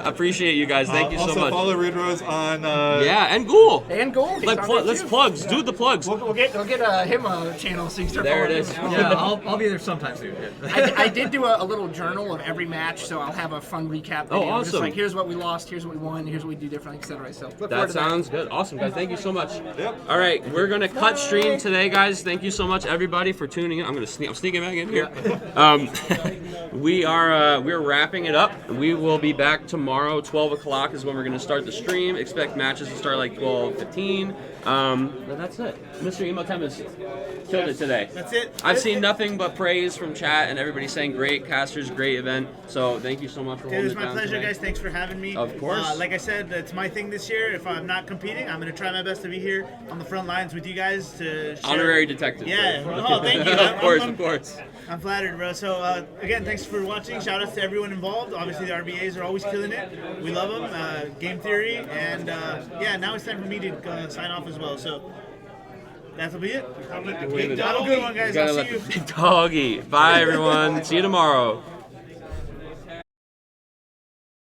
Appreciate you guys. Thank you so much. Also follow Rude Rose on. And Ghoul. Let's plugs. Do the plugs. We'll get him a channel so you can start There it following is. him. Yeah, I'll be there sometime soon. I did do a little journal of every match, so I'll have a fun recap video. awesome. Just like, here's what we lost, here's what we won, here's what we do differently, etc. So look forward That to sounds good. Awesome, guys. Thank you so much. All right, we're gonna cut stream today, guys. Thank you so much, everybody, for tuning in. I'm sneaking back in here. We're wrapping it up. We will be back tomorrow. 12 o'clock is when we're gonna start the stream. Expect matches to start like 12:15. But that's it. Mr. Emotemus killed it today. That's it. I've seen nothing but praise from chat and everybody saying great casters, great event. So thank you so much for It holding was it my down pleasure, today. guys. Thanks for having me. Of course. Like I said, it's my thing this year. If I'm not competing, I'm going to try my best to be here on the front lines with you guys to share. Honorary detective. Yeah. Oh, thank you. Of course. I'm flattered, bro. So, again, thanks for watching. Shout out to everyone involved. Obviously, the RBAs are always killing it. We love them. Game Theory. And, now it's time for me to sign off as well. So, that'll be it. Have a good one, guys. I'll see you. Doggy. Bye, everyone. See you tomorrow.